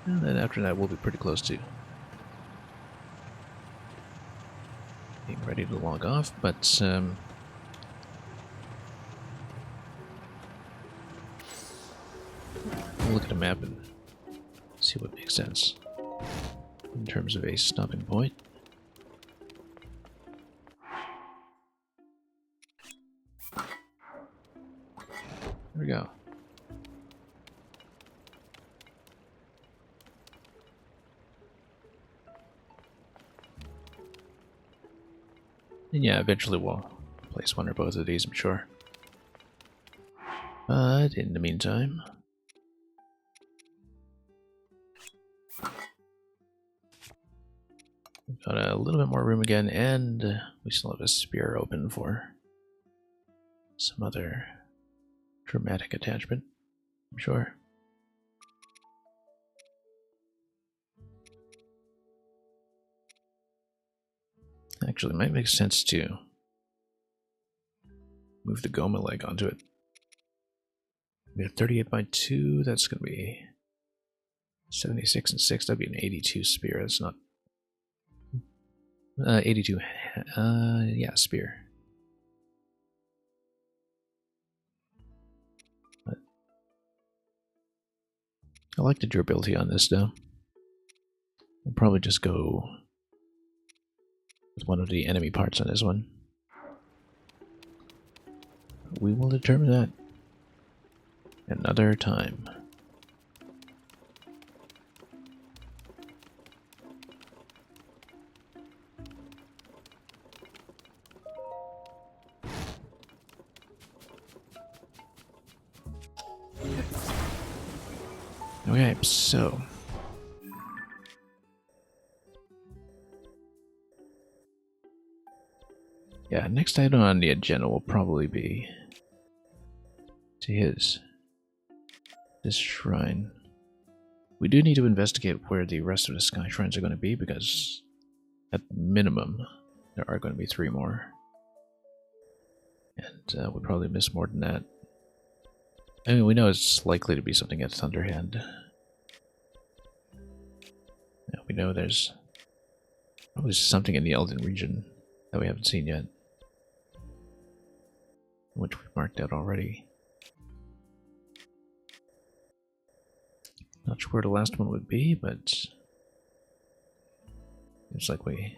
And then after that we'll be pretty close to being ready to log off, but we'll look at a map and see what makes sense in terms of a stopping point. There we go. And yeah, eventually we'll place one or both of these, I'm sure. But in the meantime, we've got a little bit more room again, and we still have a spear open for some other dramatic attachment, I'm sure. Actually, it might make sense to move the Goma leg onto it. We have 38 by 2, that's going to be 76 and 6, that'd be an 82 spear, that's not... 82, yeah, spear. But I like the durability on this though. We'll probably just go with one of the enemy parts on this one. We will determine that another time. Okay, so yeah, next item on the agenda will probably be to this shrine. We do need to investigate where the rest of the sky shrines are going to be, because at minimum there are going to be 3 more, and we'll probably miss more than that. I mean, we know it's likely to be something at Thunderhand. Yeah, we know there's probably something in the Elden region that we haven't seen yet, which we've marked out already. Not sure where the last one would be, but seems like we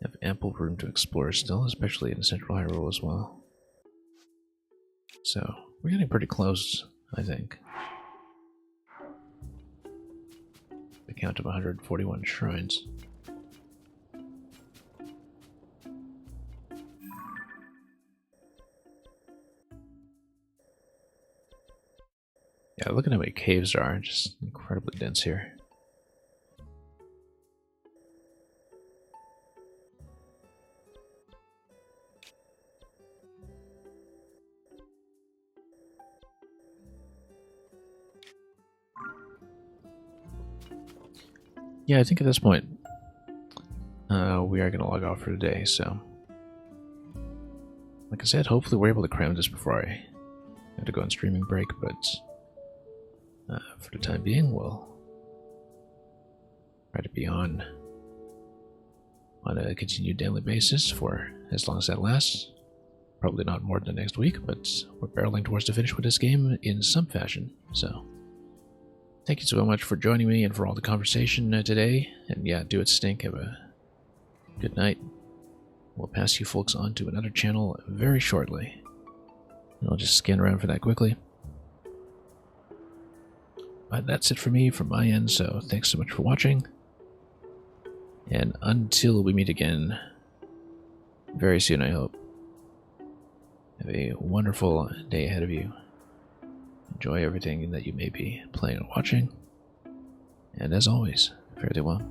have ample room to explore still, especially in Central Hyrule as well. So, we're getting pretty close, I think. The count of 141 shrines. Yeah, look at how many caves there are, just incredibly dense here. Yeah, I think at this point, we are going to log off for today, so... Like I said, hopefully we're able to cram this before I have to go on streaming break, but... for the time being, we'll try to be on a continued daily basis for as long as that lasts. Probably not more than next week, but we're barreling towards the finish with this game in some fashion, so... Thank you so much for joining me and for all the conversation today. And yeah, do it stink. Have a good night. We'll pass you folks on to another channel very shortly. And I'll just scan around for that quickly. But that's it for me from my end, so thanks so much for watching. And until we meet again very soon, I hope. Have a wonderful day ahead of you. Enjoy everything that you may be playing or watching. And as always, fare thee well.